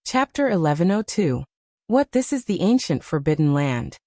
Chapter 1102. What this is the ancient forbidden land.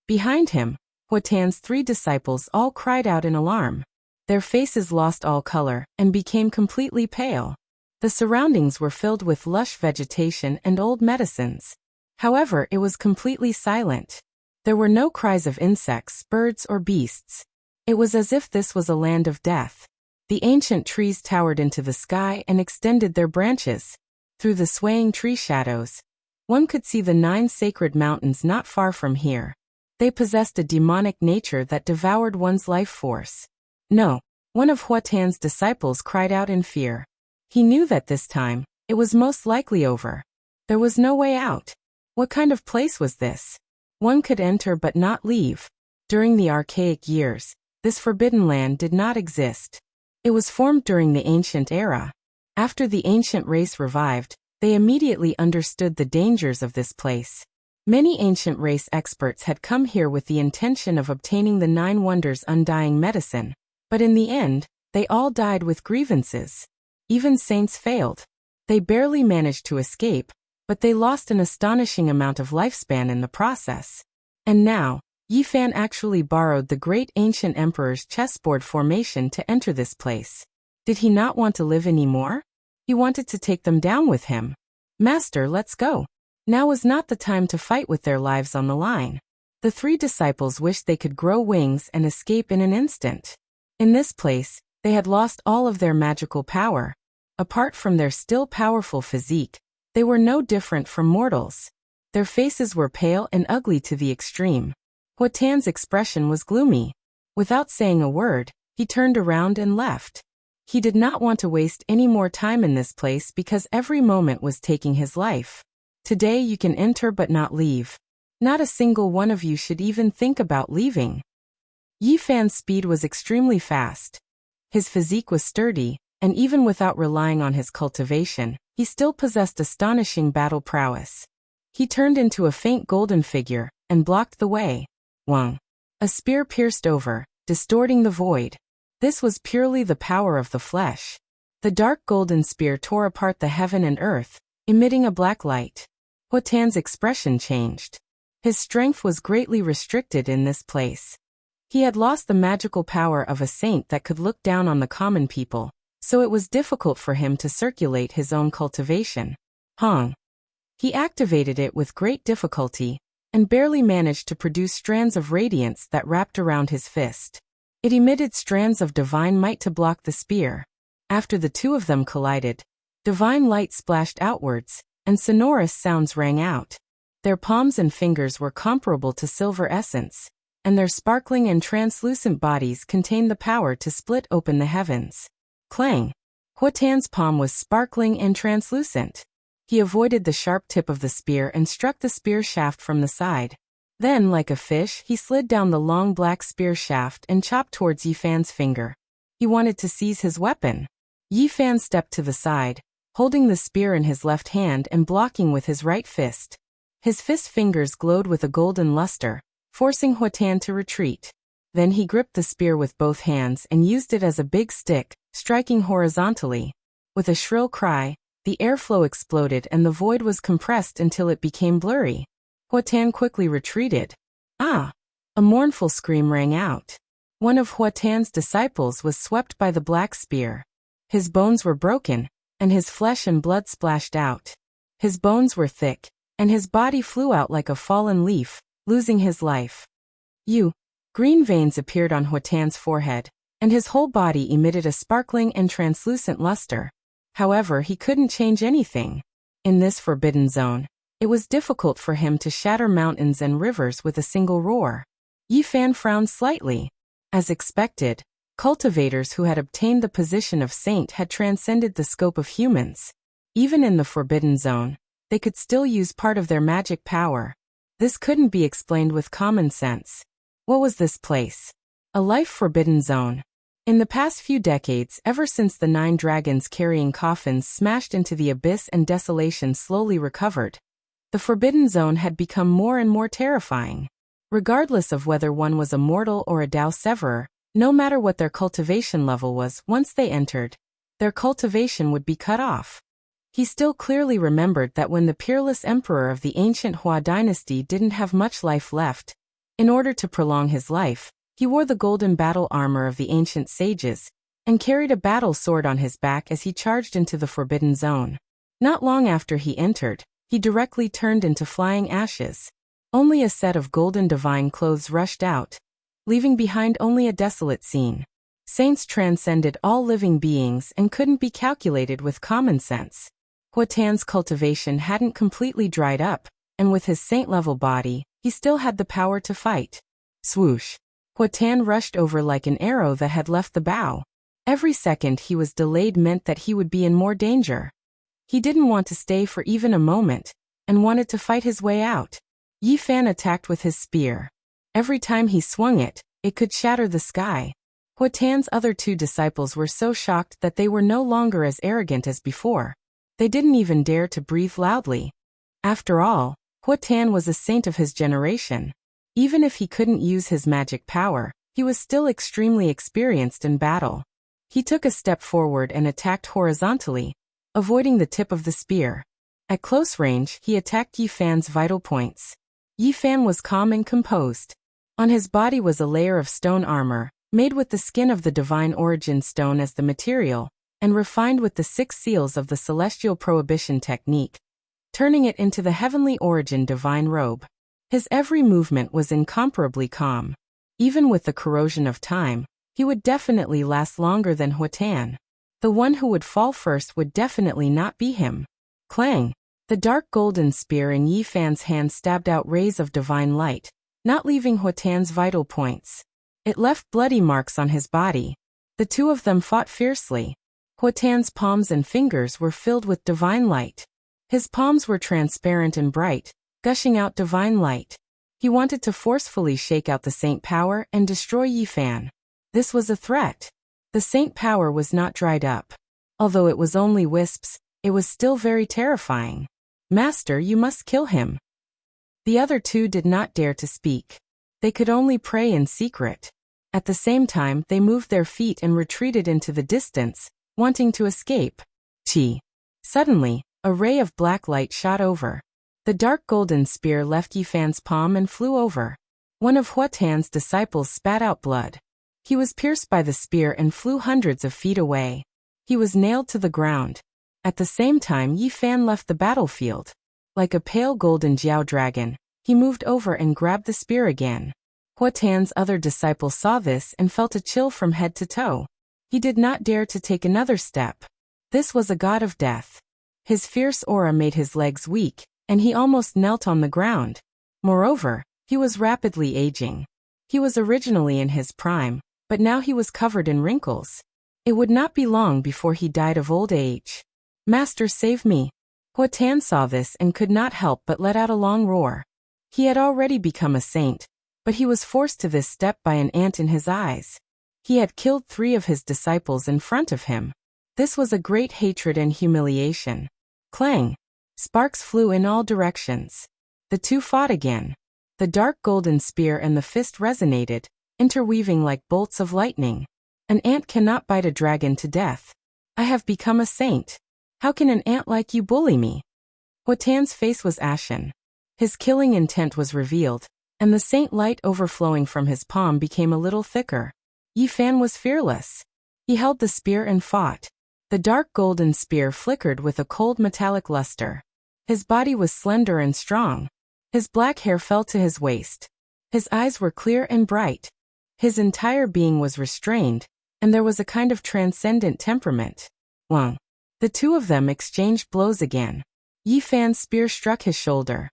Behind him, Huatan's 3 disciples all cried out in alarm. Their faces lost all color and became completely pale. The surroundings were filled with lush vegetation and old medicines. However, it was completely silent. There were no cries of insects, birds, or beasts. It was as if this was a land of death. The ancient trees towered into the sky and extended their branches. Through the swaying tree shadows, one could see the 9 sacred mountains not far from here. They possessed a demonic nature that devoured one's life force. No, one of Huatan's disciples cried out in fear. He knew that this time, it was most likely over. There was no way out. What kind of place was this? One could enter but not leave. During the archaic years, this forbidden land did not exist. It was formed during the ancient era. After the ancient race revived, they immediately understood the dangers of this place. Many ancient race experts had come here with the intention of obtaining the 9 wonders' undying medicine, but in the end, they all died with grievances. Even saints failed. They barely managed to escape, but they lost an astonishing amount of lifespan in the process. And now, Yifan actually borrowed the great ancient emperor's chessboard formation to enter this place. Did he not want to live anymore? He wanted to take them down with him. Master, let's go. Now was not the time to fight with their lives on the line. The 3 disciples wished they could grow wings and escape in an instant. In this place, they had lost all of their magical power. Apart from their still powerful physique, they were no different from mortals. Their faces were pale and ugly to the extreme. Huatan's expression was gloomy. Without saying a word, he turned around and left. He did not want to waste any more time in this place because every moment was taking his life. Today you can enter but not leave. Not a single one of you should even think about leaving. Yifan's speed was extremely fast. His physique was sturdy, and even without relying on his cultivation, he still possessed astonishing battle prowess. He turned into a faint golden figure and blocked the way. Wang. A spear pierced over, distorting the void. This was purely the power of the flesh. The dark golden spear tore apart the heaven and earth, emitting a black light. Huatan's expression changed. His strength was greatly restricted in this place. He had lost the magical power of a saint that could look down on the common people, so it was difficult for him to circulate his own cultivation. He activated it with great difficulty, and barely managed to produce strands of radiance that wrapped around his fist. It emitted strands of divine might to block the spear. After the 2 of them collided, divine light splashed outwards, and sonorous sounds rang out. Their palms and fingers were comparable to silver essence, and their sparkling and translucent bodies contained the power to split open the heavens. Clang! Huatan's palm was sparkling and translucent. He avoided the sharp tip of the spear and struck the spear shaft from the side. Then, like a fish, he slid down the long black spear shaft and chopped towards Yifan's finger. He wanted to seize his weapon. Yifan stepped to the side, holding the spear in his left hand and blocking with his right fist. His fist fingers glowed with a golden luster, forcing Huatan to retreat. Then he gripped the spear with both hands and used it as a big stick, striking horizontally. With a shrill cry, the airflow exploded and the void was compressed until it became blurry. Huatan quickly retreated. Ah! A mournful scream rang out. One of Huatan's disciples was swept by the black spear. His bones were broken, and his flesh and blood splashed out. His bones were thick, and his body flew out like a fallen leaf, losing his life. Green veins appeared on Huatan's forehead, and his whole body emitted a sparkling and translucent luster. However, he couldn't change anything. In this forbidden zone, it was difficult for him to shatter mountains and rivers with a single roar. Yifan frowned slightly. As expected, cultivators who had obtained the position of saint had transcended the scope of humans. Even in the forbidden zone, they could still use part of their magic power. This couldn't be explained with common sense. What was this place? A life-forbidden zone. In the past few decades, ever since the 9 dragons carrying coffins smashed into the abyss and desolation slowly recovered, the forbidden zone had become more and more terrifying. Regardless of whether one was a mortal or a Dao Severer, no matter what their cultivation level was, once they entered, their cultivation would be cut off. He still clearly remembered that when the peerless emperor of the ancient Hua dynasty didn't have much life left, in order to prolong his life, he wore the golden battle armor of the ancient sages and carried a battle sword on his back as he charged into the forbidden zone. Not long after he entered, he directly turned into flying ashes. Only a set of golden divine clothes rushed out, leaving behind only a desolate scene. Saints transcended all living beings and couldn't be calculated with common sense. Huatan's cultivation hadn't completely dried up, and with his saint-level body, he still had the power to fight. Swoosh! Huatan rushed over like an arrow that had left the bow. Every second he was delayed meant that he would be in more danger. He didn't want to stay for even a moment, and wanted to fight his way out. Yi Fan attacked with his spear. Every time he swung it, it could shatter the sky. Huatan's other two disciples were so shocked that they were no longer as arrogant as before. They didn't even dare to breathe loudly. After all, Huatan was a saint of his generation. Even if he couldn't use his magic power, he was still extremely experienced in battle. He took a step forward and attacked horizontally, avoiding the tip of the spear. At close range, he attacked Yi Fan's vital points. Yi Fan was calm and composed. On his body was a layer of stone armor, made with the skin of the divine origin stone as the material, and refined with the 6 seals of the celestial prohibition technique, turning it into the heavenly origin divine robe. His every movement was incomparably calm. Even with the corrosion of time, he would definitely last longer than Huatan. The one who would fall first would definitely not be him. Clang! The dark golden spear in Yi Fan's hand stabbed out rays of divine light, not leaving Huatan's vital points. It left bloody marks on his body. The two of them fought fiercely. Huatan's palms and fingers were filled with divine light. His palms were transparent and bright, gushing out divine light. He wanted to forcefully shake out the saint power and destroy Yi Fan. This was a threat. The saint power was not dried up. Although it was only wisps, it was still very terrifying. Master, you must kill him. The other two did not dare to speak. They could only pray in secret. At the same time, they moved their feet and retreated into the distance, wanting to escape. Chi! Suddenly, a ray of black light shot over. The dark golden spear left Yi Fan's palm and flew over. One of Huatan's disciples spat out blood. He was pierced by the spear and flew hundreds of feet away. He was nailed to the ground. At the same time, Yi Fan left the battlefield. Like a pale golden Jiao dragon, he moved over and grabbed the spear again. Huatan's other disciple saw this and felt a chill from head to toe. He did not dare to take another step. This was a god of death. His fierce aura made his legs weak, and he almost knelt on the ground. Moreover, he was rapidly aging. He was originally in his prime, but now he was covered in wrinkles. It would not be long before he died of old age. Master, save me! Huatan saw this and could not help but let out a long roar. He had already become a saint, but he was forced to this step by an ant in his eyes. He had killed 3 of his disciples in front of him. This was a great hatred and humiliation. Clang! Sparks flew in all directions. The two fought again. The dark golden spear and the fist resonated, interweaving like bolts of lightning. An ant cannot bite a dragon to death. I have become a saint. How can an ant like you bully me? Huatan's face was ashen. His killing intent was revealed, and the saint light overflowing from his palm became a little thicker. Yi Fan was fearless. He held the spear and fought. The dark golden spear flickered with a cold metallic luster. His body was slender and strong. His black hair fell to his waist. His eyes were clear and bright. His entire being was restrained, and there was a kind of transcendent temperament. Wang! The two of them exchanged blows again. Yi Fan's spear struck his shoulder.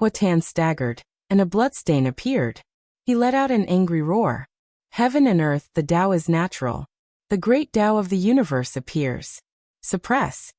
Huatan staggered, and a bloodstain appeared. He let out an angry roar. Heaven and earth, the Tao is natural. The great Tao of the universe appears. Suppress!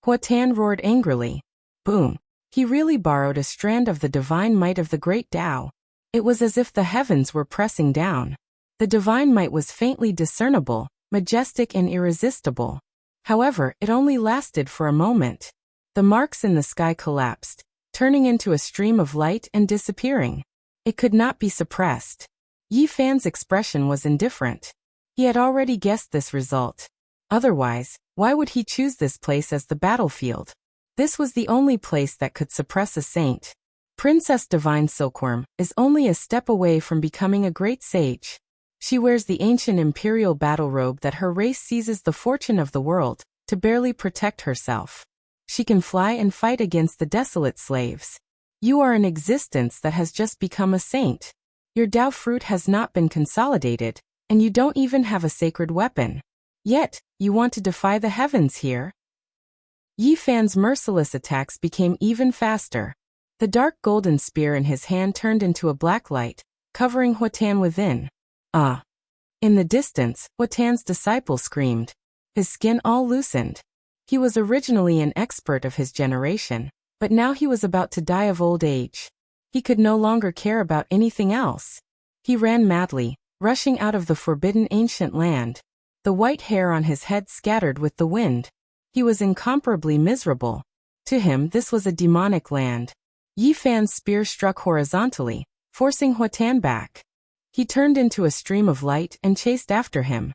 Huatan roared angrily. Boom! He really borrowed a strand of the divine might of the great Tao. It was as if the heavens were pressing down. The divine might was faintly discernible, majestic and irresistible. However, it only lasted for a moment. The marks in the sky collapsed, turning into a stream of light and disappearing. It could not be suppressed. Yi Fan's expression was indifferent. He had already guessed this result. Otherwise, why would he choose this place as the battlefield? This was the only place that could suppress a saint. Princess Divine Silkworm is only a step away from becoming a great sage. She wears the ancient imperial battle robe that her race seizes the fortune of the world to barely protect herself. She can fly and fight against the desolate slaves. You are an existence that has just become a saint. Your Tao fruit has not been consolidated, and you don't even have a sacred weapon. Yet, you want to defy the heavens here? Yi Fan's merciless attacks became even faster. The dark golden spear in his hand turned into a black light, covering Huatan within. Ah! In the distance, Huatan's disciple screamed. His skin all loosened. He was originally an expert of his generation, but now he was about to die of old age. He could no longer care about anything else. He ran madly, rushing out of the forbidden ancient land. The white hair on his head scattered with the wind. He was incomparably miserable. To him this was a demonic land. Yi Fan's spear struck horizontally, forcing Huatan back. He turned into a stream of light and chased after him.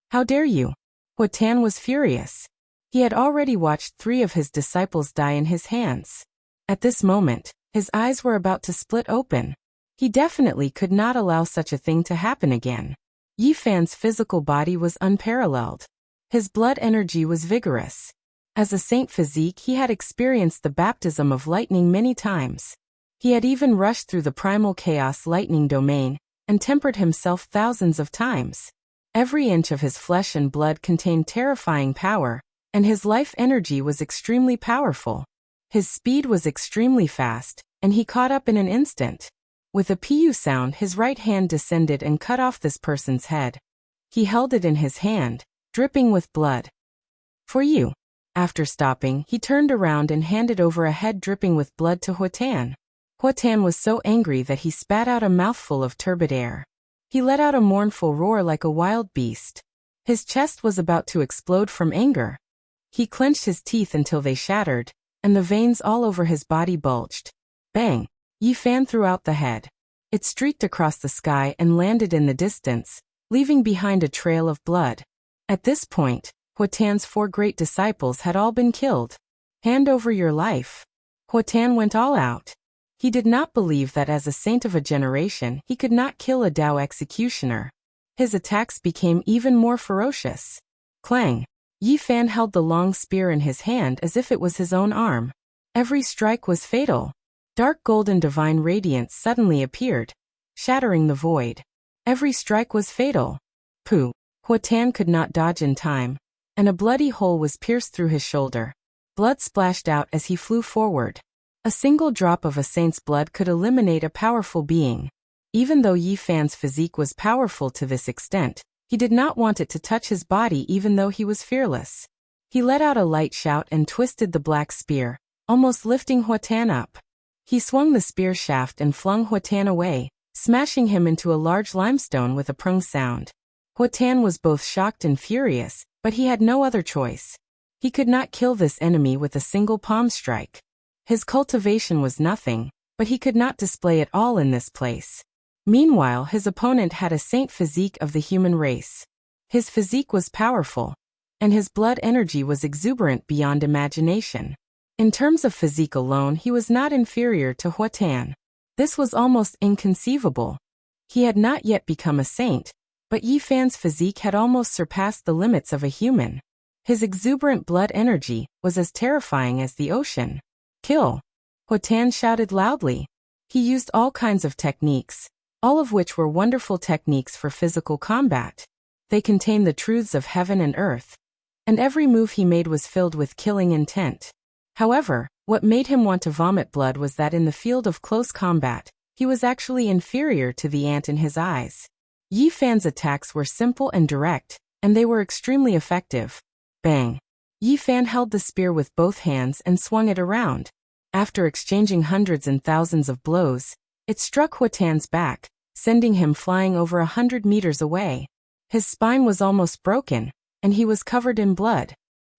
How dare you? Huatan was furious. He had already watched 3 of his disciples die in his hands. At this moment, his eyes were about to split open. He definitely could not allow such a thing to happen again. Yi Fan's physical body was unparalleled. His blood energy was vigorous. As a saint physique, he had experienced the baptism of lightning many times. He had even rushed through the primal chaos lightning domain and tempered himself thousands of times. Every inch of his flesh and blood contained terrifying power, and his life energy was extremely powerful. His speed was extremely fast, and he caught up in an instant. With a pu sound, his right hand descended and cut off this person's head. He held it in his hand, dripping with blood. For you. After stopping, he turned around and handed over a head dripping with blood to Huatan. Huatan was so angry that he spat out a mouthful of turbid air. He let out a mournful roar like a wild beast. His chest was about to explode from anger. He clenched his teeth until they shattered, and the veins all over his body bulged. Bang! Yi Fan threw out the head. It streaked across the sky and landed in the distance, leaving behind a trail of blood. At this point, Huatan's 4 great disciples had all been killed. Hand over your life. Huatan went all out. He did not believe that as a saint of a generation he could not kill a Tao executioner. His attacks became even more ferocious. Clang! Yi Fan held the long spear in his hand as if it was his own arm. Every strike was fatal. Dark golden divine radiance suddenly appeared, shattering the void. Every strike was fatal. Pooh! Huatan could not dodge in time, and a bloody hole was pierced through his shoulder. Blood splashed out as he flew forward. A single drop of a saint's blood could eliminate a powerful being. Even though Yi Fan's physique was powerful to this extent, he did not want it to touch his body even though he was fearless. He let out a light shout and twisted the black spear, almost lifting Huatan up. He swung the spear shaft and flung Huatan away, smashing him into a large limestone with a prung sound. Huatan was both shocked and furious, but he had no other choice. He could not kill this enemy with a single palm strike. His cultivation was nothing, but he could not display it all in this place. Meanwhile, his opponent had a saint physique of the human race. His physique was powerful, and his blood energy was exuberant beyond imagination. In terms of physique alone, he was not inferior to Huatan. This was almost inconceivable. He had not yet become a saint, but Yi Fan's physique had almost surpassed the limits of a human. His exuberant blood energy was as terrifying as the ocean. Kill! Huatan shouted loudly. He used all kinds of techniques, all of which were wonderful techniques for physical combat. They contained the truths of heaven and earth, and every move he made was filled with killing intent. However, what made him want to vomit blood was that in the field of close combat, he was actually inferior to the ant in his eyes. Yi Fan's attacks were simple and direct, and they were extremely effective. Bang! Yi Fan held the spear with both hands and swung it around. After exchanging hundreds and thousands of blows, it struck Huatan's back, sending him flying over 100 meters away. His spine was almost broken, and he was covered in blood.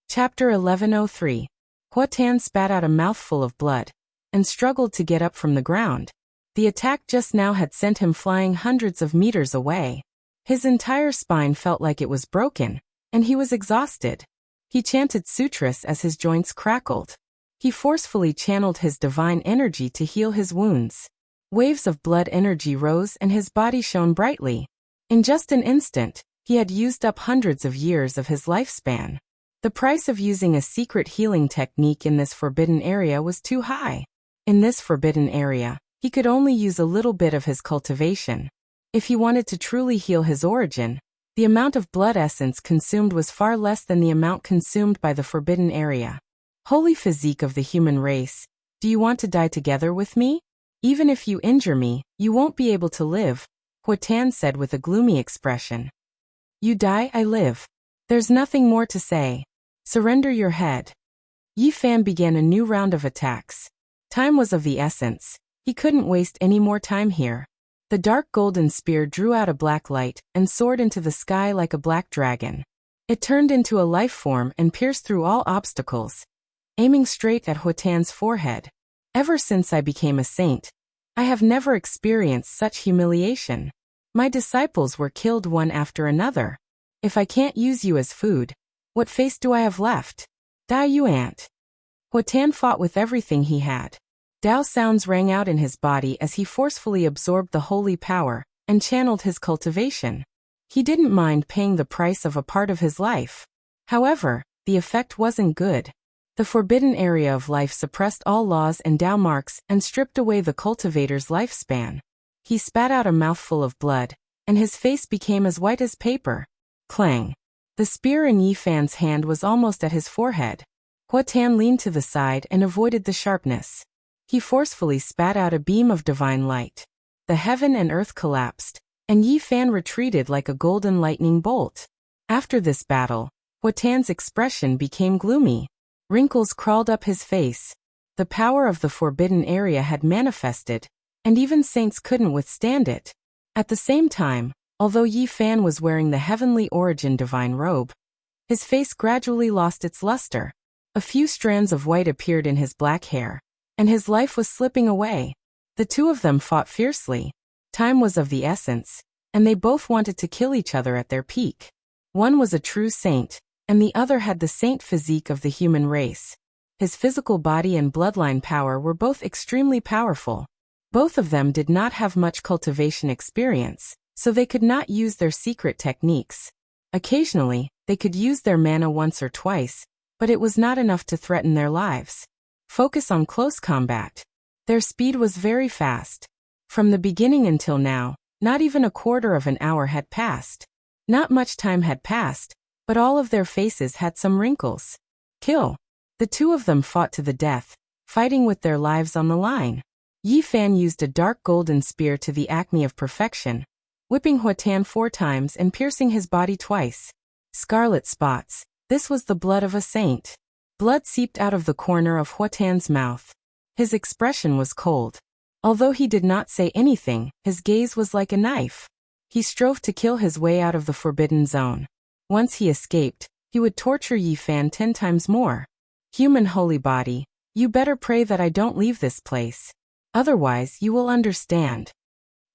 Chapter 1103. Huatan spat out a mouthful of blood, and struggled to get up from the ground. The attack just now had sent him flying hundreds of meters away. His entire spine felt like it was broken, and he was exhausted. He chanted sutras as his joints crackled. He forcefully channeled his divine energy to heal his wounds. Waves of blood energy rose and his body shone brightly. In just an instant, he had used up hundreds of years of his lifespan. The price of using a secret healing technique in this forbidden area was too high. In this forbidden area, he could only use a little bit of his cultivation. If he wanted to truly heal his origin, the amount of blood essence consumed was far less than the amount consumed by the forbidden area. Holy physique of the human race, do you want to die together with me? Even if you injure me, you won't be able to live, Huatan said with a gloomy expression. You die, I live. There's nothing more to say. Surrender your head. Yi Fan began a new round of attacks. Time was of the essence. He couldn't waste any more time here. The dark golden spear drew out a black light and soared into the sky like a black dragon. It turned into a life form and pierced through all obstacles, aiming straight at Huatan's forehead. Ever since I became a saint, I have never experienced such humiliation. My disciples were killed one after another. If I can't use you as food, what face do I have left? Die, you ant. Huatan fought with everything he had. Dao sounds rang out in his body as he forcefully absorbed the holy power and channeled his cultivation. He didn't mind paying the price of a part of his life. However, the effect wasn't good. The forbidden area of life suppressed all laws and Dao marks and stripped away the cultivator's lifespan. He spat out a mouthful of blood, and his face became as white as paper. Clang! The spear in Yi Fan's hand was almost at his forehead. Huatan leaned to the side and avoided the sharpness. He forcefully spat out a beam of divine light. The heaven and earth collapsed, and Yi Fan retreated like a golden lightning bolt. After this battle, Huatan's expression became gloomy. Wrinkles crawled up his face. The power of the forbidden area had manifested, and even saints couldn't withstand it. At the same time, although Yi Fan was wearing the heavenly origin divine robe, his face gradually lost its luster. A few strands of white appeared in his black hair, and his life was slipping away. The two of them fought fiercely. Time was of the essence, and they both wanted to kill each other at their peak. One was a true saint, and the other had the saint physique of the human race. His physical body and bloodline power were both extremely powerful. Both of them did not have much cultivation experience, so they could not use their secret techniques. Occasionally, they could use their mana once or twice, but it was not enough to threaten their lives. Focus on close combat. Their speed was very fast. From the beginning until now, not even a quarter of an hour had passed. Not much time had passed, but all of their faces had some wrinkles. Kill. The two of them fought to the death, fighting with their lives on the line. Yi Fan used a dark golden spear to the acme of perfection, whipping Huatan 4 times and piercing his body twice. Scarlet spots. This was the blood of a saint. Blood seeped out of the corner of Huatan's mouth. His expression was cold. Although he did not say anything, his gaze was like a knife. He strove to kill his way out of the forbidden zone. Once he escaped, he would torture Yi Fan 10 times more. Human holy body, you better pray that I don't leave this place. Otherwise you will understand.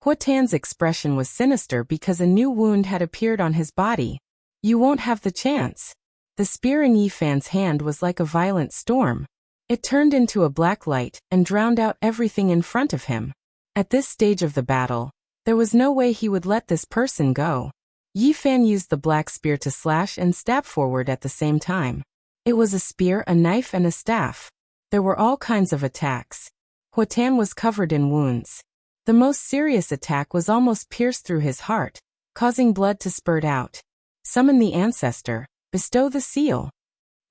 Huatan's expression was sinister because a new wound had appeared on his body. You won't have the chance. The spear in Yi Fan's hand was like a violent storm. It turned into a black light and drowned out everything in front of him. At this stage of the battle, there was no way he would let this person go. Yi Fan used the black spear to slash and stab forward at the same time. It was a spear, a knife, and a staff. There were all kinds of attacks. Huatan was covered in wounds. The most serious attack was almost pierced through his heart, causing blood to spurt out. Summon the ancestor. Bestow the seal.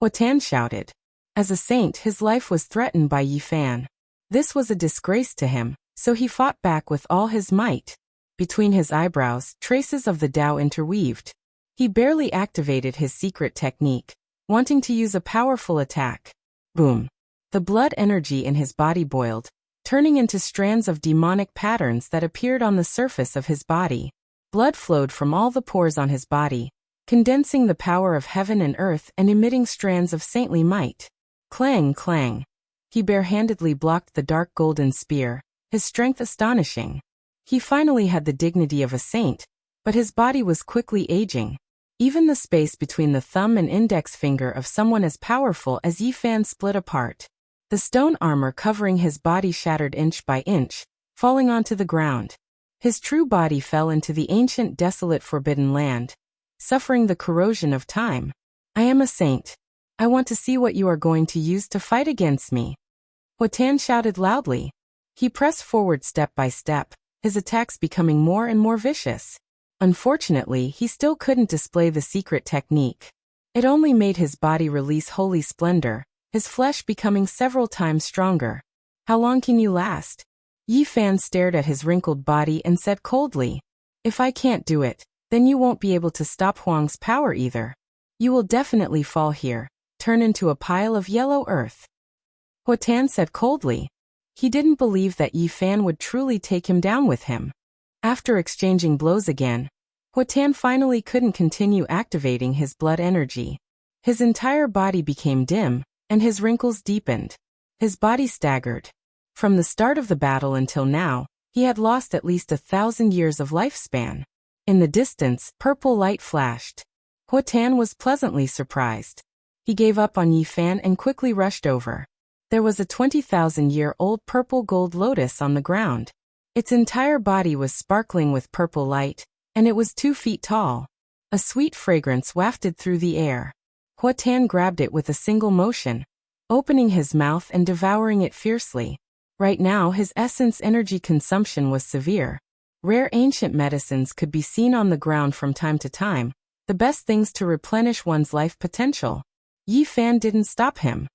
Huatan shouted. As a saint, his life was threatened by Yi Fan. This was a disgrace to him, so he fought back with all his might. Between his eyebrows, traces of the Tao interweaved. He barely activated his secret technique, wanting to use a powerful attack. Boom. The blood energy in his body boiled, turning into strands of demonic patterns that appeared on the surface of his body. Blood flowed from all the pores on his body, condensing the power of heaven and earth and emitting strands of saintly might. Clang, clang. He barehandedly blocked the dark golden spear, his strength astonishing. He finally had the dignity of a saint, but his body was quickly aging. Even the space between the thumb and index finger of someone as powerful as Yi Fan split apart. The stone armor covering his body shattered inch by inch, falling onto the ground. His true body fell into the ancient, desolate, forbidden land, suffering the corrosion of time. I am a saint. I want to see what you are going to use to fight against me. Huatan shouted loudly. He pressed forward step by step, his attacks becoming more and more vicious. Unfortunately, he still couldn't display the secret technique. It only made his body release holy splendor, his flesh becoming several times stronger. How long can you last? Yi Fan stared at his wrinkled body and said coldly, if I can't do it, then you won't be able to stop Huang's power either. You will definitely fall here, turn into a pile of yellow earth. Huatan said coldly. He didn't believe that Yi Fan would truly take him down with him. After exchanging blows again, Huatan finally couldn't continue activating his blood energy. His entire body became dim, and his wrinkles deepened. His body staggered. From the start of the battle until now, he had lost at least 1,000 years of lifespan. In the distance, purple light flashed. Huatan was pleasantly surprised. He gave up on Yi Fan and quickly rushed over. There was a 20,000-year-old purple gold lotus on the ground. Its entire body was sparkling with purple light, and it was 2 feet tall. A sweet fragrance wafted through the air. Huatan grabbed it with a single motion, opening his mouth and devouring it fiercely. Right now his essence energy consumption was severe. Rare ancient medicines could be seen on the ground from time to time, the best things to replenish one's life potential. Yi Fan didn't stop him.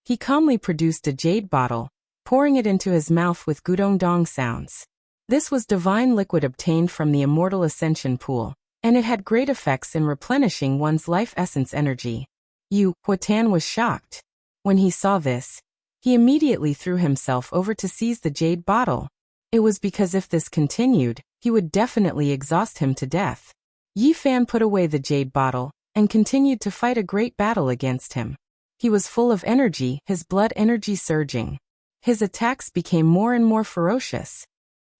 He calmly produced a jade bottle, pouring it into his mouth with gudong-dong sounds. This was divine liquid obtained from the immortal ascension pool, and it had great effects in replenishing one's life essence energy. Huatan was shocked. When he saw this, he immediately threw himself over to seize the jade bottle. It was because if this continued, he would definitely exhaust him to death. Yi Fan put away the jade bottle and continued to fight a great battle against him. He was full of energy, his blood energy surging. His attacks became more and more ferocious.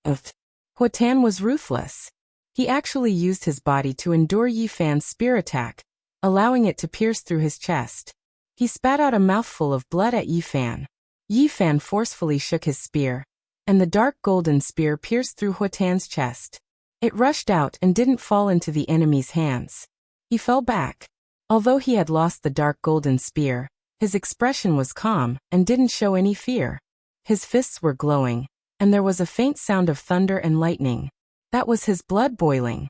Huatan was ruthless. He actually used his body to endure Yi Fan's spear attack, allowing it to pierce through his chest. He spat out a mouthful of blood at Yi Fan. Yi Fan forcefully shook his spear, and the dark golden spear pierced through Huatan's chest. It rushed out and didn't fall into the enemy's hands. He fell back. Although he had lost the dark golden spear, his expression was calm and didn't show any fear. His fists were glowing, and there was a faint sound of thunder and lightning. That was his blood boiling.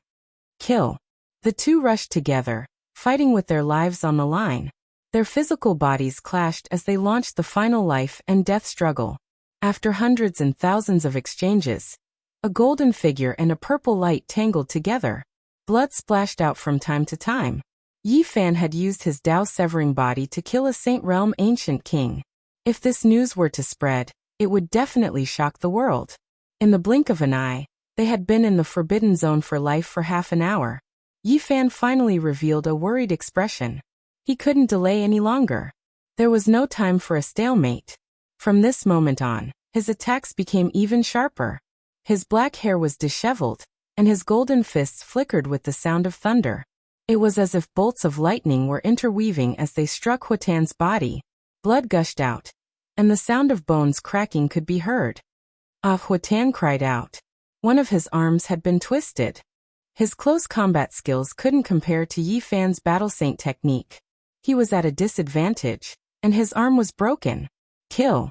Kill. The two rushed together, fighting with their lives on the line. Their physical bodies clashed as they launched the final life and death struggle. After hundreds and thousands of exchanges, a golden figure and a purple light tangled together. Blood splashed out from time to time. Yi Fan had used his Tao-severing body to kill a Saint Realm ancient king. If this news were to spread, it would definitely shock the world. In the blink of an eye, they had been in the forbidden zone for life for half an hour. Yi Fan finally revealed a worried expression. He couldn't delay any longer. There was no time for a stalemate. From this moment on, his attacks became even sharper. His black hair was disheveled, and his golden fists flickered with the sound of thunder. It was as if bolts of lightning were interweaving as they struck Huatan's body. Blood gushed out, and the sound of bones cracking could be heard. Huatan cried out. One of his arms had been twisted. His close combat skills couldn't compare to Yi Fan's battle saint technique. He was at a disadvantage, and his arm was broken. Kill!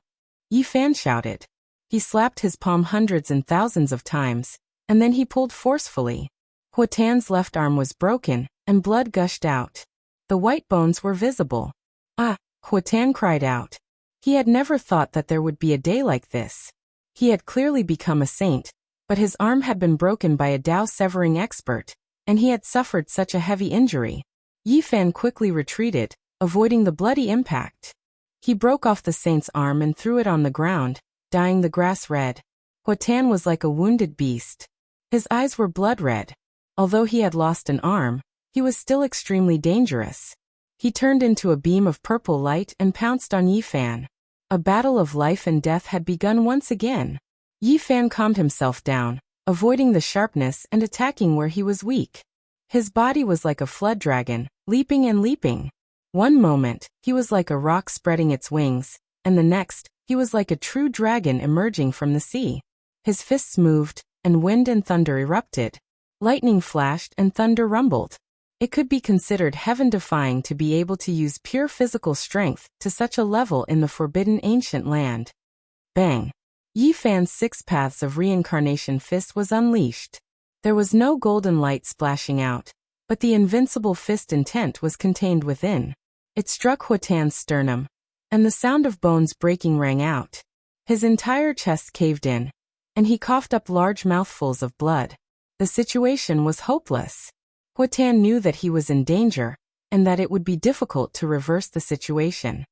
Yi Fan shouted. He slapped his palm hundreds and thousands of times, and then he pulled forcefully. Huatan's left arm was broken, and blood gushed out. The white bones were visible. Huatan cried out. He had never thought that there would be a day like this. He had clearly become a saint, but his arm had been broken by a Tao-severing expert, and he had suffered such a heavy injury. Yi Fan quickly retreated, avoiding the bloody impact. He broke off the saint's arm and threw it on the ground, dyeing the grass red. Huatan was like a wounded beast. His eyes were blood red. Although he had lost an arm, he was still extremely dangerous. He turned into a beam of purple light and pounced on Yi Fan. A battle of life and death had begun once again. Yi Fan calmed himself down, avoiding the sharpness and attacking where he was weak. His body was like a flood dragon, leaping and leaping. One moment, he was like a rock spreading its wings, and the next, he was like a true dragon emerging from the sea. His fists moved, and wind and thunder erupted. Lightning flashed and thunder rumbled. It could be considered heaven-defying to be able to use pure physical strength to such a level in the forbidden ancient land. Bang! Yi Fan's 6 paths of reincarnation fist was unleashed. There was no golden light splashing out, but the invincible fist intent was contained within. It struck Huatan's sternum, and the sound of bones breaking rang out. His entire chest caved in, and he coughed up large mouthfuls of blood. The situation was hopeless. Huatan knew that he was in danger, and that it would be difficult to reverse the situation.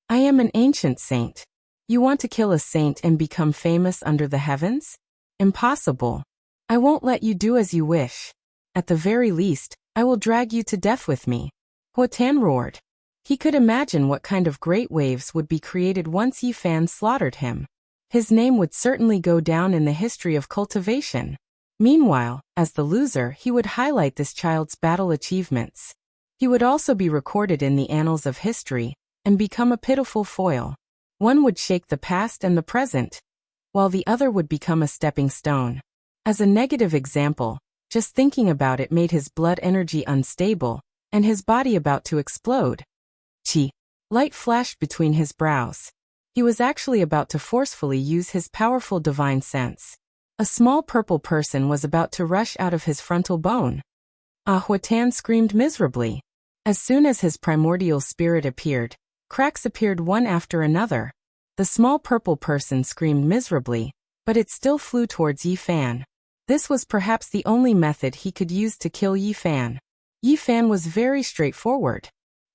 I am an ancient saint. You want to kill a saint and become famous under the heavens? Impossible. I won't let you do as you wish. At the very least, I will drag you to death with me. Huatan roared. He could imagine what kind of great waves would be created once Yi Fan slaughtered him. His name would certainly go down in the history of cultivation. Meanwhile, as the loser, he would highlight this child's battle achievements. He would also be recorded in the annals of history, and become a pitiful foil. One would shake the past and the present, while the other would become a stepping stone. As a negative example, just thinking about it made his blood energy unstable, and his body about to explode. Chi! Light flashed between his brows. He was actually about to forcefully use his powerful divine sense. A small purple person was about to rush out of his frontal bone. Ah! Huatan screamed miserably. As soon as his primordial spirit appeared, cracks appeared one after another. The small purple person screamed miserably, but it still flew towards Yi Fan. This was perhaps the only method he could use to kill Yi Fan. Yi Fan was very straightforward.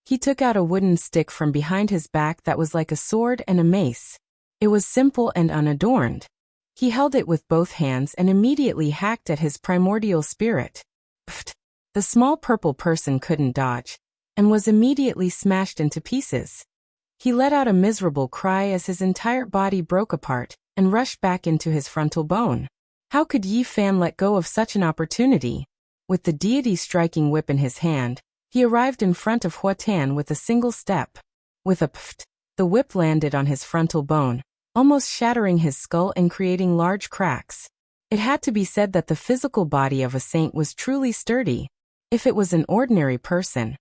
He took out a wooden stick from behind his back that was like a sword and a mace. It was simple and unadorned. He held it with both hands and immediately hacked at his primordial spirit. Pfft! The small purple person couldn't dodge, and was immediately smashed into pieces. He let out a miserable cry as his entire body broke apart, and rushed back into his frontal bone. How could Yi Fan let go of such an opportunity? With the deity striking whip in his hand, he arrived in front of Huatan with a single step. With a pfft, the whip landed on his frontal bone, almost shattering his skull and creating large cracks. It had to be said that the physical body of a saint was truly sturdy. If it was an ordinary person,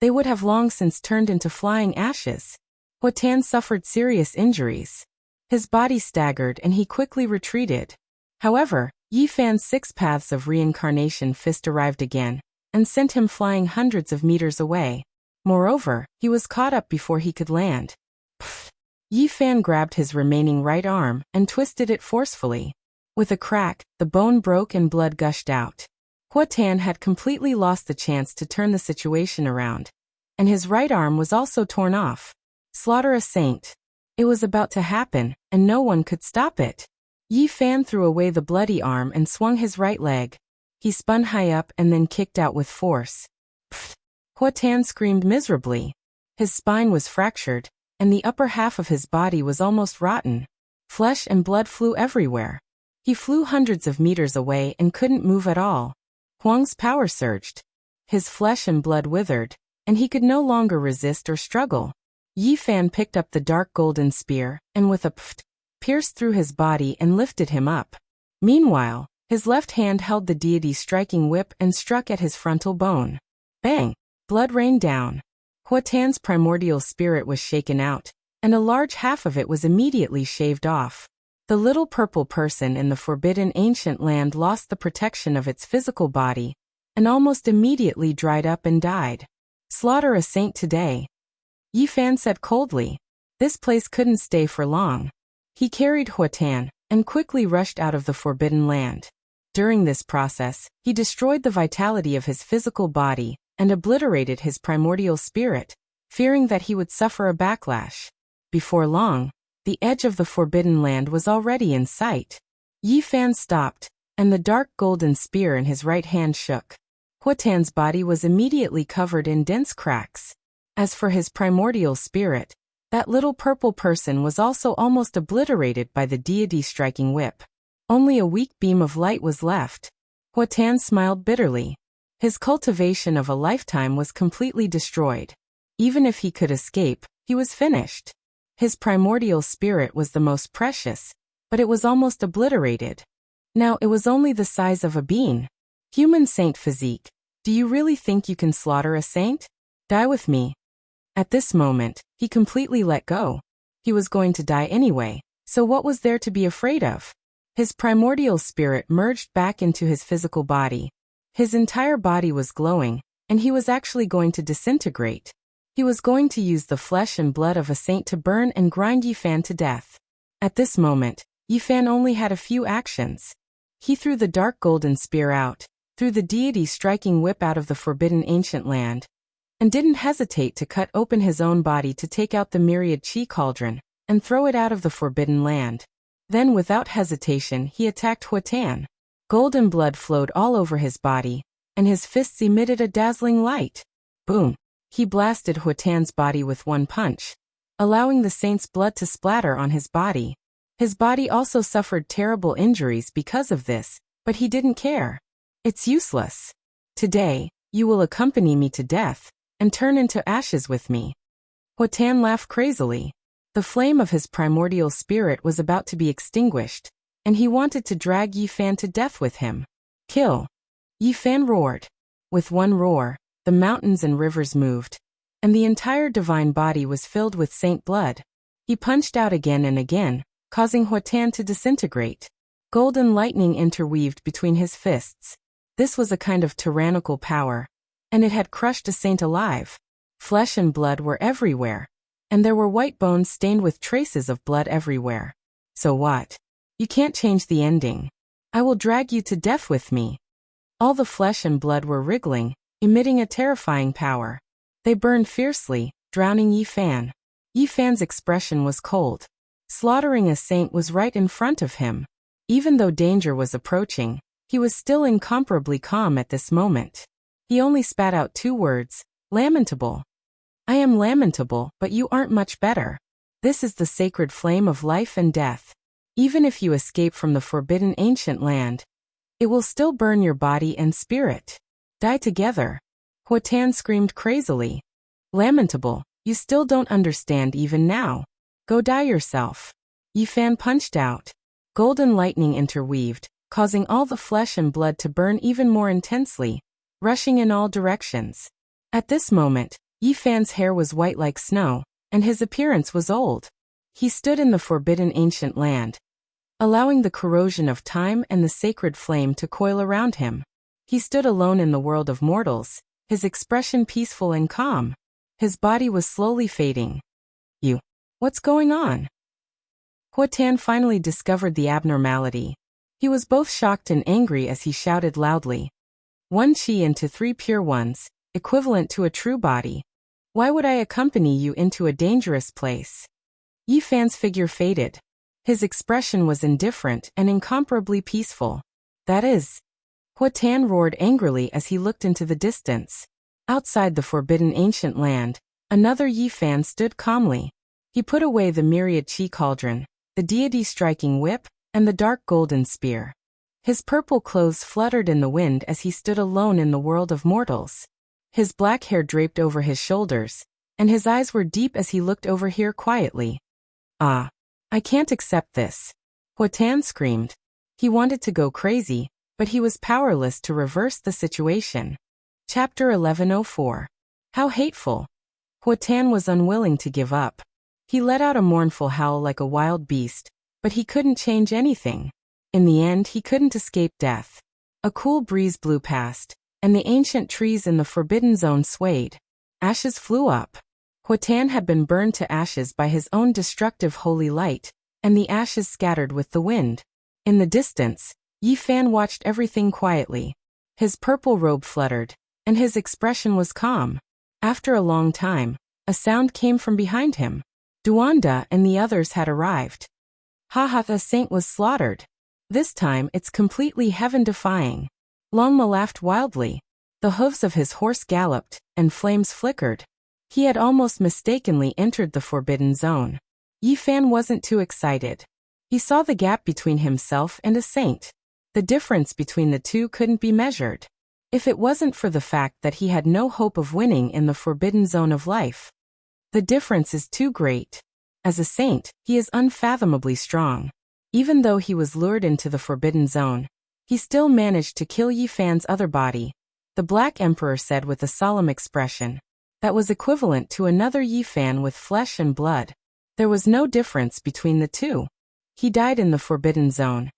they would have long since turned into flying ashes. Huatan suffered serious injuries. His body staggered and he quickly retreated. However, Yi Fan's 6 paths of reincarnation fist arrived again, and sent him flying hundreds of meters away. Moreover, he was caught up before he could land. Pfft! Yi Fan grabbed his remaining right arm and twisted it forcefully. With a crack, the bone broke and blood gushed out. Huatan had completely lost the chance to turn the situation around, and his right arm was also torn off. Slaughter a saint. It was about to happen, and no one could stop it. Yi Fan threw away the bloody arm and swung his right leg. He spun high up and then kicked out with force. Pfft! Huatan screamed miserably. His spine was fractured, and the upper half of his body was almost rotten. Flesh and blood flew everywhere. He flew hundreds of meters away and couldn't move at all. Huang's power surged. His flesh and blood withered, and he could no longer resist or struggle. Yi Fan picked up the dark golden spear, and with a pfft, pierced through his body and lifted him up. Meanwhile, his left hand held the deity striking whip and struck at his frontal bone. Bang! Blood rained down. Huatan's primordial spirit was shaken out, and a large half of it was immediately shaved off. The little purple person in the forbidden ancient land lost the protection of its physical body, and almost immediately dried up and died. Slaughter a saint today. Yi Fan said coldly. This place couldn't stay for long. He carried Huatan, and quickly rushed out of the forbidden land. During this process, he destroyed the vitality of his physical body, and obliterated his primordial spirit, fearing that he would suffer a backlash. Before long, the edge of the forbidden land was already in sight. Yi Fan stopped, and the dark golden spear in his right hand shook. Huatan's body was immediately covered in dense cracks. As for his primordial spirit, that little purple person was also almost obliterated by the deity striking whip. Only a weak beam of light was left. Huatan smiled bitterly. His cultivation of a lifetime was completely destroyed. Even if he could escape, he was finished. His primordial spirit was the most precious, but it was almost obliterated. Now it was only the size of a bean. Human saint physique. Do you really think you can slaughter a saint? Die with me. At this moment, he completely let go. He was going to die anyway, so what was there to be afraid of? His primordial spirit merged back into his physical body. His entire body was glowing, and he was actually going to disintegrate. He was going to use the flesh and blood of a saint to burn and grind Yifan to death. At this moment, Yifan only had a few actions. He threw the dark golden spear out, threw the deity-striking whip out of the forbidden ancient land, and didn't hesitate to cut open his own body to take out the myriad chi cauldron and throw it out of the forbidden land. Then without hesitation he attacked Huatan. Golden blood flowed all over his body, and his fists emitted a dazzling light. Boom! He blasted Huatan's body with one punch, allowing the saint's blood to splatter on his body. His body also suffered terrible injuries because of this, but he didn't care. It's useless. Today, you will accompany me to death, and turn into ashes with me. Huatan laughed crazily. The flame of his primordial spirit was about to be extinguished, and he wanted to drag Yifan to death with him. Kill! Yifan roared. With one roar, the mountains and rivers moved, and the entire divine body was filled with saint blood. He punched out again and again, causing Huatan to disintegrate. Golden lightning interweaved between his fists. This was a kind of tyrannical power, and it had crushed a saint alive. Flesh and blood were everywhere, and there were white bones stained with traces of blood everywhere. So what? You can't change the ending. I will drag you to death with me. All the flesh and blood were wriggling, emitting a terrifying power. They burned fiercely, drowning Yifan. Yifan's expression was cold. Slaughtering a saint was right in front of him. Even though danger was approaching, he was still incomparably calm at this moment. He only spat out 2 words, lamentable. I am lamentable, but you aren't much better. This is the sacred flame of life and death. Even if you escape from the forbidden ancient land, it will still burn your body and spirit. Die together. Huatan screamed crazily. Lamentable, you still don't understand even now. Go die yourself. Yifan punched out. Golden lightning interweaved, causing all the flesh and blood to burn even more intensely, rushing in all directions. At this moment, Yifan's hair was white like snow, and his appearance was old. He stood in the forbidden ancient land, allowing the corrosion of time and the sacred flame to coil around him. He stood alone in the world of mortals, his expression peaceful and calm. His body was slowly fading. What's going on? Huatan finally discovered the abnormality. He was both shocked and angry as he shouted loudly. 1 chi into 3 pure ones, equivalent to a true body. Why would I accompany you into a dangerous place? Yifan's figure faded. His expression was indifferent and incomparably peaceful. That is. Huatan roared angrily as he looked into the distance. Outside the forbidden ancient land, another Yifan stood calmly. He put away the myriad chi cauldron, the deity-striking whip, and the dark golden spear. His purple clothes fluttered in the wind as he stood alone in the world of mortals. His black hair draped over his shoulders, and his eyes were deep as he looked over here quietly. I can't accept this. Huatan screamed. He wanted to go crazy, but he was powerless to reverse the situation. Chapter 1104. How hateful. Huatan was unwilling to give up. He let out a mournful howl like a wild beast, but he couldn't change anything. In the end, he couldn't escape death. A cool breeze blew past, and the ancient trees in the forbidden zone swayed. Ashes flew up. Huatan had been burned to ashes by his own destructive holy light, and the ashes scattered with the wind. In the distance, Yifan watched everything quietly. His purple robe fluttered, and his expression was calm. After a long time, a sound came from behind him. Duanda and the others had arrived. The saint was slaughtered. This time it's completely heaven-defying. Longma laughed wildly. The hooves of his horse galloped, and flames flickered. He had almost mistakenly entered the forbidden zone. Yifan wasn't too excited. He saw the gap between himself and a saint. The difference between the two couldn't be measured. If it wasn't for the fact that he had no hope of winning in the forbidden zone of life. The difference is too great. As a saint, he is unfathomably strong. Even though he was lured into the Forbidden Zone, he still managed to kill Yi Fan's other body, the Black Emperor said with a solemn expression. That was equivalent to another Yi Fan with flesh and blood. There was no difference between the two. He died in the Forbidden Zone,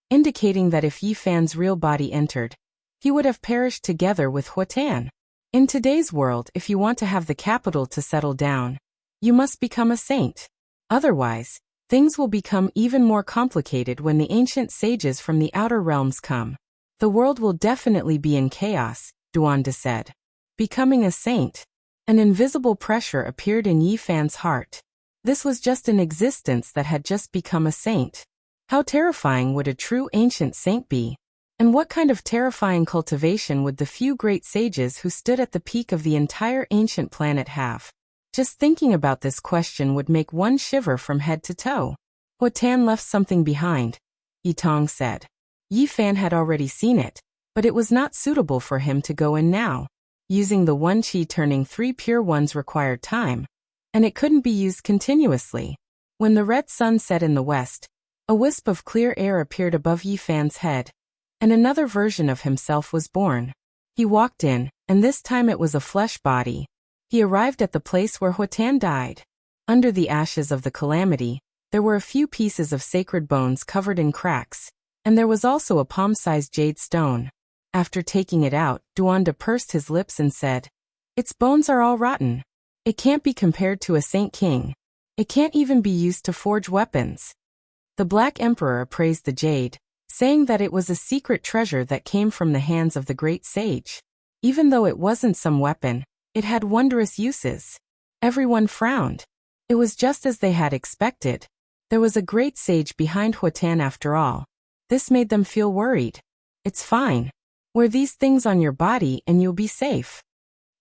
indicating that if Yi Fan's real body entered, he would have perished together with Huatan. In today's world, if you want to have the capital to settle down, you must become a saint. Otherwise, things will become even more complicated when the ancient sages from the outer realms come. The world will definitely be in chaos, Duanda said. Becoming a saint. An invisible pressure appeared in Yi Fan's heart. This was just an existence that had just become a saint. How terrifying would a true ancient saint be? And what kind of terrifying cultivation would the few great sages who stood at the peak of the entire ancient planet have? Just thinking about this question would make one shiver from head to toe. Huatan left something behind, Yi Tong said. Yi Fan had already seen it, but it was not suitable for him to go in now. Using the one qi turning 3 pure ones required time, and it couldn't be used continuously. When the red sun set in the west, a wisp of clear air appeared above Yi Fan's head, and another version of himself was born. He walked in, and this time it was a flesh body. He arrived at the place where Huatan died. Under the ashes of the calamity, there were a few pieces of sacred bones covered in cracks, and there was also a palm-sized jade stone. After taking it out, Duanda pursed his lips and said, "Its bones are all rotten. It can't be compared to a saint king. It can't even be used to forge weapons." The Black Emperor praised the jade, saying that it was a secret treasure that came from the hands of the great sage. Even though it wasn't some weapon, it had wondrous uses. Everyone frowned. It was just as they had expected. There was a great sage behind Huatan after all. This made them feel worried. "It's fine. Wear these things on your body and you'll be safe."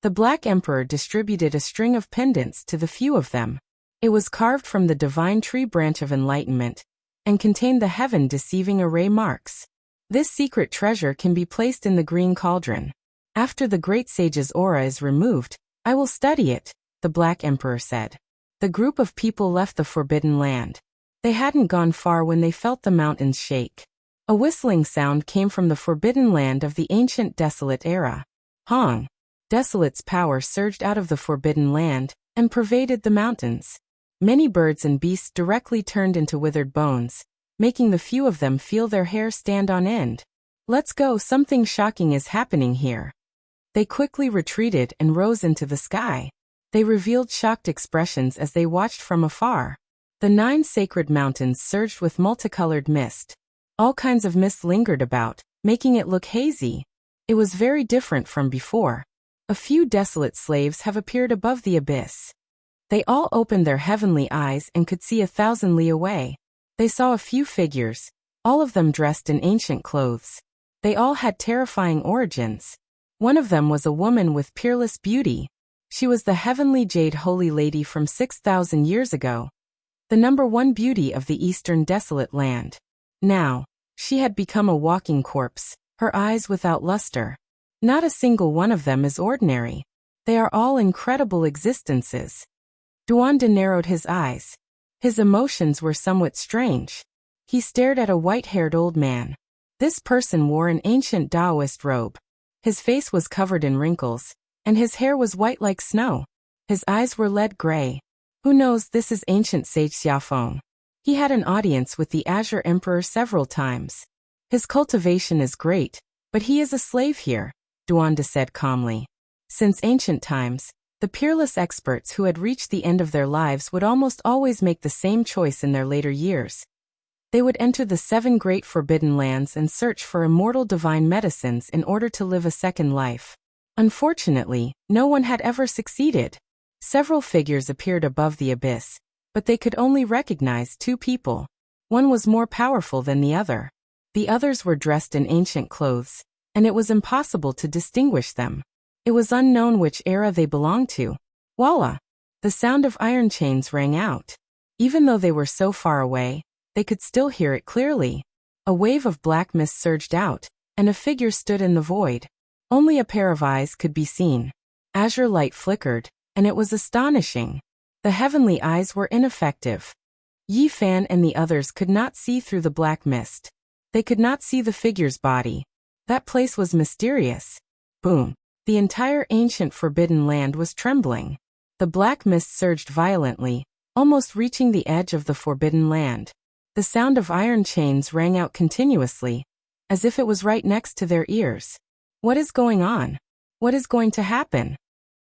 The Black Emperor distributed a string of pendants to the few of them. It was carved from the divine tree branch of enlightenment, and contained the heaven-deceiving array marks. This secret treasure can be placed in the green cauldron. After the great sage's aura is removed, I will study it, the Black Emperor said. The group of people left the Forbidden Land. They hadn't gone far when they felt the mountains shake. A whistling sound came from the Forbidden Land of the ancient desolate era. Hong. Desolate's power surged out of the Forbidden Land and pervaded the mountains. Many birds and beasts directly turned into withered bones, making the few of them feel their hair stand on end. "Let's go, something shocking is happening here." They quickly retreated and rose into the sky. They revealed shocked expressions as they watched from afar. The 9 sacred mountains surged with multicolored mist. All kinds of mist lingered about, making it look hazy. It was very different from before. A few desolate slaves have appeared above the abyss. They all opened their heavenly eyes and could see 1,000 li away. They saw a few figures, all of them dressed in ancient clothes. They all had terrifying origins. One of them was a woman with peerless beauty. She was the heavenly jade holy lady from 6,000 years ago, the #1 beauty of the eastern desolate land. Now, she had become a walking corpse, her eyes without luster. Not a single one of them is ordinary. They are all incredible existences. Duanda narrowed his eyes. His emotions were somewhat strange. He stared at a white-haired old man. This person wore an ancient Taoist robe. His face was covered in wrinkles, and his hair was white like snow. His eyes were lead gray. Who knows, this is ancient sage Xiaofeng. He had an audience with the Azure Emperor several times. His cultivation is great, but he is a slave here, Duanda said calmly. Since ancient times, the peerless experts who had reached the end of their lives would almost always make the same choice in their later years. They would enter the 7 great forbidden lands and search for immortal divine medicines in order to live a second life. Unfortunately, no one had ever succeeded. Several figures appeared above the abyss, but they could only recognize 2 people. One was more powerful than the other. The others were dressed in ancient clothes, and it was impossible to distinguish them. It was unknown which era they belonged to. Voila! The sound of iron chains rang out. Even though they were so far away, they could still hear it clearly. A wave of black mist surged out, and a figure stood in the void. Only a pair of eyes could be seen. Azure light flickered, and it was astonishing. The heavenly eyes were ineffective. Yi Fan and the others could not see through the black mist. They could not see the figure's body. That place was mysterious. Boom. The entire ancient forbidden land was trembling. The black mist surged violently, almost reaching the edge of the forbidden land. The sound of iron chains rang out continuously, as if it was right next to their ears. What is going on? What is going to happen?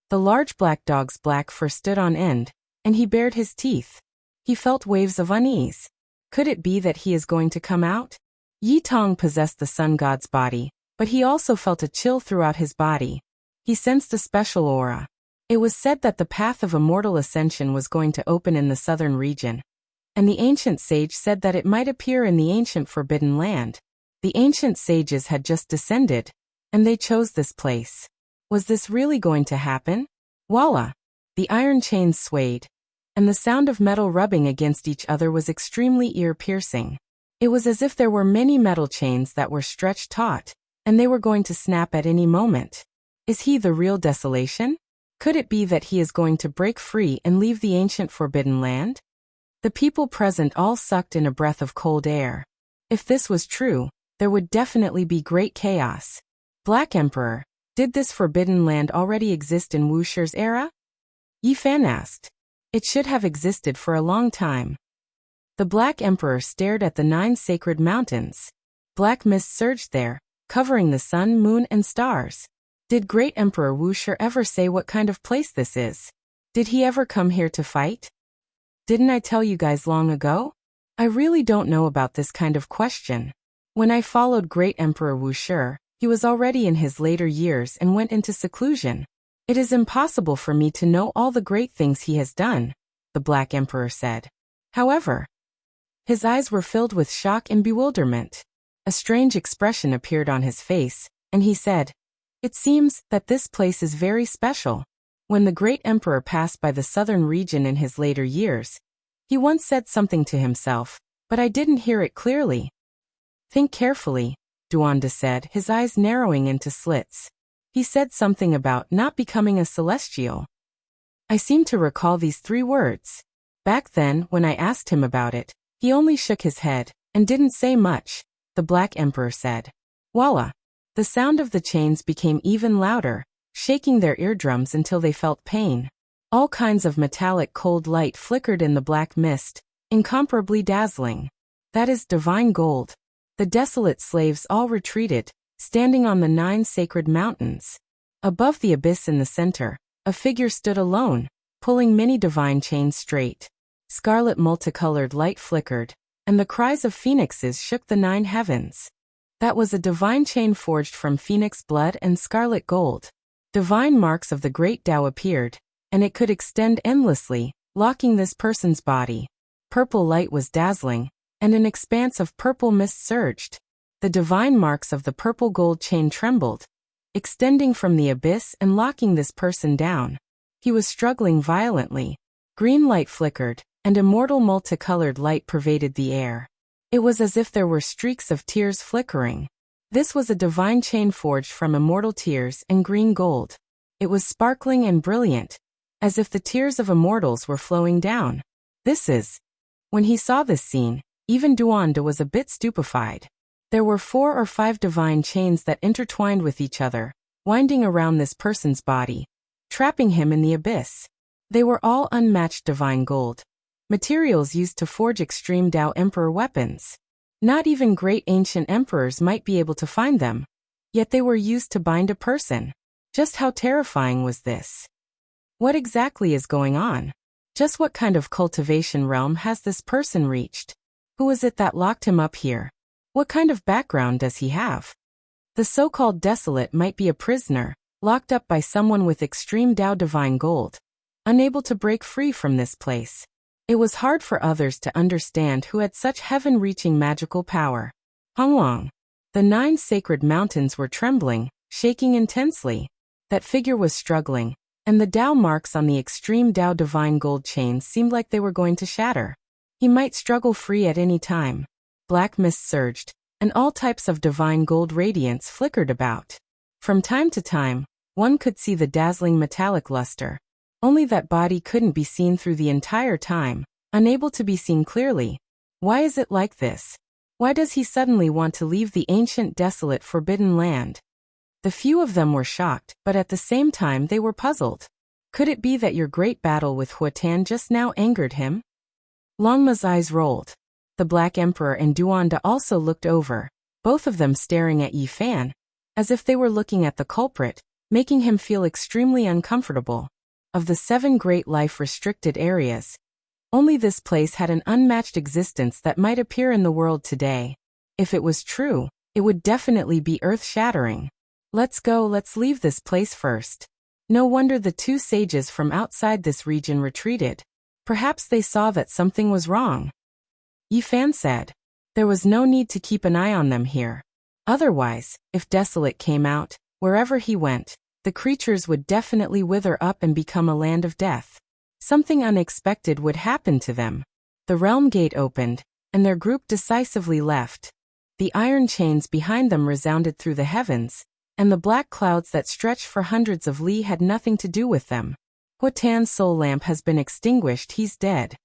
The large black dog's black fur stood on end, and he bared his teeth. He felt waves of unease. Could it be that he is going to come out? Yi Tong possessed the sun god's body, but he also felt a chill throughout his body. He sensed a special aura. It was said that the path of immortal ascension was going to open in the southern region, and the ancient sage said that it might appear in the ancient forbidden land. The ancient sages had just descended, and they chose this place. Was this really going to happen? Voila! The iron chains swayed, and the sound of metal rubbing against each other was extremely ear-piercing. It was as if there were many metal chains that were stretched taut, and they were going to snap at any moment. Is he the real desolation? Could it be that he is going to break free and leave the ancient forbidden land? The people present all sucked in a breath of cold air. If this was true, there would definitely be great chaos. Black Emperor, did this forbidden land already exist in Wusher's era? Yi Fan asked. It should have existed for a long time. The Black Emperor stared at the 9 sacred mountains. Black mist surged there, covering the sun, moon, and stars. Did Great Emperor Wusher ever say what kind of place this is? Did he ever come here to fight? Didn't I tell you guys long ago? I really don't know about this kind of question. When I followed Great Emperor Wusher, he was already in his later years and went into seclusion. It is impossible for me to know all the great things he has done, the Black Emperor said. However, his eyes were filled with shock and bewilderment. A strange expression appeared on his face, and he said, "It seems that this place is very special." When the great emperor passed by the southern region in his later years, he once said something to himself, but I didn't hear it clearly. Think carefully, Duanda said, his eyes narrowing into slits. He said something about not becoming a celestial. I seem to recall these 3 words. Back then, when I asked him about it, he only shook his head and didn't say much, the Black Emperor said. Voila! The sound of the chains became even louder, shaking their eardrums until they felt pain. All kinds of metallic cold light flickered in the black mist, incomparably dazzling. That is divine gold. The desolate slaves all retreated, standing on the 9 sacred mountains. Above the abyss in the center, a figure stood alone, pulling many divine chains straight. Scarlet multicolored light flickered, and the cries of phoenixes shook the 9 heavens. That was a divine chain forged from phoenix blood and scarlet gold. Divine marks of the great Tao appeared, and it could extend endlessly, locking this person's body. Purple light was dazzling, and an expanse of purple mist surged. The divine marks of the purple gold chain trembled, extending from the abyss and locking this person down. He was struggling violently. Green light flickered, and immortal multicolored light pervaded the air. It was as if there were streaks of tears flickering. This was a divine chain forged from immortal tears and green gold. It was sparkling and brilliant, as if the tears of immortals were flowing down. When he saw this scene, even Duanda was a bit stupefied. There were 4 or 5 divine chains that intertwined with each other, winding around this person's body, trapping him in the abyss. They were all unmatched divine gold, materials used to forge extreme Tao Emperor weapons. Not even great ancient emperors might be able to find them, yet they were used to bind a person. Just how terrifying was this? What exactly is going on? Just what kind of cultivation realm has this person reached? Who is it that locked him up here? What kind of background does he have? The so-called desolate might be a prisoner, locked up by someone with extreme Tao divine gold, unable to break free from this place. It was hard for others to understand who had such heaven-reaching magical power. Hongwang. The 9 sacred mountains were trembling, shaking intensely. That figure was struggling, and the Tao marks on the extreme Tao divine gold chains seemed like they were going to shatter. He might struggle free at any time. Black mist surged, and all types of divine gold radiance flickered about. From time to time, one could see the dazzling metallic luster. Only that body couldn't be seen through the entire time, unable to be seen clearly. Why is it like this? Why does he suddenly want to leave the ancient, desolate, forbidden land? The few of them were shocked, but at the same time they were puzzled. Could it be that your great battle with Huatan just now angered him? Longma's eyes rolled. The Black Emperor and Duanda also looked over, both of them staring at Yi Fan, as if they were looking at the culprit, making him feel extremely uncomfortable. Of the 7 great life-restricted areas, only this place had an unmatched existence that might appear in the world today. If it was true, it would definitely be earth-shattering. Let's go, let's leave this place first. No wonder the 2 sages from outside this region retreated. Perhaps they saw that something was wrong. Yi Fan said. There was no need to keep an eye on them here. Otherwise, if Desolate came out, wherever he went, the creatures would definitely wither up and become a land of death. Something unexpected would happen to them. The realm gate opened, and their group decisively left. The iron chains behind them resounded through the heavens, and the black clouds that stretched for hundreds of li had nothing to do with them. Huatan's soul lamp has been extinguished, he's dead.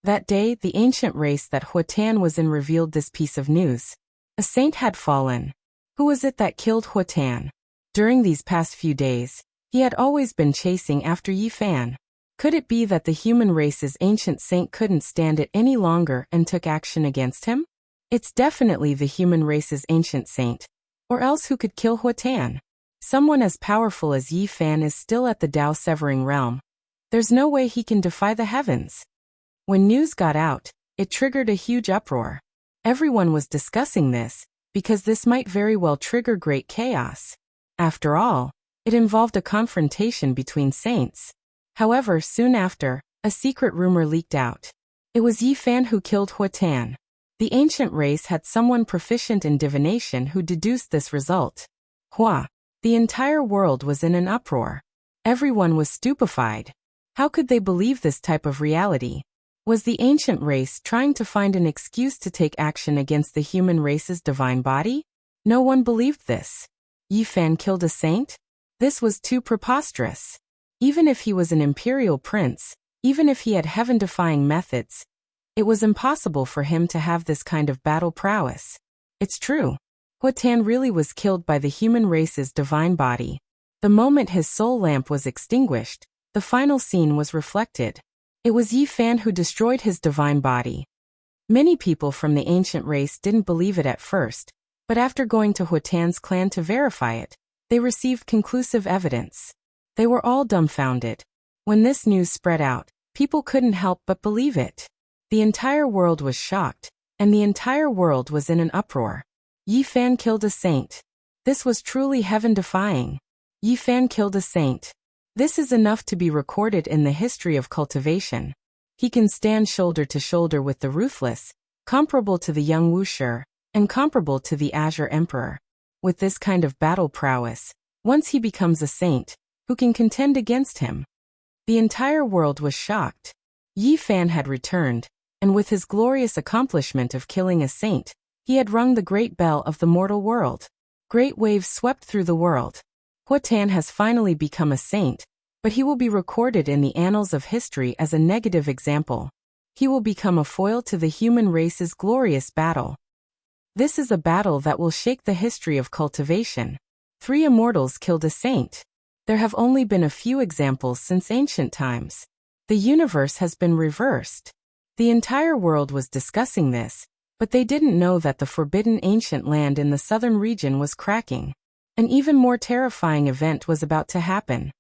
That day, the ancient race that Huatan was in revealed this piece of news. A saint had fallen. Who was it that killed Huatan? During these past few days, he had always been chasing after Yi Fan. Could it be that the human race's ancient saint couldn't stand it any longer and took action against him? It's definitely the human race's ancient saint. Or else who could kill Huatan? Someone as powerful as Yi Fan is still at the Tao-severing realm. There's no way he can defy the heavens. When news got out, it triggered a huge uproar. Everyone was discussing this, because this might very well trigger great chaos. After all, it involved a confrontation between saints. However, soon after, a secret rumor leaked out. It was Yi Fan who killed Huatan. The ancient race had someone proficient in divination who deduced this result. Hua. The entire world was in an uproar. Everyone was stupefied. How could they believe this type of reality? Was the ancient race trying to find an excuse to take action against the human race's divine body? No one believed this. Yi Fan killed a saint? This was too preposterous. Even if he was an imperial prince, even if he had heaven-defying methods, it was impossible for him to have this kind of battle prowess. It's true. Huatan really was killed by the human race's divine body. The moment his soul lamp was extinguished, the final scene was reflected. It was Yi Fan who destroyed his divine body. Many people from the ancient race didn't believe it at first, but after going to Huatan's clan to verify it, they received conclusive evidence. They were all dumbfounded. When this news spread out, people couldn't help but believe it. The entire world was shocked, and the entire world was in an uproar. Yi Fan killed a saint. This was truly heaven-defying. Yi Fan killed a saint. This is enough to be recorded in the history of cultivation. He can stand shoulder to shoulder with the ruthless, comparable to the young Wushi, and comparable to the Azure Emperor. With this kind of battle prowess, once he becomes a saint, who can contend against him? The entire world was shocked. Yi Fan had returned, and with his glorious accomplishment of killing a saint, he had rung the great bell of the mortal world. Great waves swept through the world. Huatan has finally become a saint, but he will be recorded in the annals of history as a negative example. He will become a foil to the human race's glorious battle. This is a battle that will shake the history of cultivation. 3 immortals killed a saint. There have only been a few examples since ancient times. The universe has been reversed. The entire world was discussing this, but they didn't know that the forbidden ancient land in the southern region was cracking. An even more terrifying event was about to happen.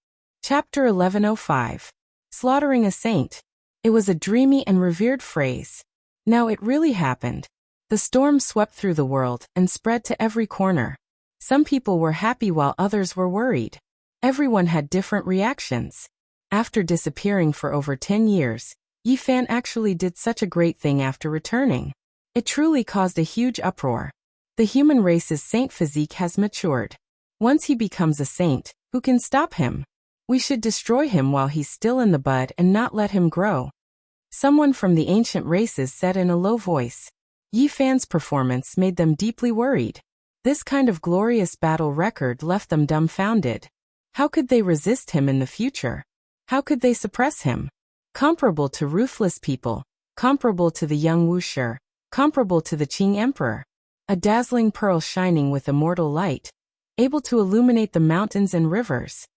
Chapter 1105. Slaughtering a Saint. It was a dreamy and revered phrase. Now it really happened. The storm swept through the world and spread to every corner. Some people were happy while others were worried. Everyone had different reactions. After disappearing for over 10 years, Yi Fan actually did such a great thing after returning. It truly caused a huge uproar. The human race's saint physique has matured. Once he becomes a saint, who can stop him? We should destroy him while he's still in the bud and not let him grow. Someone from the ancient races said in a low voice. Yi Fan's performance made them deeply worried. This kind of glorious battle record left them dumbfounded. How could they resist him in the future? How could they suppress him? Comparable to ruthless people, comparable to the young Wushi, comparable to the Qing emperor. A dazzling pearl shining with immortal light, able to illuminate the mountains and rivers.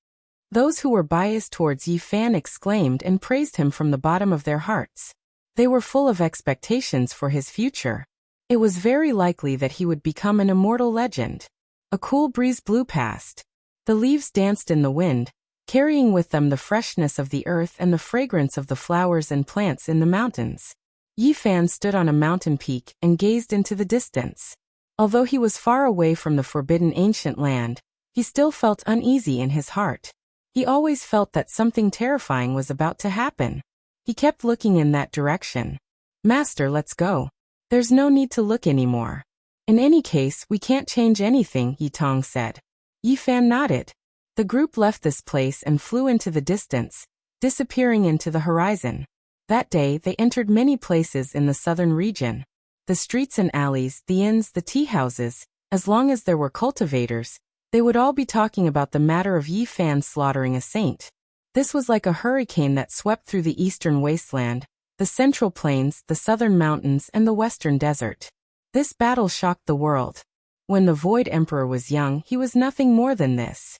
Those who were biased towards Yi Fan exclaimed and praised him from the bottom of their hearts. They were full of expectations for his future. It was very likely that he would become an immortal legend. A cool breeze blew past. The leaves danced in the wind, carrying with them the freshness of the earth and the fragrance of the flowers and plants in the mountains. Yi Fan stood on a mountain peak and gazed into the distance. Although he was far away from the forbidden ancient land, he still felt uneasy in his heart. He always felt that something terrifying was about to happen. He kept looking in that direction. Master, let's go. There's no need to look anymore. In any case, we can't change anything, Yi Tong said. Yi Fan nodded. The group left this place and flew into the distance, disappearing into the horizon. That day they entered many places in the southern region. The streets and alleys, the inns, the tea houses, as long as there were cultivators, they would all be talking about the matter of Yi Fan slaughtering a saint. This was like a hurricane that swept through the eastern wasteland, the central plains, the southern mountains, and the western desert. This battle shocked the world. When the Void Emperor was young, he was nothing more than this.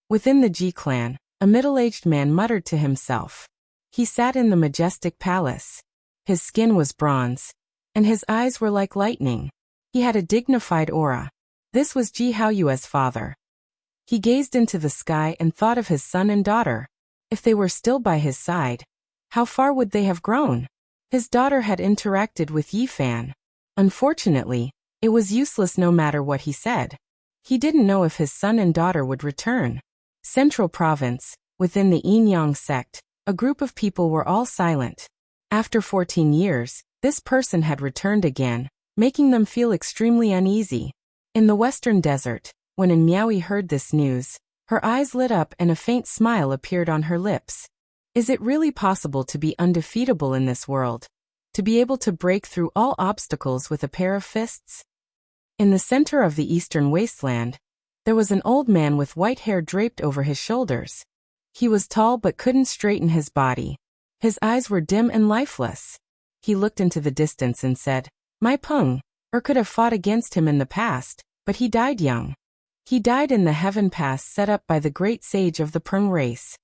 Within the Ji clan, a middle-aged man muttered to himself. He sat in the majestic palace. His skin was bronze, and his eyes were like lightning. He had a dignified aura. This was Ji Haoyue's father. He gazed into the sky and thought of his son and daughter. If they were still by his side, how far would they have grown? His daughter had interacted with Yi Fan. Unfortunately, it was useless no matter what he said. He didn't know if his son and daughter would return. Central Province, within the Yin-Yang sect, a group of people were all silent. After 14 years, this person had returned again, making them feel extremely uneasy. In the western desert, when Miaoi heard this news, her eyes lit up and a faint smile appeared on her lips. Is it really possible to be undefeatable in this world? To be able to break through all obstacles with a pair of fists? In the center of the eastern wasteland, there was an old man with white hair draped over his shoulders. He was tall but couldn't straighten his body. His eyes were dim and lifeless. He looked into the distance and said, "My Peng, could have fought against him in the past, but he died young. He died in the heaven pass set up by the great sage of the Peng race."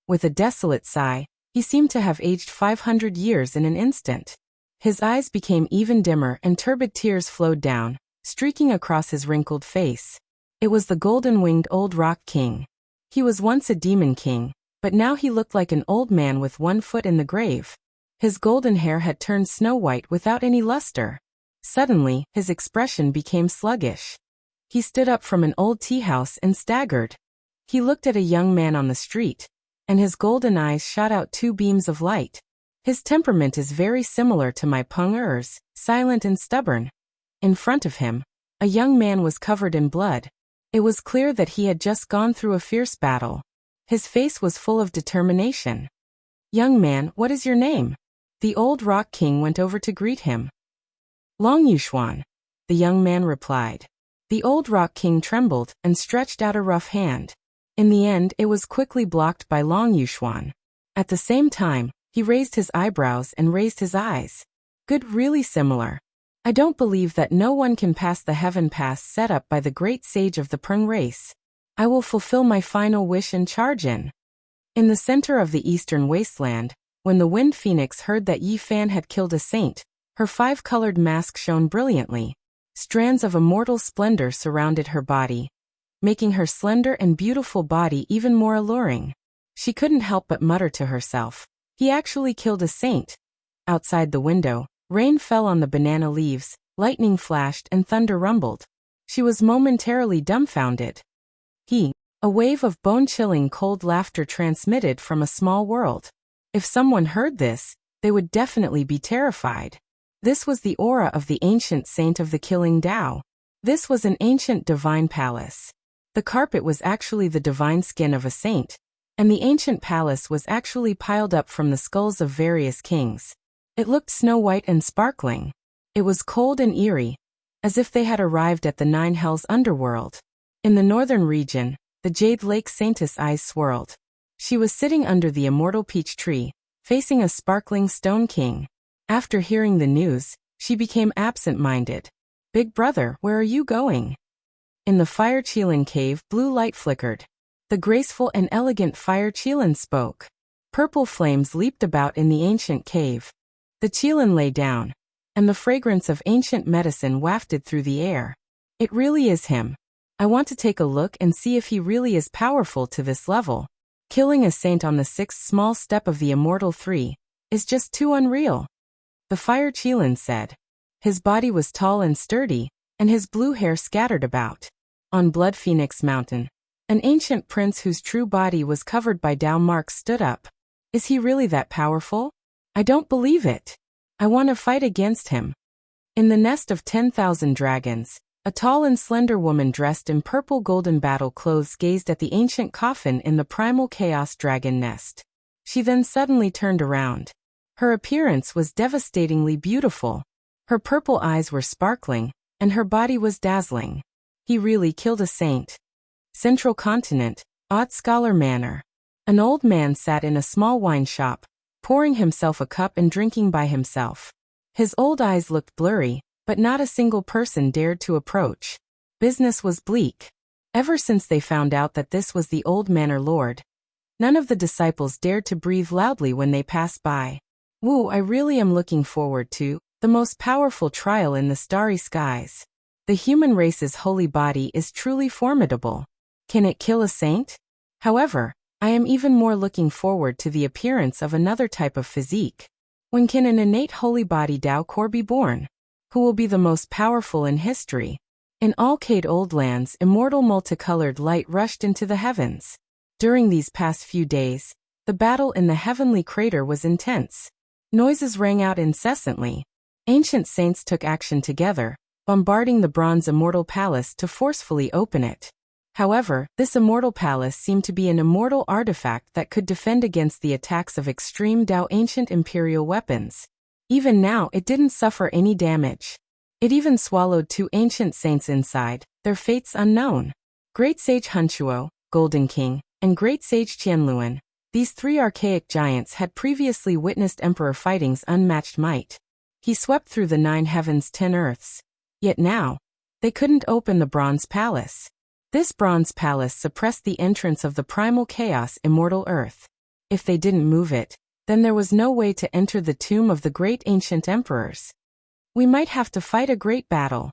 With a desolate sigh, he seemed to have aged 500 years in an instant. His eyes became even dimmer and turbid tears flowed down, streaking across his wrinkled face. It was the golden-winged old Rock King. He was once a demon king, but now he looked like an old man with one foot in the grave. His golden hair had turned snow-white without any luster. Suddenly, his expression became sluggish. He stood up from an old tea house and staggered. He looked at a young man on the street, and his golden eyes shot out two beams of light. His temperament is very similar to my Peng Er's, silent and stubborn. In front of him, a young man was covered in blood. It was clear that he had just gone through a fierce battle. His face was full of determination. "Young man, what is your name?" The old Rock King went over to greet him. "Long Yuxuan," the young man replied. The old Rock King trembled and stretched out a rough hand. In the end, it was quickly blocked by Long Yuxuan. At the same time, he raised his eyebrows and raised his eyes. "Good, really similar. I don't believe that no one can pass the heaven pass set up by the great sage of the Peng race. I will fulfill my final wish and charge in." In the center of the eastern wasteland, when the Wind Phoenix heard that Yi Fan had killed a saint, her five-colored mask shone brilliantly. Strands of immortal splendor surrounded her body, making her slender and beautiful body even more alluring. She couldn't help but mutter to herself, "He actually killed a saint." Outside the window, rain fell on the banana leaves, lightning flashed and thunder rumbled. She was momentarily dumbfounded. A wave of bone-chilling cold laughter transmitted from a small world. If someone heard this, they would definitely be terrified. This was the aura of the ancient saint of the killing Tao. This was an ancient divine palace. The carpet was actually the divine skin of a saint, and the ancient palace was actually piled up from the skulls of various kings. It looked snow-white and sparkling. It was cold and eerie, as if they had arrived at the Nine Hells underworld. In the northern region, the Jade Lake Saintess' eyes swirled. She was sitting under the immortal peach tree, facing a sparkling stone king. After hearing the news, she became absent-minded. "Big brother, where are you going?" In the fire Qilin cave, blue light flickered. The graceful and elegant fire Qilin spoke. Purple flames leaped about in the ancient cave. The Qilin lay down, and the fragrance of ancient medicine wafted through the air. "It really is him. I want to take a look and see if he really is powerful to this level. Killing a saint on the 6th small step of the Immortal 3 is just too unreal," the fire Qilin said. His body was tall and sturdy, and his blue hair scattered about. On Blood Phoenix Mountain, an ancient prince whose true body was covered by Dao marks stood up. "Is he really that powerful? I don't believe it. I want to fight against him." In the nest of 10,000 dragons, a tall and slender woman dressed in purple golden battle clothes gazed at the ancient coffin in the primal chaos dragon nest. She then suddenly turned around. Her appearance was devastatingly beautiful. Her purple eyes were sparkling, and her body was dazzling. He really killed a saint. Central Continent, Odd Scholar Manor. An old man sat in a small wine shop, pouring himself a cup and drinking by himself. His old eyes looked blurry, but not a single person dared to approach. Business was bleak. Ever since they found out that this was the old manor lord, none of the disciples dared to breathe loudly when they passed by. "Woo, I really am looking forward to the most powerful trial in the starry skies. The human race's holy body is truly formidable. Can it kill a saint? However, I am even more looking forward to the appearance of another type of physique. When can an innate holy body Dao core be born? Who will be the most powerful in history?" In Alcade Old Lands, immortal multicolored light rushed into the heavens. During these past few days, the battle in the heavenly crater was intense. Noises rang out incessantly. Ancient saints took action together, bombarding the bronze immortal palace to forcefully open it. However, this immortal palace seemed to be an immortal artifact that could defend against the attacks of extreme Dao ancient imperial weapons. Even now, it didn't suffer any damage. It even swallowed 2 ancient saints inside, their fates unknown. Great Sage Hunchuo, Golden King, and Great Sage Qianluan, these 3 archaic giants had previously witnessed Emperor Fighting's unmatched might. He swept through the 9 heavens 10 earths. Yet now, they couldn't open the bronze palace. This bronze palace suppressed the entrance of the primal chaos immortal earth. If they didn't move it, then there was no way to enter the tomb of the great ancient emperors. "We might have to fight a great battle,"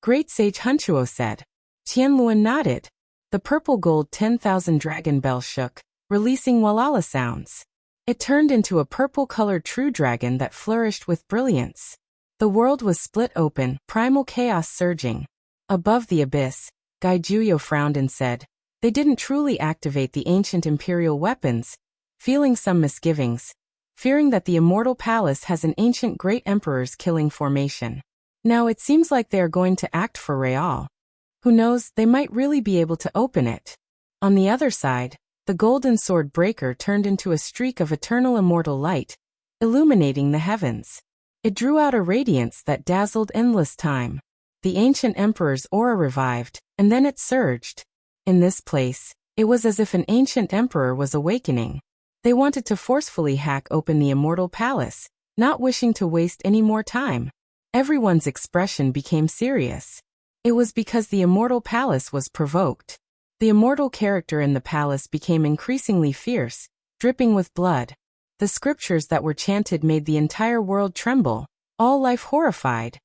Great Sage Hunchuo said. Qianluan nodded. The purple gold 10,000 dragon bell shook, releasing Walala sounds. It turned into a purple-colored true dragon that flourished with brilliance. The world was split open, primal chaos surging. Above the abyss, Gai Juyo frowned and said, "They didn't truly activate the ancient imperial weapons," feeling some misgivings, fearing that the immortal palace has an ancient great emperor's killing formation. Now it seems like they are going to act for Real. Who knows, they might really be able to open it. On the other side, the golden sword breaker turned into a streak of eternal immortal light, illuminating the heavens. It drew out a radiance that dazzled endless time. The ancient emperor's aura revived, and then it surged. In this place, it was as if an ancient emperor was awakening. They wanted to forcefully hack open the immortal palace, not wishing to waste any more time. Everyone's expression became serious. It was because the immortal palace was provoked. The immortal character in the palace became increasingly fierce, dripping with blood. The scriptures that were chanted made the entire world tremble, all life horrified.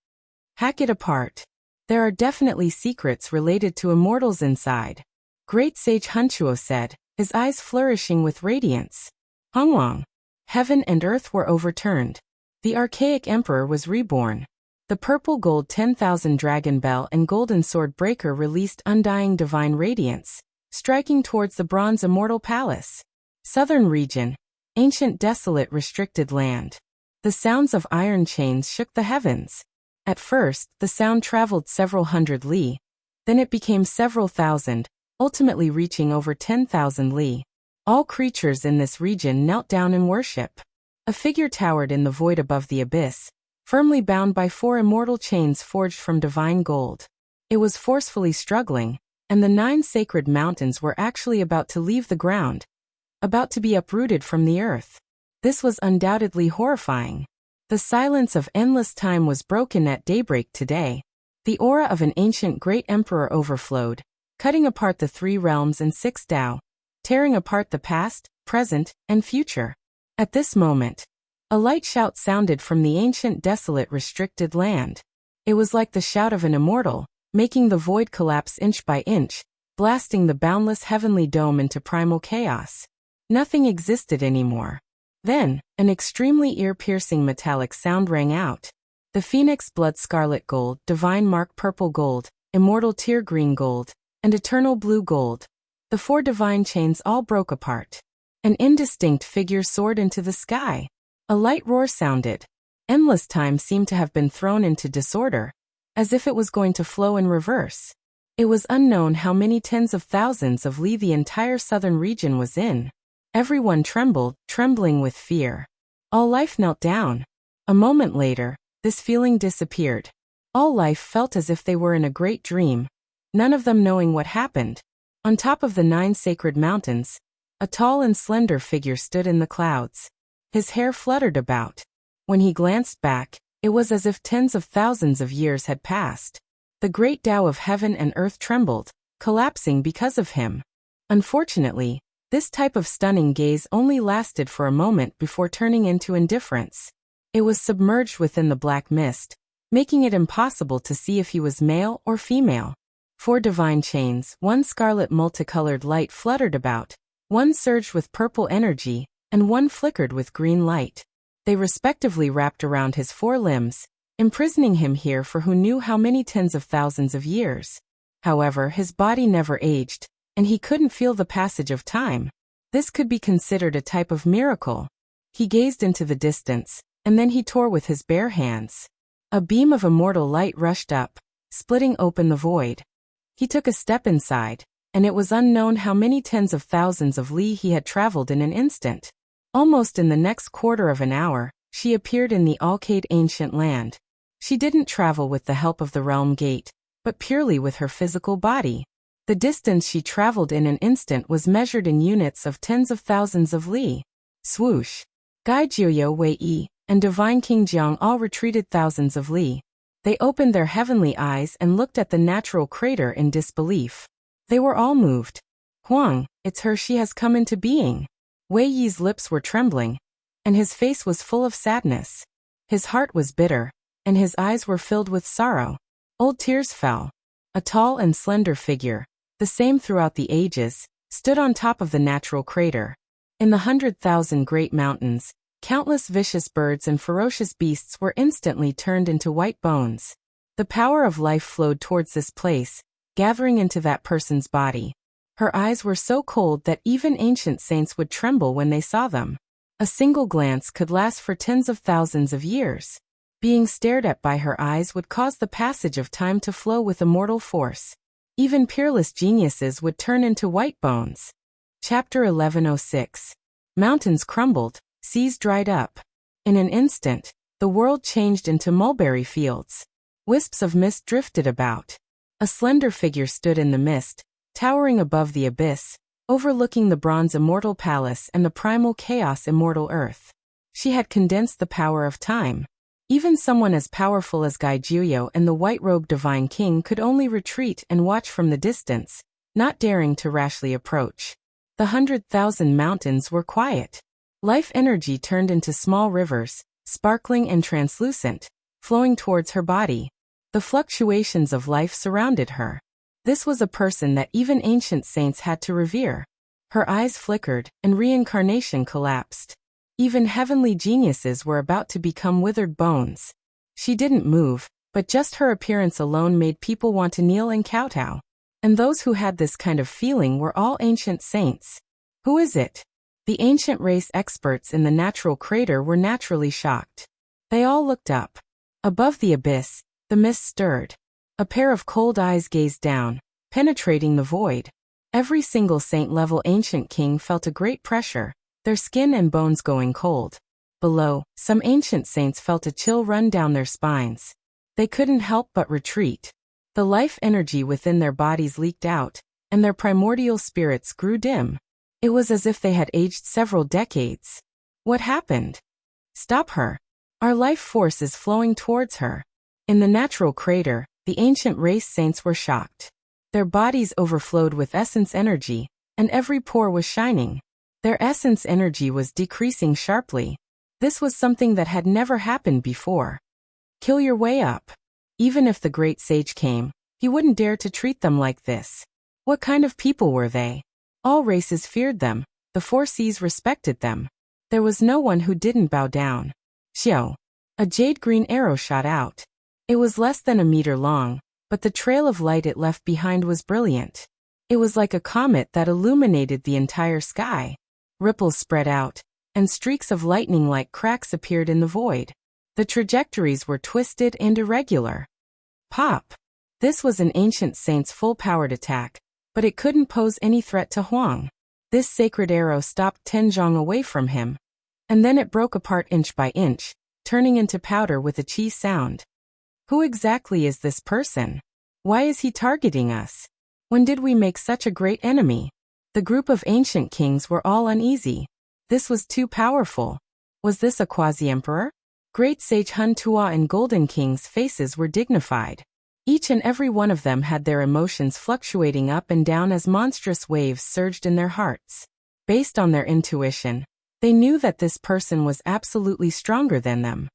"Hack it apart. There are definitely secrets related to immortals inside," Great Sage Hunchuo said, his eyes flourishing with radiance. Hongwang. Heaven and earth were overturned. The archaic emperor was reborn. The purple gold 10,000 dragon bell and golden sword breaker released undying divine radiance, striking towards the bronze immortal palace. Southern region. Ancient desolate restricted land. The sounds of iron chains shook the heavens. At first, the sound traveled several hundred li. Then it became several thousand, ultimately reaching over 10,000 li. All creatures in this region knelt down in worship. A figure towered in the void above the abyss, firmly bound by 4 immortal chains forged from divine gold. It was forcefully struggling, and the 9 sacred mountains were actually about to leave the ground. about to be uprooted from the earth. This was undoubtedly horrifying. The silence of endless time was broken at daybreak today. The aura of an ancient great emperor overflowed, cutting apart the 3 realms and 6 Tao, tearing apart the past, present, and future. At this moment, a light shout sounded from the ancient desolate restricted land. It was like the shout of an immortal, making the void collapse inch by inch, blasting the boundless heavenly dome into primal chaos. Nothing existed anymore. Then, an extremely ear-piercing metallic sound rang out. The phoenix blood scarlet gold, divine mark purple gold, immortal tear green gold, and eternal blue gold. The 4 divine chains all broke apart. An indistinct figure soared into the sky. A light roar sounded. Endless time seemed to have been thrown into disorder, as if it was going to flow in reverse. It was unknown how many tens of thousands of li the entire southern region was in. Everyone trembled, trembling with fear. All life knelt down. A moment later, this feeling disappeared. All life felt as if they were in a great dream, none of them knowing what happened. On top of the 9 sacred mountains, a tall and slender figure stood in the clouds. His hair fluttered about. When he glanced back, it was as if tens of thousands of years had passed. The great Tao of heaven and earth trembled, collapsing because of him. Unfortunately, this type of stunning gaze only lasted for a moment before turning into indifference. It was submerged within the black mist, making it impossible to see if he was male or female. 4 divine chains, 1 scarlet multicolored light fluttered about, 1 surged with purple energy, and 1 flickered with green light. They respectively wrapped around his 4 limbs, imprisoning him here for who knew how many tens of thousands of years. However, his body never aged, and he couldn't feel the passage of time. This could be considered a type of miracle. He gazed into the distance, and then he tore with his bare hands. A beam of immortal light rushed up, splitting open the void. He took a step inside, and it was unknown how many tens of thousands of li he had traveled in an instant. Almost in the next quarter of an hour, she appeared in the Alcade ancient land. She didn't travel with the help of the realm gate, but purely with her physical body. The distance she traveled in an instant was measured in units of tens of thousands of li. Swoosh! Gai Jiuyo Wei Yi and Divine King Jiang all retreated thousands of li. They opened their heavenly eyes and looked at the natural crater in disbelief. They were all moved. Huang, it's her, she has come into being. Wei Yi's lips were trembling, and his face was full of sadness. His heart was bitter, and his eyes were filled with sorrow. Old tears fell. A tall and slender figure, the same throughout the ages, stood on top of the natural crater. In the 100,000 great mountains, countless vicious birds and ferocious beasts were instantly turned into white bones. The power of life flowed towards this place, gathering into that person's body. Her eyes were so cold that even ancient saints would tremble when they saw them. A single glance could last for tens of thousands of years. Being stared at by her eyes would cause the passage of time to flow with immortal force. Even peerless geniuses would turn into white bones. Chapter 1106. Mountains crumbled, seas dried up. In an instant, the world changed into mulberry fields. Wisps of mist drifted about. A slender figure stood in the mist, towering above the abyss, overlooking the bronze immortal palace and the primal chaos immortal earth. She had condensed the power of time. Even someone as powerful as Gai Jiuyo and the white-robed divine king could only retreat and watch from the distance, not daring to rashly approach. The 100,000 mountains were quiet. Life energy turned into small rivers, sparkling and translucent, flowing towards her body. The fluctuations of life surrounded her. This was a person that even ancient saints had to revere. Her eyes flickered, and reincarnation collapsed. Even heavenly geniuses were about to become withered bones. She didn't move, but just her appearance alone made people want to kneel and kowtow. And those who had this kind of feeling were all ancient saints. Who is it? The ancient race experts in the natural crater were naturally shocked. They all looked up. Above the abyss, the mist stirred. A pair of cold eyes gazed down, penetrating the void. Every single saint-level ancient king felt a great pressure, their skin and bones going cold. Below, some ancient saints felt a chill run down their spines. They couldn't help but retreat. The life energy within their bodies leaked out, and their primordial spirits grew dim. It was as if they had aged several decades. What happened? Stop her. Our life force is flowing towards her. In the natural crater, the ancient race saints were shocked. Their bodies overflowed with essence energy, and every pore was shining. Their essence energy was decreasing sharply. This was something that had never happened before. Kill your way up. Even if the great sage came, he wouldn't dare to treat them like this. What kind of people were they? All races feared them, the four seas respected them. There was no one who didn't bow down. Xiao. A jade-green arrow shot out. It was less than a meter long, but the trail of light it left behind was brilliant. It was like a comet that illuminated the entire sky. Ripples spread out, and streaks of lightning like cracks appeared in the void. The trajectories were twisted and irregular. Pop! This was an ancient saint's full-powered attack, but it couldn't pose any threat to Huang. This sacred arrow stopped Tenjong away from him, and then it broke apart inch by inch, turning into powder with a chi sound. Who exactly is this person? Why is he targeting us? When did we make such a great enemy? The group of ancient kings were all uneasy. This was too powerful. Was this a quasi-emperor? Great Sage Hun Tua and Golden King's faces were dignified. Each and every one of them had their emotions fluctuating up and down as monstrous waves surged in their hearts. Based on their intuition, they knew that this person was absolutely stronger than them.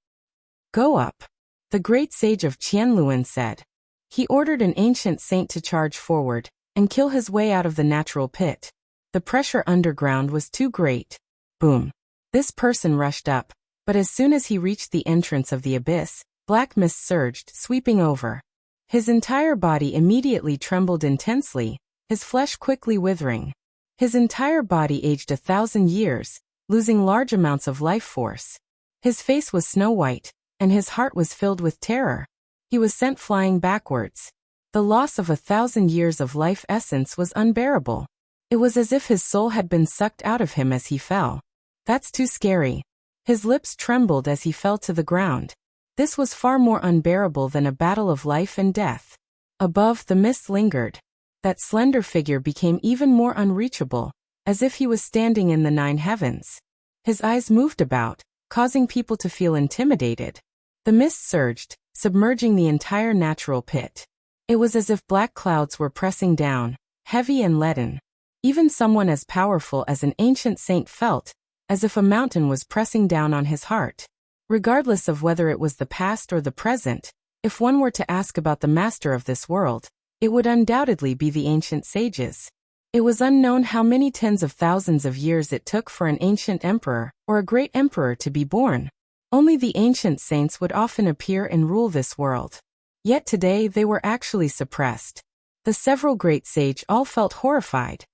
Go up. The great sage of Qianluan said. He ordered an ancient saint to charge forward and kill his way out of the natural pit. The pressure underground was too great. Boom. This person rushed up, but as soon as he reached the entrance of the abyss, black mist surged, sweeping over. His entire body immediately trembled intensely, his flesh quickly withering. His entire body aged 1,000 years, losing large amounts of life force. His face was snow white, and his heart was filled with terror. He was sent flying backwards. The loss of 1,000 years of life essence was unbearable. It was as if his soul had been sucked out of him as he fell. That's too scary. His lips trembled as he fell to the ground. This was far more unbearable than a battle of life and death. Above, the mist lingered. That slender figure became even more unreachable, as if he was standing in the 9 heavens. His eyes moved about, causing people to feel intimidated. The mist surged, submerging the entire natural pit. It was as if black clouds were pressing down, heavy and leaden. Even someone as powerful as an ancient saint felt, as if a mountain was pressing down on his heart. Regardless of whether it was the past or the present, if one were to ask about the master of this world, it would undoubtedly be the ancient sages. It was unknown how many tens of thousands of years it took for an ancient emperor or a great emperor to be born. Only the ancient saints would often appear and rule this world. Yet today they were actually suppressed. The several great sage all felt horrified.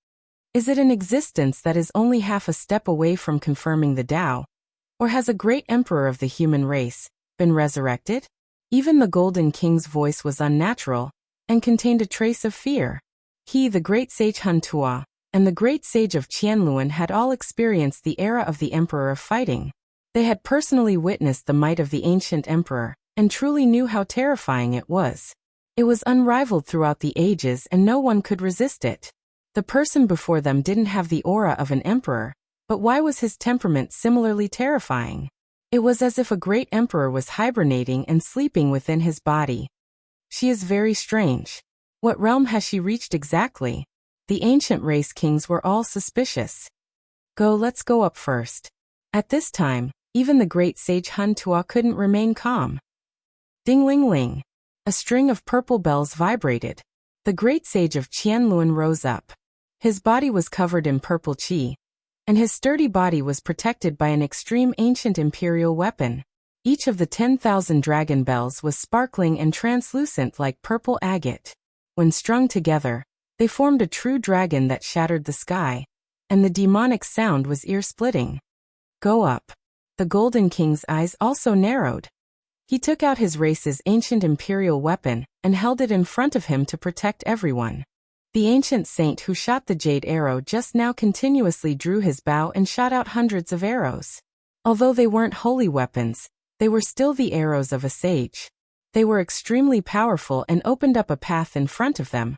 Is it an existence that is only half a step away from confirming the Tao? Or has a great emperor of the human race been resurrected? Even the Golden King's voice was unnatural and contained a trace of fear. He, the great sage Hun Tua, and the great sage of Qianluan had all experienced the era of the emperor of fighting. They had personally witnessed the might of the ancient emperor and truly knew how terrifying it was. It was unrivaled throughout the ages and no one could resist it. The person before them didn't have the aura of an emperor, but why was his temperament similarly terrifying? It was as if a great emperor was hibernating and sleeping within his body. She is very strange. What realm has she reached exactly? The ancient race kings were all suspicious. Let's go up first. At this time, even the great sage Hun Tua couldn't remain calm. Ding-ling-ling. A string of purple bells vibrated. The great sage of Qianluan rose up. His body was covered in purple qi, and his sturdy body was protected by an extreme ancient imperial weapon. Each of the 10,000 dragon bells was sparkling and translucent like purple agate. When strung together, they formed a true dragon that shattered the sky, and the demonic sound was ear-splitting. Go up. The Golden King's eyes also narrowed. He took out his race's ancient imperial weapon and held it in front of him to protect everyone. The ancient saint who shot the jade arrow just now continuously drew his bow and shot out hundreds of arrows. Although they weren't holy weapons, they were still the arrows of a sage. They were extremely powerful and opened up a path in front of them,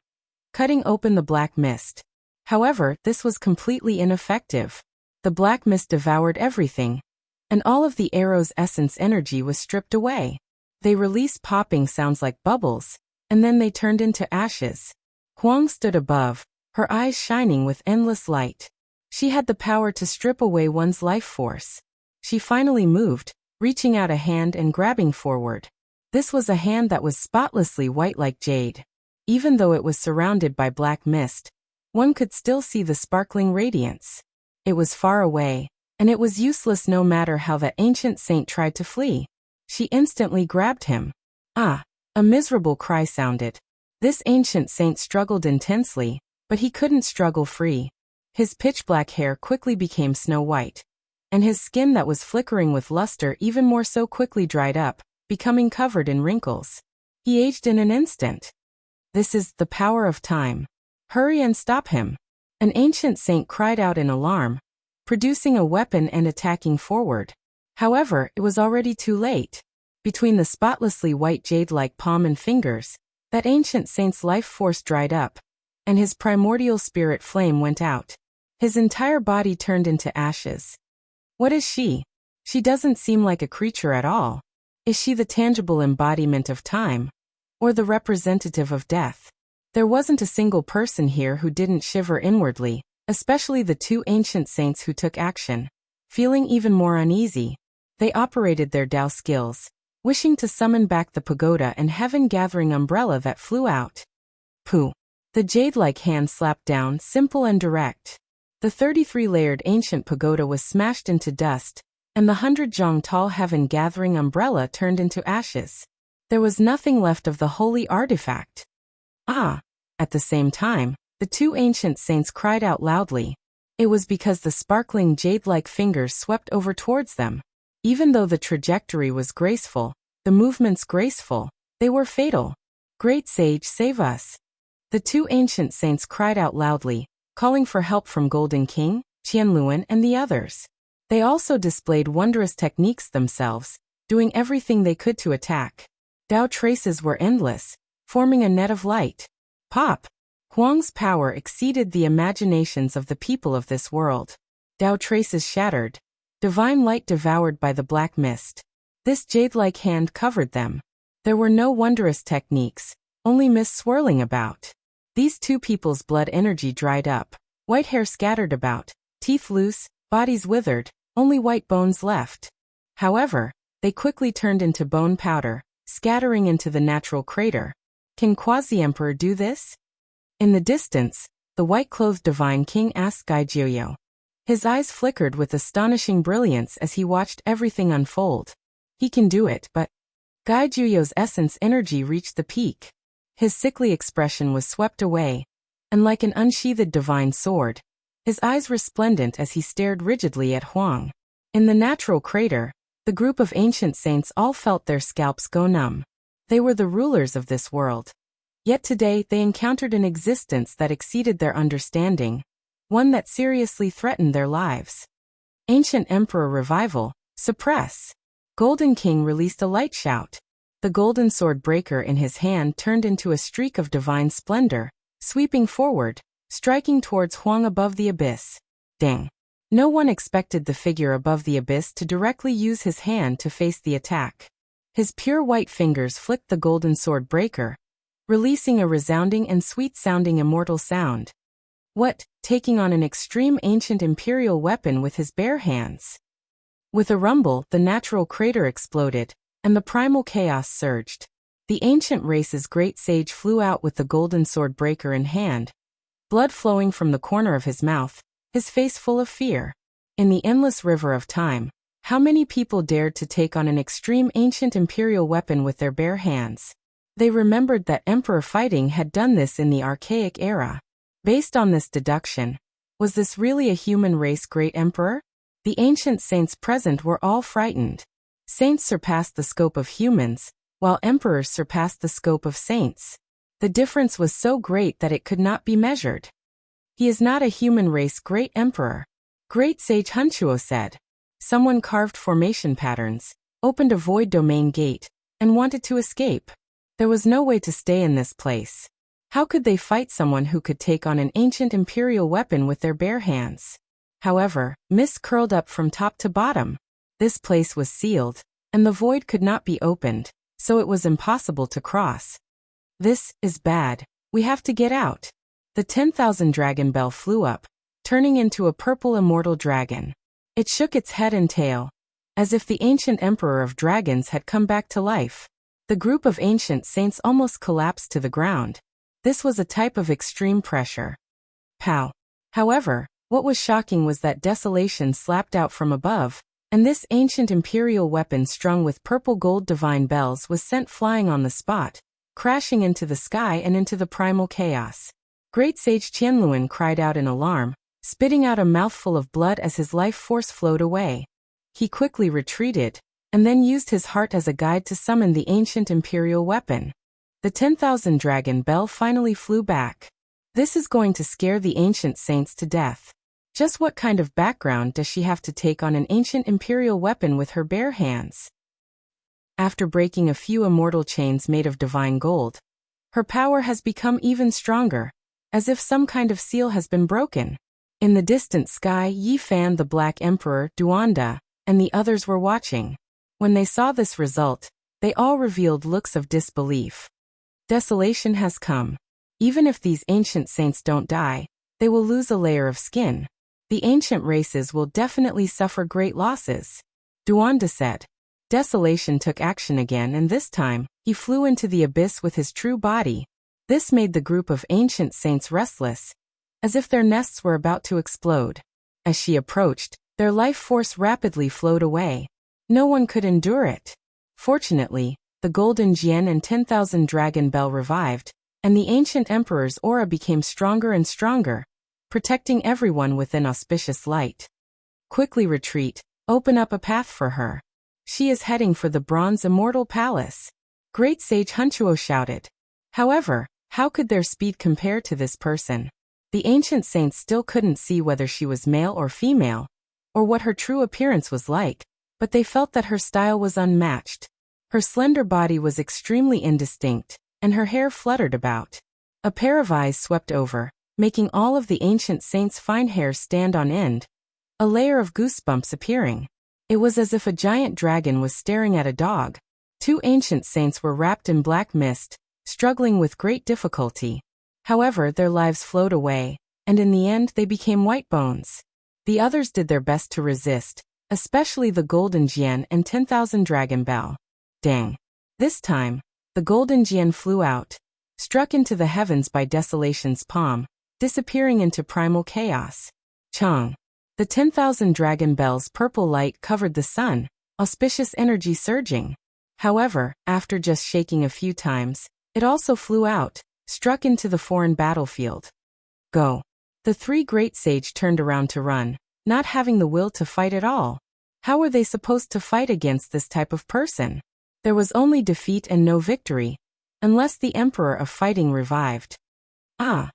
cutting open the black mist. However, this was completely ineffective. The black mist devoured everything, and all of the arrow's essence energy was stripped away. They released popping sounds like bubbles, and then they turned into ashes. Huang stood above, her eyes shining with endless light. She had the power to strip away one's life force. She finally moved, reaching out a hand and grabbing forward. This was a hand that was spotlessly white like jade. Even though it was surrounded by black mist, one could still see the sparkling radiance. It was far away, and it was useless no matter how the ancient saint tried to flee. She instantly grabbed him. Ah! A miserable cry sounded. This ancient saint struggled intensely, but he couldn't struggle free. His pitch-black hair quickly became snow-white, and his skin that was flickering with luster even more so quickly dried up, becoming covered in wrinkles. He aged in an instant. This is the power of time. Hurry and stop him. An ancient saint cried out in alarm, producing a weapon and attacking forward. However, it was already too late. Between the spotlessly white jade-like palm and fingers, that ancient saint's life force dried up, and his primordial spirit flame went out. His entire body turned into ashes. What is she? She doesn't seem like a creature at all. Is she the tangible embodiment of time, or the representative of death? There wasn't a single person here who didn't shiver inwardly, especially the two ancient saints who took action. Feeling even more uneasy, they operated their Dao skills, wishing to summon back the pagoda and heaven-gathering umbrella that flew out. Pooh! The jade-like hand slapped down, simple and direct. The 33-layered ancient pagoda was smashed into dust, and the 100-zhang-tall heaven-gathering umbrella turned into ashes. There was nothing left of the holy artifact. Ah! At the same time, the two ancient saints cried out loudly. It was because the sparkling jade-like fingers swept over towards them. Even though the trajectory was graceful, the movements graceful, they were fatal. Great Sage, save us! The two ancient saints cried out loudly, calling for help from Golden King, Qianluan, and the others. They also displayed wondrous techniques themselves, doing everything they could to attack. Dao traces were endless, forming a net of light. Pop! Huang's power exceeded the imaginations of the people of this world. Dao traces shattered. Divine light devoured by the black mist. This jade-like hand covered them. There were no wondrous techniques, only mist swirling about. These two people's blood energy dried up, white hair scattered about, teeth loose, bodies withered, only white bones left. However, they quickly turned into bone powder, scattering into the natural crater. Can Quasi-Emperor do this? In the distance, the white-clothed divine king asked Gaijioyo. His eyes flickered with astonishing brilliance as he watched everything unfold. He can do it, but Gaijioyo's essence energy reached the peak. His sickly expression was swept away, and like an unsheathed divine sword, his eyes resplendent as he stared rigidly at Huang. In the natural crater, the group of ancient saints all felt their scalps go numb. They were the rulers of this world. Yet today they encountered an existence that exceeded their understanding, one that seriously threatened their lives. Ancient Emperor Revival, suppress! Golden King released a light shout. The golden sword breaker in his hand turned into a streak of divine splendor, sweeping forward, striking towards Huang above the abyss. Dang! No one expected the figure above the abyss to directly use his hand to face the attack. His pure white fingers flicked the golden sword breaker, releasing a resounding and sweet-sounding immortal sound. What, taking on an extreme ancient imperial weapon with his bare hands? With a rumble, the natural crater exploded, and the primal chaos surged. The ancient race's great sage flew out with the golden sword breaker in hand, blood flowing from the corner of his mouth, his face full of fear. In the endless river of time, how many people dared to take on an extreme ancient imperial weapon with their bare hands? They remembered that emperor fighting had done this in the archaic era. Based on this deduction, was this really a human race great emperor? The ancient saints present were all frightened. Saints surpassed the scope of humans, while emperors surpassed the scope of saints. The difference was so great that it could not be measured. He is not a human race great emperor. Great Sage Hunchuo said. Someone carved formation patterns, opened a void domain gate, and wanted to escape. There was no way to stay in this place. How could they fight someone who could take on an ancient imperial weapon with their bare hands? However, mist curled up from top to bottom. This place was sealed, and the void could not be opened, so it was impossible to cross. This is bad. We have to get out. The 10,000 dragon bell flew up, turning into a purple immortal dragon. It shook its head and tail, as if the ancient emperor of dragons had come back to life. The group of ancient saints almost collapsed to the ground. This was a type of extreme pressure. Pow! However, what was shocking was that desolation slapped out from above, and this ancient imperial weapon strung with purple gold divine bells was sent flying on the spot, crashing into the sky and into the primal chaos. Great Sage Qianluan cried out in alarm, spitting out a mouthful of blood as his life force flowed away. He quickly retreated, and then used his heart as a guide to summon the ancient imperial weapon. The 10,000 dragon bell finally flew back. This is going to scare the ancient saints to death. Just what kind of background does she have to take on an ancient imperial weapon with her bare hands? After breaking a few immortal chains made of divine gold, her power has become even stronger, as if some kind of seal has been broken. In the distant sky, Yi Fan, the Black Emperor, Duanda, and the others were watching. When they saw this result, they all revealed looks of disbelief. Desolation has come. Even if these ancient saints don't die, they will lose a layer of skin. The ancient races will definitely suffer great losses. Duanda said. Desolation took action again, and this time, he flew into the abyss with his true body. This made the group of ancient saints restless, as if their nests were about to explode. As she approached, their life force rapidly flowed away. No one could endure it. Fortunately, the Golden Jian and 10,000 Dragon Bell revived, and the ancient emperor's aura became stronger and stronger, protecting everyone within auspicious light. Quickly retreat, open up a path for her. She is heading for the Bronze Immortal Palace. Great Sage Hunchuo shouted. However, how could their speed compare to this person? The ancient saints still couldn't see whether she was male or female, or what her true appearance was like, but they felt that her style was unmatched. Her slender body was extremely indistinct, and her hair fluttered about. A pair of eyes swept over, making all of the ancient saints' fine hairs stand on end, a layer of goosebumps appearing. It was as if a giant dragon was staring at a dog. Two ancient saints were wrapped in black mist, struggling with great difficulty. However, their lives flowed away, and in the end they became white bones. The others did their best to resist, especially the Golden Jian and 10,000 Dragon Bell. Dang. This time, the Golden Jian flew out, struck into the heavens by Desolation's palm, disappearing into primal chaos. Chang. The 10,000 Dragon Bell's purple light covered the sun, auspicious energy surging. However, after just shaking a few times, it also flew out, struck into the foreign battlefield. Go. The three great sage turned around to run, not having the will to fight at all. How were they supposed to fight against this type of person? There was only defeat and no victory, unless the Emperor of Fighting revived. Ah!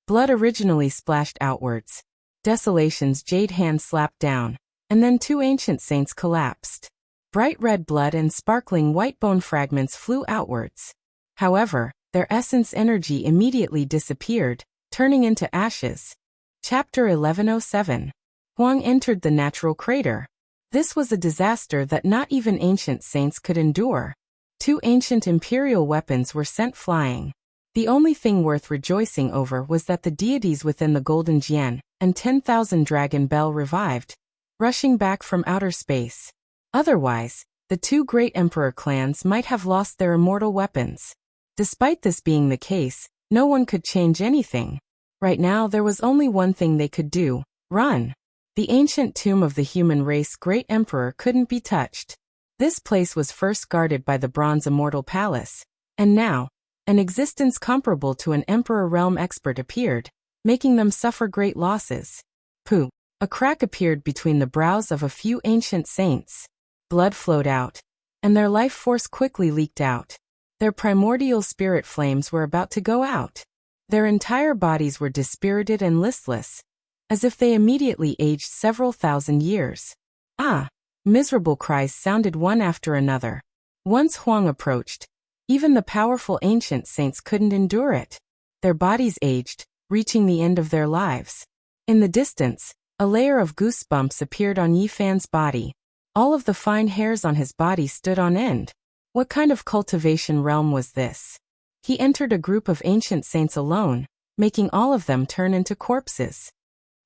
Blood originally splashed outwards. Desolation's jade hand slapped down, and then two ancient saints collapsed. Bright red blood and sparkling white bone fragments flew outwards. However, their essence energy immediately disappeared, turning into ashes. Chapter 1107. Huang entered the natural crater. This was a disaster that not even ancient saints could endure. Two ancient imperial weapons were sent flying. The only thing worth rejoicing over was that the deities within the Golden Jian and 10,000 Dragon Bell revived, rushing back from outer space. Otherwise, the two great emperor clans might have lost their immortal weapons. Despite this being the case, no one could change anything. Right now there was only one thing they could do: run. The ancient tomb of the human race great emperor couldn't be touched. This place was first guarded by the Bronze Immortal Palace, and now, an existence comparable to an emperor realm expert appeared, making them suffer great losses. Pooh! A crack appeared between the brows of a few ancient saints. Blood flowed out, and their life force quickly leaked out. Their primordial spirit flames were about to go out. Their entire bodies were dispirited and listless, as if they immediately aged several thousand years. Ah! Miserable cries sounded one after another. Once Huang approached, even the powerful ancient saints couldn't endure it. their bodies aged, reaching the end of their lives. In the distance, a layer of goosebumps appeared on Yifan's body. All of the fine hairs on his body stood on end. What kind of cultivation realm was this? He entered a group of ancient saints alone, making all of them turn into corpses.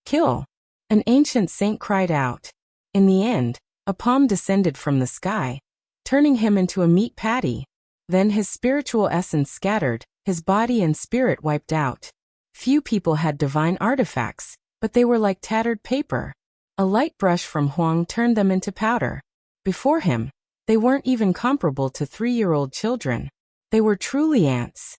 Kill! An ancient saint cried out. In the end, a palm descended from the sky, turning him into a meat patty. Then his spiritual essence scattered, his body and spirit wiped out. Few people had divine artifacts, but they were like tattered paper. A light brush from Huang turned them into powder. Before him, they weren't even comparable to 3-year-old children. They were truly ants.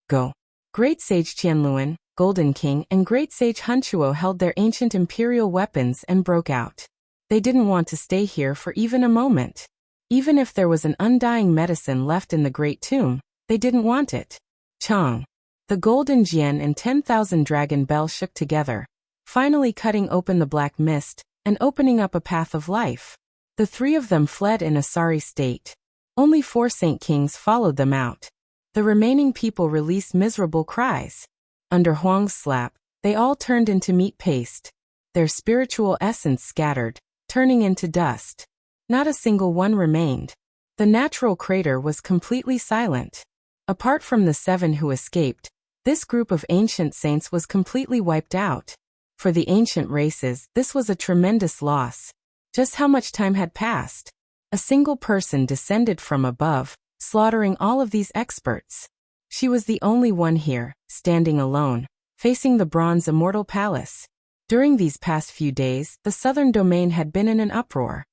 Go! Great Sage Qianluan, Golden King, and Great Sage Hunchuo held their ancient imperial weapons and broke out. They didn't want to stay here for even a moment. Even if there was an undying medicine left in the Great Tomb, they didn't want it. Chang! The golden Jian and 10,000 dragon bells shook together, finally cutting open the black mist and opening up a path of life. The 3 of them fled in a sorry state. Only 4 Saint Kings followed them out. The remaining people released miserable cries. Under Huang's slap, they all turned into meat paste. Their spiritual essence scattered, turning into dust. Not a single one remained. The natural crater was completely silent. Apart from the 7 who escaped, this group of ancient saints was completely wiped out. For the ancient races, this was a tremendous loss. Just how much time had passed? A single person descended from above, slaughtering all of these experts. She was the only one here, standing alone, facing the bronze immortal palace. During these past few days, the southern domain had been in an uproar.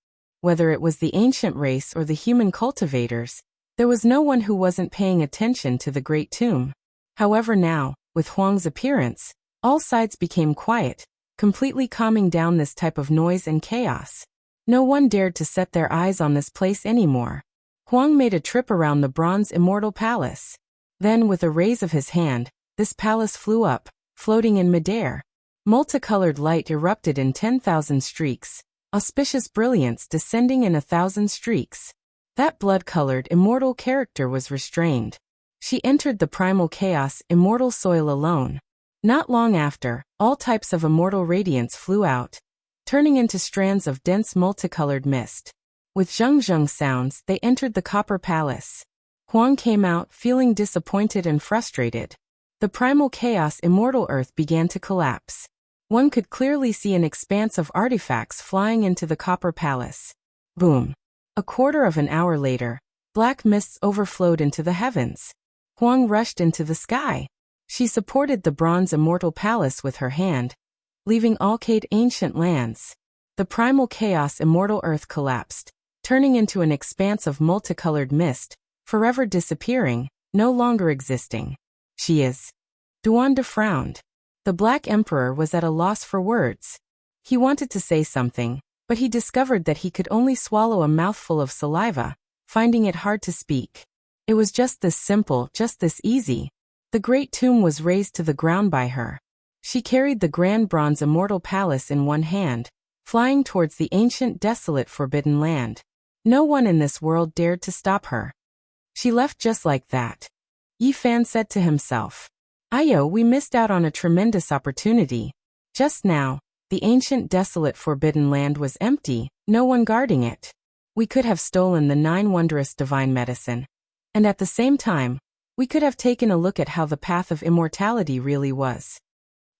Whether it was the ancient race or the human cultivators, there was no one who wasn't paying attention to the Great Tomb. However now, with Huang's appearance, all sides became quiet, completely calming down this type of noise and chaos. No one dared to set their eyes on this place anymore. Huang made a trip around the bronze immortal palace. Then, with a raise of his hand, this palace flew up, floating in midair. Multicolored light erupted in 10,000 streaks, auspicious brilliance descending in 1,000 streaks. That blood-colored immortal character was restrained. She entered the primal chaos immortal soil alone. Not long after, all types of immortal radiance flew out, turning into strands of dense multicolored mist. With zheng-zheng sounds, they entered the copper palace. Huang came out feeling disappointed and frustrated. The primal chaos immortal earth began to collapse. One could clearly see an expanse of artifacts flying into the copper palace. Boom! A quarter of an hour later, black mists overflowed into the heavens. Huang rushed into the sky. She supported the bronze immortal palace with her hand, leaving Alcade ancient lands. The primal chaos immortal earth collapsed, turning into an expanse of multicolored mist, forever disappearing, no longer existing. She is. Duanda frowned. The Black Emperor was at a loss for words. He wanted to say something, but he discovered that he could only swallow a mouthful of saliva, finding it hard to speak. It was just this simple, just this easy. The great tomb was razed to the ground by her. She carried the grand bronze immortal palace in one hand, flying towards the ancient desolate forbidden land. No one in this world dared to stop her. She left just like that. Yifan said to himself. Ayo, we missed out on a tremendous opportunity. Just now, the ancient desolate forbidden land was empty, no one guarding it. We could have stolen the 9 wondrous divine medicine. And at the same time, we could have taken a look at how the path of immortality really was.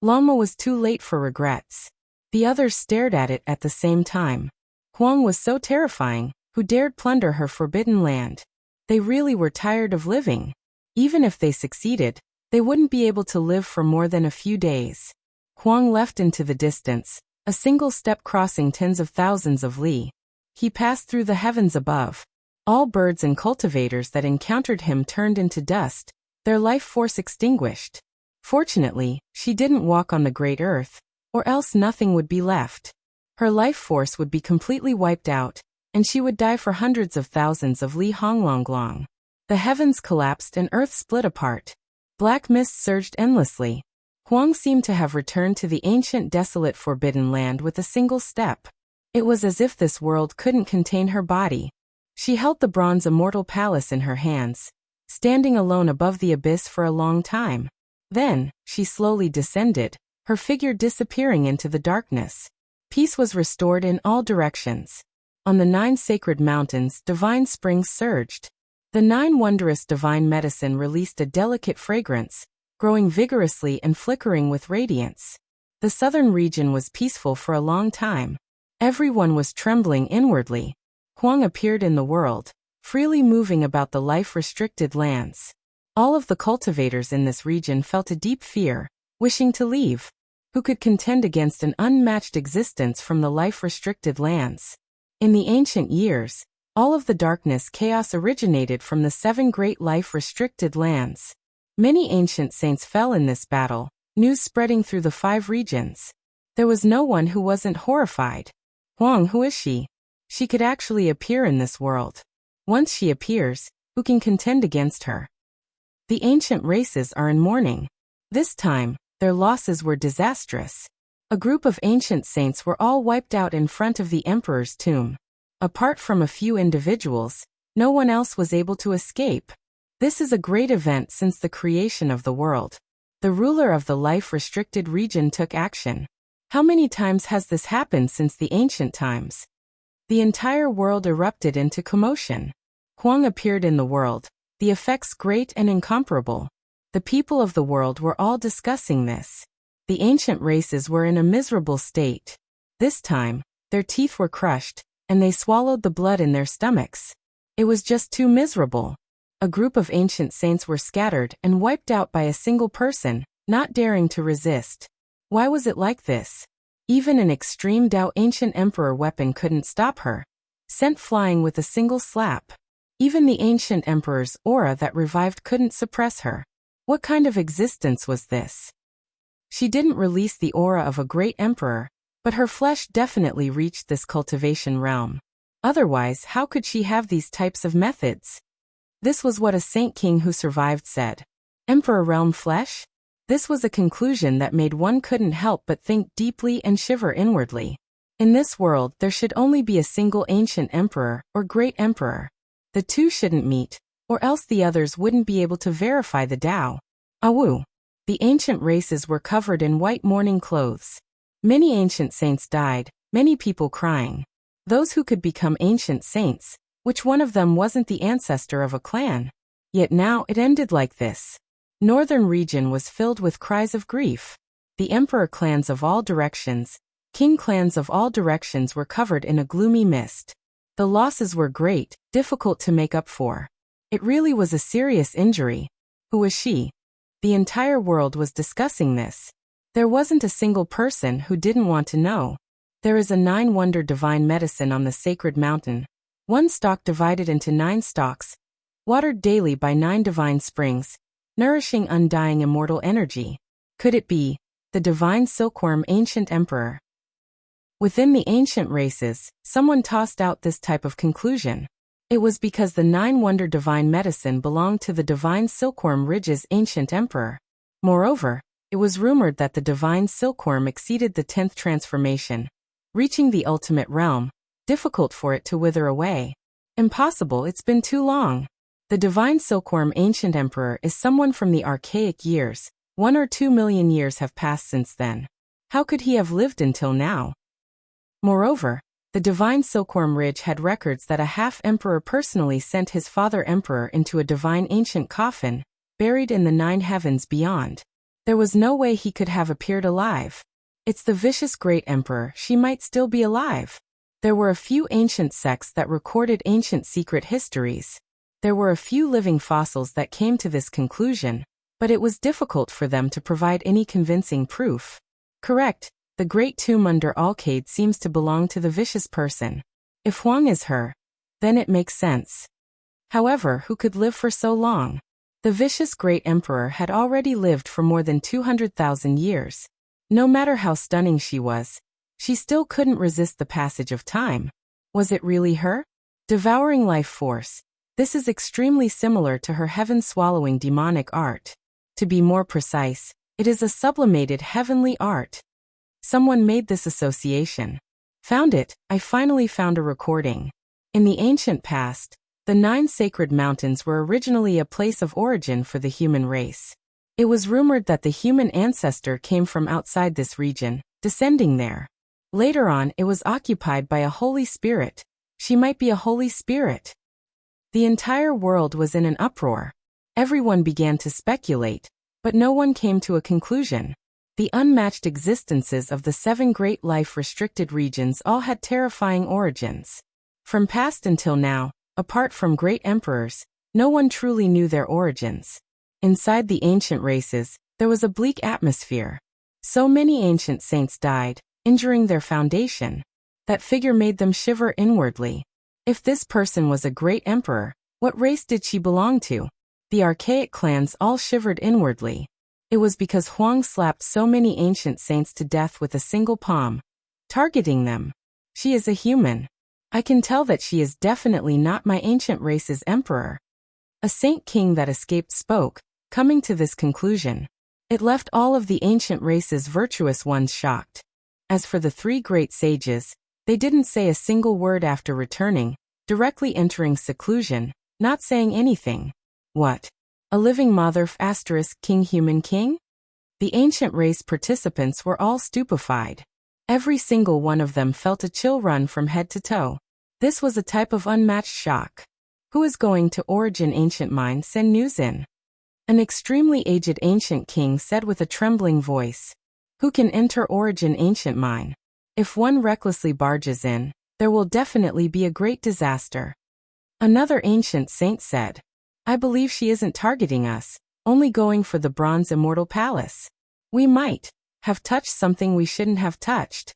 Lama was too late for regrets. The others stared at it at the same time. Huang was so terrifying, who dared plunder her forbidden land? They really were tired of living. Even if they succeeded, they wouldn't be able to live for more than a few days. Huang left into the distance, a single step crossing tens of thousands of li. He passed through the heavens above. All birds and cultivators that encountered him turned into dust, their life force extinguished. Fortunately, she didn't walk on the great earth, or else nothing would be left. Her life force would be completely wiped out, and she would die for hundreds of thousands of li honglonglong. The heavens collapsed and earth split apart. Black mist surged endlessly. Huang seemed to have returned to the ancient desolate forbidden land with a single step. It was as if this world couldn't contain her body. She held the bronze immortal palace in her hands, standing alone above the abyss for a long time. Then, she slowly descended, her figure disappearing into the darkness. Peace was restored in all directions. On the 9 sacred mountains, divine springs surged. The 9 wondrous divine medicine released a delicate fragrance, growing vigorously and flickering with radiance. The southern region was peaceful for a long time. Everyone was trembling inwardly. Huang appeared in the world, freely moving about the life-restricted lands. All of the cultivators in this region felt a deep fear, wishing to leave. Who could contend against an unmatched existence from the life-restricted lands? In the ancient years, all of the darkness chaos originated from the 7 great life-restricted lands. Many ancient saints fell in this battle, news spreading through the 5 regions. There was no one who wasn't horrified. Huang, who is she? She could actually appear in this world. Once she appears, who can contend against her? The ancient races are in mourning. This time, their losses were disastrous. A group of ancient saints were all wiped out in front of the emperor's tomb. Apart from a few individuals, no one else was able to escape. This is a great event since the creation of the world. The ruler of the life-restricted region took action. How many times has this happened since the ancient times? The entire world erupted into commotion. Huang appeared in the world, the effects great and incomparable. The people of the world were all discussing this. The ancient races were in a miserable state. This time, their teeth were crushed, and they swallowed the blood in their stomachs. It was just too miserable. A group of ancient saints were scattered and wiped out by a single person, not daring to resist. Why was it like this? Even an extreme Tao ancient emperor weapon couldn't stop her. Sent flying with a single slap. Even the ancient emperor's aura that revived couldn't suppress her. What kind of existence was this? She didn't release the aura of a great emperor, but her flesh definitely reached this cultivation realm. Otherwise, how could she have these types of methods? This was what a saint king who survived said. Emperor realm flesh? This was a conclusion that made one couldn't help but think deeply and shiver inwardly. In this world, there should only be a single ancient emperor or great emperor. The two shouldn't meet, or else the others wouldn't be able to verify the Tao. Awu. The ancient races were covered in white mourning clothes. Many ancient saints died, many people crying. Those who could become ancient saints, which one of them wasn't the ancestor of a clan? Yet now it ended like this. Northern region was filled with cries of grief. The emperor clans of all directions, king clans of all directions were covered in a gloomy mist. The losses were great, difficult to make up for. It really was a serious injury. Who was she? The entire world was discussing this. There wasn't a single person who didn't want to know. There is a 9-wonder divine medicine on the sacred mountain. 1 stalk divided into 9 stalks, watered daily by 9 divine springs, nourishing undying immortal energy. Could it be the divine silkworm ancient emperor? Within the ancient races, someone tossed out this type of conclusion. It was because the 9-wonder divine medicine belonged to the divine silkworm ridge's ancient emperor. Moreover, it was rumored that the divine silkworm exceeded the 10th transformation, reaching the ultimate realm. Difficult for it to wither away. Impossible, it's been too long. The divine silkworm ancient emperor is someone from the archaic years. 1 or 2 million years have passed since then. How could he have lived until now? Moreover, the divine silkworm ridge had records that a half-emperor personally sent his father emperor into a divine ancient coffin, buried in the 9 heavens beyond. There was no way he could have appeared alive. It's the vicious great emperor, she might still be alive. There were a few ancient sects that recorded ancient secret histories. There were a few living fossils that came to this conclusion, but it was difficult for them to provide any convincing proof. Correct, the great tomb under Alcade seems to belong to the vicious person. If Huang is her, then it makes sense. However, who could live for so long? The vicious great emperor had already lived for more than 200,000 years. No matter how stunning she was, she still couldn't resist the passage of time. Was it really her? Devouring life force. This is extremely similar to her heaven-swallowing demonic art. To be more precise, it is a sublimated heavenly art. Someone made this association. Found it, I finally found a recording. In the ancient past, the 9 sacred mountains were originally a place of origin for the human race. It was rumored that the human ancestor came from outside this region, descending there. Later on, it was occupied by a Holy Spirit. She might be a Holy Spirit. The entire world was in an uproar. Everyone began to speculate, but no one came to a conclusion. The unmatched existences of the 7 great life-restricted regions all had terrifying origins. From past until now, apart from great emperors, no one truly knew their origins. Inside the ancient races, there was a bleak atmosphere. So many ancient saints died, injuring their foundation. That figure made them shiver inwardly. If this person was a great emperor, what race did she belong to? The archaic clans all shivered inwardly. It was because Huang slapped so many ancient saints to death with a single palm, targeting them. She is a human. I can tell that she is definitely not my ancient race's emperor. A saint king that escaped spoke, coming to this conclusion. It left all of the ancient race's virtuous ones shocked. As for the 3 great sages, they didn't say a single word after returning, directly entering seclusion, not saying anything. What? A living mother *king human king? The ancient race participants were all stupefied. Every single one of them felt a chill run from head to toe. This was a type of unmatched shock. Who is going to Origin Ancient Mine send news in? An extremely aged ancient king said with a trembling voice. Who can enter Origin Ancient Mine? If one recklessly barges in, there will definitely be a great disaster. Another ancient saint said. I believe she isn't targeting us, only going for the bronze immortal palace. We might have touched something we shouldn't have touched.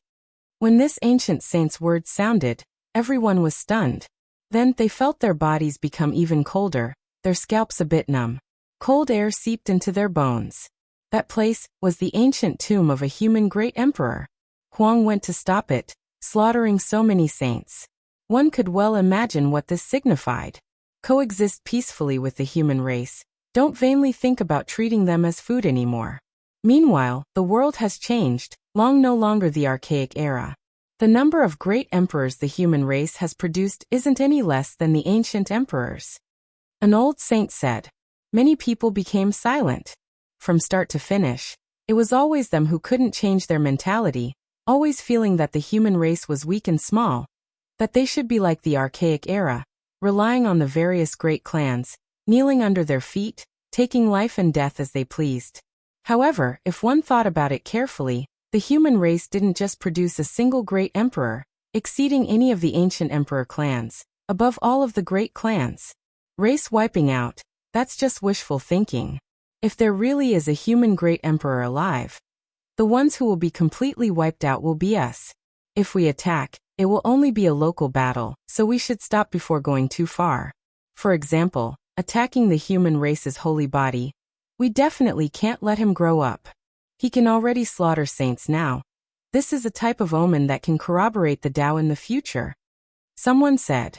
When this ancient saint's words sounded, everyone was stunned. Then they felt their bodies become even colder, their scalps a bit numb. Cold air seeped into their bones. That place was the ancient tomb of a human great emperor. Huang went to stop it, slaughtering so many saints. One could well imagine what this signified. Coexist peacefully with the human race. Don't vainly think about treating them as food anymore. Meanwhile, the world has changed, long no longer the archaic era. The number of great emperors the human race has produced isn't any less than the ancient emperors. An old saint said. Many people became silent. From start to finish, it was always them who couldn't change their mentality, always feeling that the human race was weak and small, that they should be like the archaic era, relying on the various great clans, kneeling under their feet, taking life and death as they pleased. However, if one thought about it carefully, the human race didn't just produce a single great emperor, exceeding any of the ancient emperor clans, above all of the great clans. Race wiping out, that's just wishful thinking. If there really is a human great emperor alive, the ones who will be completely wiped out will be us. If we attack, it will only be a local battle, so we should stop before going too far. For example, attacking the human race's holy body. We definitely can't let him grow up. He can already slaughter saints now. This is a type of omen that can corroborate the Tao in the future. Someone said.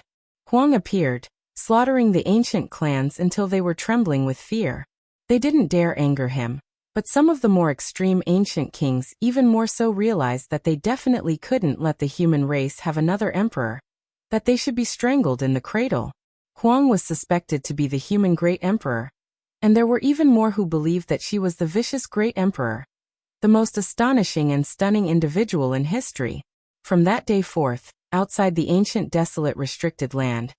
Huang appeared, slaughtering the ancient clans until they were trembling with fear. They didn't dare anger him, but some of the more extreme ancient kings even more so realized that they definitely couldn't let the human race have another emperor, that they should be strangled in the cradle. Huang was suspected to be the human great emperor, and there were even more who believed that she was the vicious great emperor, the most astonishing and stunning individual in history. From that day forth, outside the ancient desolate restricted land,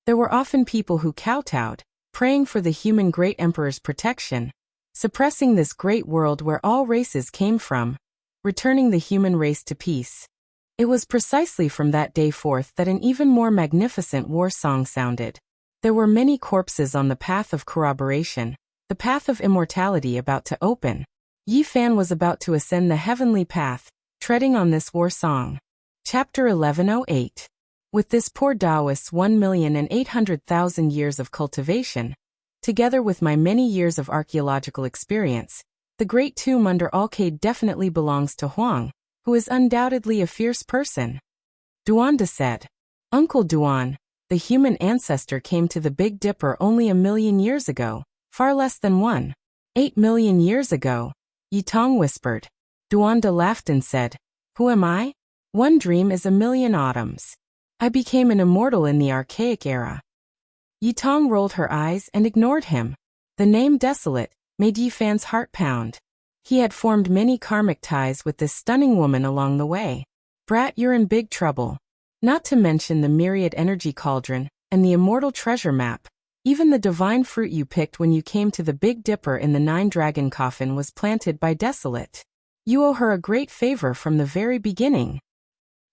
there were often people who kowtowed, praying for the human great emperor's protection, suppressing this great world where all races came from, returning the human race to peace. It was precisely from that day forth that an even more magnificent war song sounded. There were many corpses on the path of corroboration, the path of immortality about to open. Yi Fan was about to ascend the heavenly path, treading on this war song. Chapter 1108. With this poor Taoist's 1,800,000 years of cultivation, together with my many years of archaeological experience, the great tomb under Alcade definitely belongs to Huang, who is undoubtedly a fierce person. Duanda said. Uncle Duan, the human ancestor came to the Big Dipper only 1,000,000 years ago, far less than 1.8 million years ago. Yitong whispered. Duanda laughed and said, Who am I? One dream is 1,000,000 autumns. I became an immortal in the archaic era. Yitong rolled her eyes and ignored him. The name desolate, made Yi Fan's heart pound. He had formed many karmic ties with this stunning woman along the way. Brat, you're in big trouble. Not to mention the myriad energy cauldron, and the immortal treasure map. Even the divine fruit you picked when you came to the Big Dipper in the 9-dragon coffin was planted by Desolate. You owe her a great favor from the very beginning.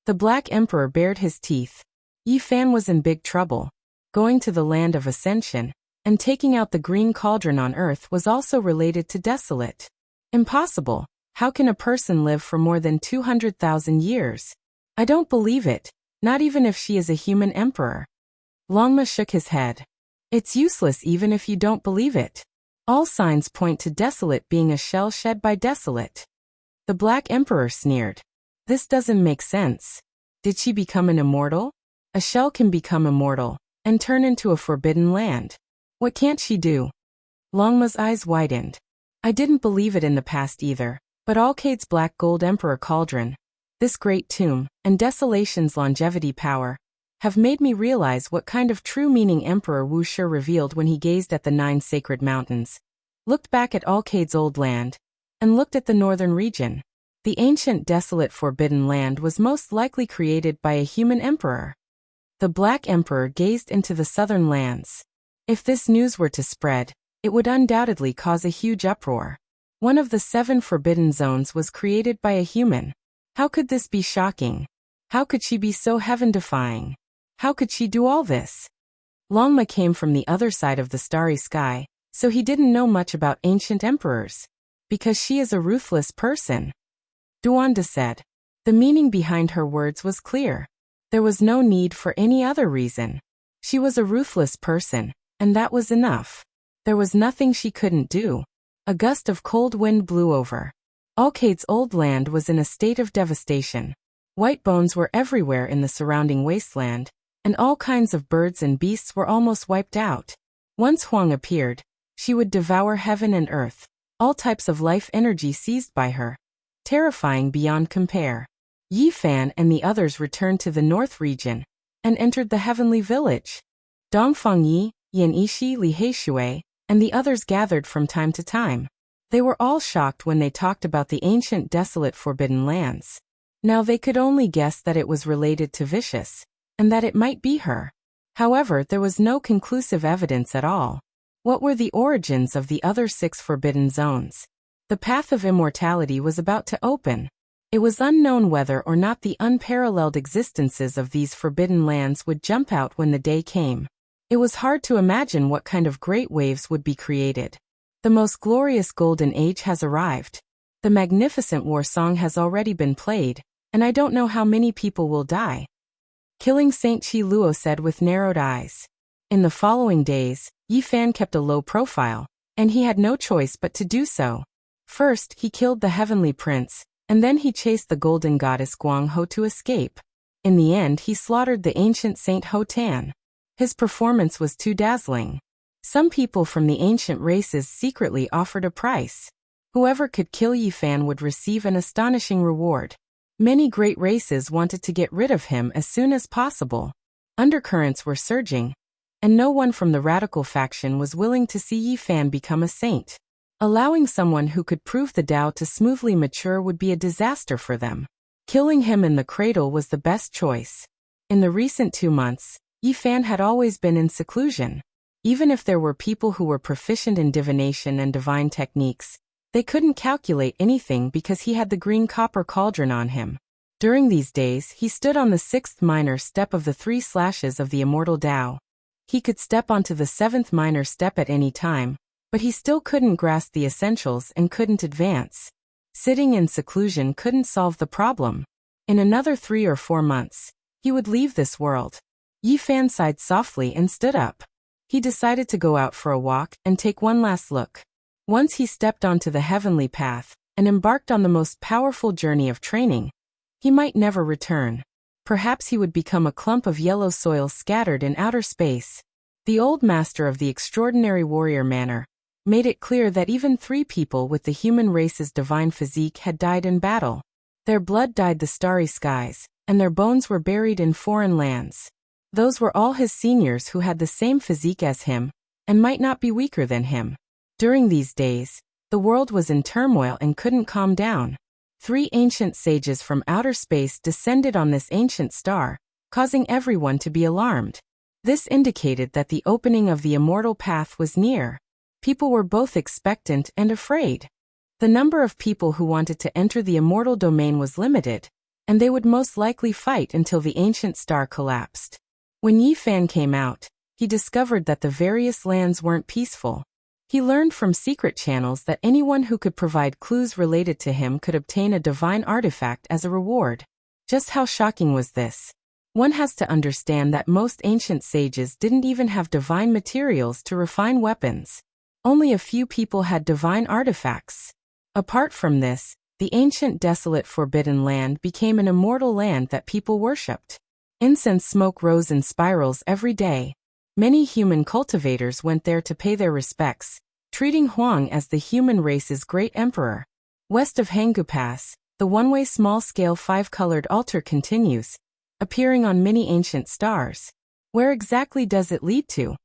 The Black Emperor bared his teeth. Yi Fan was in big trouble. Going to the land of ascension, and taking out the green cauldron on Earth was also related to Desolate. Impossible. How can a person live for more than 200,000 years? I don't believe it, not even if she is a human emperor. Longma shook his head. It's useless even if you don't believe it. All signs point to Desolate being a shell shed by Desolate. The Black Emperor sneered. This doesn't make sense. Did she become an immortal? A shell can become immortal, and turn into a forbidden land. What can't she do? Longma's eyes widened. I didn't believe it in the past either, but Alkaid's Black Gold Emperor Cauldron, this great tomb, and Desolation's longevity power, have made me realize what kind of true meaning Emperor Wu Shi revealed when he gazed at the 9 sacred mountains, looked back at Alkaid's old land, and looked at the northern region. The ancient desolate forbidden land was most likely created by a human emperor. The Black Emperor gazed into the southern lands. If this news were to spread, it would undoubtedly cause a huge uproar. One of the 7 forbidden zones was created by a human. How could this be shocking? How could she be so heaven-defying? How could she do all this? Longma came from the other side of the starry sky, so he didn't know much about ancient emperors. Because she is a ruthless person. Duanda said. The meaning behind her words was clear. There was no need for any other reason. She was a ruthless person, and that was enough. There was nothing she couldn't do. A gust of cold wind blew over. Alkaid's old land was in a state of devastation. White bones were everywhere in the surrounding wasteland, and all kinds of birds and beasts were almost wiped out. Once Huang appeared, she would devour heaven and earth, all types of life energy seized by her. Terrifying beyond compare. Yi Fan and the others returned to the north region, and entered the heavenly village. Dongfang Yi, Yan Ishi, Li Heishui, and the others gathered from time to time. They were all shocked when they talked about the ancient desolate forbidden lands. Now they could only guess that it was related to Vicious, and that it might be her. However, there was no conclusive evidence at all. What were the origins of the other 6 forbidden zones? The path of immortality was about to open. It was unknown whether or not the unparalleled existences of these forbidden lands would jump out when the day came. It was hard to imagine what kind of great waves would be created. The most glorious golden age has arrived. The magnificent war song has already been played, and I don't know how many people will die. Killing Saint Chi Luo said with narrowed eyes. In the following days, Yi Fan kept a low profile, and he had no choice but to do so. First, he killed the heavenly prince, and then he chased the golden goddess Guang Ho to escape. In the end, he slaughtered the ancient Saint Ho Tan. His performance was too dazzling. Some people from the ancient races secretly offered a price. Whoever could kill Yi Fan would receive an astonishing reward. Many great races wanted to get rid of him as soon as possible. Undercurrents were surging, and no one from the radical faction was willing to see Yi Fan become a saint. Allowing someone who could prove the Tao to smoothly mature would be a disaster for them. Killing him in the cradle was the best choice. In the recent 2 months, Yi Fan had always been in seclusion. Even if there were people who were proficient in divination and divine techniques, they couldn't calculate anything because he had the green copper cauldron on him. During these days, he stood on the 6th minor step of the 3 slashes of the immortal Tao. He could step onto the 7th minor step at any time, but he still couldn't grasp the essentials and couldn't advance. Sitting in seclusion couldn't solve the problem. In another 3 or 4 months, he would leave this world. Yi Fan sighed softly and stood up. He decided to go out for a walk and take one last look. Once he stepped onto the heavenly path and embarked on the most powerful journey of training, he might never return. Perhaps he would become a clump of yellow soil scattered in outer space. The old master of the extraordinary warrior manner made it clear that even 3 people with the human race's divine physique had died in battle. Their blood dyed the starry skies, and their bones were buried in foreign lands. Those were all his seniors who had the same physique as him, and might not be weaker than him. During these days, the world was in turmoil and couldn't calm down. 3 ancient sages from outer space descended on this ancient star, causing everyone to be alarmed. This indicated that the opening of the immortal path was near. People were both expectant and afraid. The number of people who wanted to enter the immortal domain was limited, and they would most likely fight until the ancient star collapsed. When Yi Fan came out, he discovered that the various lands weren't peaceful. He learned from secret channels that anyone who could provide clues related to him could obtain a divine artifact as a reward. Just how shocking was this? One has to understand that most ancient sages didn't even have divine materials to refine weapons. Only a few people had divine artifacts. Apart from this, the ancient desolate forbidden land became an immortal land that people worshipped. Incense smoke rose in spirals every day. Many human cultivators went there to pay their respects, treating Huang as the human race's great emperor. West of Hanggu Pass, the one-way small-scale 5-colored altar continues, appearing on many ancient stars. Where exactly does it lead to?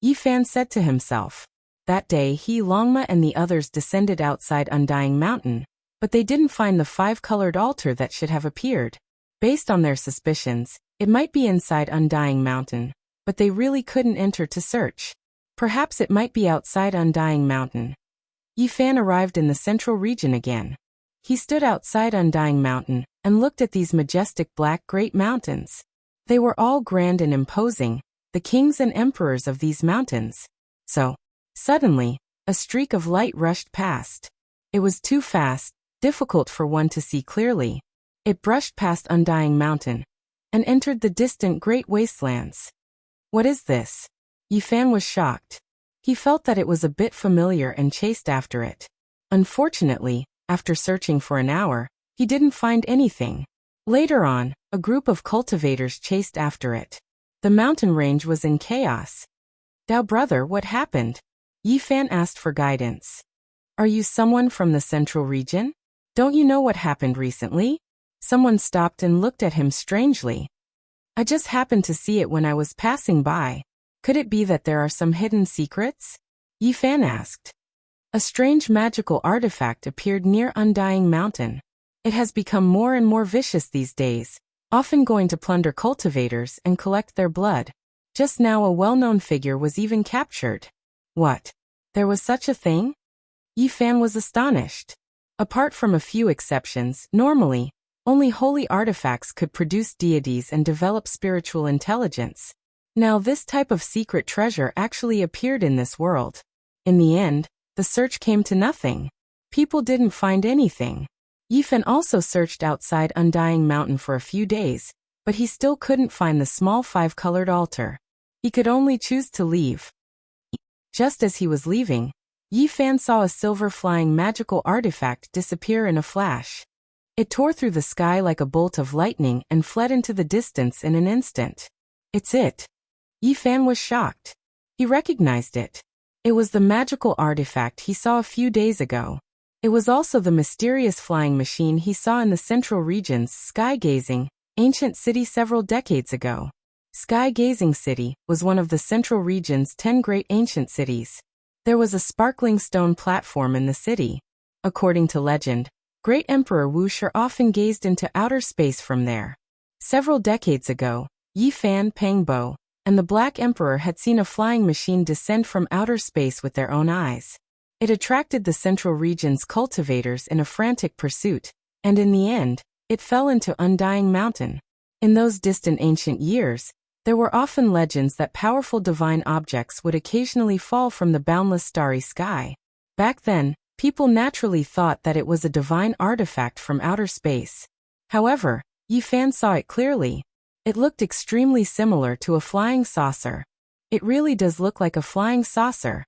Yi Fan said to himself. That day he, Longma and the others descended outside Undying Mountain, but they didn't find the 5-colored altar that should have appeared. Based on their suspicions, it might be inside Undying Mountain, but they really couldn't enter to search. Perhaps it might be outside Undying Mountain. Yi Fan arrived in the central region again. He stood outside Undying Mountain and looked at these majestic black great mountains. They were all grand and imposing, the kings and emperors of these mountains. So, suddenly, a streak of light rushed past. It was too fast, difficult for one to see clearly. It brushed past Undying Mountain and entered the distant great wastelands. What is this? Yi Fan was shocked. He felt that it was a bit familiar and chased after it. Unfortunately, after searching for an hour, he didn't find anything. Later on, a group of cultivators chased after it. The mountain range was in chaos. Dao brother, what happened? Yi Fan asked for guidance. Are you someone from the central region? Don't you know what happened recently? Someone stopped and looked at him strangely. I just happened to see it when I was passing by. Could it be that there are some hidden secrets? Yi Fan asked. A strange magical artifact appeared near Undying Mountain. It has become more and more vicious these days, often going to plunder cultivators and collect their blood. Just now a well-known figure was even captured. What? There was such a thing? Yi Fan was astonished. Apart from a few exceptions, normally, only holy artifacts could produce deities and develop spiritual intelligence. Now this type of secret treasure actually appeared in this world. In the end, the search came to nothing. People didn't find anything. Yi Fan also searched outside Undying Mountain for a few days, but he still couldn't find the small 5-colored altar. He could only choose to leave. Just as he was leaving, Yi Fan saw a silver flying magical artifact disappear in a flash. It tore through the sky like a bolt of lightning and fled into the distance in an instant. It's it. Yi Fan was shocked. He recognized it. It was the magical artifact he saw a few days ago. It was also the mysterious flying machine he saw in the central region's sky-gazing, ancient city several decades ago. Sky-gazing City was one of the central region's 10 great ancient cities. There was a sparkling stone platform in the city. According to legend, Great Emperor Wu Shi often gazed into outer space from there. Several decades ago, Yi Fan, Peng Bo, and the Black Emperor had seen a flying machine descend from outer space with their own eyes. It attracted the central region's cultivators in a frantic pursuit, and in the end, it fell into Undying Mountain. In those distant ancient years, there were often legends that powerful divine objects would occasionally fall from the boundless starry sky. Back then, people naturally thought that it was a divine artifact from outer space. However, Yi Fan saw it clearly. It looked extremely similar to a flying saucer. It really does look like a flying saucer.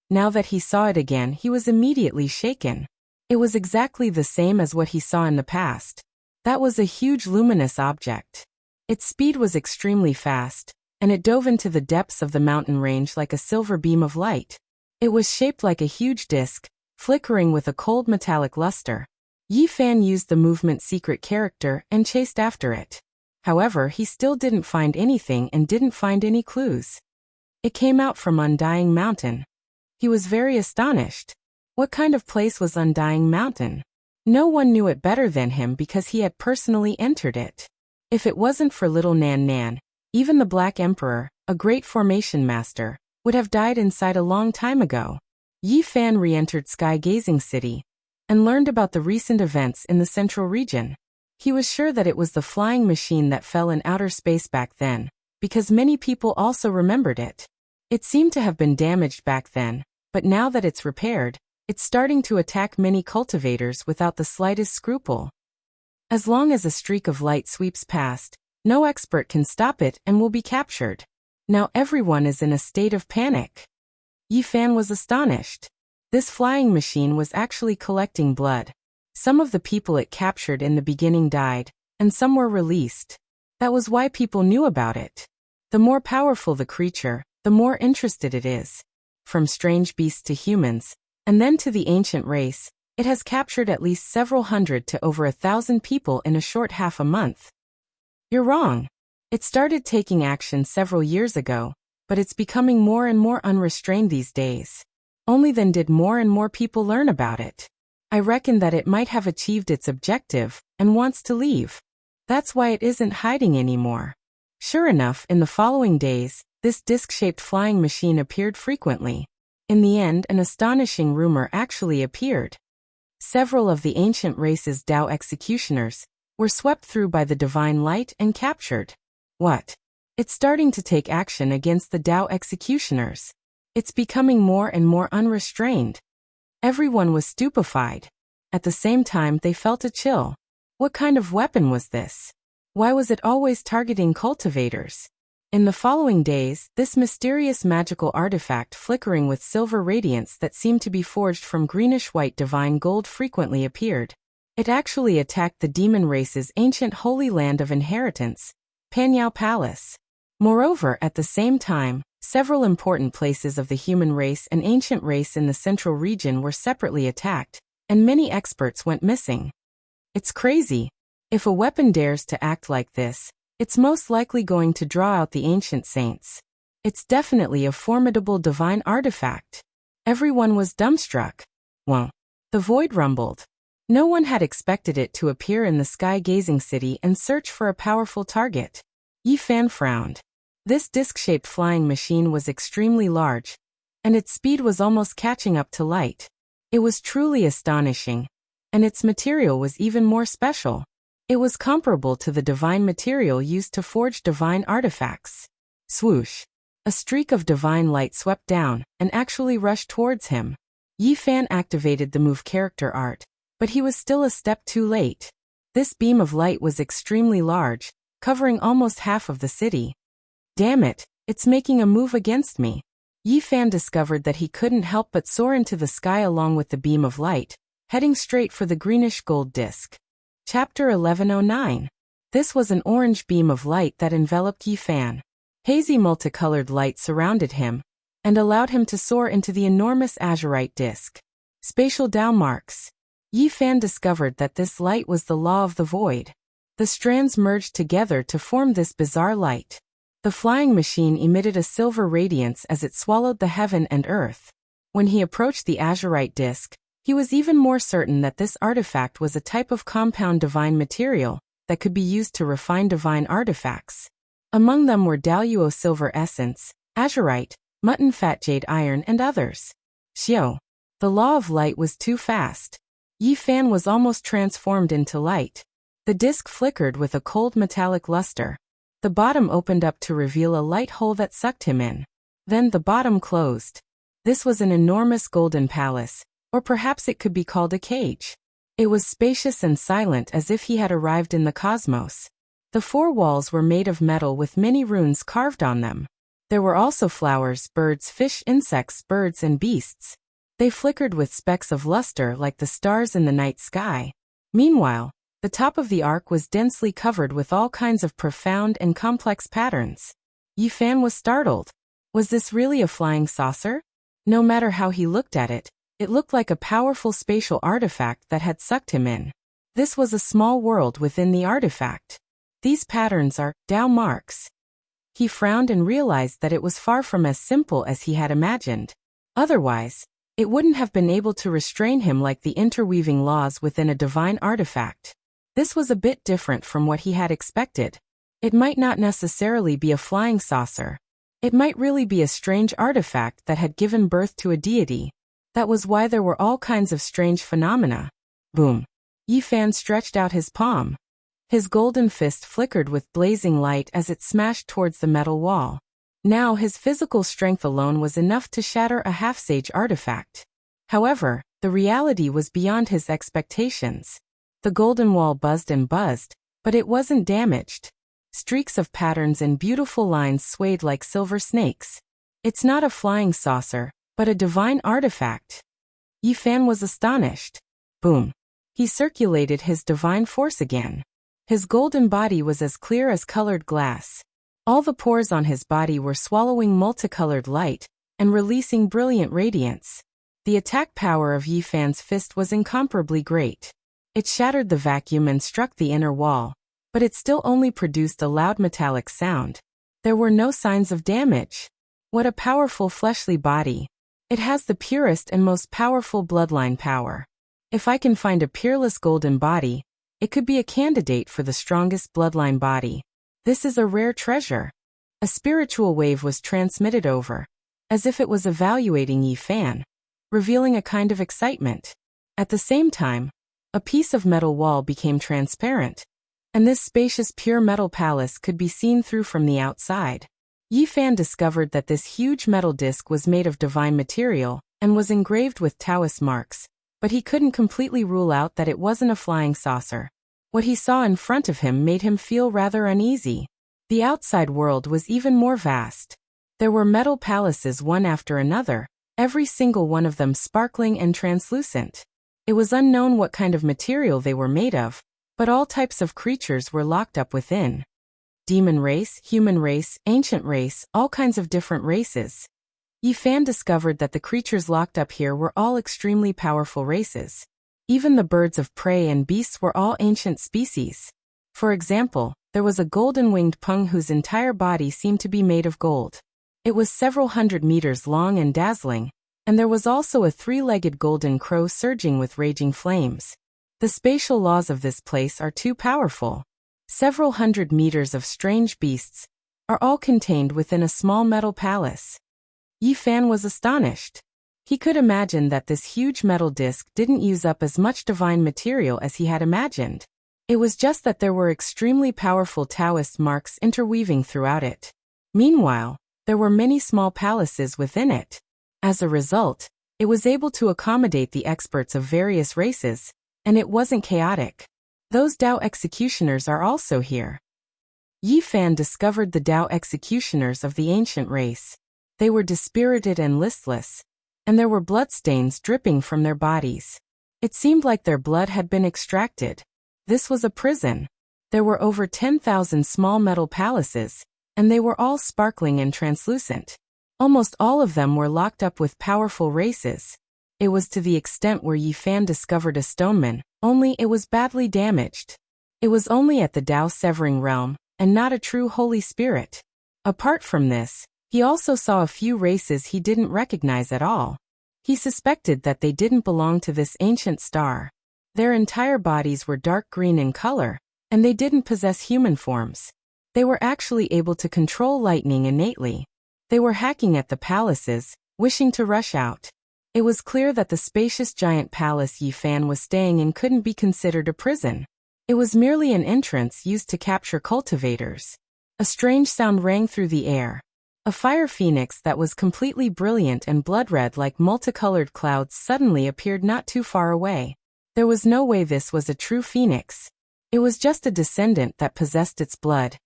Now that he saw it again, he was immediately shaken. It was exactly the same as what he saw in the past. That was a huge luminous object. Its speed was extremely fast, and it dove into the depths of the mountain range like a silver beam of light. It was shaped like a huge disc, flickering with a cold metallic luster. Yi Fan used the movement secret character and chased after it. However, he still didn't find anything and didn't find any clues. It came out from Undying Mountain. He was very astonished. What kind of place was Undying Mountain? No one knew it better than him because he had personally entered it. If it wasn't for little Nan Nan, even the Black Emperor, a great formation master, would have died inside a long time ago. Yi Fan re-entered Sky Gazing City and learned about the recent events in the central region. He was sure that it was the flying machine that fell in outer space back then, because many people also remembered it. It seemed to have been damaged back then, but now that it's repaired, it's starting to attack many cultivators without the slightest scruple. As long as a streak of light sweeps past, no expert can stop it and will be captured. Now everyone is in a state of panic. Yi Fan was astonished. This flying machine was actually collecting blood. Some of the people it captured in the beginning died, and some were released. That was why people knew about it. The more powerful the creature, the more interested it is. From strange beasts to humans, and then to the ancient race, it has captured at least several hundred to over 1,000 people in a short half a month. You're wrong. It started taking action several years ago, but it's becoming more and more unrestrained these days. Only then did more and more people learn about it. I reckon that it might have achieved its objective and wants to leave. That's why it isn't hiding anymore. Sure enough, in the following days, this disc-shaped flying machine appeared frequently. In the end, an astonishing rumor actually appeared. Several of the ancient race's Tao executioners were swept through by the divine light and captured. What? It's starting to take action against the Tao executioners. It's becoming more and more unrestrained. Everyone was stupefied. At the same time, they felt a chill. What kind of weapon was this? Why was it always targeting cultivators? In the following days, this mysterious magical artifact flickering with silver radiance that seemed to be forged from greenish-white divine gold frequently appeared. It actually attacked the demon race's ancient holy land of inheritance, Panyao Palace. Moreover, at the same time, several important places of the human race and ancient race in the central region were separately attacked, and many experts went missing. It's crazy. If a weapon dares to act like this, it's most likely going to draw out the ancient saints. It's definitely a formidable divine artifact. Everyone was dumbstruck. Well, the void rumbled. No one had expected it to appear in the sky-gazing city and search for a powerful target. Yi Fan frowned. This disc-shaped flying machine was extremely large, and its speed was almost catching up to light. It was truly astonishing, and its material was even more special. It was comparable to the divine material used to forge divine artifacts. Swoosh! A streak of divine light swept down and actually rushed towards him. Yi Fan activated the move character art, but he was still a step too late. This beam of light was extremely large, covering almost half of the city. Damn it, it's making a move against me. Yi Fan discovered that he couldn't help but soar into the sky along with the beam of light, heading straight for the greenish gold disc. Chapter 1109. This was an orange beam of light that enveloped Yi Fan. Hazy multicolored light surrounded him and allowed him to soar into the enormous azurite disc. Spatial Tao marks. Yi Fan discovered that this light was the law of the void. The strands merged together to form this bizarre light. The flying machine emitted a silver radiance as it swallowed the heaven and earth. When he approached the azurite disc, he was even more certain that this artifact was a type of compound divine material that could be used to refine divine artifacts. Among them were Daluo silver essence, azurite, mutton fat jade iron and others. Xiao. The law of light was too fast. Yi Fan was almost transformed into light. The disc flickered with a cold metallic luster. The bottom opened up to reveal a light hole that sucked him in. Then the bottom closed. This was an enormous golden palace, or perhaps it could be called a cage. It was spacious and silent as if he had arrived in the cosmos. The four walls were made of metal with many runes carved on them. There were also flowers, birds, fish, insects, birds, and beasts. They flickered with specks of luster like the stars in the night sky. Meanwhile, the top of the arc was densely covered with all kinds of profound and complex patterns. Yi Fan was startled. Was this really a flying saucer? No matter how he looked at it, it looked like a powerful spatial artifact that had sucked him in. This was a small world within the artifact. These patterns are Tao marks. He frowned and realized that it was far from as simple as he had imagined. Otherwise, it wouldn't have been able to restrain him like the interweaving laws within a divine artifact. This was a bit different from what he had expected. It might not necessarily be a flying saucer. It might really be a strange artifact that had given birth to a deity. That was why there were all kinds of strange phenomena. Boom. Yi Fan stretched out his palm. His golden fist flickered with blazing light as it smashed towards the metal wall. Now his physical strength alone was enough to shatter a half-sage artifact. However, the reality was beyond his expectations. The golden wall buzzed and buzzed, but it wasn't damaged. Streaks of patterns and beautiful lines swayed like silver snakes. It's not a flying saucer, but a divine artifact. Yi Fan was astonished. Boom. He circulated his divine force again. His golden body was as clear as colored glass. All the pores on his body were swallowing multicolored light and releasing brilliant radiance. The attack power of Yi Fan's fist was incomparably great. It shattered the vacuum and struck the inner wall, but it still only produced a loud metallic sound. There were no signs of damage. What a powerful fleshly body. It has the purest and most powerful bloodline power. If I can find a peerless golden body, it could be a candidate for the strongest bloodline body. This is a rare treasure. A spiritual wave was transmitted over, as if it was evaluating Yi Fan, revealing a kind of excitement. At the same time, a piece of metal wall became transparent, and this spacious pure metal palace could be seen through from the outside. Yi Fan discovered that this huge metal disc was made of divine material and was engraved with Taoist marks, but he couldn't completely rule out that it wasn't a flying saucer. What he saw in front of him made him feel rather uneasy. The outside world was even more vast. There were metal palaces one after another, every single one of them sparkling and translucent. It was unknown what kind of material they were made of, but all types of creatures were locked up within. Demon race, human race, ancient race, all kinds of different races. Yi Fan discovered that the creatures locked up here were all extremely powerful races. Even the birds of prey and beasts were all ancient species. For example, there was a golden-winged pung whose entire body seemed to be made of gold. It was several hundred meters long and dazzling, and there was also a three-legged golden crow surging with raging flames. The spatial laws of this place are too powerful. Several hundred meters of strange beasts are all contained within a small metal palace. Yi Fan was astonished. He could imagine that this huge metal disc didn't use up as much divine material as he had imagined. It was just that there were extremely powerful Taoist marks interweaving throughout it. Meanwhile, there were many small palaces within it. As a result, it was able to accommodate the experts of various races, and it wasn't chaotic. Those Dao executioners are also here. Yi Fan discovered the Dao executioners of the ancient race. They were dispirited and listless, and there were bloodstains dripping from their bodies. It seemed like their blood had been extracted. This was a prison. There were over 10,000 small metal palaces, and they were all sparkling and translucent. Almost all of them were locked up with powerful races. It was to the extent where Yi Fan discovered a stoneman, only it was badly damaged. It was only at the Dao severing realm, and not a true Holy Spirit. Apart from this, he also saw a few races he didn't recognize at all. He suspected that they didn't belong to this ancient star. Their entire bodies were dark green in color, and they didn't possess human forms. They were actually able to control lightning innately. They were hacking at the palaces, wishing to rush out. It was clear that the spacious giant palace Yi Fan was staying in couldn't be considered a prison. It was merely an entrance used to capture cultivators. A strange sound rang through the air. A fire phoenix that was completely brilliant and blood-red like multicolored clouds suddenly appeared not too far away. There was no way this was a true phoenix. It was just a descendant that possessed its blood.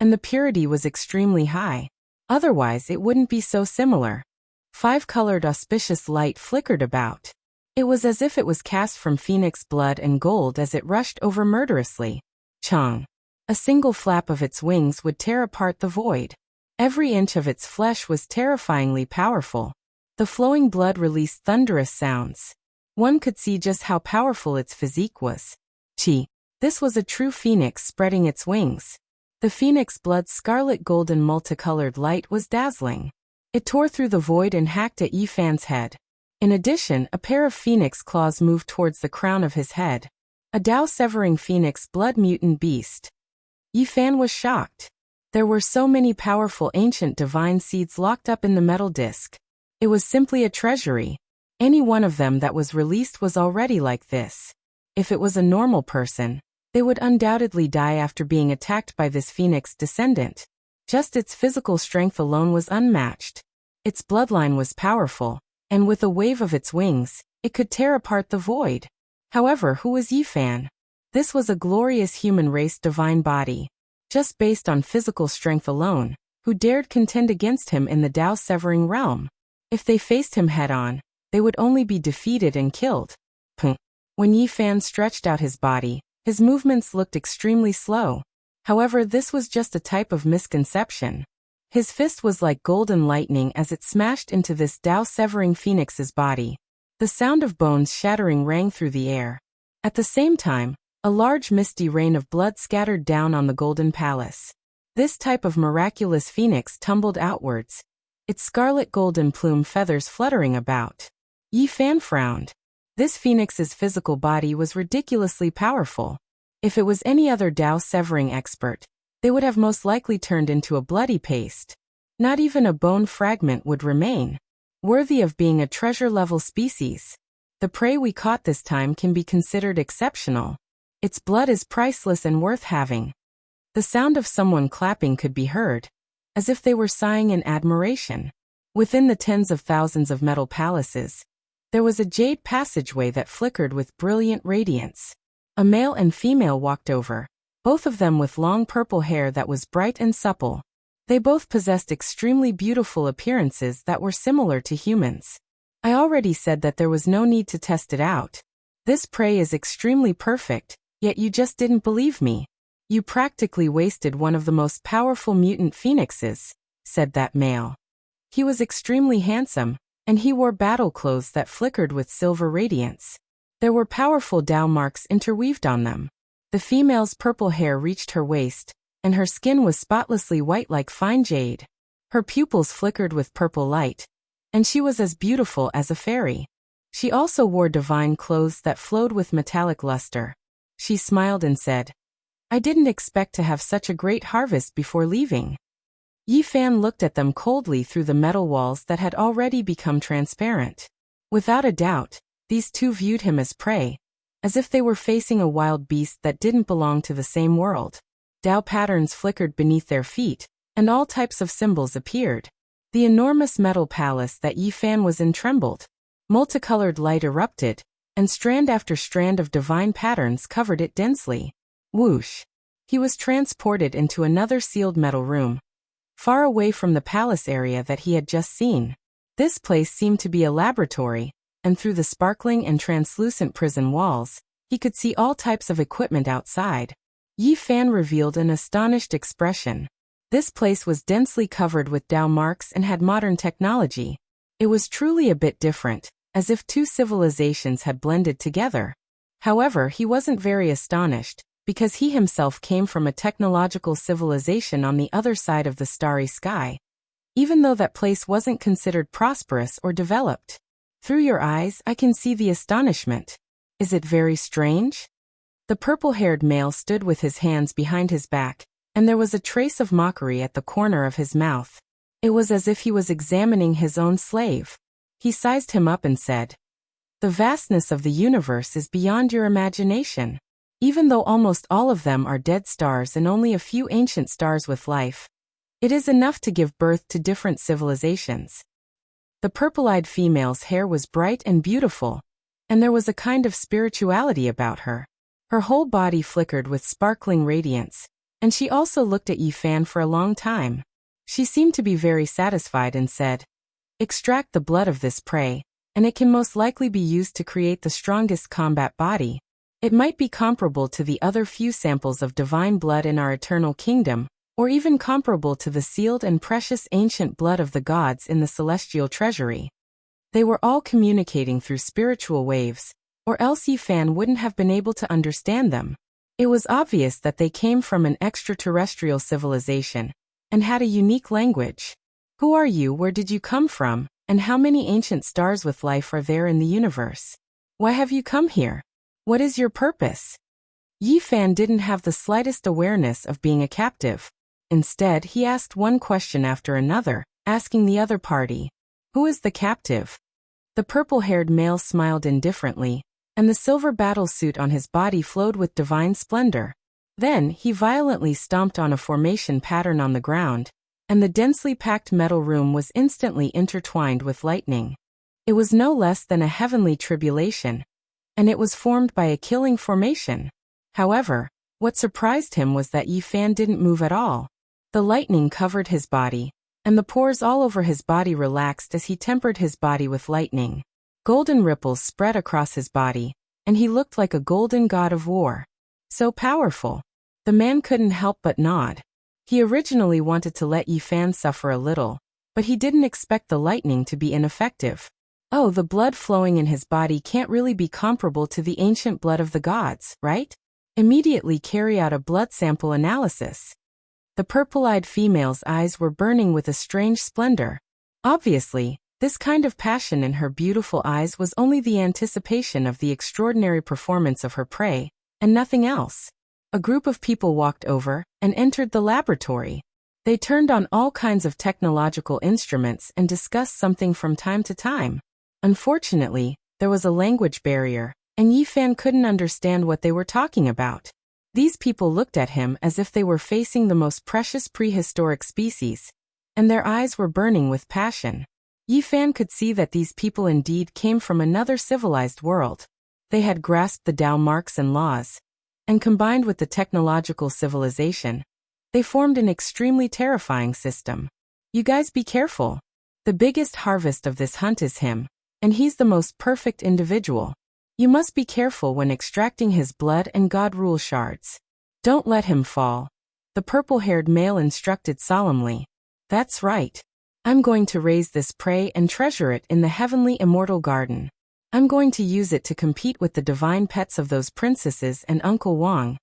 And the purity was extremely high. Otherwise it wouldn't be so similar. Five-colored auspicious light flickered about. It was as if it was cast from phoenix blood and gold as it rushed over murderously. Chong. A single flap of its wings would tear apart the void. Every inch of its flesh was terrifyingly powerful. The flowing blood released thunderous sounds. One could see just how powerful its physique was. Chi. This was a true phoenix spreading its wings. The phoenix blood's scarlet golden multicolored light was dazzling. It tore through the void and hacked at Yifan's head. In addition, a pair of phoenix claws moved towards the crown of his head. A Tao-severing phoenix blood mutant beast. Yifan was shocked. There were so many powerful ancient divine seeds locked up in the metal disc. It was simply a treasury. Any one of them that was released was already like this. If it was a normal person, they would undoubtedly die after being attacked by this phoenix descendant. Just its physical strength alone was unmatched. Its bloodline was powerful, and with a wave of its wings, it could tear apart the void. However, who was Yifan? This was a glorious human race divine body. Just based on physical strength alone, who dared contend against him in the Tao-severing realm? If they faced him head-on, they would only be defeated and killed. When Yifan stretched out his body, his movements looked extremely slow. However, this was just a type of misconception. His fist was like golden lightning as it smashed into this Tao-severing phoenix's body. The sound of bones shattering rang through the air. At the same time, a large misty rain of blood scattered down on the golden palace. This type of miraculous phoenix tumbled outwards, its scarlet golden plume feathers fluttering about. Yifan frowned. This phoenix's physical body was ridiculously powerful. If it was any other Tao-severing expert, they would have most likely turned into a bloody paste. Not even a bone fragment would remain. Worthy of being a treasure-level species. The prey we caught this time can be considered exceptional. Its blood is priceless and worth having. The sound of someone clapping could be heard, as if they were sighing in admiration. Within the tens of thousands of metal palaces, there was a jade passageway that flickered with brilliant radiance. A male and female walked over, both of them with long purple hair that was bright and supple. They both possessed extremely beautiful appearances that were similar to humans. I already said that there was no need to test it out. This prey is extremely perfect, yet you just didn't believe me. You practically wasted one of the most powerful mutant phoenixes, said that male. He was extremely handsome, and he wore battle clothes that flickered with silver radiance. There were powerful Tao marks interweaved on them. The female's purple hair reached her waist, and her skin was spotlessly white like fine jade. Her pupils flickered with purple light, and she was as beautiful as a fairy. She also wore divine clothes that flowed with metallic luster. She smiled and said, "I didn't expect to have such a great harvest before leaving." Yifan looked at them coldly through the metal walls that had already become transparent. Without a doubt, these two viewed him as prey, as if they were facing a wild beast that didn't belong to the same world. Tao patterns flickered beneath their feet, and all types of symbols appeared. The enormous metal palace that Yifan was in trembled. Multicolored light erupted, and strand after strand of divine patterns covered it densely. Whoosh! He was transported into another sealed metal room, far away from the palace area that he had just seen. This place seemed to be a laboratory, and through the sparkling and translucent prison walls, he could see all types of equipment outside. Yifan revealed an astonished expression. This place was densely covered with Tao marks and had modern technology. It was truly a bit different, as if two civilizations had blended together. However, he wasn't very astonished, because he himself came from a technological civilization on the other side of the starry sky. Even though that place wasn't considered prosperous or developed. Through your eyes, I can see the astonishment. Is it very strange? The purple-haired male stood with his hands behind his back, and there was a trace of mockery at the corner of his mouth. It was as if he was examining his own slave. He sized him up and said, "The vastness of the universe is beyond your imagination. Even though almost all of them are dead stars and only a few ancient stars with life, it is enough to give birth to different civilizations." The purple-eyed female's hair was bright and beautiful, and there was a kind of spirituality about her. Her whole body flickered with sparkling radiance, and she also looked at Yifan for a long time. She seemed to be very satisfied and said, "Extract the blood of this prey, and it can most likely be used to create the strongest combat body. It might be comparable to the other few samples of divine blood in our eternal kingdom, or even comparable to the sealed and precious ancient blood of the gods in the celestial treasury." They were all communicating through spiritual waves, or else Yifan wouldn't have been able to understand them. It was obvious that they came from an extraterrestrial civilization, and had a unique language. Who are you, where did you come from, and how many ancient stars with life are there in the universe? Why have you come here? What is your purpose? Yi Fan didn't have the slightest awareness of being a captive. Instead, he asked one question after another, asking the other party, "Who is the captive?" The purple-haired male smiled indifferently, and the silver battle suit on his body flowed with divine splendor. Then, he violently stomped on a formation pattern on the ground, and the densely packed metal room was instantly intertwined with lightning. It was no less than a heavenly tribulation, and it was formed by a killing formation. However, what surprised him was that Yi Fan didn't move at all. The lightning covered his body, and the pores all over his body relaxed as he tempered his body with lightning. Golden ripples spread across his body, and he looked like a golden god of war. So powerful. The man couldn't help but nod. He originally wanted to let Yi Fan suffer a little, but he didn't expect the lightning to be ineffective. Oh, the blood flowing in his body can't really be comparable to the ancient blood of the gods, right? Immediately carry out a blood sample analysis. The purple-eyed female's eyes were burning with a strange splendor. Obviously, this kind of passion in her beautiful eyes was only the anticipation of the extraordinary performance of her prey, and nothing else. A group of people walked over and entered the laboratory. They turned on all kinds of technological instruments and discussed something from time to time. Unfortunately, there was a language barrier, and Yi Fan couldn't understand what they were talking about. These people looked at him as if they were facing the most precious prehistoric species, and their eyes were burning with passion. Yi Fan could see that these people indeed came from another civilized world. They had grasped the Tao marks and laws, and combined with the technological civilization, they formed an extremely terrifying system. You guys be careful. The biggest harvest of this hunt is him, and he's the most perfect individual. You must be careful when extracting his blood and God rule shards. Don't let him fall. The purple-haired male instructed solemnly. That's right. I'm going to raise this prey and treasure it in the heavenly immortal garden. I'm going to use it to compete with the divine pets of those princesses and Uncle Wang,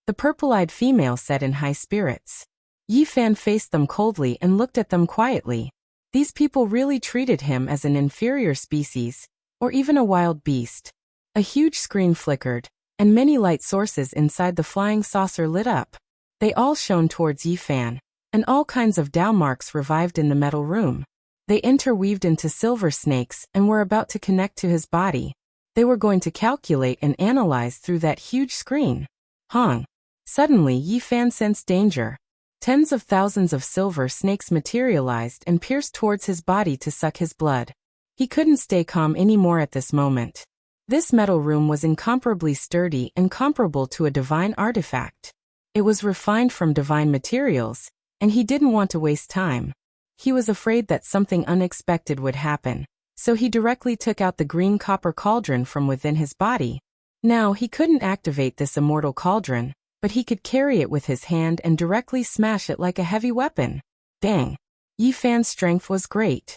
the purple-eyed female said in high spirits. Yi Fan faced them coldly and looked at them quietly. These people really treated him as an inferior species, or even a wild beast. A huge screen flickered, and many light sources inside the flying saucer lit up. They all shone towards Yi Fan, and all kinds of Tao marks revived in the metal room. They interweaved into silver snakes and were about to connect to his body. They were going to calculate and analyze through that huge screen. Hong. Suddenly Yi Fan sensed danger. Tens of thousands of silver snakes materialized and pierced towards his body to suck his blood. He couldn't stay calm anymore at this moment. This metal room was incomparably sturdy and comparable to a divine artifact. It was refined from divine materials, and he didn't want to waste time. He was afraid that something unexpected would happen, so he directly took out the green copper cauldron from within his body. Now he couldn't activate this immortal cauldron, but he could carry it with his hand and directly smash it like a heavy weapon. Bang! Yi Fan's strength was great.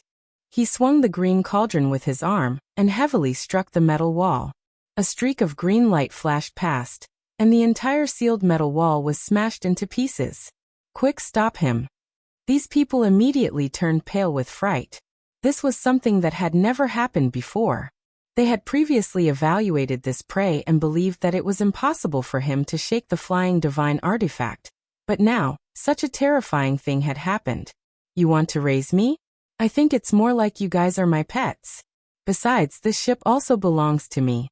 He swung the green cauldron with his arm and heavily struck the metal wall. A streak of green light flashed past, and the entire sealed metal wall was smashed into pieces. Quick, stop him! These people immediately turned pale with fright. This was something that had never happened before. They had previously evaluated this prey and believed that it was impossible for him to shake the flying divine artifact. But now, such a terrifying thing had happened. You want to raise me? I think it's more like you guys are my pets. Besides, this ship also belongs to me.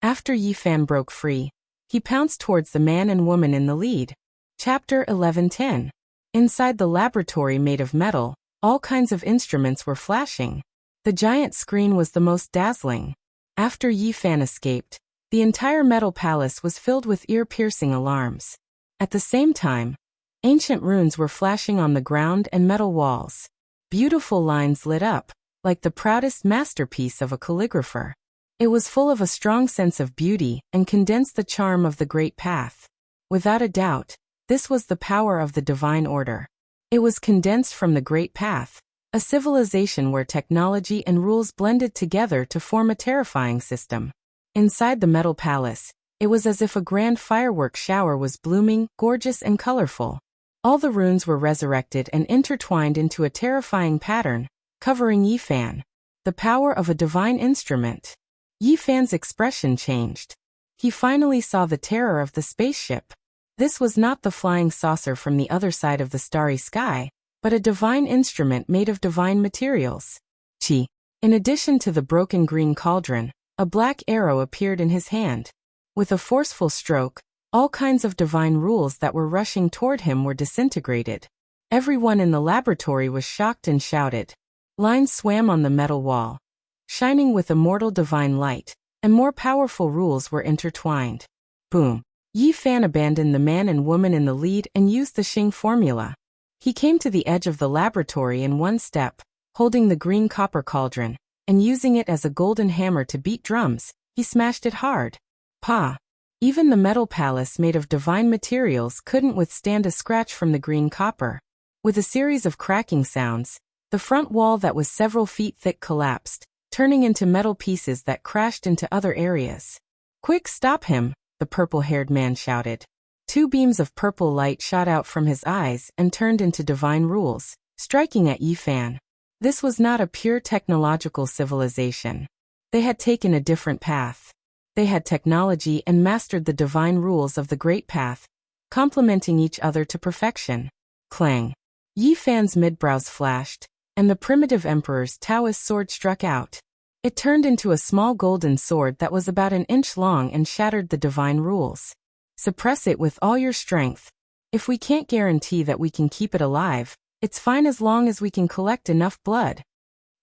After Yi Fan broke free, he pounced towards the man and woman in the lead. Chapter 11:10. Inside the laboratory made of metal, all kinds of instruments were flashing. The giant screen was the most dazzling. After Yi Fan escaped, the entire metal palace was filled with ear-piercing alarms. At the same time, ancient runes were flashing on the ground and metal walls. Beautiful lines lit up, like the proudest masterpiece of a calligrapher. It was full of a strong sense of beauty and condensed the charm of the Great Path. Without a doubt, this was the power of the divine order. It was condensed from the Great Path, a civilization where technology and rules blended together to form a terrifying system. Inside the metal palace, it was as if a grand fireworks shower was blooming, gorgeous and colorful. All the runes were resurrected and intertwined into a terrifying pattern, covering Yifan. The power of a divine instrument. Yifan's expression changed. He finally saw the terror of the spaceship. This was not the flying saucer from the other side of the starry sky, but a divine instrument made of divine materials. Chi. In addition to the broken green cauldron, a black arrow appeared in his hand. With a forceful stroke, all kinds of divine rules that were rushing toward him were disintegrated. Everyone in the laboratory was shocked and shouted. Lines swam on the metal wall, shining with immortal divine light, and more powerful rules were intertwined. Boom. Yifan abandoned the man and woman in the lead and used the Xing formula. He came to the edge of the laboratory in one step, holding the green copper cauldron, and using it as a golden hammer to beat drums. He smashed it hard. Pa! Even the metal palace made of divine materials couldn't withstand a scratch from the green copper. With a series of cracking sounds, the front wall that was several feet thick collapsed, turning into metal pieces that crashed into other areas. Quick, stop him, the purple-haired man shouted. 2 beams of purple light shot out from his eyes and turned into divine rules, striking at Yifan. This was not a pure technological civilization. They had taken a different path. They had technology and mastered the divine rules of the Great Path, complementing each other to perfection. Clang. Yifan's midbrows flashed, and the primitive emperor's Taoist sword struck out. It turned into a small golden sword that was about an inch long and shattered the divine rules. Suppress it with all your strength. If we can't guarantee that we can keep it alive, it's fine as long as we can collect enough blood.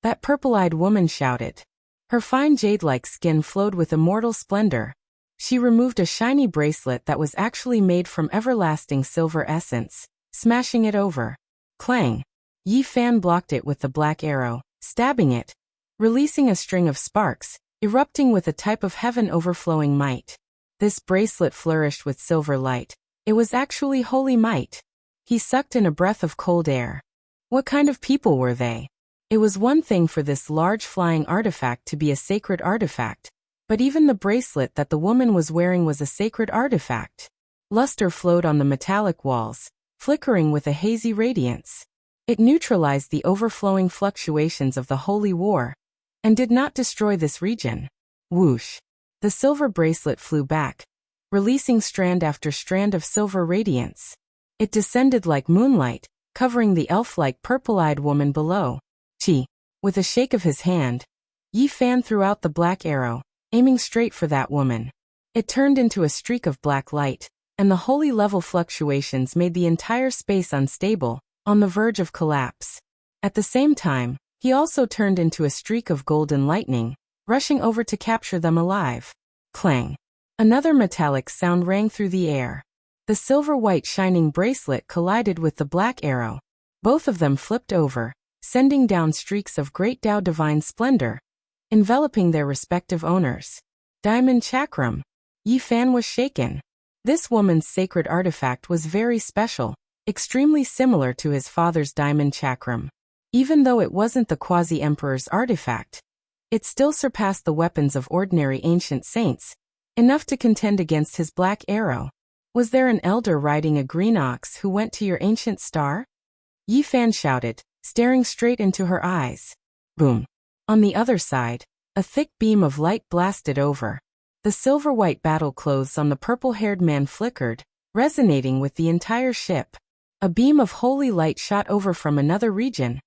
That purple-eyed woman shouted. Her fine jade-like skin flowed with immortal splendor. She removed a shiny bracelet that was actually made from everlasting silver essence, smashing it over. Clang. Yifan blocked it with the black arrow, stabbing it, releasing a string of sparks, erupting with a type of heaven overflowing might. This bracelet flourished with silver light. It was actually holy might. He sucked in a breath of cold air. What kind of people were they? It was one thing for this large flying artifact to be a sacred artifact, but even the bracelet that the woman was wearing was a sacred artifact. Luster flowed on the metallic walls, flickering with a hazy radiance. It neutralized the overflowing fluctuations of the holy war, and did not destroy this region. Whoosh! The silver bracelet flew back, releasing strand after strand of silver radiance. It descended like moonlight, covering the elf-like purple-eyed woman below. Chi. With a shake of his hand, Yifan threw out the black arrow, aiming straight for that woman. It turned into a streak of black light, and the holy level fluctuations made the entire space unstable, on the verge of collapse. At the same time, he also turned into a streak of golden lightning, rushing over to capture them alive. Clang. Another metallic sound rang through the air. The silver-white shining bracelet collided with the black arrow. Both of them flipped over, sending down streaks of great Tao divine splendor, enveloping their respective owners. Diamond Chakram. Yifan was shaken. This woman's sacred artifact was very special, extremely similar to his father's Diamond Chakram. Even though it wasn't the quasi-emperor's artifact, it still surpassed the weapons of ordinary ancient saints, enough to contend against his black arrow. Was there an elder riding a green ox who went to your ancient star? Yifan shouted, staring straight into her eyes. Boom. On the other side, a thick beam of light blasted over. The silver-white battle clothes on the purple-haired man flickered, resonating with the entire ship. A beam of holy light shot over from another region,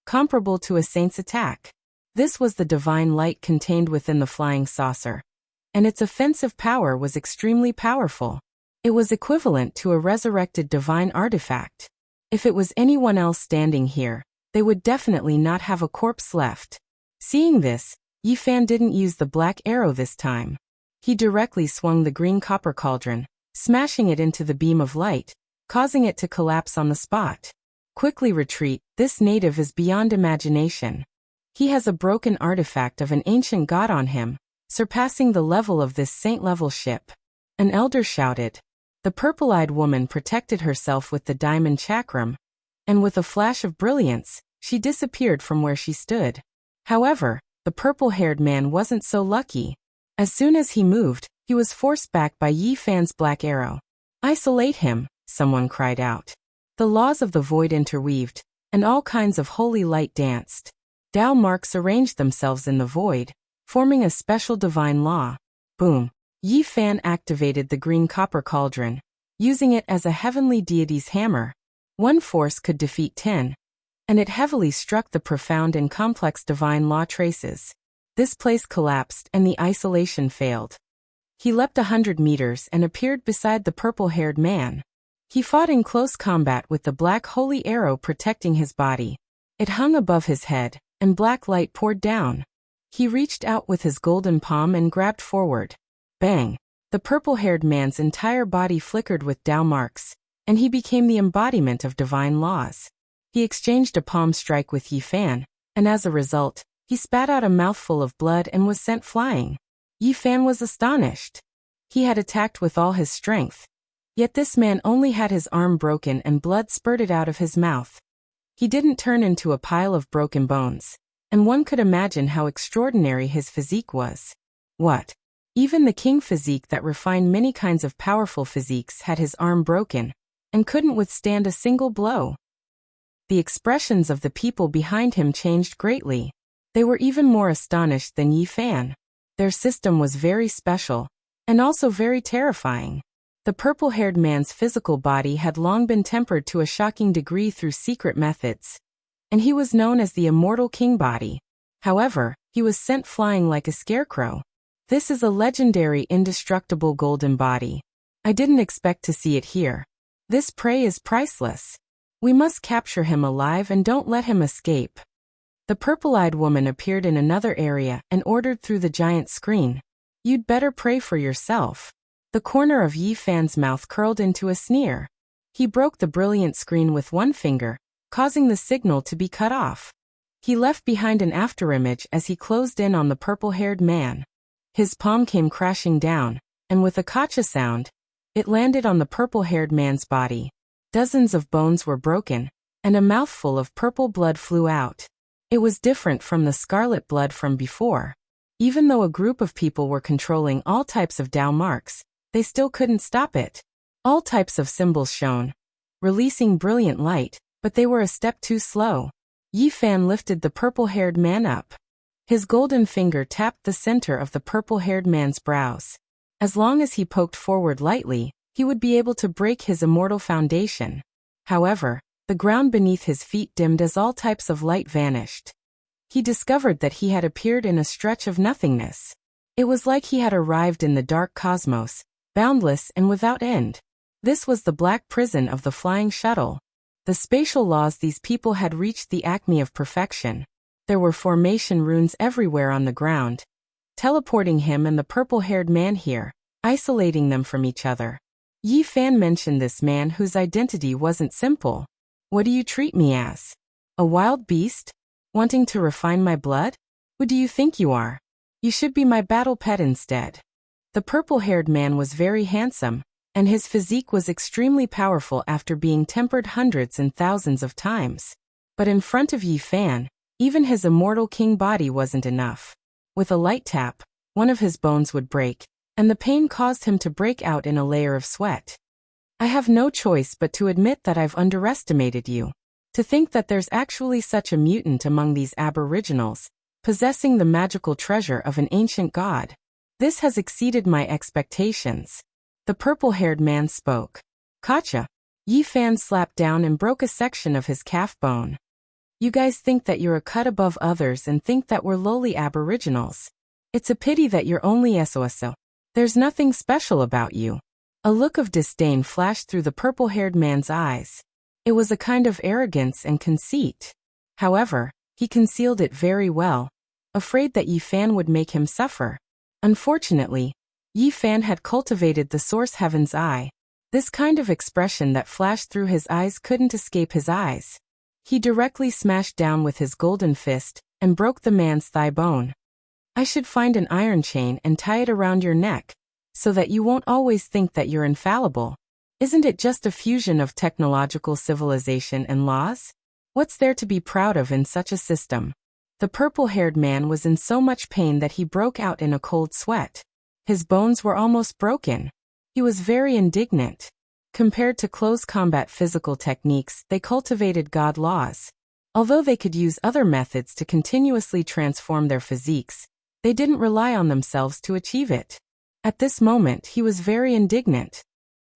comparable to a saint's attack. This was the divine light contained within the flying saucer, and its offensive power was extremely powerful. It was equivalent to a resurrected divine artifact. If it was anyone else standing here, they would definitely not have a corpse left. Seeing this, Yifan didn't use the black arrow this time. He directly swung the green copper cauldron, smashing it into the beam of light, causing it to collapse on the spot. Quickly retreat, this native is beyond imagination. He has a broken artifact of an ancient god on him, surpassing the level of this saint-level ship. An elder shouted. The purple-eyed woman protected herself with the diamond chakram, and with a flash of brilliance, she disappeared from where she stood. However, the purple-haired man wasn't so lucky. As soon as he moved, he was forced back by Yifan's black arrow. Isolate him, someone cried out. The laws of the void interweaved, and all kinds of holy light danced. Tao marks arranged themselves in the void, forming a special divine law. Boom! Yi Fan activated the green copper cauldron, using it as a heavenly deity's hammer. One force could defeat 10, and it heavily struck the profound and complex divine law traces. This place collapsed and the isolation failed. He leapt 100 meters and appeared beside the purple-haired man. He fought in close combat with the black holy arrow protecting his body. It hung above his head, and black light poured down. He reached out with his golden palm and grabbed forward. Bang! The purple-haired man's entire body flickered with Tao marks, and he became the embodiment of divine laws. He exchanged a palm strike with Yi Fan, and as a result, he spat out a mouthful of blood and was sent flying. Yi Fan was astonished. He had attacked with all his strength. Yet this man only had his arm broken and blood spurted out of his mouth. He didn't turn into a pile of broken bones, and one could imagine how extraordinary his physique was. What? Even the king physique that refined many kinds of powerful physiques had his arm broken, and couldn't withstand a single blow. The expressions of the people behind him changed greatly. They were even more astonished than Yi Fan. Their system was very special, and also very terrifying. The purple-haired man's physical body had long been tempered to a shocking degree through secret methods, and he was known as the immortal king body. However, he was sent flying like a scarecrow. This is a legendary indestructible golden body. I didn't expect to see it here. This prey is priceless. We must capture him alive and don't let him escape. The purple-eyed woman appeared in another area and ordered through the giant screen. You'd better pray for yourself. The corner of Yi Fan's mouth curled into a sneer. He broke the brilliant screen with one finger, causing the signal to be cut off. He left behind an afterimage as he closed in on the purple-haired man. His palm came crashing down, and with a kacha sound, it landed on the purple-haired man's body. Dozens of bones were broken, and a mouthful of purple blood flew out. It was different from the scarlet blood from before. Even though a group of people were controlling all types of Tao marks, they still couldn't stop it. All types of symbols shone, releasing brilliant light, but they were a step too slow. Yi Fan lifted the purple-haired man up. His golden finger tapped the center of the purple-haired man's brows. As long as he poked forward lightly, he would be able to break his immortal foundation. However, the ground beneath his feet dimmed as all types of light vanished. He discovered that he had appeared in a stretch of nothingness. It was like he had arrived in the dark cosmos, boundless and without end. This was the black prison of the flying shuttle. The spatial laws these people had reached the acme of perfection. There were formation runes everywhere on the ground, teleporting him and the purple-haired man here, isolating them from each other. Yi Fan mentioned this man whose identity wasn't simple. What do you treat me as? A wild beast? Wanting to refine my blood? Who do you think you are? You should be my battle pet instead. The purple-haired man was very handsome, and his physique was extremely powerful after being tempered hundreds and thousands of times. But in front of Yi Fan, even his immortal king body wasn't enough. With a light tap, one of his bones would break, and the pain caused him to break out in a layer of sweat. I have no choice but to admit that I've underestimated you. To think that there's actually such a mutant among these aboriginals, possessing the magical treasure of an ancient god. This has exceeded my expectations. The purple-haired man spoke. Kacha. Yi Fan slapped down and broke a section of his calf bone. You guys think that you're a cut above others and think that we're lowly aboriginals. It's a pity that you're only SOSO. There's nothing special about you. A look of disdain flashed through the purple-haired man's eyes. It was a kind of arrogance and conceit. However, he concealed it very well, afraid that Yi Fan would make him suffer. Unfortunately, Yi Fan had cultivated the source heaven's eye. This kind of expression that flashed through his eyes couldn't escape his eyes. He directly smashed down with his golden fist and broke the man's thigh bone. I should find an iron chain and tie it around your neck, so that you won't always think that you're infallible. Isn't it just a fusion of technological civilization and laws? What's there to be proud of in such a system? The purple-haired man was in so much pain that he broke out in a cold sweat. His bones were almost broken. He was very indignant. Compared to close combat physical techniques, they cultivated God laws. Although they could use other methods to continuously transform their physiques, they didn't rely on themselves to achieve it. At this moment he was very indignant.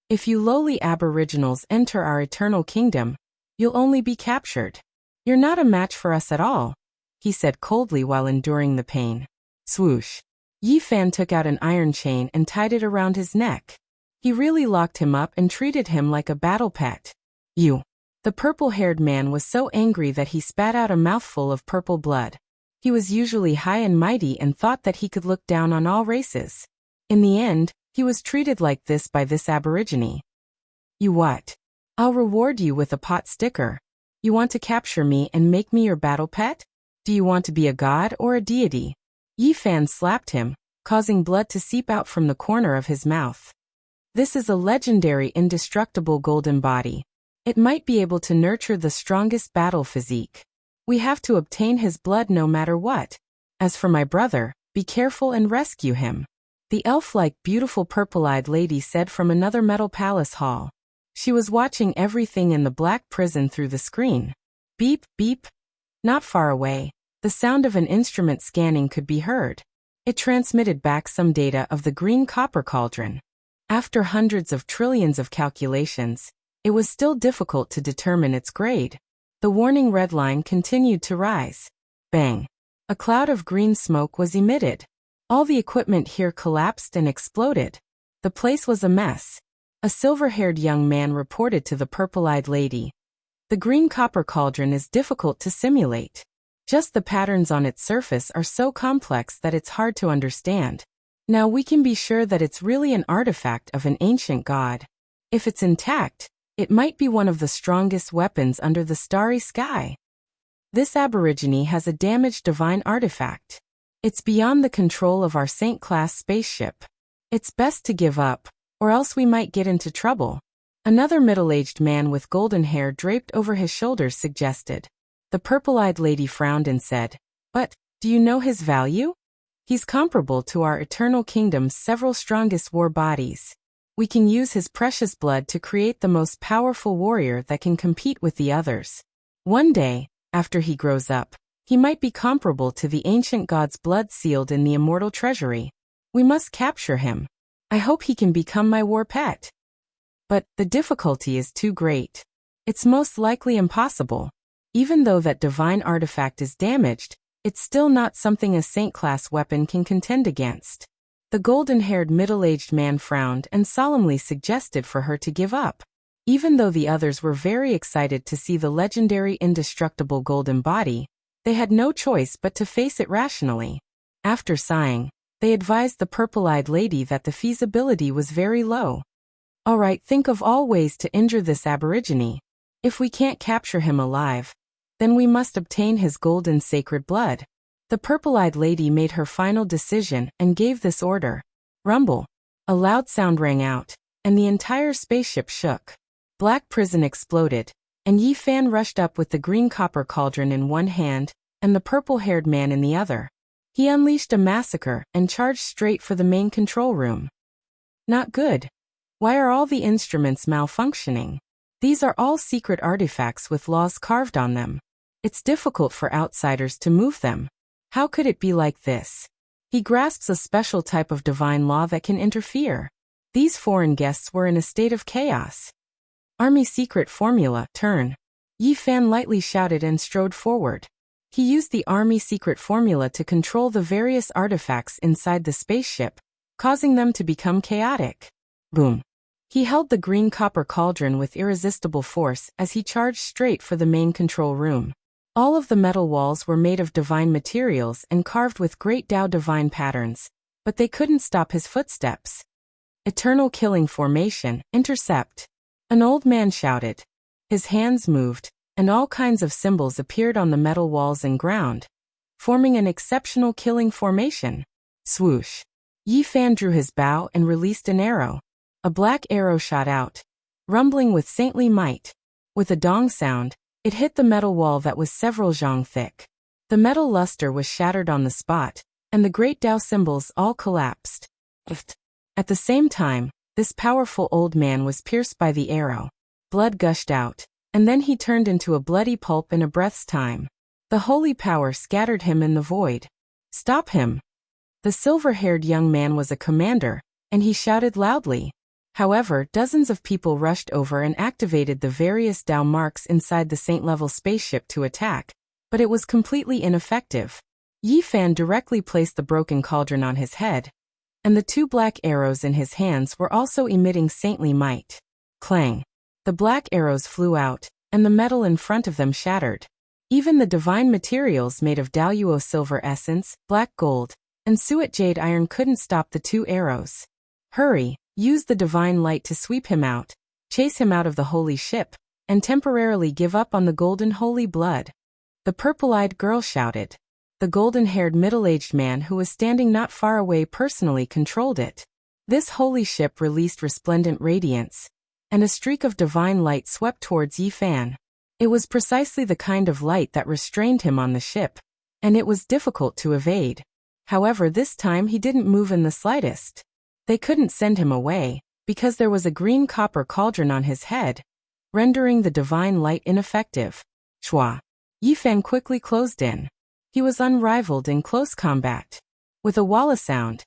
If you lowly aboriginals enter our eternal kingdom, you'll only be captured. You're not a match for us at all, he said coldly while enduring the pain. Swoosh. Yi Fan took out an iron chain and tied it around his neck. He really locked him up and treated him like a battle pet. You. The purple-haired man was so angry that he spat out a mouthful of purple blood. He was usually high and mighty and thought that he could look down on all races. In the end, he was treated like this by this aborigine. You what? I'll reward you with a pot sticker. You want to capture me and make me your battle pet? Do you want to be a god or a deity? Yi Fan slapped him, causing blood to seep out from the corner of his mouth. This is a legendary indestructible golden body. It might be able to nurture the strongest battle physique. We have to obtain his blood no matter what. As for my brother, be careful and rescue him. The elf-like beautiful purple-eyed lady said from another metal palace hall. She was watching everything in the black prison through the screen. Beep, beep. Not far away, the sound of an instrument scanning could be heard. It transmitted back some data of the green copper cauldron. After hundreds of trillions of calculations, it was still difficult to determine its grade. The warning red line continued to rise. Bang! A cloud of green smoke was emitted. All the equipment here collapsed and exploded. The place was a mess. A silver-haired young man reported to the purple-eyed lady. The green copper cauldron is difficult to simulate. Just the patterns on its surface are so complex that it's hard to understand. Now we can be sure that it's really an artifact of an ancient god. If it's intact, it might be one of the strongest weapons under the starry sky. This aborigine has a damaged divine artifact. It's beyond the control of our Saint-class spaceship. It's best to give up, or else we might get into trouble. Another middle-aged man with golden hair draped over his shoulders suggested. The purple-eyed lady frowned and said, "But, do you know his value? He's comparable to our eternal kingdom's several strongest war bodies. We can use his precious blood to create the most powerful warrior that can compete with the others. One day, after he grows up, he might be comparable to the ancient god's blood sealed in the immortal treasury. We must capture him. I hope he can become my war pet. But the difficulty is too great. It's most likely impossible. Even though that divine artifact is damaged, it's still not something a saint-class weapon can contend against." The golden-haired middle-aged man frowned and solemnly suggested for her to give up. Even though the others were very excited to see the legendary indestructible golden body, they had no choice but to face it rationally. After sighing, they advised the purple-eyed lady that the feasibility was very low. "All right, think of all ways to injure this aborigine. If we can't capture him alive, then we must obtain his golden sacred blood." The purple-eyed lady made her final decision and gave this order. Rumble. A loud sound rang out, and the entire spaceship shook. Black prison exploded, and Yi Fan rushed up with the green copper cauldron in one hand and the purple-haired man in the other. He unleashed a massacre and charged straight for the main control room. Not good. Why are all the instruments malfunctioning? These are all secret artifacts with laws carved on them. It's difficult for outsiders to move them. How could it be like this? He grasps a special type of divine law that can interfere. These foreign guests were in a state of chaos. "Army secret formula, turn." Yi Fan lightly shouted and strode forward. He used the army secret formula to control the various artifacts inside the spaceship, causing them to become chaotic. Boom. He held the green copper cauldron with irresistible force as he charged straight for the main control room. All of the metal walls were made of divine materials and carved with great Tao divine patterns, but they couldn't stop his footsteps. "Eternal killing formation, intercept." An old man shouted. His hands moved, and all kinds of symbols appeared on the metal walls and ground, forming an exceptional killing formation. Swoosh. Yi Fan drew his bow and released an arrow. A black arrow shot out, rumbling with saintly might. With a dong sound, it hit the metal wall that was several zhang thick. The metal luster was shattered on the spot, and the great Tao symbols all collapsed. At the same time, This powerful old man was pierced by the arrow. Blood gushed out, and then he turned into a bloody pulp in a breath's time. The holy power scattered him in the void. "Stop him!" The silver-haired young man was a commander, and he shouted loudly. However, dozens of people rushed over and activated the various Dao marks inside the Saint-level spaceship to attack, but it was completely ineffective. Yi Fan directly placed the broken cauldron on his head, and the 2 black arrows in his hands were also emitting saintly might. Clang! The black arrows flew out, and the metal in front of them shattered. Even the divine materials made of Daluo silver essence, black gold, and suet jade iron couldn't stop the 2 arrows. "Hurry, use the divine light to sweep him out, chase him out of the holy ship, and temporarily give up on the golden holy blood," the purple-eyed girl shouted. The golden-haired middle-aged man who was standing not far away personally controlled it. This holy ship released resplendent radiance, and a streak of divine light swept towards Yi Fan. It was precisely the kind of light that restrained him on the ship, and it was difficult to evade. However, this time he didn't move in the slightest. They couldn't send him away, because there was a green copper cauldron on his head, rendering the divine light ineffective. Chua! Yi Fan quickly closed in. He was unrivaled in close combat. With a walla sound,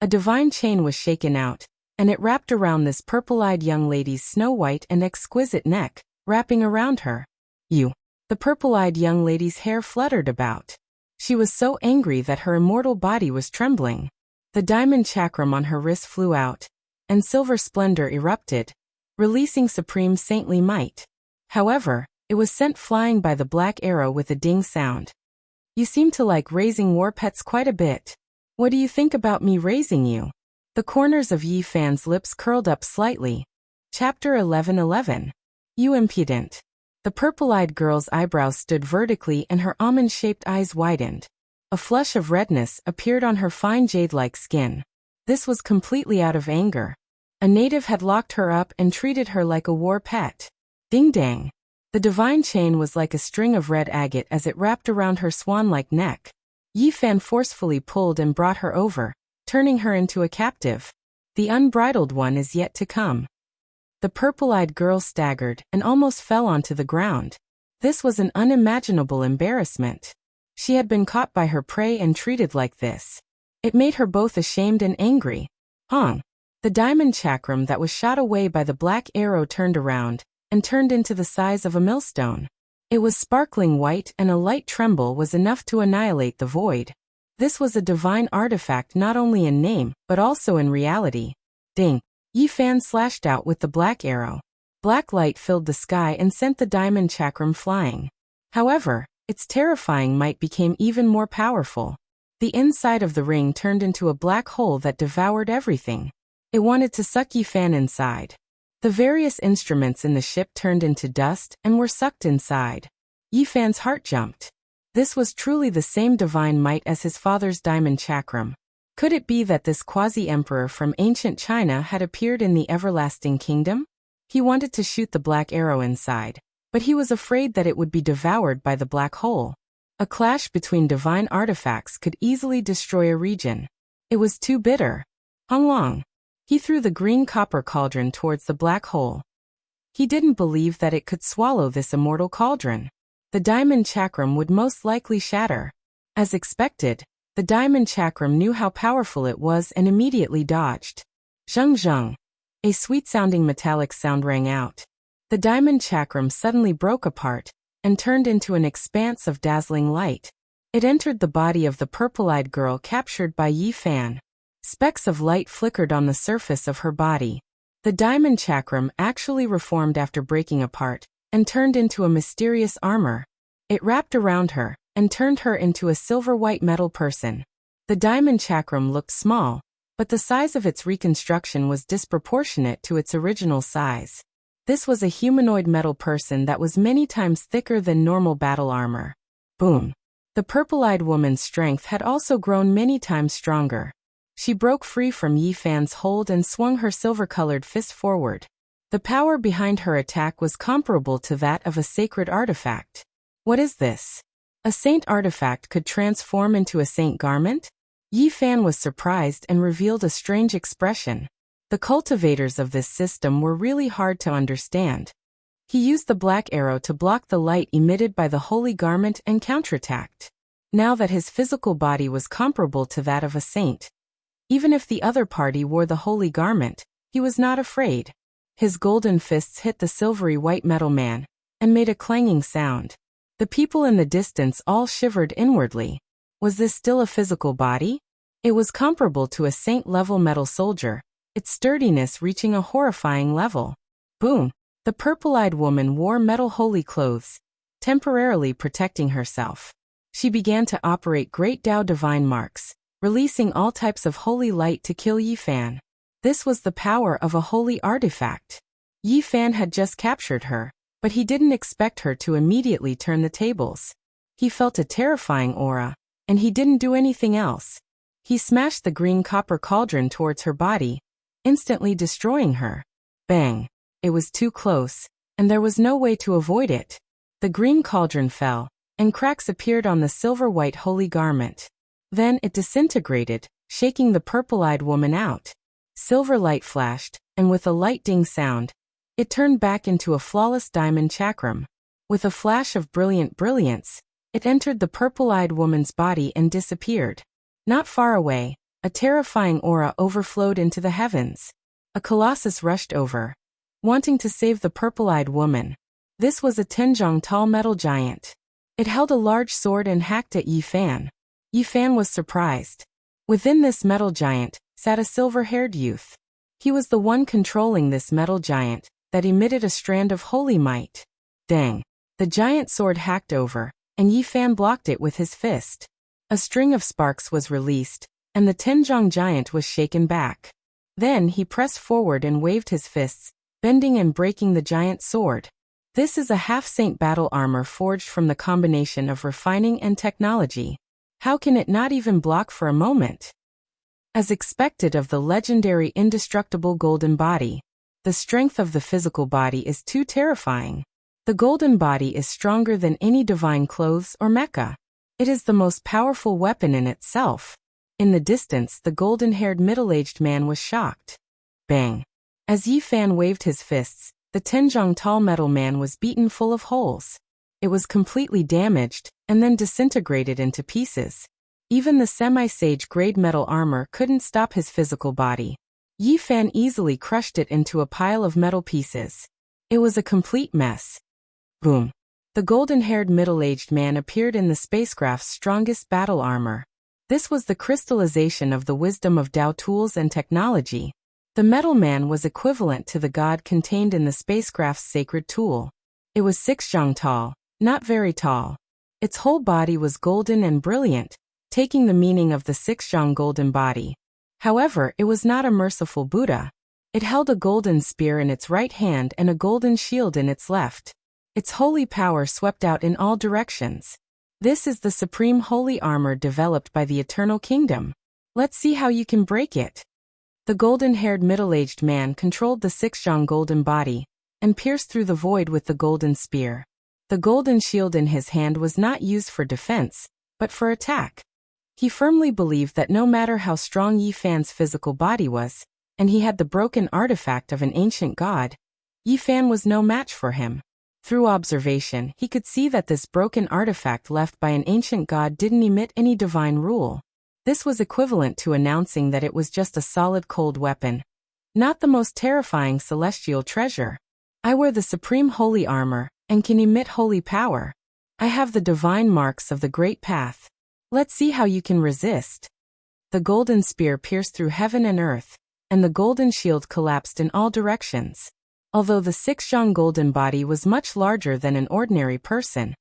a divine chain was shaken out, and it wrapped around this purple-eyed young lady's snow-white and exquisite neck, wrapping around her. "You!" The purple-eyed young lady's hair fluttered about. She was so angry that her immortal body was trembling. The diamond chakram on her wrist flew out, and silver splendor erupted, releasing supreme saintly might. However, it was sent flying by the black arrow with a ding sound. "You seem to like raising war pets quite a bit. What do you think about me raising you?" The corners of Yi Fan's lips curled up slightly. Chapter 11:11. "You impudent." The purple-eyed girl's eyebrows stood vertically and her almond-shaped eyes widened. A flush of redness appeared on her fine jade-like skin. This was completely out of anger. A native had locked her up and treated her like a war pet. Ding-dang. The divine chain was like a string of red agate as it wrapped around her swan-like neck. Yi Fan forcefully pulled and brought her over, turning her into a captive. The unbridled one is yet to come. The purple-eyed girl staggered and almost fell onto the ground. This was an unimaginable embarrassment. She had been caught by her prey and treated like this. It made her both ashamed and angry. Hong! The diamond chakram that was shot away by the black arrow turned around, and turned into the size of a millstone. It was sparkling white and a light tremble was enough to annihilate the void. This was a divine artifact not only in name, but also in reality. Ding! Yi Fan slashed out with the black arrow. Black light filled the sky and sent the diamond chakram flying. However, its terrifying might became even more powerful. The inside of the ring turned into a black hole that devoured everything. It wanted to suck Yi Fan inside. The various instruments in the ship turned into dust and were sucked inside. Yi Fan's heart jumped. This was truly the same divine might as his father's diamond chakram. Could it be that this quasi-emperor from ancient China had appeared in the everlasting kingdom? He wanted to shoot the black arrow inside, but he was afraid that it would be devoured by the black hole. A clash between divine artifacts could easily destroy a region. It was too bitter. Hong Long. He threw the green copper cauldron towards the black hole. He didn't believe that it could swallow this immortal cauldron. The diamond chakram would most likely shatter. As expected, the diamond chakram knew how powerful it was and immediately dodged. Zheng zheng. A sweet-sounding metallic sound rang out. The diamond chakram suddenly broke apart and turned into an expanse of dazzling light. It entered the body of the purple-eyed girl captured by Yi Fan. Specks of light flickered on the surface of her body. The diamond chakram actually reformed after breaking apart and turned into a mysterious armor. It wrapped around her and turned her into a silver-white metal person. The diamond chakram looked small, but the size of its reconstruction was disproportionate to its original size. This was a humanoid metal person that was many times thicker than normal battle armor. Boom! The purple-eyed woman's strength had also grown many times stronger. She broke free from Yi Fan's hold and swung her silver-colored fist forward. The power behind her attack was comparable to that of a sacred artifact. What is this? A saint artifact could transform into a saint garment? Yi Fan was surprised and revealed a strange expression. The cultivators of this system were really hard to understand. He used the black arrow to block the light emitted by the holy garment and counterattacked. Now that his physical body was comparable to that of a saint, even if the other party wore the holy garment, he was not afraid. His golden fists hit the silvery white metal man and made a clanging sound. The people in the distance all shivered inwardly. Was this still a physical body? It was comparable to a saint-level metal soldier, its sturdiness reaching a horrifying level. Boom! The purple-eyed woman wore metal holy clothes, temporarily protecting herself. She began to operate great Tao divine marks, releasing all types of holy light to kill Yi Fan. This was the power of a holy artifact. Yi Fan had just captured her, but he didn't expect her to immediately turn the tables. He felt a terrifying aura, and he didn't do anything else. He smashed the green copper cauldron towards her body, instantly destroying her. Bang! It was too close, and there was no way to avoid it. The green cauldron fell, and cracks appeared on the silver-white holy garment. Then it disintegrated, shaking the purple-eyed woman out. Silver light flashed, and with a light ding sound, it turned back into a flawless diamond chakram. With a flash of brilliant brilliance, it entered the purple-eyed woman's body and disappeared. Not far away, a terrifying aura overflowed into the heavens. A colossus rushed over, wanting to save the purple-eyed woman. This was a 10 tall metal giant. It held a large sword and hacked at Yi Fan. Yi Fan was surprised. Within this metal giant sat a silver-haired youth. He was the one controlling this metal giant that emitted a strand of holy might. Dang! The giant sword hacked over, and Yi Fan blocked it with his fist. A string of sparks was released, and the 10 giant was shaken back. Then he pressed forward and waved his fists, bending and breaking the giant sword. This is a half-saint battle armor forged from the combination of refining and technology. How can it not even block for a moment? As expected of the legendary indestructible golden body, the strength of the physical body is too terrifying. The golden body is stronger than any divine clothes or mecha. It is the most powerful weapon in itself. In the distance, the golden-haired middle-aged man was shocked. Bang! As Yi Fan waved his fists, the 10 tall metal man was beaten full of holes. It was completely damaged, and then disintegrated into pieces. Even the semi-sage grade metal armor couldn't stop his physical body. Yi Fan easily crushed it into a pile of metal pieces. It was a complete mess. Boom! The golden-haired middle-aged man appeared in the spacecraft's strongest battle armor. This was the crystallization of the wisdom of Tao tools and technology. The metal man was equivalent to the god contained in the spacecraft's sacred tool. It was 6 tall, not very tall. Its whole body was golden and brilliant, taking the meaning of the 6 golden body. However, it was not a merciful Buddha. It held a golden spear in its right hand and a golden shield in its left. Its holy power swept out in all directions. This is the supreme holy armor developed by the Eternal Kingdom. Let's see how you can break it. The golden-haired middle-aged man controlled the 6 golden body, and pierced through the void with the golden spear. The golden shield in his hand was not used for defense, but for attack. He firmly believed that no matter how strong Yi Fan's physical body was, and he had the broken artifact of an ancient god, Yi Fan was no match for him. Through observation, he could see that this broken artifact left by an ancient god didn't emit any divine rule. This was equivalent to announcing that it was just a solid cold weapon, not the most terrifying celestial treasure. I wear the supreme holy armor, and can emit holy power. I have the divine marks of the great path. Let's see how you can resist. The golden spear pierced through heaven and earth, and the golden shield collapsed in all directions. Although the 6 golden body was much larger than an ordinary person,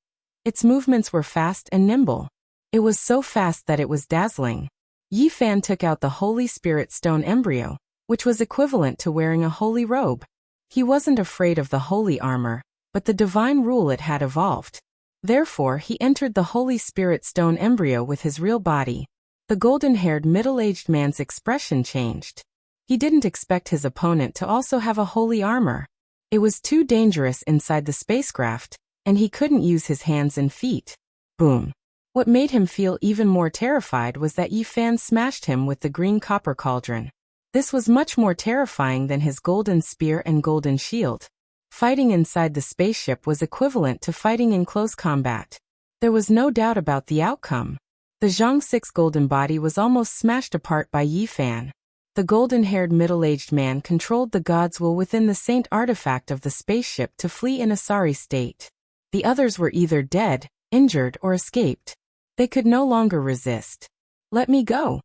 its movements were fast and nimble. It was so fast that it was dazzling. Yi Fan took out the Holy Spirit Stone embryo, which was equivalent to wearing a holy robe. He wasn't afraid of the holy armor, but the divine rule it had evolved. Therefore, he entered the Holy Spirit Stone embryo with his real body. The golden-haired middle-aged man's expression changed. He didn't expect his opponent to also have a holy armor. It was too dangerous inside the spacecraft, and he couldn't use his hands and feet. Boom! What made him feel even more terrified was that Yi Fan smashed him with the green copper cauldron. This was much more terrifying than his golden spear and golden shield. Fighting inside the spaceship was equivalent to fighting in close combat. There was no doubt about the outcome. The Zhang 6 golden body was almost smashed apart by Yi Fan. The golden-haired middle-aged man controlled the god's will within the saint artifact of the spaceship to flee in a sorry state. The others were either dead, injured, or escaped. They could no longer resist. "Let me go."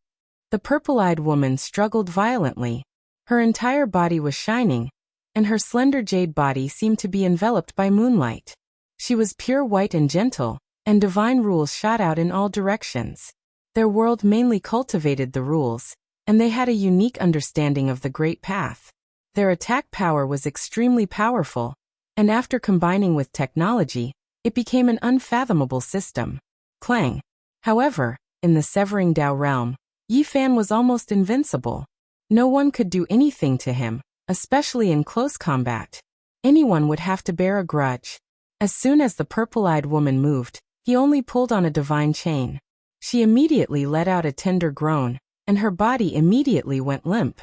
The purple-eyed woman struggled violently. Her entire body was shining, and her slender jade body seemed to be enveloped by moonlight. She was pure white and gentle, and divine rules shot out in all directions. Their world mainly cultivated the rules, and they had a unique understanding of the Great Path. Their attack power was extremely powerful, and after combining with technology, it became an unfathomable system. Clang. However, in the Severing Dao realm, Yi Fan was almost invincible. No one could do anything to him, especially in close combat. Anyone would have to bear a grudge. As soon as the purple-eyed woman moved, he only pulled on a divine chain. She immediately let out a tender groan, and her body immediately went limp.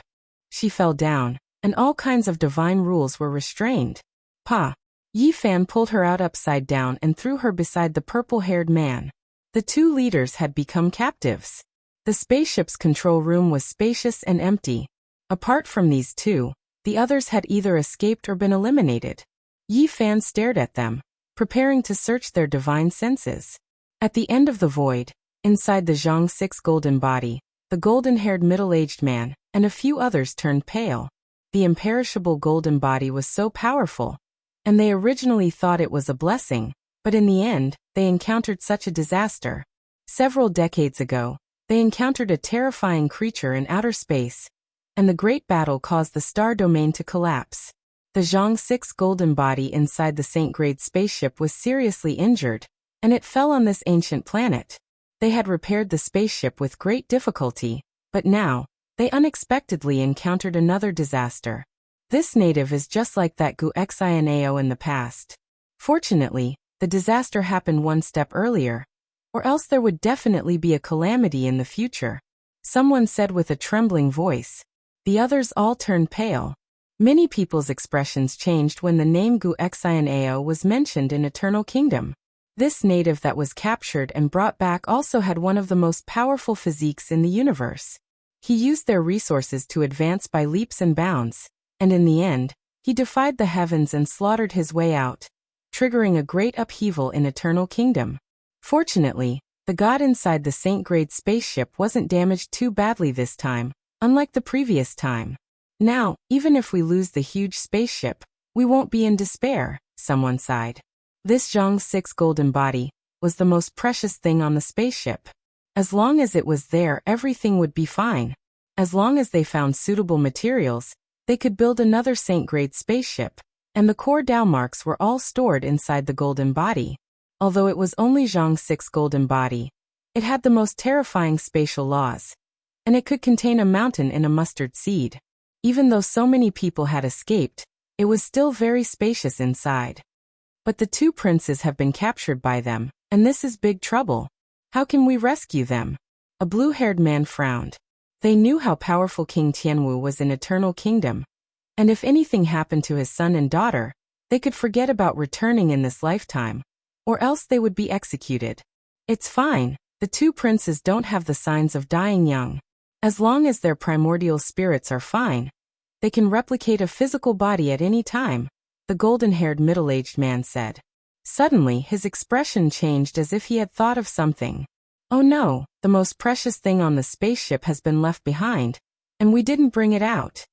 She fell down, and all kinds of divine rules were restrained. Pa! Yi Fan pulled her out upside down and threw her beside the purple-haired man. The two leaders had become captives. The spaceship's control room was spacious and empty. Apart from these two, the others had either escaped or been eliminated. Yi Fan stared at them, preparing to search their divine senses. At the end of the void, inside the Zhang 6 golden body, the golden-haired middle-aged man and a few others turned pale. The imperishable golden body was so powerful, and they originally thought it was a blessing, but in the end, they encountered such a disaster. Several decades ago, they encountered a terrifying creature in outer space, and the great battle caused the star domain to collapse. The Zhang 6 golden body inside the Saint Grade spaceship was seriously injured, and it fell on this ancient planet. They had repaired the spaceship with great difficulty, but now, they unexpectedly encountered another disaster. This native is just like that Gu Xinao in the past. Fortunately, the disaster happened one step earlier, or else there would definitely be a calamity in the future. Someone said with a trembling voice. The others all turned pale. Many people's expressions changed when the name Gu Xinao was mentioned in Eternal Kingdom. This native that was captured and brought back also had one of the most powerful physiques in the universe. He used their resources to advance by leaps and bounds, and in the end, he defied the heavens and slaughtered his way out, triggering a great upheaval in Eternal Kingdom. Fortunately, the god inside the Saint Grade spaceship wasn't damaged too badly this time, unlike the previous time. Now, even if we lose the huge spaceship, we won't be in despair, someone sighed. This Zhang 6 golden body was the most precious thing on the spaceship. As long as it was there, everything would be fine. As long as they found suitable materials, they could build another Saint Grade spaceship, and the core Dao marks were all stored inside the golden body. Although it was only Zhang 6 golden body, it had the most terrifying spatial laws, and it could contain a mountain in a mustard seed. Even though so many people had escaped, it was still very spacious inside. But the two princes have been captured by them, and this is big trouble. How can we rescue them? A blue-haired man frowned. They knew how powerful King Tianwu was in Eternal Kingdom, and if anything happened to his son and daughter, they could forget about returning in this lifetime, or else they would be executed. It's fine, the two princes don't have the signs of dying young. As long as their primordial spirits are fine, they can replicate a physical body at any time, the golden-haired middle-aged man said. Suddenly, his expression changed as if he had thought of something. Oh no, the most precious thing on the spaceship has been left behind, and we didn't bring it out.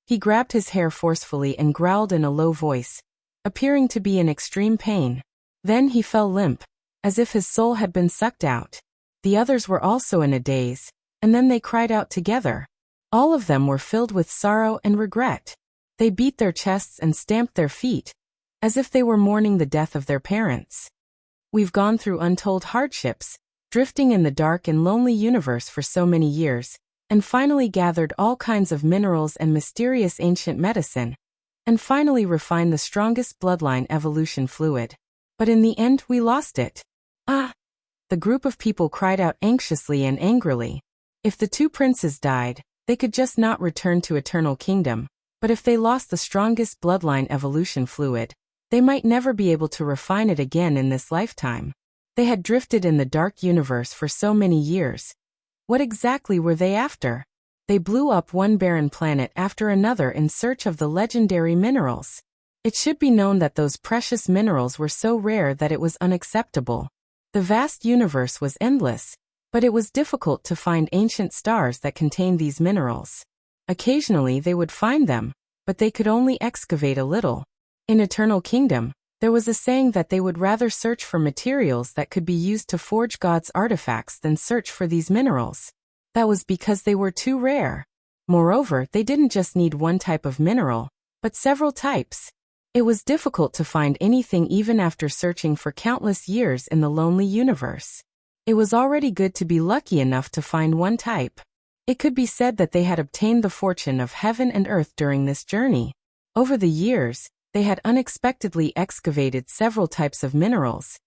He grabbed his hair forcefully and growled in a low voice, appearing to be in extreme pain. Then he fell limp, as if his soul had been sucked out. The others were also in a daze, and then they cried out together. All of them were filled with sorrow and regret. They beat their chests and stamped their feet, as if they were mourning the death of their parents. We've gone through untold hardships, drifting in the dark and lonely universe for so many years, and finally gathered all kinds of minerals and mysterious ancient medicine, and finally refined the strongest bloodline evolution fluid. But in the end we lost it. Ah! The group of people cried out anxiously and angrily. If the two princes died, They could just not return to Eternal Kingdom, but if they lost the strongest bloodline evolution fluid, they might never be able to refine it again in this lifetime. They had drifted in the dark universe for so many years. What exactly were they after? They blew up one barren planet after another in search of the legendary minerals. It should be known that those precious minerals were so rare that it was unacceptable. The vast universe was endless, but it was difficult to find ancient stars that contained these minerals. Occasionally they would find them, but they could only excavate a little. In Eternal Kingdom, there was a saying that they would rather search for materials that could be used to forge God's artifacts than search for these minerals. That was because they were too rare. Moreover, they didn't just need one type of mineral, but several types. It was difficult to find anything even after searching for countless years in the lonely universe. It was already good to be lucky enough to find one type. It could be said that they had obtained the fortune of heaven and earth during this journey. Over the years, they had unexpectedly excavated several types of minerals,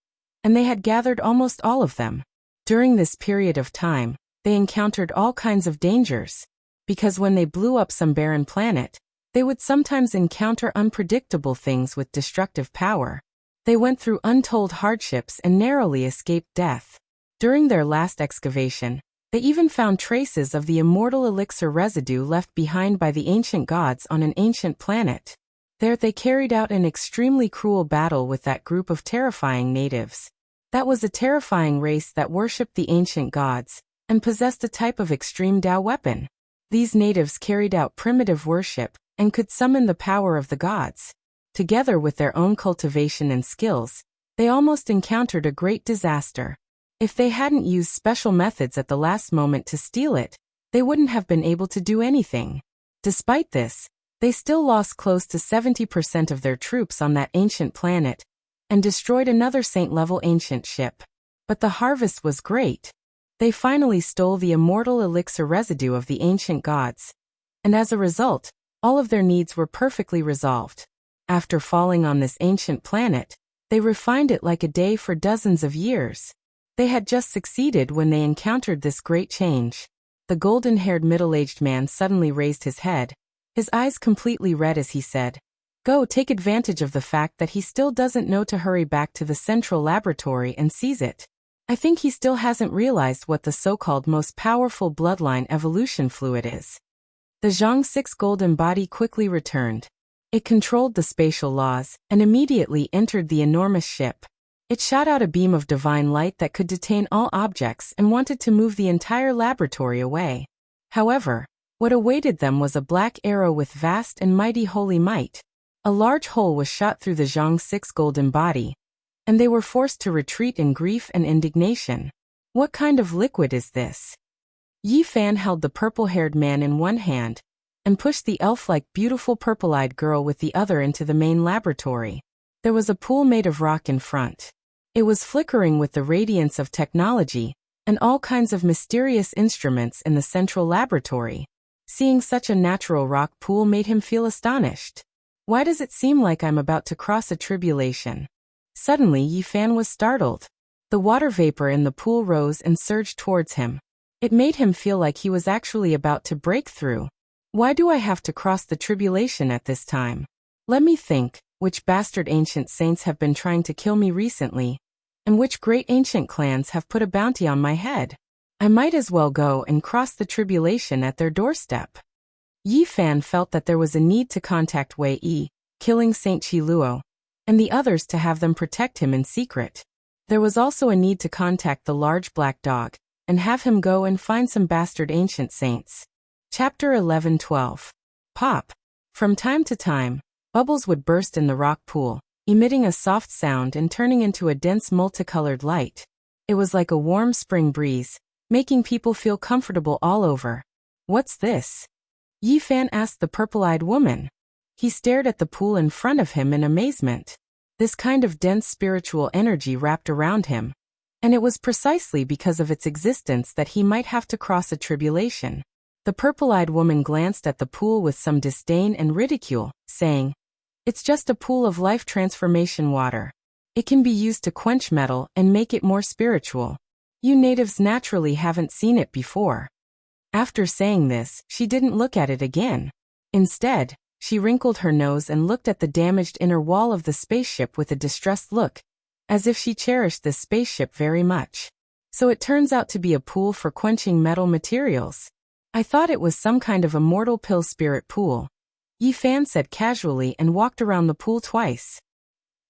and they had gathered almost all of them. During this period of time, they encountered all kinds of dangers, because when they blew up some barren planet, they would sometimes encounter unpredictable things with destructive power. They went through untold hardships and narrowly escaped death. During their last excavation, they even found traces of the immortal elixir residue left behind by the ancient gods on an ancient planet. There they carried out an extremely cruel battle with that group of terrifying natives. That was a terrifying race that worshipped the ancient gods and possessed a type of extreme Tao weapon. These natives carried out primitive worship and could summon the power of the gods. Together with their own cultivation and skills, they almost encountered a great disaster. If they hadn't used special methods at the last moment to steal it, they wouldn't have been able to do anything. Despite this, they still lost close to 70% of their troops on that ancient planet, and destroyed another Saint-level ancient ship. But the harvest was great. They finally stole the immortal elixir residue of the ancient gods, and as a result, all of their needs were perfectly resolved. After falling on this ancient planet, they refined it like a day for dozens of years. They had just succeeded when they encountered this great change. The golden-haired middle-aged man suddenly raised his head, his eyes completely red as he said, "Go take advantage of the fact that he still doesn't know to hurry back to the central laboratory and seize it. I think he still hasn't realized what the so-called most powerful bloodline evolution fluid is." The Zhang 6 golden body quickly returned. It controlled the spatial laws and immediately entered the enormous ship. It shot out a beam of divine light that could detain all objects and wanted to move the entire laboratory away. However, what awaited them was a black arrow with vast and mighty holy might. A large hole was shot through the Zhang 6 golden body, and they were forced to retreat in grief and indignation. What kind of liquid is this? Yi Fan held the purple-haired man in one hand, and pushed the elf-like beautiful purple-eyed girl with the other into the main laboratory. There was a pool made of rock in front. It was flickering with the radiance of technology, and all kinds of mysterious instruments in the central laboratory. Seeing such a natural rock pool made him feel astonished. Why does it seem like I'm about to cross a tribulation? Suddenly Yi Fan was startled. The water vapor in the pool rose and surged towards him. It made him feel like he was actually about to break through. Why do I have to cross the tribulation at this time? Let me think, which bastard ancient saints have been trying to kill me recently, and which great ancient clans have put a bounty on my head. I might as well go and cross the tribulation at their doorstep. Yi Fan felt that there was a need to contact Wei Yi, killing Saint Qi Luo, and the others to have them protect him in secret. There was also a need to contact the large black dog, and have him go and find some bastard ancient saints. Chapter 11-12. Pop. From time to time, bubbles would burst in the rock pool, emitting a soft sound and turning into a dense multicolored light. It was like a warm spring breeze, making people feel comfortable all over. What's this? Yi Fan asked the purple-eyed woman. He stared at the pool in front of him in amazement. This kind of dense spiritual energy wrapped around him, and it was precisely because of its existence that he might have to cross a tribulation. The purple-eyed woman glanced at the pool with some disdain and ridicule, saying, "It's just a pool of life transformation water. It can be used to quench metal and make it more spiritual. You natives naturally haven't seen it before." After saying this, she didn't look at it again. Instead, she wrinkled her nose and looked at the damaged inner wall of the spaceship with a distressed look, as if she cherished this spaceship very much. So it turns out to be a pool for quenching metal materials. I thought it was some kind of immortal pill spirit pool, Yi Fan said casually and walked around the pool twice.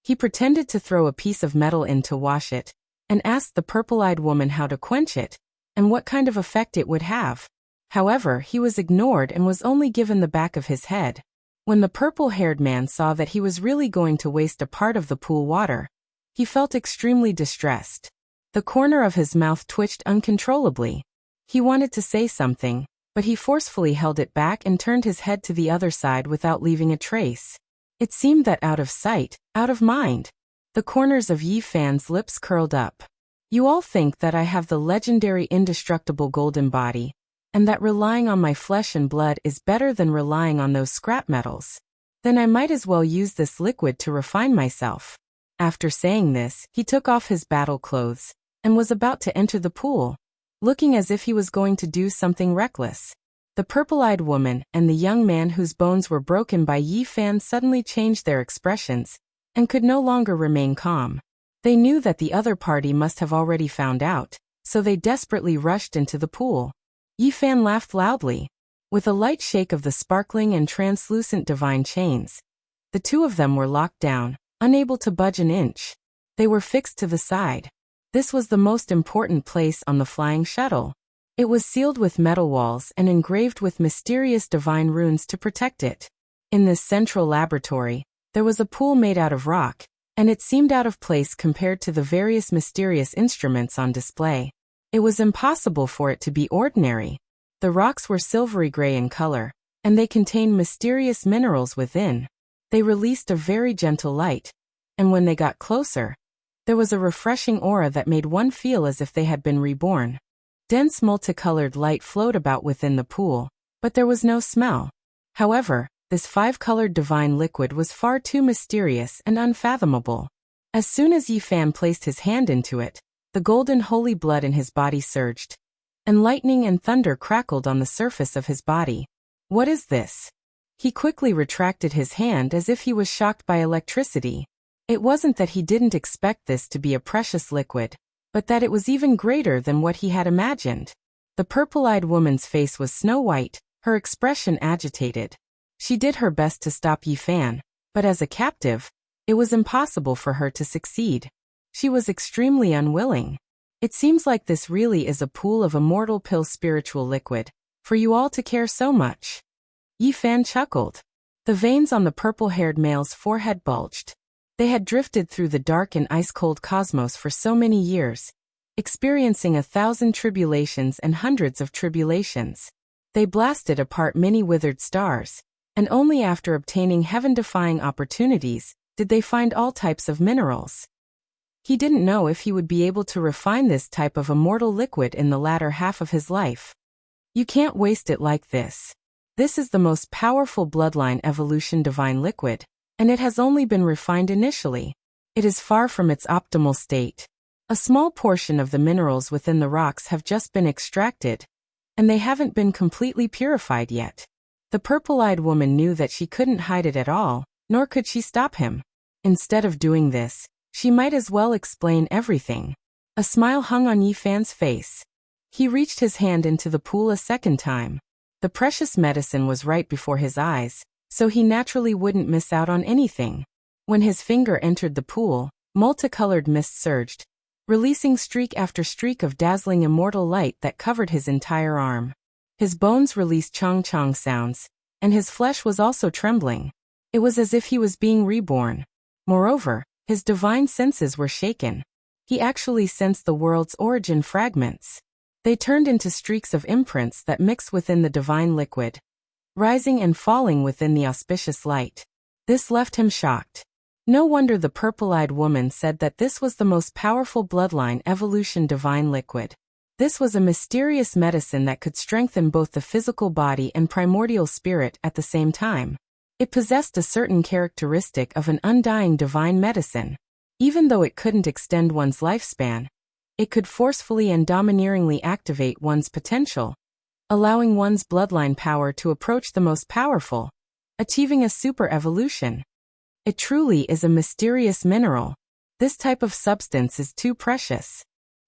He pretended to throw a piece of metal in to wash it, and asked the purple-eyed woman how to quench it, and what kind of effect it would have. However, he was ignored and was only given the back of his head. When the purple-haired man saw that he was really going to waste a part of the pool water, he felt extremely distressed. The corner of his mouth twitched uncontrollably. He wanted to say something, but he forcefully held it back and turned his head to the other side without leaving a trace. It seemed that out of sight, out of mind. The corners of Yi Fan's lips curled up. You all think that I have the legendary indestructible golden body, and that relying on my flesh and blood is better than relying on those scrap metals. Then I might as well use this liquid to refine myself. After saying this, he took off his battle clothes, and was about to enter the pool, looking as if he was going to do something reckless. The purple-eyed woman and the young man whose bones were broken by Yi Fan suddenly changed their expressions, and could no longer remain calm. They knew that the other party must have already found out, so they desperately rushed into the pool. Yi Fan laughed loudly. With a light shake of the sparkling and translucent divine chains, the two of them were locked down, unable to budge an inch. They were fixed to the side. This was the most important place on the flying shuttle. It was sealed with metal walls and engraved with mysterious divine runes to protect it. In this central laboratory, there was a pool made out of rock, and it seemed out of place compared to the various mysterious instruments on display. It was impossible for it to be ordinary. The rocks were silvery gray in color, and they contained mysterious minerals within. They released a very gentle light, and when they got closer, there was a refreshing aura that made one feel as if they had been reborn. Dense multicolored light flowed about within the pool, but there was no smell. However, this five-colored divine liquid was far too mysterious and unfathomable. As soon as Yi Fan placed his hand into it, the golden holy blood in his body surged, and lightning and thunder crackled on the surface of his body. What is this? He quickly retracted his hand as if he was shocked by electricity. It wasn't that he didn't expect this to be a precious liquid, but that it was even greater than what he had imagined. The purple-eyed woman's face was snow-white, her expression agitated. She did her best to stop Yi Fan, but as a captive, it was impossible for her to succeed. She was extremely unwilling. It seems like this really is a pool of immortal pill spiritual liquid, for you all to care so much. Yi Fan chuckled. The veins on the purple-haired male's forehead bulged. They had drifted through the dark and ice-cold cosmos for so many years, experiencing 1,000 tribulations and hundreds of tribulations. They blasted apart many withered stars, and only after obtaining heaven-defying opportunities did they find all types of minerals. He didn't know if he would be able to refine this type of immortal liquid in the latter half of his life. You can't waste it like this. This is the most powerful bloodline evolution divine liquid, and it has only been refined initially. It is far from its optimal state. A small portion of the minerals within the rocks have just been extracted, and they haven't been completely purified yet. The purple-eyed woman knew that she couldn't hide it at all, nor could she stop him. Instead of doing this, she might as well explain everything. A smile hung on Yi Fan's face. He reached his hand into the pool a second time. The precious medicine was right before his eyes, so he naturally wouldn't miss out on anything. When his finger entered the pool, multicolored mist surged, releasing streak after streak of dazzling immortal light that covered his entire arm. His bones released chong-chong sounds, and his flesh was also trembling. It was as if he was being reborn. Moreover, his divine senses were shaken. He actually sensed the world's origin fragments. They turned into streaks of imprints that mixed within the divine liquid, rising and falling within the auspicious light. This left him shocked. No wonder the purple-eyed woman said that this was the most powerful bloodline evolution divine liquid. This was a mysterious medicine that could strengthen both the physical body and primordial spirit at the same time. It possessed a certain characteristic of an undying divine medicine. Even though it couldn't extend one's lifespan, it could forcefully and domineeringly activate one's potential. allowing one's bloodline power to approach the most powerful, achieving a super evolution. It truly is a mysterious mineral. This type of substance is too precious.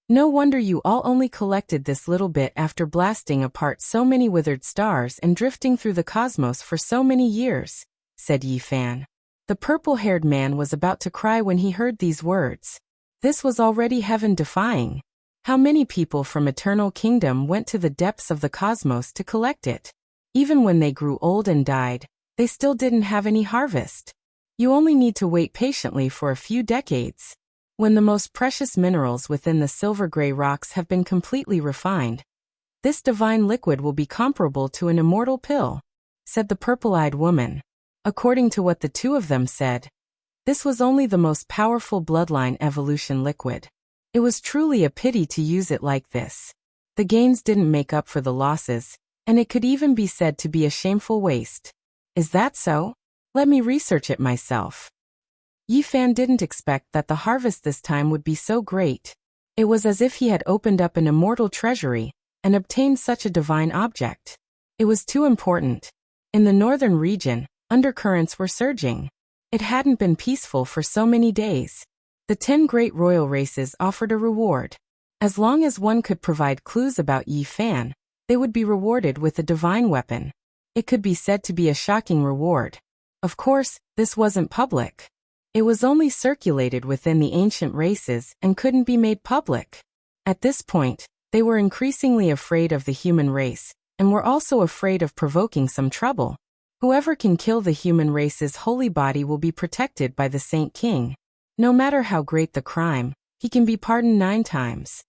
No wonder you all only collected this little bit after blasting apart so many withered stars and drifting through the cosmos for so many years, said Yi Fan. The purple-haired man was about to cry when he heard these words. This was already heaven-defying. How many people from Eternal Kingdom went to the depths of the cosmos to collect it? Even when they grew old and died, they still didn't have any harvest. You only need to wait patiently for a few decades. When the most precious minerals within the silver-gray rocks have been completely refined, this divine liquid will be comparable to an immortal pill, said the purple-eyed woman. According to what the two of them said, this was only the most powerful bloodline evolution liquid. It was truly a pity to use it like this. The gains didn't make up for the losses, and it could even be said to be a shameful waste. Is that so? Let me research it myself. Yi Fan didn't expect that the harvest this time would be so great. It was as if he had opened up an immortal treasury and obtained such a divine object. It was too important. In the northern region, undercurrents were surging. It hadn't been peaceful for so many days. The 10 great royal races offered a reward. As long as one could provide clues about Yi Fan, they would be rewarded with a divine weapon. It could be said to be a shocking reward. Of course, this wasn't public. It was only circulated within the ancient races and couldn't be made public. At this point, they were increasingly afraid of the human race, and were also afraid of provoking some trouble. Whoever can kill the human race's holy body will be protected by the Saint King. No matter how great the crime, he can be pardoned 9 times.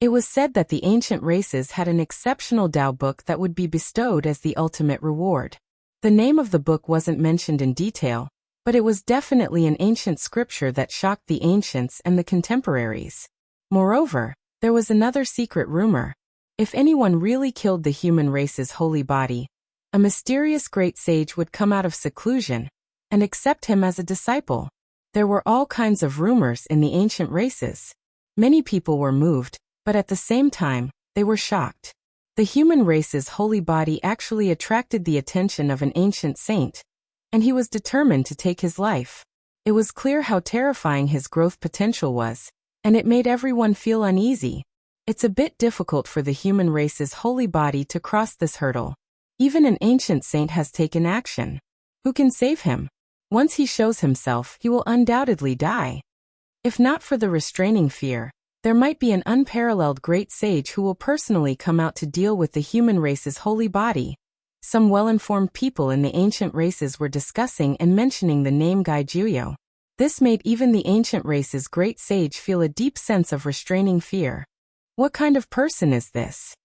It was said that the ancient races had an exceptional Tao book that would be bestowed as the ultimate reward. The name of the book wasn't mentioned in detail, but it was definitely an ancient scripture that shocked the ancients and the contemporaries. Moreover, there was another secret rumor. If anyone really killed the human race's holy body, a mysterious great sage would come out of seclusion and accept him as a disciple. There were all kinds of rumors in the ancient races. Many people were moved, but at the same time, they were shocked. The human race's holy body actually attracted the attention of an ancient saint, and he was determined to take his life. It was clear how terrifying his growth potential was, and it made everyone feel uneasy. It's a bit difficult for the human race's holy body to cross this hurdle. Even an ancient saint has taken action. Who can save him? Once he shows himself, he will undoubtedly die. If not for the restraining fear, there might be an unparalleled great sage who will personally come out to deal with the human race's holy body. Some well-informed people in the ancient races were discussing and mentioning the name Gai Juyo. This made even the ancient race's great sage feel a deep sense of restraining fear. What kind of person is this?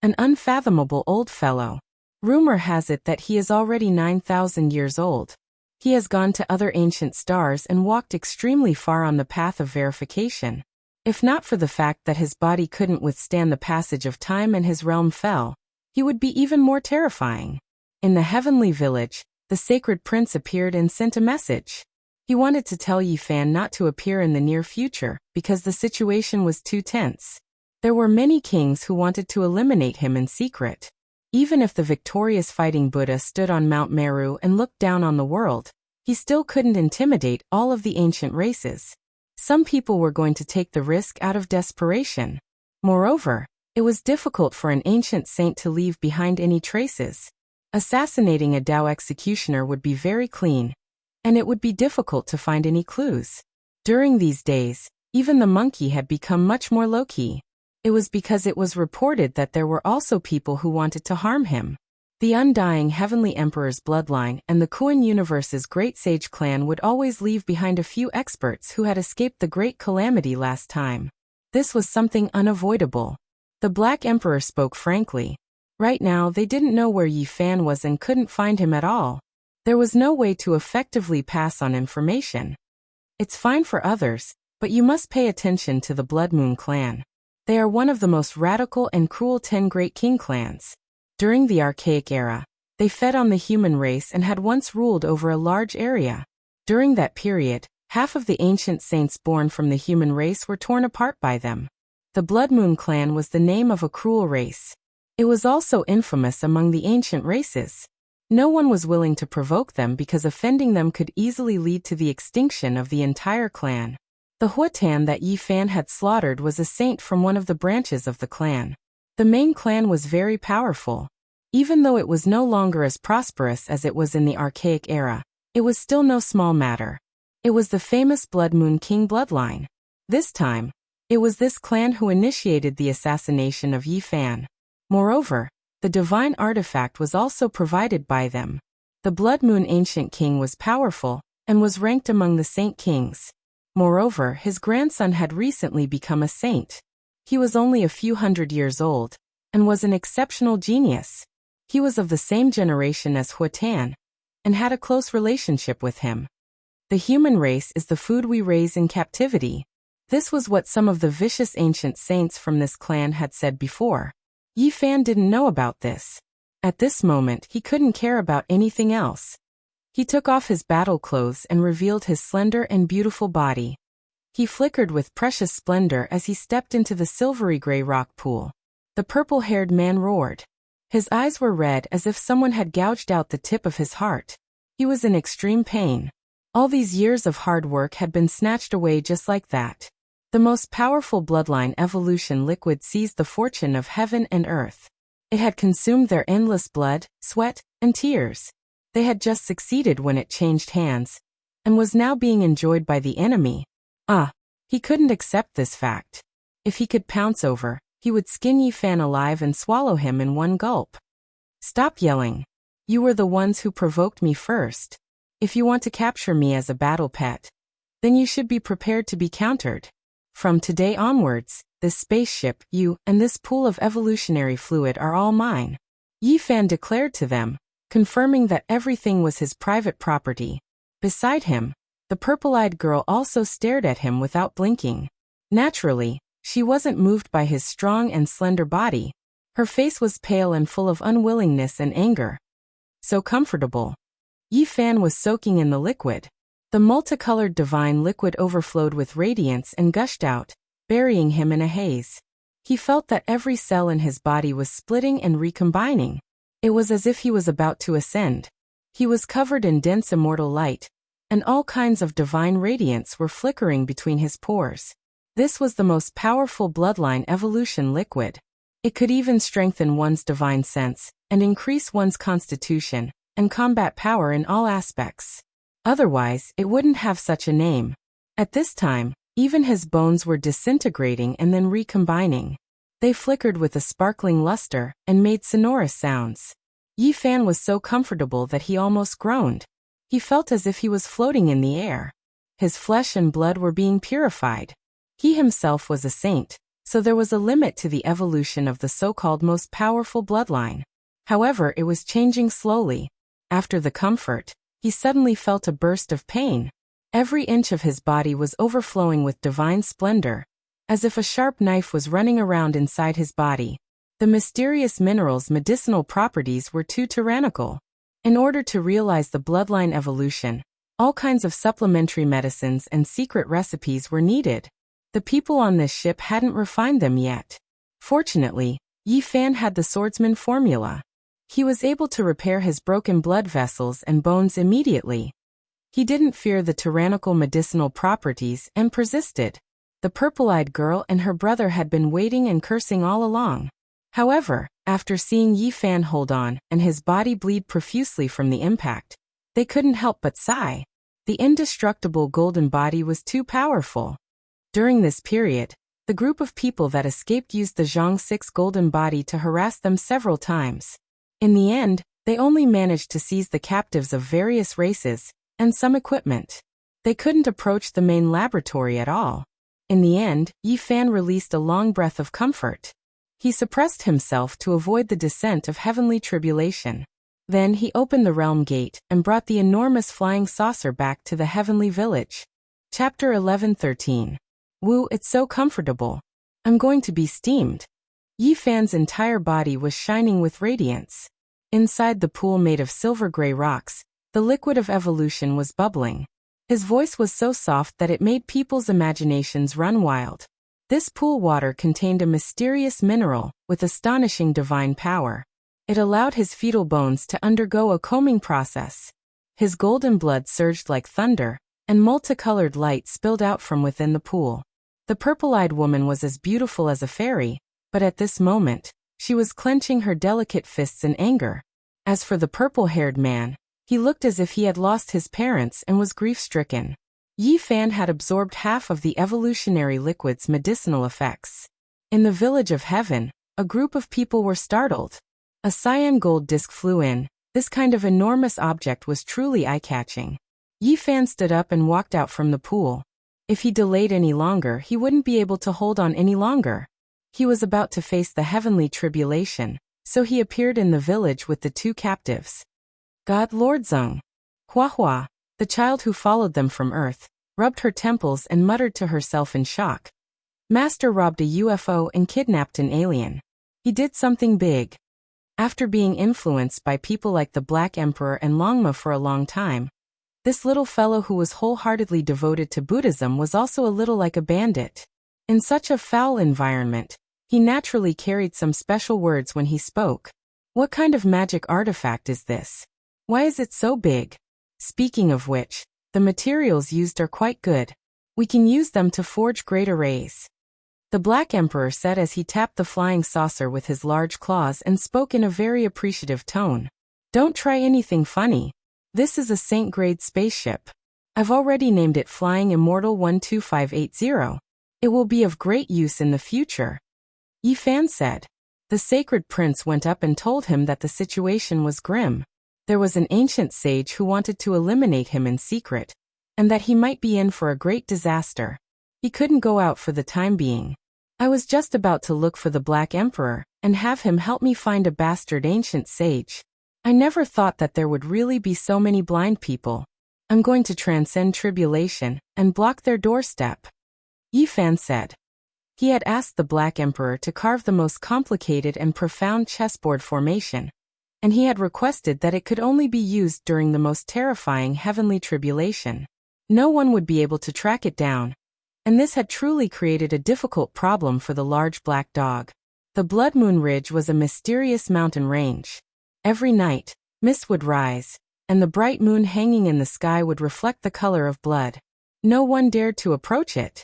An unfathomable old fellow. Rumor has it that he is already 9,000 years old. He has gone to other ancient stars and walked extremely far on the path of verification. If not for the fact that his body couldn't withstand the passage of time and his realm fell, he would be even more terrifying. In the heavenly village, the sacred prince appeared and sent a message. He wanted to tell Yi Fan not to appear in the near future, because the situation was too tense. There were many kings who wanted to eliminate him in secret. Even if the victorious fighting Buddha stood on Mount Meru and looked down on the world, he still couldn't intimidate all of the ancient races. Some people were going to take the risk out of desperation. Moreover, it was difficult for an ancient saint to leave behind any traces. Assassinating a Tao executioner would be very clean, and it would be difficult to find any clues. During these days, even the monkey had become much more low-key. It was because it was reported that there were also people who wanted to harm him. The undying Heavenly Emperor's bloodline and the Kuan Universe's Great Sage clan would always leave behind a few experts who had escaped the Great Calamity last time. This was something unavoidable. The Black Emperor spoke frankly. Right now they didn't know where Yi Fan was and couldn't find him at all. There was no way to effectively pass on information. It's fine for others, but you must pay attention to the Blood Moon clan. They are one of the most radical and cruel 10 great king clans. During the Archaic era, they fed on the human race and had once ruled over a large area. During that period, half of the ancient saints born from the human race were torn apart by them. The Blood Moon clan was the name of a cruel race. It was also infamous among the ancient races. No one was willing to provoke them because offending them could easily lead to the extinction of the entire clan. The Huatan that Yi Fan had slaughtered was a saint from one of the branches of the clan. The main clan was very powerful. Even though it was no longer as prosperous as it was in the archaic era, it was still no small matter. It was the famous Blood Moon King bloodline. This time, it was this clan who initiated the assassination of Yi Fan. Moreover, the divine artifact was also provided by them. The Blood Moon Ancient King was powerful and was ranked among the Saint Kings. Moreover, his grandson had recently become a saint. He was only a few hundred years old and was an exceptional genius. He was of the same generation as Huatan and had a close relationship with him. The human race is the food we raise in captivity. This was what some of the vicious ancient saints from this clan had said before. Yi Fan didn't know about this. At this moment, he couldn't care about anything else. He took off his battle clothes and revealed his slender and beautiful body. He flickered with precious splendor as he stepped into the silvery gray rock pool. The purple-haired man roared. His eyes were red as if someone had gouged out the tip of his heart. He was in extreme pain. All these years of hard work had been snatched away just like that. The most powerful bloodline evolution liquid seized the fortune of heaven and earth. It had consumed their endless blood, sweat, and tears. They had just succeeded when it changed hands, and was now being enjoyed by the enemy. He couldn't accept this fact. If he could pounce over, he would skin Yi Fan alive and swallow him in one gulp. Stop yelling. You were the ones who provoked me first. If you want to capture me as a battle pet, then you should be prepared to be countered. From today onwards, this spaceship, you, and this pool of evolutionary fluid are all mine. Yi Fan declared to them, confirming that everything was his private property. Beside him, the purple-eyed girl also stared at him without blinking. Naturally, she wasn't moved by his strong and slender body. Her face was pale and full of unwillingness and anger. So comfortable. Yi Fan was soaking in the liquid. The multicolored divine liquid overflowed with radiance and gushed out, burying him in a haze. He felt that every cell in his body was splitting and recombining. It was as if he was about to ascend. He was covered in dense immortal light, and all kinds of divine radiance were flickering between his pores. This was the most powerful bloodline evolution liquid. It could even strengthen one's divine sense, and increase one's constitution, and combat power in all aspects. Otherwise, it wouldn't have such a name. At this time, even his bones were disintegrating and then recombining. They flickered with a sparkling luster, and made sonorous sounds. Yi Fan was so comfortable that he almost groaned. He felt as if he was floating in the air. His flesh and blood were being purified. He himself was a saint, so there was a limit to the evolution of the so-called most powerful bloodline. However, it was changing slowly. After the comfort, he suddenly felt a burst of pain. Every inch of his body was overflowing with divine splendor, as if a sharp knife was running around inside his body. The mysterious mineral's medicinal properties were too tyrannical. In order to realize the bloodline evolution, all kinds of supplementary medicines and secret recipes were needed. The people on this ship hadn't refined them yet. Fortunately, Yi Fan had the swordsman formula. He was able to repair his broken blood vessels and bones immediately. He didn't fear the tyrannical medicinal properties and persisted. The purple-eyed girl and her brother had been waiting and cursing all along. However, after seeing Yi Fan hold on and his body bleed profusely from the impact, they couldn't help but sigh. The indestructible golden body was too powerful. During this period, the group of people that escaped used the Zhang 6 golden body to harass them several times. In the end, they only managed to seize the captives of various races and some equipment. They couldn't approach the main laboratory at all. In the end, Yi Fan released a long breath of comfort. He suppressed himself to avoid the descent of heavenly tribulation. Then he opened the realm gate and brought the enormous flying saucer back to the heavenly village. Chapter 11:13. Woo, it's so comfortable. I'm going to be steamed. Yi Fan's entire body was shining with radiance. Inside the pool made of silver-gray rocks, the liquid of evolution was bubbling. His voice was so soft that it made people's imaginations run wild. This pool water contained a mysterious mineral with astonishing divine power. It allowed his fetal bones to undergo a combing process. His golden blood surged like thunder, and multicolored light spilled out from within the pool. The purple-eyed woman was as beautiful as a fairy, but at this moment, she was clenching her delicate fists in anger. As for the purple-haired man, he looked as if he had lost his parents and was grief-stricken. Yi Fan had absorbed half of the evolutionary liquid's medicinal effects. In the village of heaven, a group of people were startled. A cyan gold disc flew in. This kind of enormous object was truly eye-catching. Yi Fan stood up and walked out from the pool. If he delayed any longer, he wouldn't be able to hold on any longer. He was about to face the heavenly tribulation, so he appeared in the village with the two captives. God Lord Zeng. Hua Hua, the child who followed them from Earth, rubbed her temples and muttered to herself in shock. Master robbed a UFO and kidnapped an alien. He did something big. After being influenced by people like the Black Emperor and Longma for a long time, this little fellow who was wholeheartedly devoted to Buddhism was also a little like a bandit. In such a foul environment, he naturally carried some special words when he spoke. What kind of magic artifact is this? Why is it so big? Speaking of which, the materials used are quite good. We can use them to forge great arrays. The Black Emperor said as he tapped the flying saucer with his large claws and spoke in a very appreciative tone. Don't try anything funny. This is a Saint-grade spaceship. I've already named it Flying Immortal 12580. It will be of great use in the future. Yi Fan said. The sacred prince went up and told him that the situation was grim. There was an ancient sage who wanted to eliminate him in secret, and that he might be in for a great disaster. He couldn't go out for the time being. I was just about to look for the Black Emperor and have him help me find a bastard ancient sage. I never thought that there would really be so many blind people. I'm going to transcend tribulation and block their doorstep. Yi Fan said. He had asked the Black Emperor to carve the most complicated and profound chessboard formation, and he had requested that it could only be used during the most terrifying heavenly tribulation. No one would be able to track it down, and this had truly created a difficult problem for the large black dog. The Blood Moon Ridge was a mysterious mountain range. Every night, mist would rise, and the bright moon hanging in the sky would reflect the color of blood. No one dared to approach it.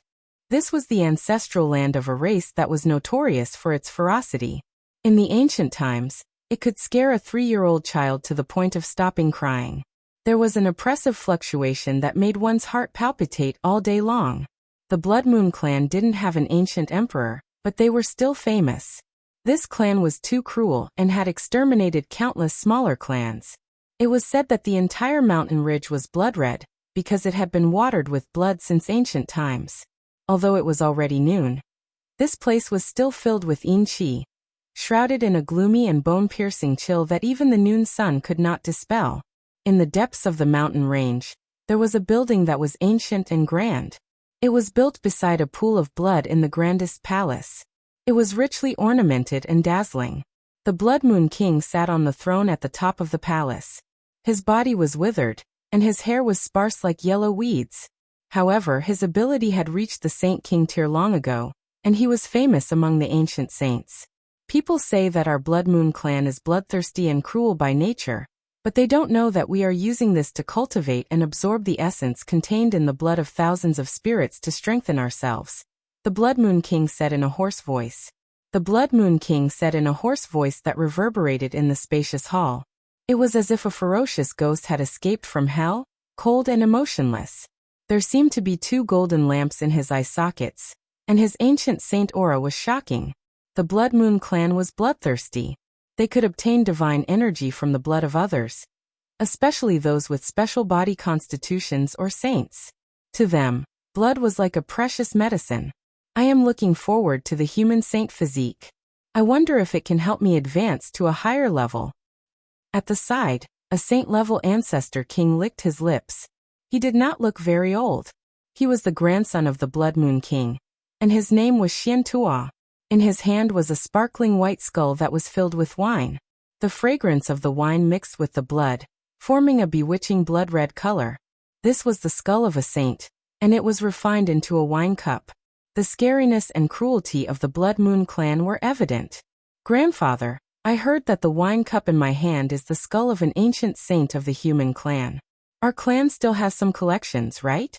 This was the ancestral land of a race that was notorious for its ferocity. In the ancient times, it could scare a 3-year-old child to the point of stopping crying. There was an oppressive fluctuation that made one's heart palpitate all day long. The Blood Moon clan didn't have an ancient emperor, but they were still famous. This clan was too cruel and had exterminated countless smaller clans. It was said that the entire mountain ridge was blood red, because it had been watered with blood since ancient times. Although it was already noon, this place was still filled with yin qi, shrouded in a gloomy and bone-piercing chill that even the noon sun could not dispel. In the depths of the mountain range, there was a building that was ancient and grand. It was built beside a pool of blood in the grandest palace. It was richly ornamented and dazzling. The Blood Moon King sat on the throne at the top of the palace. His body was withered, and his hair was sparse like yellow weeds. However, his ability had reached the Saint King tier long ago, and he was famous among the ancient saints. People say that our Blood Moon clan is bloodthirsty and cruel by nature, but they don't know that we are using this to cultivate and absorb the essence contained in the blood of thousands of spirits to strengthen ourselves. The Blood Moon King said in a hoarse voice. The Blood Moon King said in a hoarse voice that reverberated in the spacious hall. It was as if a ferocious ghost had escaped from hell, cold and emotionless. There seemed to be 2 golden lamps in his eye sockets, and his ancient saint aura was shocking. The Blood Moon clan was bloodthirsty. They could obtain divine energy from the blood of others, especially those with special body constitutions or saints. To them, blood was like a precious medicine. I am looking forward to the human saint physique. I wonder if it can help me advance to a higher level. At the side, a saint-level ancestor king licked his lips. He did not look very old. He was the grandson of the Blood Moon King, and his name was Xian Tua. In his hand was a sparkling white skull that was filled with wine. The fragrance of the wine mixed with the blood, forming a bewitching blood-red color. This was the skull of a saint, and it was refined into a wine cup. The scariness and cruelty of the Blood Moon clan were evident. Grandfather, I heard that the wine cup in my hand is the skull of an ancient saint of the human clan. Our clan still has some collections, right?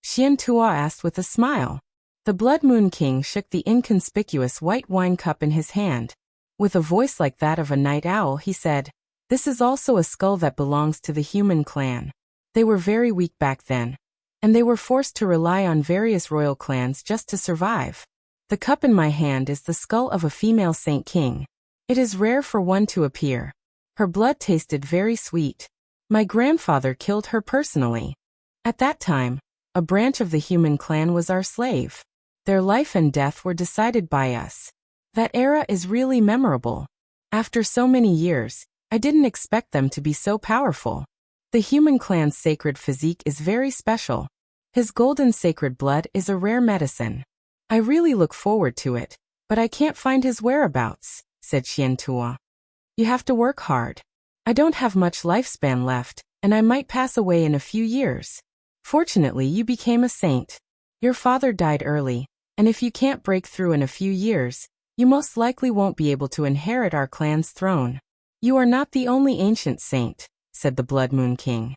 Xiantua asked with a smile. The Blood Moon King shook the inconspicuous white wine cup in his hand. With a voice like that of a night owl, he said, "This is also a skull that belongs to the human clan. They were very weak back then, and they were forced to rely on various royal clans just to survive. The cup in my hand is the skull of a female saint king. It is rare for one to appear. Her blood tasted very sweet. My grandfather killed her personally. At that time, a branch of the human clan was our slave. Their life and death were decided by us. That era is really memorable. After so many years, I didn't expect them to be so powerful. The human clan's sacred physique is very special. His golden sacred blood is a rare medicine. I really look forward to it, but I can't find his whereabouts," said Xiantua. "You have to work hard. I don't have much lifespan left, and I might pass away in a few years. Fortunately, you became a saint. Your father died early, and if you can't break through in a few years, you most likely won't be able to inherit our clan's throne. You are not the only ancient saint," said the Blood Moon King.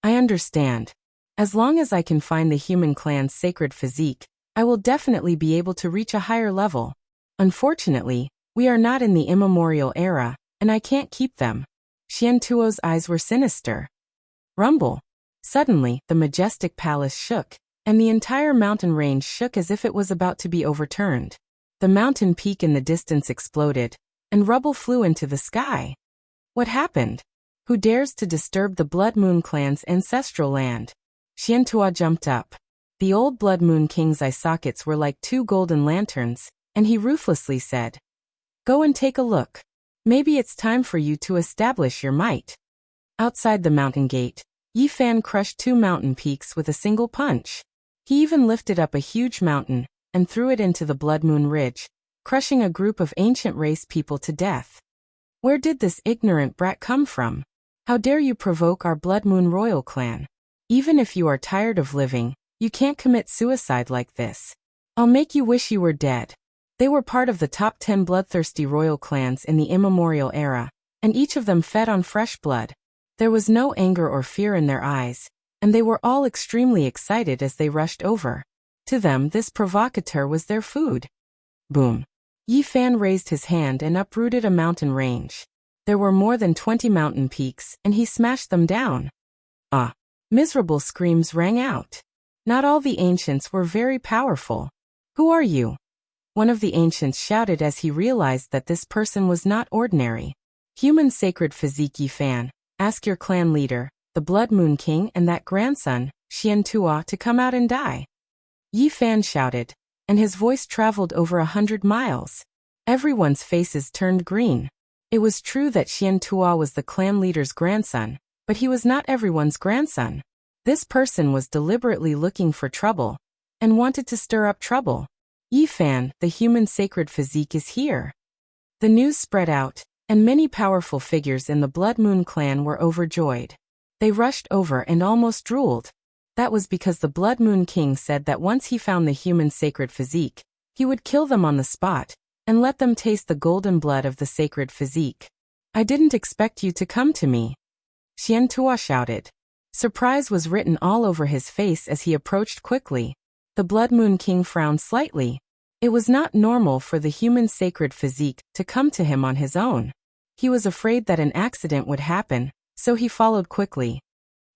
"I understand. As long as I can find the human clan's sacred physique, I will definitely be able to reach a higher level. Unfortunately, we are not in the immemorial era, and I can't keep them." Xiantuo's eyes were sinister. Rumble. Suddenly, the majestic palace shook, and the entire mountain range shook as if it was about to be overturned. The mountain peak in the distance exploded, and rubble flew into the sky. What happened? Who dares to disturb the Blood Moon clan's ancestral land? Xiantua jumped up. The old Blood Moon King's eye sockets were like two golden lanterns, and he ruthlessly said, "Go and take a look. Maybe it's time for you to establish your might." Outside the mountain gate, Yi Fan crushed two mountain peaks with a single punch. He even lifted up a huge mountain and threw it into the Blood Moon Ridge, crushing a group of ancient race people to death. Where did this ignorant brat come from? How dare you provoke our Blood Moon royal clan? Even if you are tired of living, you can't commit suicide like this. I'll make you wish you were dead. They were part of the top 10 bloodthirsty royal clans in the immemorial era, and each of them fed on fresh blood. There was no anger or fear in their eyes, and they were all extremely excited as they rushed over. To them, this provocateur was their food. Boom. Yi Fan raised his hand and uprooted a mountain range. There were more than 20 mountain peaks, and he smashed them down. Ah! Miserable screams rang out. Not all the ancients were very powerful. "Who are you?" One of the ancients shouted as he realized that this person was not ordinary. "Human sacred physique Yi Fan, ask your clan leader, the Blood Moon King and that grandson, Xiantua, to come out and die." Yi Fan shouted, and his voice traveled over 100 miles. Everyone's faces turned green. It was true that Xiantua was the clan leader's grandson, but he was not everyone's grandson. This person was deliberately looking for trouble, and wanted to stir up trouble. "Yi Fan, the human sacred physique is here." The news spread out, and many powerful figures in the Blood Moon clan were overjoyed. They rushed over and almost drooled. That was because the Blood Moon King said that once he found the human sacred physique, he would kill them on the spot, and let them taste the golden blood of the sacred physique. "I didn't expect you to come to me," Xiantua shouted. Surprise was written all over his face as he approached quickly. The Blood Moon King frowned slightly. It was not normal for the human sacred physique to come to him on his own. He was afraid that an accident would happen, so he followed quickly.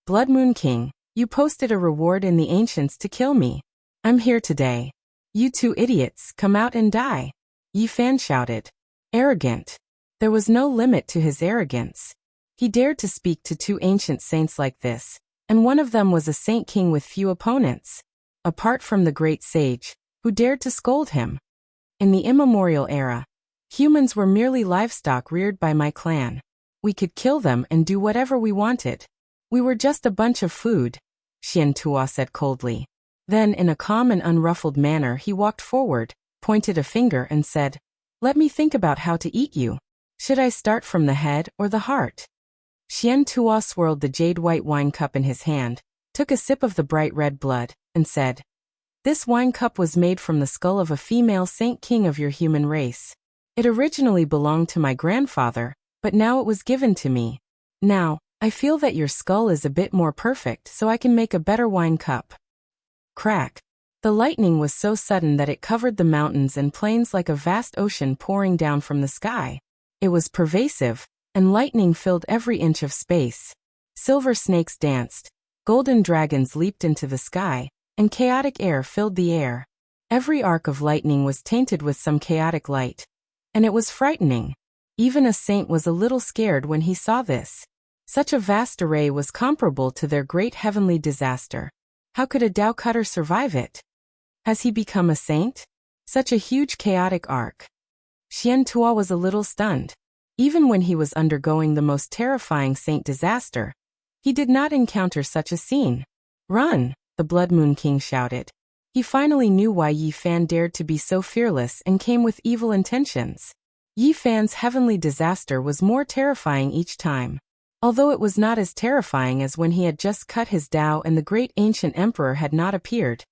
"Blood Moon King, you posted a reward in the ancients to kill me. I'm here today. You two idiots, come out and die," Yi Fan shouted. Arrogant. There was no limit to his arrogance. He dared to speak to two ancient saints like this, and one of them was a saint king with few opponents. Apart from the great sage, who dared to scold him. In the immemorial era, humans were merely livestock reared by my clan. We could kill them and do whatever we wanted. We were just a bunch of food, Xiantua said coldly. Then in a calm and unruffled manner he walked forward, pointed a finger and said, "Let me think about how to eat you. Should I start from the head or the heart?" Xiantua swirled the jade white wine cup in his hand, took a sip of the bright red blood, and said, This wine cup was made from the skull of a female saint king of your human race. It originally belonged to my grandfather, but now it was given to me. Now, I feel that your skull is a bit more perfect, so I can make a better wine cup. Crack. The lightning was so sudden that it covered the mountains and plains like a vast ocean pouring down from the sky. It was pervasive, and lightning filled every inch of space. Silver snakes danced, golden dragons leaped into the sky, and chaotic air filled the air. Every arc of lightning was tainted with some chaotic light. And it was frightening. Even a saint was a little scared when he saw this. Such a vast array was comparable to their great heavenly disaster. How could a Tao cutter survive it? Has he become a saint? Such a huge chaotic arc. Xian Tua was a little stunned. Even when he was undergoing the most terrifying saint disaster, he did not encounter such a scene. Run, the Blood Moon King shouted. He finally knew why Yi Fan dared to be so fearless and came with evil intentions. Yi Fan's heavenly disaster was more terrifying each time. Although it was not as terrifying as when he had just cut his Tao and the great ancient emperor had not appeared,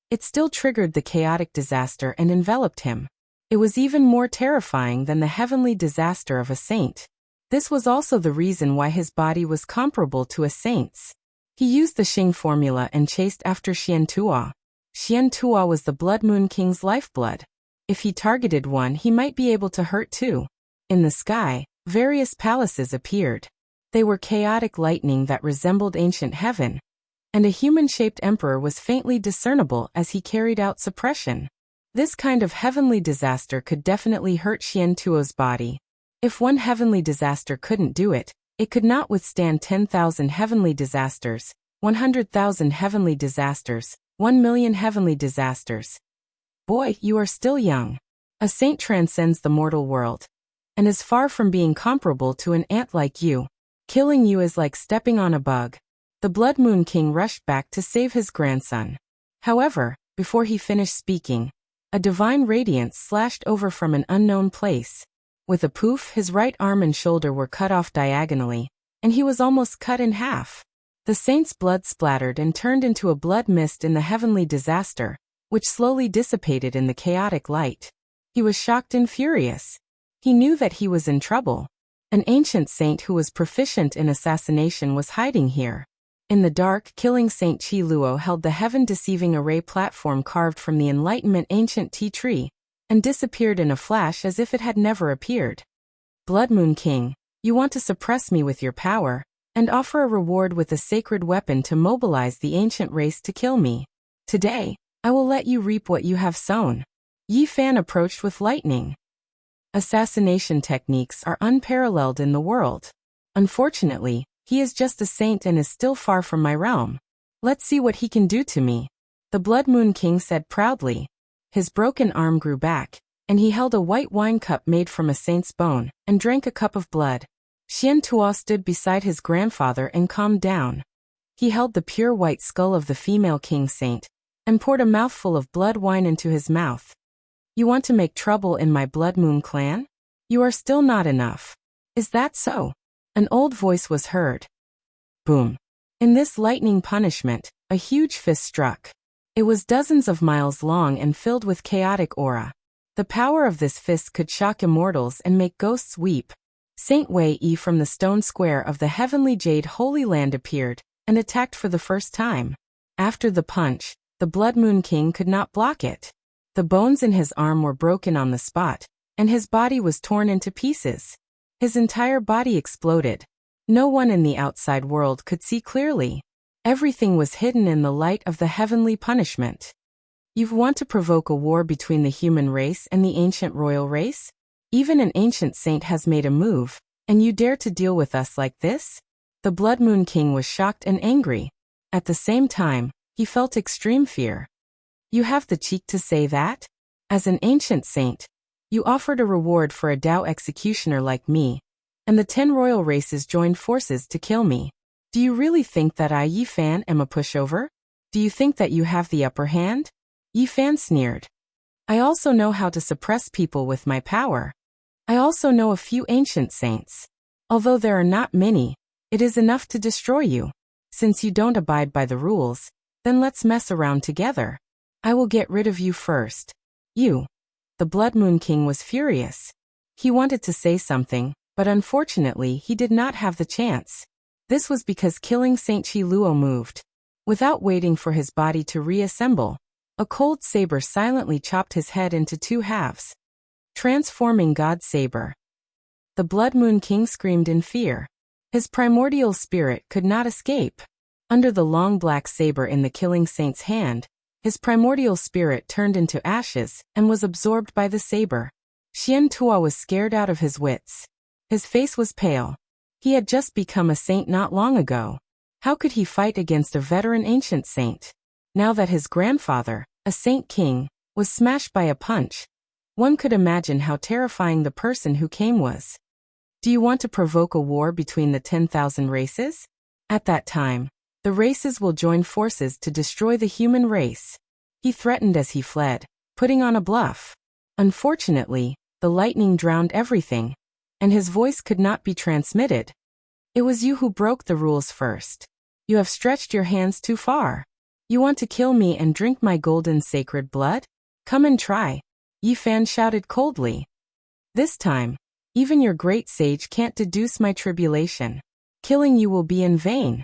it still triggered the chaotic disaster and enveloped him. It was even more terrifying than the heavenly disaster of a saint. This was also the reason why his body was comparable to a saint's. He used the Xing formula and chased after Xian Tua. Xian Tua was the Blood Moon King's lifeblood. If he targeted one, he might be able to hurt two. In the sky, various palaces appeared. They were chaotic lightning that resembled ancient heaven, and a human-shaped emperor was faintly discernible as he carried out suppression. This kind of heavenly disaster could definitely hurt Xian Tuo's body. If one heavenly disaster couldn't do it, it could not withstand 10,000 heavenly disasters, 100,000 heavenly disasters, 1,000,000 heavenly disasters. Boy, you are still young. A saint transcends the mortal world, and is far from being comparable to an ant like you. Killing you is like stepping on a bug. The Blood Moon King rushed back to save his grandson. However, before he finished speaking, a divine radiance slashed over from an unknown place. With a poof, his right arm and shoulder were cut off diagonally, and he was almost cut in half. The saint's blood splattered and turned into a blood mist in the heavenly disaster, which slowly dissipated in the chaotic light. He was shocked and furious. He knew that he was in trouble. An ancient saint who was proficient in assassination was hiding here. In the dark, killing Saint Chi Luo held the heaven-deceiving array platform carved from the Enlightenment ancient tea tree, and disappeared in a flash as if it had never appeared. Blood Moon King, you want to suppress me with your power, and offer a reward with a sacred weapon to mobilize the ancient race to kill me. Today, I will let you reap what you have sown. Yi Fan approached with lightning. Assassination techniques are unparalleled in the world. Unfortunately, he is just a saint and is still far from my realm. Let's see what he can do to me. The Blood Moon King said proudly. His broken arm grew back, and he held a white wine cup made from a saint's bone, and drank a cup of blood. Xian Tua stood beside his grandfather and calmed down. He held the pure white skull of the female king saint, and poured a mouthful of blood wine into his mouth. You want to make trouble in my Blood Moon clan? You are still not enough. Is that so? An old voice was heard. Boom. In this lightning punishment, a huge fist struck. It was dozens of miles long and filled with chaotic aura. The power of this fist could shock immortals and make ghosts weep. Saint Wei Yi from the stone square of the heavenly jade Holy Land appeared, and attacked for the first time. After the punch, the Blood Moon King could not block it. The bones in his arm were broken on the spot, and his body was torn into pieces. His entire body exploded. No one in the outside world could see clearly. Everything was hidden in the light of the heavenly punishment. You want to provoke a war between the human race and the ancient royal race? Even an ancient saint has made a move, and you dare to deal with us like this? The Blood Moon King was shocked and angry. At the same time, he felt extreme fear. You have the cheek to say that? As an ancient saint, you offered a reward for a Tao executioner like me, and the 10 royal races joined forces to kill me. Do you really think that I, Yi Fan, am a pushover? Do you think that you have the upper hand? Yi Fan sneered. I also know how to suppress people with my power. I also know a few ancient saints. Although there are not many, it is enough to destroy you. Since you don't abide by the rules, then let's mess around together. I will get rid of you first. You. The Blood Moon King was furious. He wanted to say something, but unfortunately he did not have the chance. This was because killing Saint Chi Luo moved. Without waiting for his body to reassemble, a cold saber silently chopped his head into two halves, transforming God's saber. The Blood Moon King screamed in fear. His primordial spirit could not escape. Under the long black saber in the killing saint's hand, his primordial spirit turned into ashes and was absorbed by the saber. Xian Tua was scared out of his wits. His face was pale. He had just become a saint not long ago. How could he fight against a veteran ancient saint? Now that his grandfather, a saint king, was smashed by a punch, one could imagine how terrifying the person who came was. Do you want to provoke a war between the 10,000 races? At that time, the races will join forces to destroy the human race. He threatened as he fled, putting on a bluff. Unfortunately, the lightning drowned everything, and his voice could not be transmitted. It was you who broke the rules first. You have stretched your hands too far. You want to kill me and drink my golden sacred blood? Come and try, Yi Fan shouted coldly. This time, even your great sage can't deduce my tribulation. Killing you will be in vain.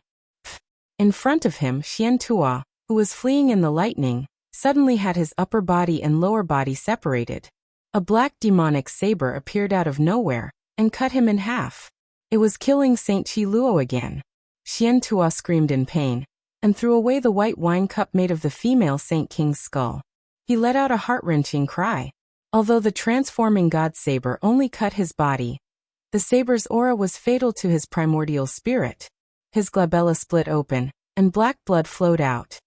In front of him, Xian Tua, who was fleeing in the lightning, suddenly had his upper body and lower body separated. A black demonic saber appeared out of nowhere and cut him in half. It was killing Saint Chi Luo again. Xian Tua screamed in pain and threw away the white wine cup made of the female Saint King's skull. He let out a heart-wrenching cry. Although the transforming god saber only cut his body, the saber's aura was fatal to his primordial spirit. His glabella split open, and black blood flowed out.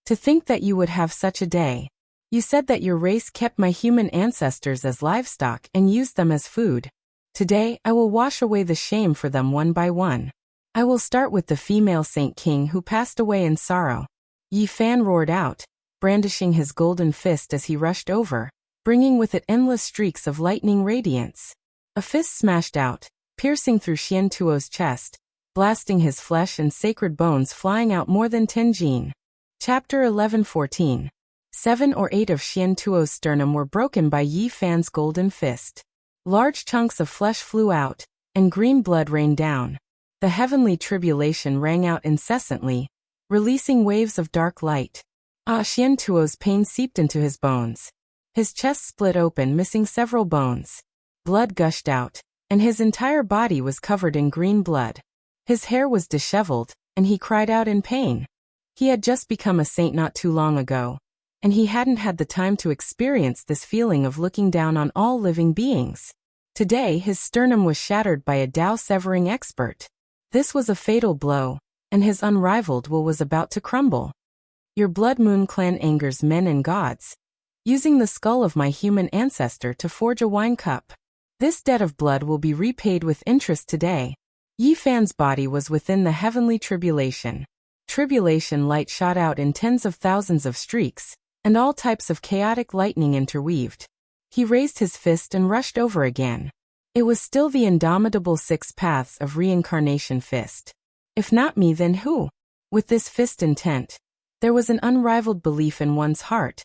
To think that you would have such a day. You said that your race kept my human ancestors as livestock and used them as food. Today, I will wash away the shame for them one by one. I will start with the female Saint King who passed away in sorrow. Yi Fan roared out, brandishing his golden fist as he rushed over, bringing with it endless streaks of lightning radiance. A fist smashed out, piercing through Xian Tuo's chest, blasting his flesh and sacred bones flying out more than 10 jin. Chapter 11:14. 7 or 8 of Xian Tuo's sternum were broken by Yi Fan's golden fist. Large chunks of flesh flew out, and green blood rained down. The heavenly tribulation rang out incessantly, releasing waves of dark light. Xian Tuo's pain seeped into his bones. His chest split open, missing several bones. Blood gushed out, and his entire body was covered in green blood. His hair was disheveled, and he cried out in pain. He had just become a saint not too long ago, and he hadn't had the time to experience this feeling of looking down on all living beings. Today his sternum was shattered by a Tao-severing expert. This was a fatal blow, and his unrivaled will was about to crumble. Your Blood Moon clan angers men and gods, using the skull of my human ancestor to forge a wine cup. This debt of blood will be repaid with interest today. Yi Fan's body was within the heavenly tribulation. Tribulation light shot out in tens of thousands of streaks, and all types of chaotic lightning interweaved. He raised his fist and rushed over again. It was still the indomitable 6 paths of reincarnation fist. If not me, then who? With this fist intent, there was an unrivaled belief in one's heart,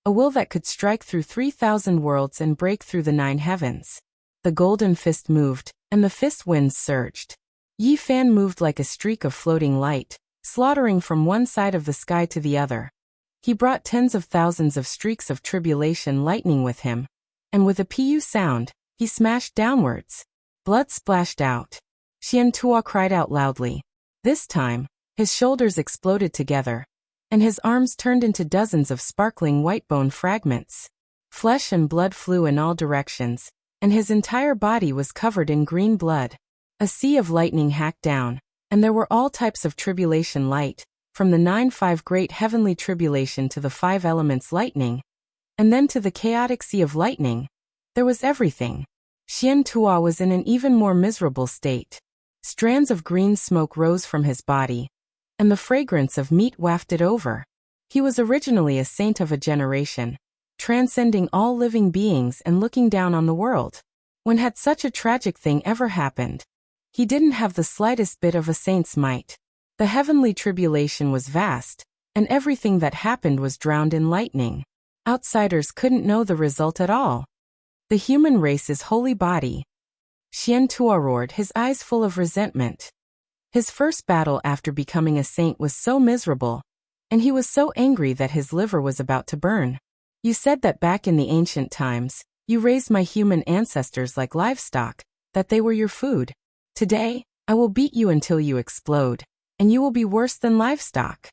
a will that could strike through 3,000 worlds and break through the 9 heavens. The golden fist moved, and the fist winds surged. Yi Fan moved like a streak of floating light, slaughtering from one side of the sky to the other. He brought tens of thousands of streaks of tribulation lightning with him, and with a pu sound, he smashed downwards. Blood splashed out. Xian Tua cried out loudly. This time, his shoulders exploded together, and his arms turned into dozens of sparkling white bone fragments. Flesh and blood flew in all directions, and his entire body was covered in green blood. A sea of lightning hacked down, and there were all types of tribulation light, from the 9-5 great heavenly tribulation to the 5 elements lightning, and then to the chaotic sea of lightning. There was everything. Xian Tua was in an even more miserable state. Strands of green smoke rose from his body, and the fragrance of meat wafted over. He was originally a saint of a generation, transcending all living beings and looking down on the world. When had such a tragic thing ever happened? He didn't have the slightest bit of a saint's might. The heavenly tribulation was vast, and everything that happened was drowned in lightning. Outsiders couldn't know the result at all. The human race's holy body. Xian Tuo roared, his eyes full of resentment. His first battle after becoming a saint was so miserable, and he was so angry that his liver was about to burn. You said that back in the ancient times, you raised my human ancestors like livestock, that they were your food. Today, I will beat you until you explode, and you will be worse than livestock.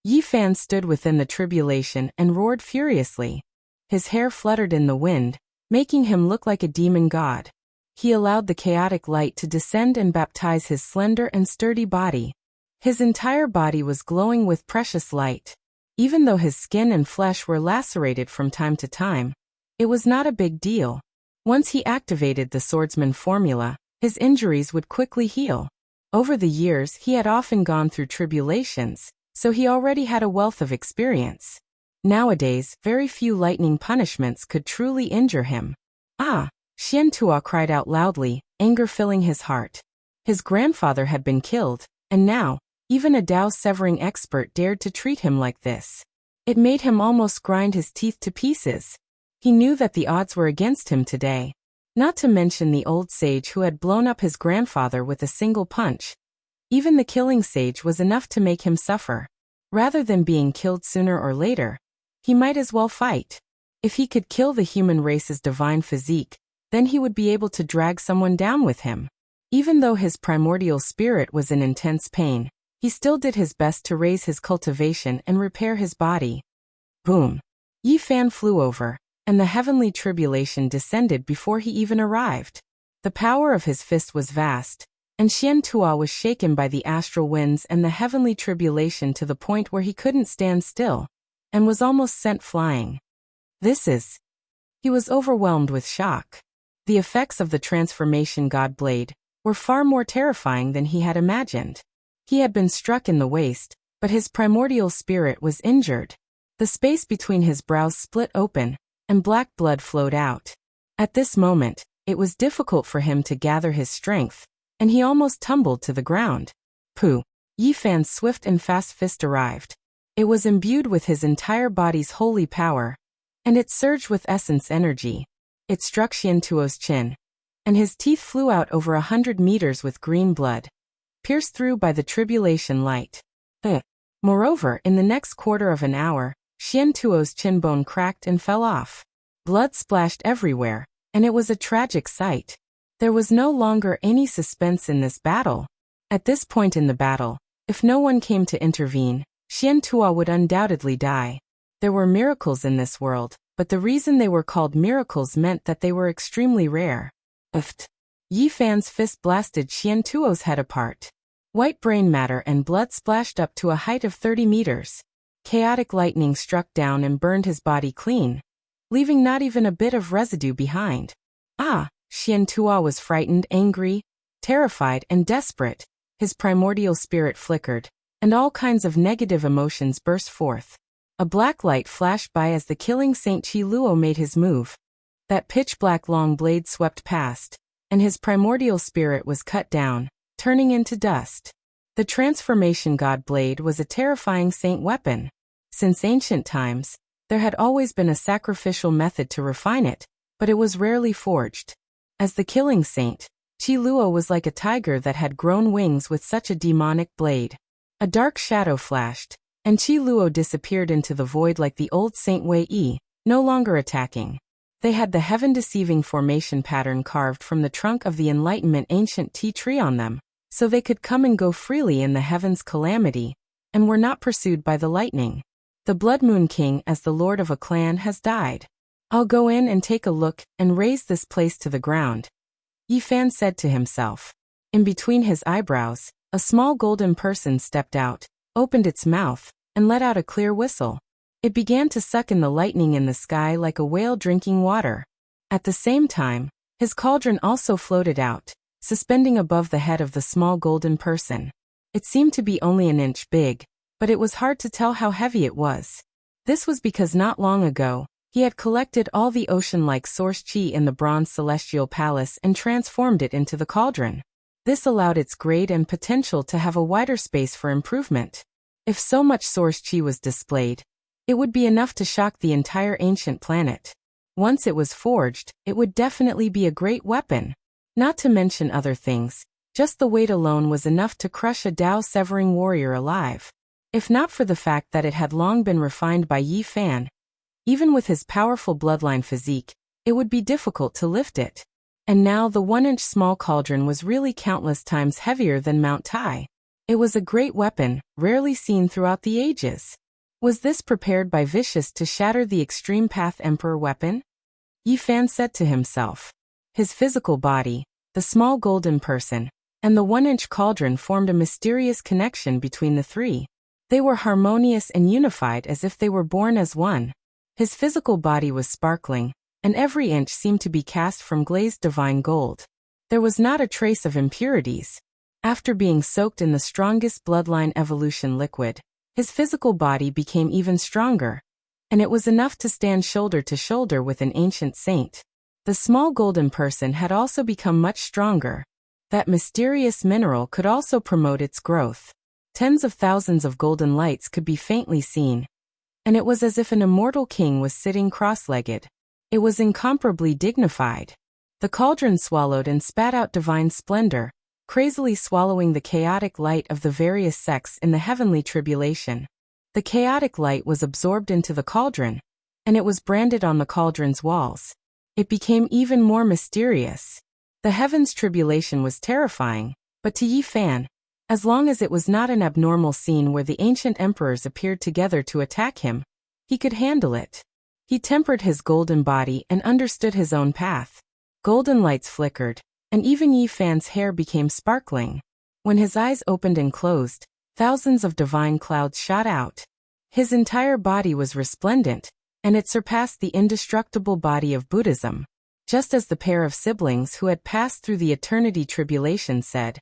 Yi Fan stood within the tribulation and roared furiously. His hair fluttered in the wind, making him look like a demon god. He allowed the chaotic light to descend and baptize his slender and sturdy body. His entire body was glowing with precious light. Even though his skin and flesh were lacerated from time to time, it was not a big deal. Once he activated the swordsman formula, his injuries would quickly heal. Over the years, he had often gone through tribulations, so he already had a wealth of experience. Nowadays, very few lightning punishments could truly injure him. Ah! Xian Tuo cried out loudly, anger filling his heart. His grandfather had been killed, and now, even a Dao-severing expert dared to treat him like this. It made him almost grind his teeth to pieces. He knew that the odds were against him today. Not to mention the old sage who had blown up his grandfather with a single punch. Even the killing sage was enough to make him suffer. Rather than being killed sooner or later, he might as well fight. If he could kill the human race's divine physique, then he would be able to drag someone down with him. Even though his primordial spirit was in intense pain, he still did his best to raise his cultivation and repair his body. Boom! Yi Fan flew over, and the heavenly tribulation descended before he even arrived. The power of his fist was vast, and Xian Tuo was shaken by the astral winds and the heavenly tribulation to the point where he couldn't stand still, and was almost sent flying. He was overwhelmed with shock. The effects of the transformation god blade were far more terrifying than he had imagined. He had been struck in the waist, but his primordial spirit was injured. The space between his brows split open, and black blood flowed out. At this moment, it was difficult for him to gather his strength, and he almost tumbled to the ground. Pooh! Yi Fan's swift and fast fist arrived. It was imbued with his entire body's holy power, and it surged with essence energy. It struck Xian Tuo's chin, and his teeth flew out over 100 meters with green blood, pierced through by the tribulation light. Moreover, in the next quarter of an hour, Xian Tuo's chin bone cracked and fell off. Blood splashed everywhere, and it was a tragic sight. There was no longer any suspense in this battle. At this point in the battle, if no one came to intervene, Xian Tuo would undoubtedly die. There were miracles in this world, but the reason they were called miracles meant that they were extremely rare. Yi Fan's fist blasted Xian Tuo's head apart. White brain matter and blood splashed up to a height of 30 meters. Chaotic lightning struck down and burned his body clean, leaving not even a bit of residue behind. Xian Tuo was frightened, angry, terrified, and desperate. His primordial spirit flickered, and all kinds of negative emotions burst forth. A black light flashed by as the killing Saint Qi Luo made his move. That pitch-black long blade swept past, and his primordial spirit was cut down, turning into dust. The transformation god blade was a terrifying saint weapon. Since ancient times, there had always been a sacrificial method to refine it, but it was rarely forged. As the killing saint, Qi Luo was like a tiger that had grown wings with such a demonic blade. A dark shadow flashed, and Qi Luo disappeared into the void like the old Saint Wei Yi, no longer attacking. They had the heaven-deceiving formation pattern carved from the trunk of the Enlightenment ancient tea tree on them, so they could come and go freely in the heaven's calamity, and were not pursued by the lightning. The Blood Moon King as the lord of a clan has died. I'll go in and take a look and raze this place to the ground, Yi Fan said to himself. In between his eyebrows, a small golden person stepped out, opened its mouth, and let out a clear whistle. It began to suck in the lightning in the sky like a whale drinking water. At the same time, his cauldron also floated out, suspending above the head of the small golden person. It seemed to be only an inch big, but it was hard to tell how heavy it was. This was because not long ago, he had collected all the ocean-like source chi in the bronze celestial palace and transformed it into the cauldron. This allowed its grade and potential to have a wider space for improvement. If so much source chi was displayed, it would be enough to shock the entire ancient planet. Once it was forged, it would definitely be a great weapon. Not to mention other things, just the weight alone was enough to crush a Tao-severing warrior alive. If not for the fact that it had long been refined by Yi Fan, even with his powerful bloodline physique, it would be difficult to lift it. And now the 1-inch small cauldron was really countless times heavier than Mount Tai. It was a great weapon, rarely seen throughout the ages. Was this prepared by Vicious to shatter the Extreme Path Emperor weapon? Yi Fan said to himself. His physical body, the small golden person, and the 1-inch cauldron formed a mysterious connection between the three. They were harmonious and unified as if they were born as one. His physical body was sparkling, and every inch seemed to be cast from glazed divine gold. There was not a trace of impurities. After being soaked in the strongest bloodline evolution liquid, his physical body became even stronger, and it was enough to stand shoulder to shoulder with an ancient saint. The small golden person had also become much stronger. That mysterious mineral could also promote its growth. Tens of thousands of golden lights could be faintly seen, and it was as if an immortal king was sitting cross-legged. It was incomparably dignified. The cauldron swallowed and spat out divine splendor, crazily swallowing the chaotic light of the various sects in the heavenly tribulation. The chaotic light was absorbed into the cauldron, and it was branded on the cauldron's walls. It became even more mysterious. The heavens tribulation was terrifying, but to Yi Fan, as long as it was not an abnormal scene where the ancient emperors appeared together to attack him, he could handle it. He tempered his golden body and understood his own path. Golden lights flickered, and even Yi Fan's hair became sparkling. When his eyes opened and closed, thousands of divine clouds shot out. His entire body was resplendent, and it surpassed the indestructible body of Buddhism. Just as the pair of siblings who had passed through the eternity tribulation said,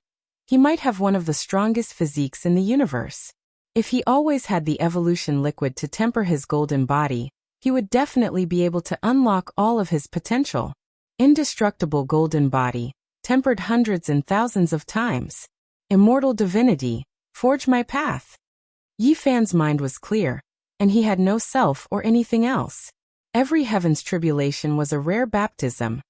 he might have one of the strongest physiques in the universe. If he always had the evolution liquid to temper his golden body, he would definitely be able to unlock all of his potential. Indestructible golden body, tempered hundreds and thousands of times. Immortal divinity, forge my path. Yi Fan's mind was clear, and he had no self or anything else. Every heaven's tribulation was a rare baptism,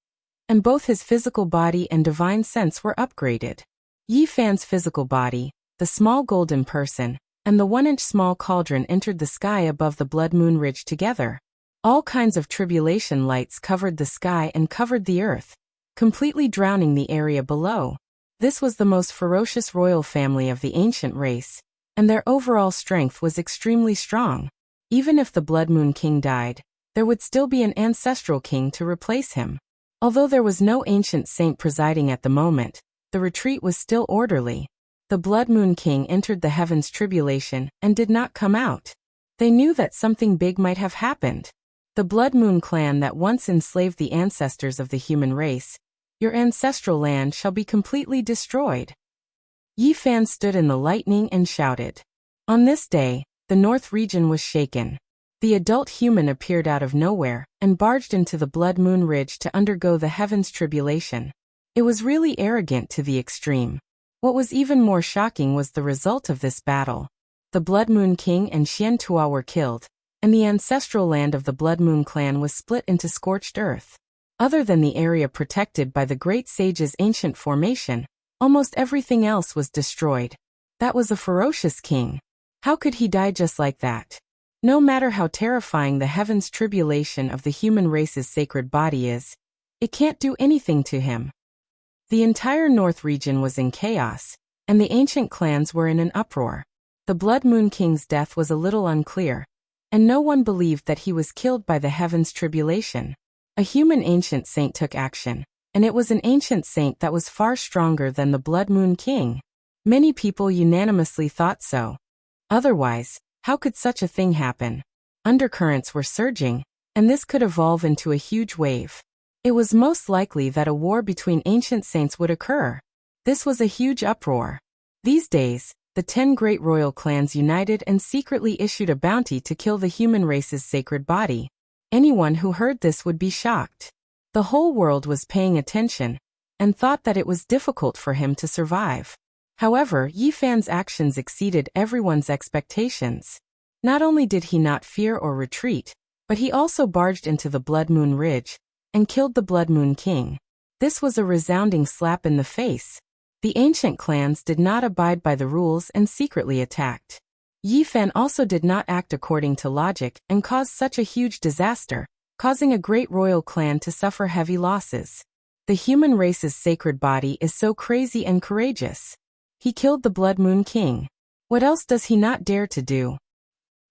and both his physical body and divine sense were upgraded. Yi Fan's physical body, the small golden person, and the 1-inch small cauldron entered the sky above the blood moon ridge together. All kinds of tribulation lights covered the sky and covered the earth, completely drowning the area below. This was the most ferocious royal family of the ancient race, and their overall strength was extremely strong. Even if the Blood Moon King died, there would still be an ancestral king to replace him. Although there was no ancient saint presiding at the moment, the retreat was still orderly. The Blood Moon King entered the heavens tribulation and did not come out. They knew that something big might have happened. The Blood Moon clan that once enslaved the ancestors of the human race, your ancestral land shall be completely destroyed. Yi Fan stood in the lightning and shouted. On this day, the north region was shaken. The adult human appeared out of nowhere and barged into the Blood Moon Ridge to undergo the heavens tribulation. It was really arrogant to the extreme. What was even more shocking was the result of this battle. The Blood Moon King and Xian Tua were killed, and the ancestral land of the Blood Moon clan was split into scorched earth. Other than the area protected by the Great Sage's ancient formation, almost everything else was destroyed. That was a ferocious king. How could he die just like that? No matter how terrifying the heavens tribulation of the human race's sacred body is, it can't do anything to him. The entire north region was in chaos, and the ancient clans were in an uproar. The Blood Moon King's death was a little unclear, and no one believed that he was killed by the heavens tribulation. A human ancient saint took action, and it was an ancient saint that was far stronger than the Blood Moon King. Many people unanimously thought so. Otherwise, how could such a thing happen? Undercurrents were surging, and this could evolve into a huge wave. It was most likely that a war between ancient saints would occur. This was a huge uproar. These days, the 10 great royal clans united and secretly issued a bounty to kill the human race's sacred body. Anyone who heard this would be shocked. The whole world was paying attention, and thought that it was difficult for him to survive. However, Yi Fan's actions exceeded everyone's expectations. Not only did he not fear or retreat, but he also barged into the Blood Moon Ridge and killed the Blood Moon King. This was a resounding slap in the face. The ancient clans did not abide by the rules and secretly attacked. Yi Fan also did not act according to logic and caused such a huge disaster, causing a great royal clan to suffer heavy losses. The human race's sacred body is so crazy and courageous. He killed the Blood Moon King. What else does he not dare to do?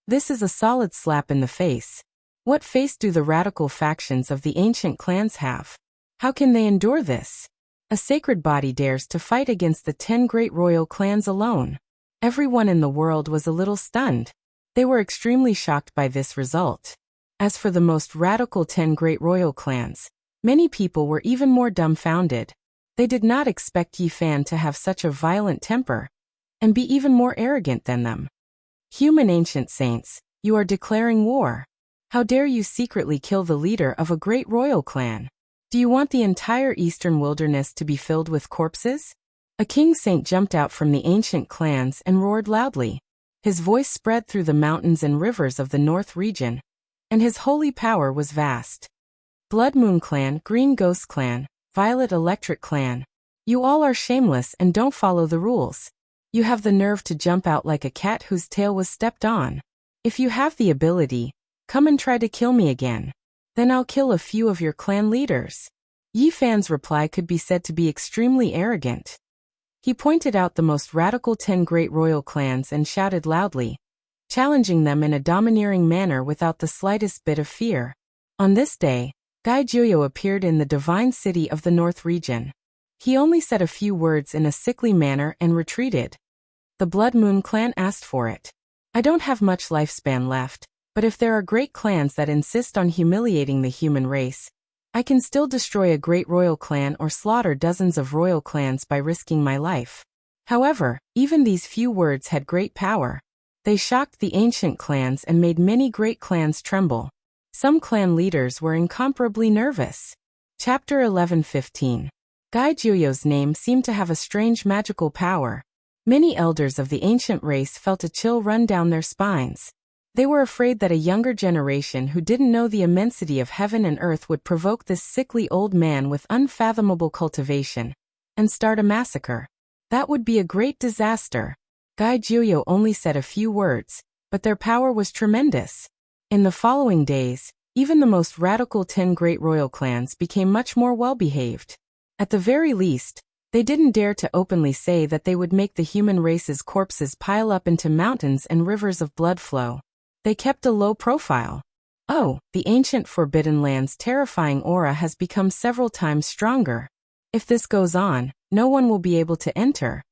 This is a solid slap in the face. What face do the radical factions of the ancient clans have? How can they endure this? A sacred body dares to fight against the 10 great royal clans alone. Everyone in the world was a little stunned. They were extremely shocked by this result. As for the most radical 10 great royal clans, many people were even more dumbfounded. They did not expect Yi Fan to have such a violent temper and be even more arrogant than them. Human ancient saints, you are declaring war. How dare you secretly kill the leader of a great royal clan? Do you want the entire eastern wilderness to be filled with corpses? A king saint jumped out from the ancient clans and roared loudly. His voice spread through the mountains and rivers of the north region, and his holy power was vast. Blood Moon Clan, Green Ghost Clan, Violet Electric Clan. You all are shameless and don't follow the rules. You have the nerve to jump out like a cat whose tail was stepped on. If you have the ability, come and try to kill me again. Then I'll kill a few of your clan leaders. Yi Fan's reply could be said to be extremely arrogant. He pointed out the most radical 10 great royal clans and shouted loudly, challenging them in a domineering manner without the slightest bit of fear. On this day, Gai Juyo appeared in the divine city of the North region. He only said a few words in a sickly manner and retreated. The Blood Moon clan asked for it. I don't have much lifespan left, but if there are great clans that insist on humiliating the human race, I can still destroy a great royal clan or slaughter dozens of royal clans by risking my life. However, even these few words had great power. They shocked the ancient clans and made many great clans tremble. Some clan leaders were incomparably nervous. Chapter 11:15. Gai Juyo's name seemed to have a strange magical power. Many elders of the ancient race felt a chill run down their spines. They were afraid that a younger generation who didn't know the immensity of heaven and earth would provoke this sickly old man with unfathomable cultivation and start a massacre. That would be a great disaster. Gai Juyo only said a few words, but their power was tremendous. In the following days, even the most radical 10 great royal clans became much more well-behaved. At the very least, they didn't dare to openly say that they would make the human race's corpses pile up into mountains and rivers of blood flow. They kept a low profile. Oh, the ancient Forbidden Land's terrifying aura has become several times stronger. If this goes on, no one will be able to enter.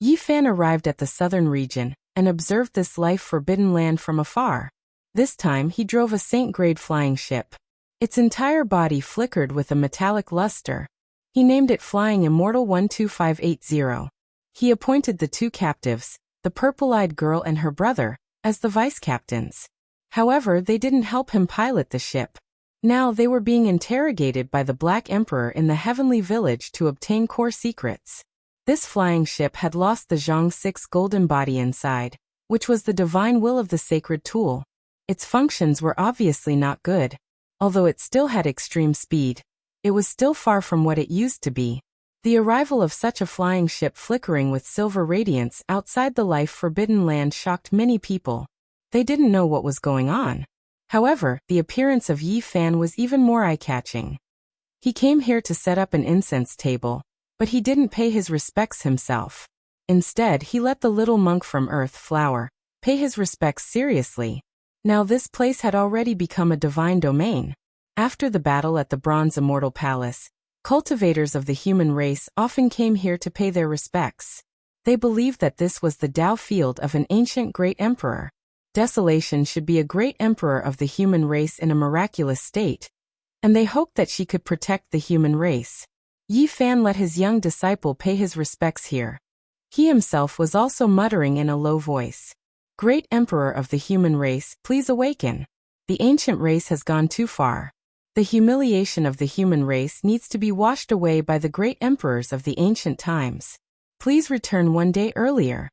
Yi Fan arrived at the southern region and observed this life-forbidden land from afar. This time he drove a Saint-grade flying ship. Its entire body flickered with a metallic luster. He named it Flying Immortal 12580. He appointed the 2 captives, the purple-eyed girl and her brother, as the vice-captains. However, they didn't help him pilot the ship. Now they were being interrogated by the Black Emperor in the Heavenly Village to obtain core secrets. This flying ship had lost the Zhang 6 golden body inside, which was the divine will of the sacred tool. Its functions were obviously not good. Although it still had extreme speed, it was still far from what it used to be. The arrival of such a flying ship flickering with silver radiance outside the life-forbidden land shocked many people. They didn't know what was going on. However, the appearance of Yi Fan was even more eye-catching. He came here to set up an incense table, but he didn't pay his respects himself. Instead, he let the little monk from Earth Flower pay his respects seriously. Now this place had already become a divine domain. After the battle at the Bronze Immortal Palace, cultivators of the human race often came here to pay their respects. They believed that this was the Tao field of an ancient great emperor. Desolation should be a great emperor of the human race in a miraculous state, and they hoped that she could protect the human race. Yi Fan let his young disciple pay his respects here. He himself was also muttering in a low voice. Great Emperor of the human race, please awaken. The ancient race has gone too far. The humiliation of the human race needs to be washed away by the great emperors of the ancient times. Please return one day earlier.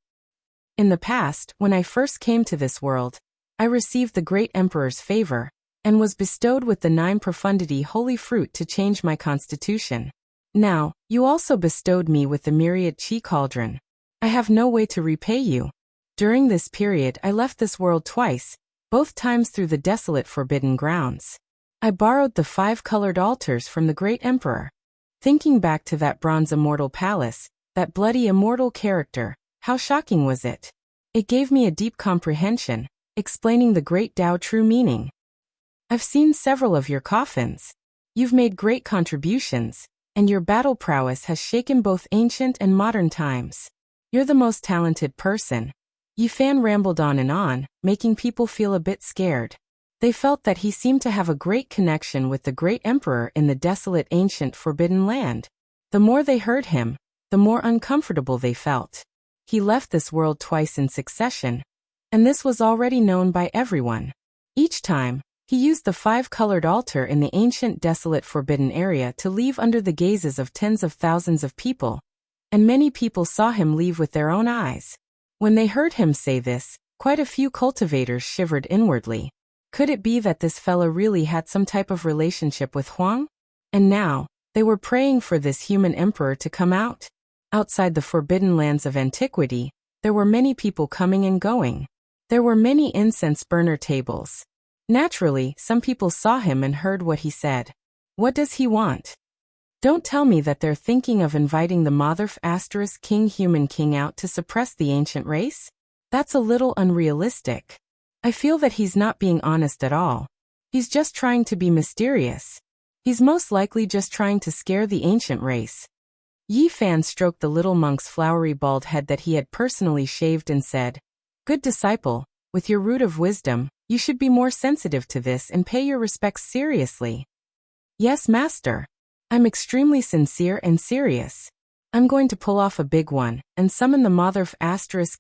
In the past, when I first came to this world, I received the great emperor's favor, and was bestowed with the 9 profundity holy fruit to change my constitution. Now, you also bestowed me with the myriad chi cauldron. I have no way to repay you. During this period I left this world twice, both times through the desolate forbidden grounds. I borrowed the 5 colored altars from the great emperor. Thinking back to that bronze immortal palace, that bloody immortal character, how shocking was it? It gave me a deep comprehension, explaining the great Tao true meaning. I've seen several of your coffins. You've made great contributions, and your battle prowess has shaken both ancient and modern times. You're the most talented person. Yi Fan rambled on, making people feel a bit scared. They felt that he seemed to have a great connection with the great emperor in the desolate ancient forbidden land. The more they heard him, the more uncomfortable they felt. He left this world twice in succession, and this was already known by everyone. Each time, he used the 5-colored altar in the ancient desolate forbidden area to leave under the gazes of tens of thousands of people, and many people saw him leave with their own eyes. When they heard him say this, quite a few cultivators shivered inwardly. Could it be that this fella really had some type of relationship with Huang? And now, they were praying for this human emperor to come out. Outside the forbidden lands of antiquity, there were many people coming and going. There were many incense burner tables. Naturally, some people saw him and heard what he said. What does he want? Don't tell me that they're thinking of inviting the Motherf * King Human King out to suppress the ancient race? That's a little unrealistic. I feel that he's not being honest at all. He's just trying to be mysterious. He's most likely just trying to scare the ancient race. Yi Fan stroked the little monk's flowery bald head that he had personally shaved and said, "Good disciple, with your root of wisdom, you should be more sensitive to this and pay your respects seriously." "Yes, master. I'm extremely sincere and serious. I'm going to pull off a big one, and summon the Motherf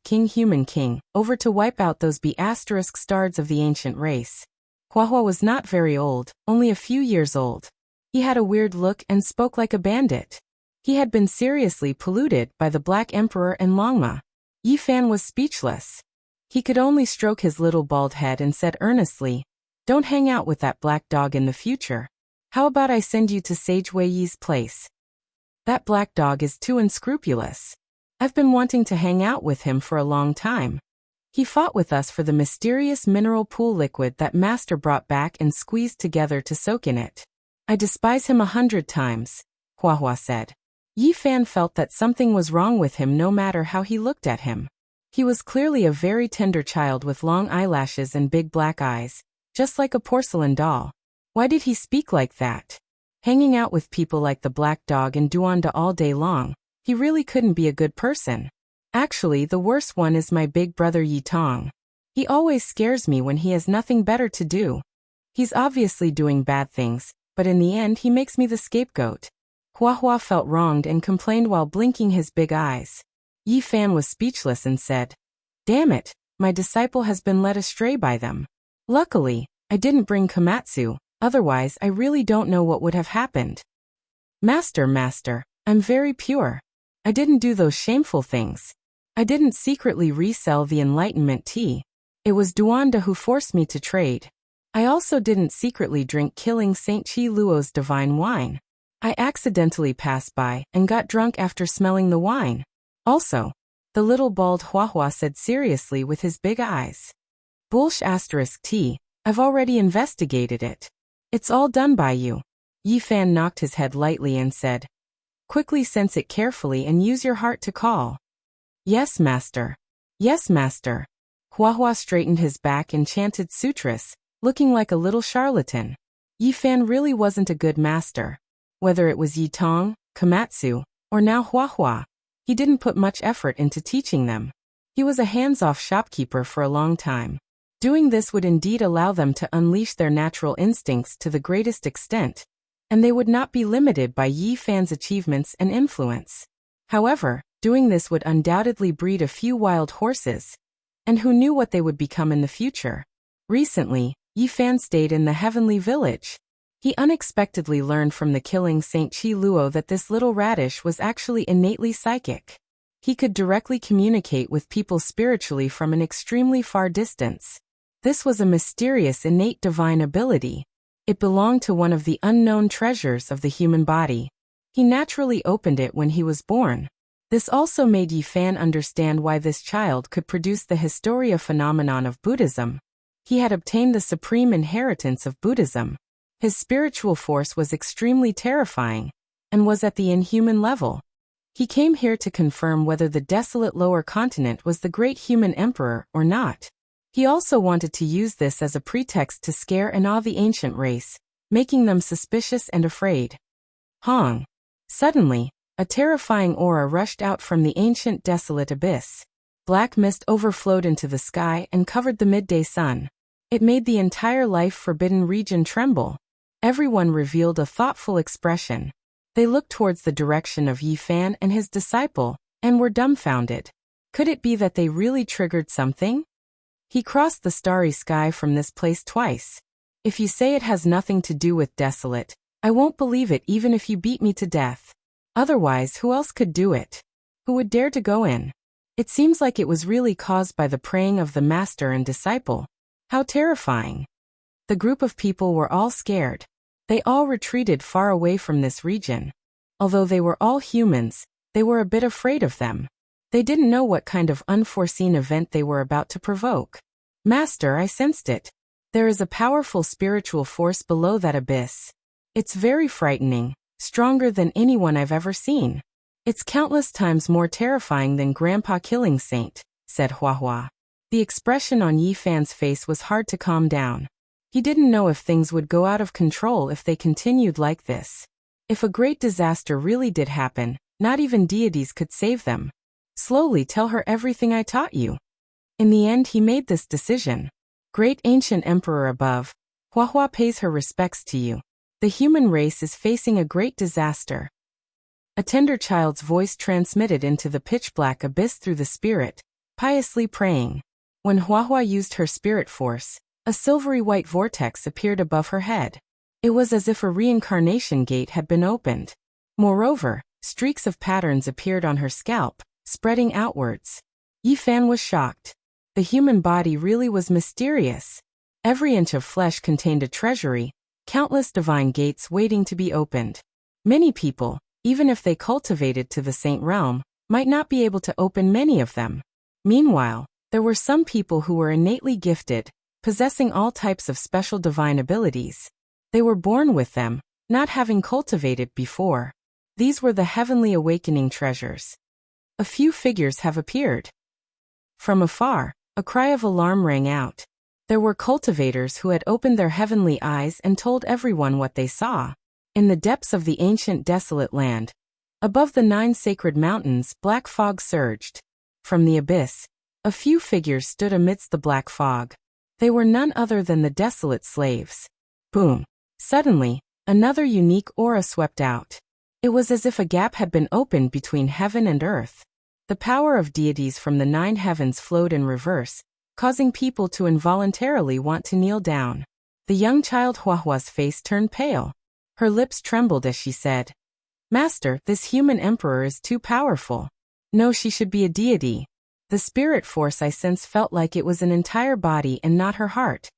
* King Human King over to wipe out those B * stards of the ancient race." Huahua was not very old, only a few years old. He had a weird look and spoke like a bandit. He had been seriously polluted by the Black Emperor and Longma. Yi Fan was speechless. He could only stroke his little bald head and said earnestly, "Don't hang out with that black dog in the future. How about I send you to Sage Wei Yi's place? That black dog is too unscrupulous. I've been wanting to hang out with him for a long time. He fought with us for the mysterious mineral pool liquid that Master brought back and squeezed together to soak in it. I despise him 100 times, Huahua said. Yi Fan felt that something was wrong with him no matter how he looked at him. He was clearly a very tender child with long eyelashes and big black eyes, just like a porcelain doll. Why did he speak like that? Hanging out with people like the black dog and Duanda all day long, he really couldn't be a good person. Actually, the worst one is my big brother Yi Tong. He always scares me when he has nothing better to do. He's obviously doing bad things, but in the end he makes me the scapegoat. Huahua felt wronged and complained while blinking his big eyes. Yi Fan was speechless and said, "Damn it, my disciple has been led astray by them. Luckily, I didn't bring Komatsu, otherwise I really don't know what would have happened." Master, I'm very pure. I didn't do those shameful things. I didn't secretly resell the Enlightenment tea. It was Duanda who forced me to trade. I also didn't secretly drink Killing Saint Chi Luo's divine wine. I accidentally passed by and got drunk after smelling the wine. Also, the little bald Huahua said seriously with his big eyes. Bullsh*T, I've already investigated it. It's all done by you. Yi Fan knocked his head lightly and said, "Quickly sense it carefully and use your heart to call." Yes, master. Yes, master. Huahua straightened his back and chanted sutras, looking like a little charlatan. Yi Fan really wasn't a good master. Whether it was Yi Tong, Komatsu, or now Huahua, he didn't put much effort into teaching them. He was a hands-off shopkeeper for a long time. Doing this would indeed allow them to unleash their natural instincts to the greatest extent, and they would not be limited by Yi Fan's achievements and influence. However, doing this would undoubtedly breed a few wild horses, and who knew what they would become in the future. Recently, Yi Fan stayed in the Heavenly Village. He unexpectedly learned from the Killing Saint Chi Luo that this little radish was actually innately psychic. He could directly communicate with people spiritually from an extremely far distance. This was a mysterious innate divine ability. It belonged to one of the unknown treasures of the human body. He naturally opened it when he was born. This also made Yi Fan understand why this child could produce the Historia phenomenon of Buddhism. He had obtained the supreme inheritance of Buddhism. His spiritual force was extremely terrifying, and was at the inhuman level. He came here to confirm whether the desolate lower continent was the great human emperor or not. He also wanted to use this as a pretext to scare and awe the ancient race, making them suspicious and afraid. Hong. Suddenly, a terrifying aura rushed out from the ancient desolate abyss. Black mist overflowed into the sky and covered the midday sun. It made the entire life-forbidden region tremble. Everyone revealed a thoughtful expression. They looked towards the direction of Yi Fan and his disciple, and were dumbfounded. Could it be that they really triggered something? He crossed the starry sky from this place twice. If you say it has nothing to do with desolate, I won't believe it even if you beat me to death. Otherwise, who else could do it? Who would dare to go in? It seems like it was really caused by the praying of the master and disciple. How terrifying. The group of people were all scared. They all retreated far away from this region. Although they were all humans, they were a bit afraid of them. They didn't know what kind of unforeseen event they were about to provoke. Master, I sensed it. There is a powerful spiritual force below that abyss. It's very frightening, stronger than anyone I've ever seen. It's countless times more terrifying than Grandpa killing Saint, said Hua Hua. The expression on Yi Fan's face was hard to calm down. He didn't know if things would go out of control if they continued like this. If a great disaster really did happen, not even deities could save them. Slowly tell her everything I taught you. In the end he made this decision. Great ancient emperor above, Hua Hua pays her respects to you. The human race is facing a great disaster. A tender child's voice transmitted into the pitch-black abyss through the spirit, piously praying. When Hua Hua used her spirit force, a silvery white vortex appeared above her head. It was as if a reincarnation gate had been opened. Moreover, streaks of patterns appeared on her scalp, spreading outwards. Yi Fan was shocked. The human body really was mysterious. Every inch of flesh contained a treasury, countless divine gates waiting to be opened. Many people, even if they cultivated to the saint realm, might not be able to open many of them. Meanwhile, there were some people who were innately gifted, possessing all types of special divine abilities. They were born with them, not having cultivated before. These were the heavenly awakening treasures. A few figures have appeared. From afar, a cry of alarm rang out. There were cultivators who had opened their heavenly eyes and told everyone what they saw. In the depths of the ancient desolate land, above the 9 sacred mountains, black fog surged. From the abyss, a few figures stood amidst the black fog. They were none other than the desolate slaves. Boom! Suddenly, another unique aura swept out. It was as if a gap had been opened between heaven and earth. The power of deities from the 9 heavens flowed in reverse, causing people to involuntarily want to kneel down. The young child Hua Hua's face turned pale. Her lips trembled as she said, "Master, this human emperor is too powerful. No, she should be a deity." The spirit force I sense felt like it was an entire body and not her heart.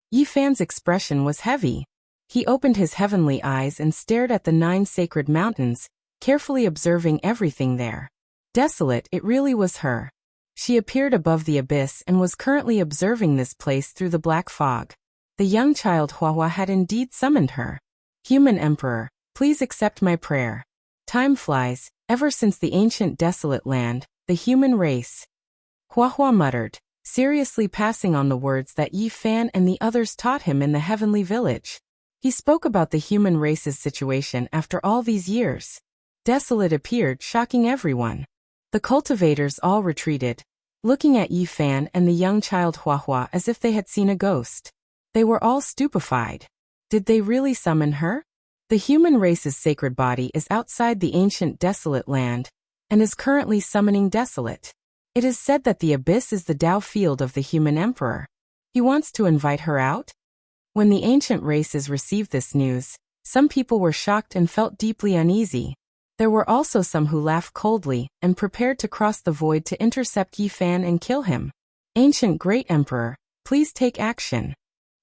Yi Fan's expression was heavy. He opened his heavenly eyes and stared at the 9 sacred mountains, carefully observing everything there. Desolate, it really was her. She appeared above the abyss and was currently observing this place through the black fog. The young child Hua Hua had indeed summoned her. Human Emperor, please accept my prayer. Time flies, ever since the ancient desolate land, the human race. Hua Hua muttered, seriously passing on the words that Yi Fan and the others taught him in the heavenly village. He spoke about the human race's situation after all these years. Desolate appeared, shocking everyone. The cultivators all retreated, looking at Yi Fan and the young child Hua Hua as if they had seen a ghost. They were all stupefied. Did they really summon her? The human race's sacred body is outside the ancient desolate land, and is currently summoning desolate. It is said that the abyss is the Tao field of the human emperor. He wants to invite her out? When the ancient races received this news, some people were shocked and felt deeply uneasy. There were also some who laughed coldly and prepared to cross the void to intercept Yi Fan and kill him. Ancient Great Emperor, please take action.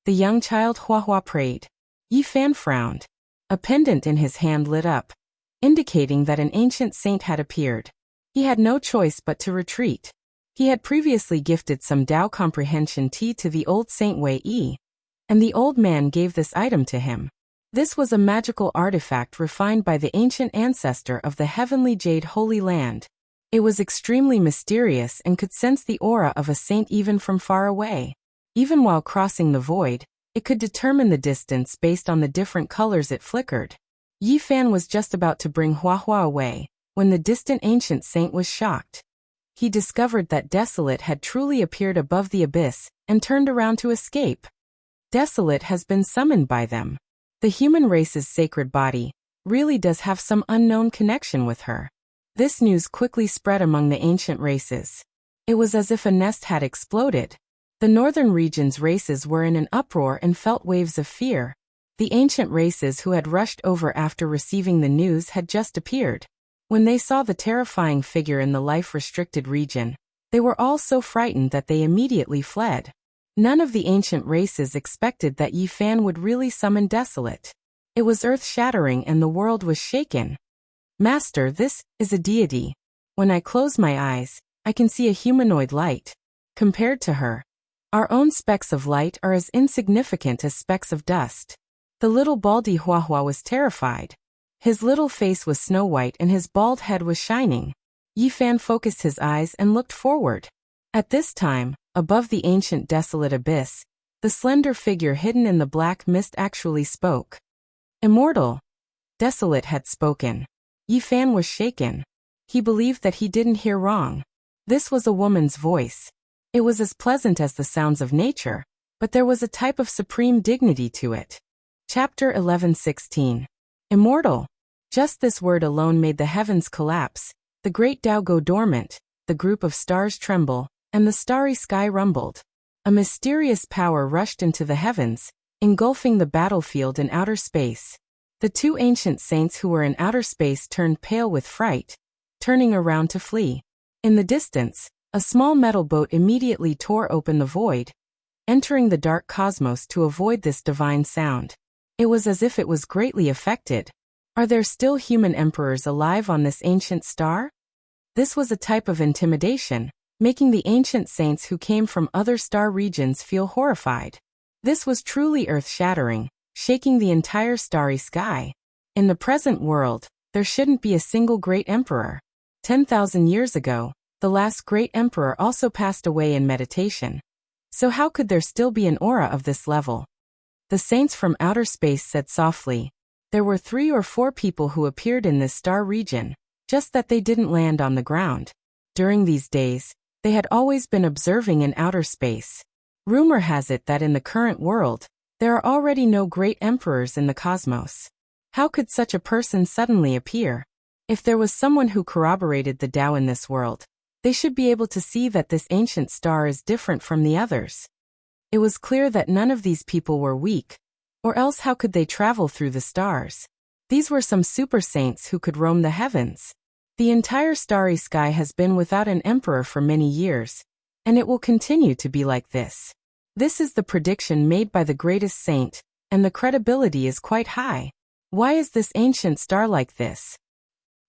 The young child Hua prayed. Yi Fan frowned. A pendant in his hand lit up, indicating that an ancient saint had appeared. He had no choice but to retreat. He had previously gifted some Tao comprehension tea to the old Saint Wei Yi, and the old man gave this item to him. This was a magical artifact refined by the ancient ancestor of the heavenly jade Holy Land. It was extremely mysterious and could sense the aura of a saint even from far away. Even while crossing the void, it could determine the distance based on the different colors it flickered. Yi Fan was just about to bring Hua away, when the distant ancient saint was shocked. He discovered that Desolate had truly appeared above the abyss and turned around to escape. Desolate has been summoned by them. The human race's sacred body really does have some unknown connection with her. This news quickly spread among the ancient races. It was as if a nest had exploded. The northern region's races were in an uproar and felt waves of fear. The ancient races who had rushed over after receiving the news had just appeared. When they saw the terrifying figure in the life-restricted region, they were all so frightened that they immediately fled. None of the ancient races expected that Yi Fan would really summon Desolate. It was earth-shattering and the world was shaken. Master, this is a deity. When I close my eyes, I can see a humanoid light. Compared to her, our own specks of light are as insignificant as specks of dust. The little baldy Hua was terrified. His little face was snow-white and his bald head was shining. Yi Fan focused his eyes and looked forward. At this time, above the ancient desolate abyss, the slender figure hidden in the black mist actually spoke. Immortal. Desolate had spoken. Yi Fan was shaken. He believed that he didn't hear wrong. This was a woman's voice. It was as pleasant as the sounds of nature, but there was a type of supreme dignity to it. Chapter 11:16. Immortal. Just this word alone made the heavens collapse, the great Tao go dormant, the group of stars tremble, and the starry sky rumbled. A mysterious power rushed into the heavens, engulfing the battlefield in outer space. The two ancient saints who were in outer space turned pale with fright, turning around to flee. In the distance, a small metal boat immediately tore open the void, entering the dark cosmos to avoid this divine sound. It was as if it was greatly affected. Are there still human emperors alive on this ancient star? This was a type of intimidation, making the ancient saints who came from other star regions feel horrified. This was truly earth-shattering, shaking the entire starry sky. In the present world, there shouldn't be a single great emperor. 10,000 years ago, the last great emperor also passed away in meditation. So how could there still be an aura of this level? The saints from outer space said softly. There were 3 or 4 people who appeared in this star region, just that they didn't land on the ground. During these days, they had always been observing in outer space. Rumor has it that in the current world, there are already no great emperors in the cosmos. How could such a person suddenly appear? If there was someone who corroborated the Tao in this world, they should be able to see that this ancient star is different from the others. It was clear that none of these people were weak, or else how could they travel through the stars? These were some super saints who could roam the heavens. The entire starry sky has been without an emperor for many years, and it will continue to be like this. This is the prediction made by the greatest saint, and the credibility is quite high. Why is this ancient star like this?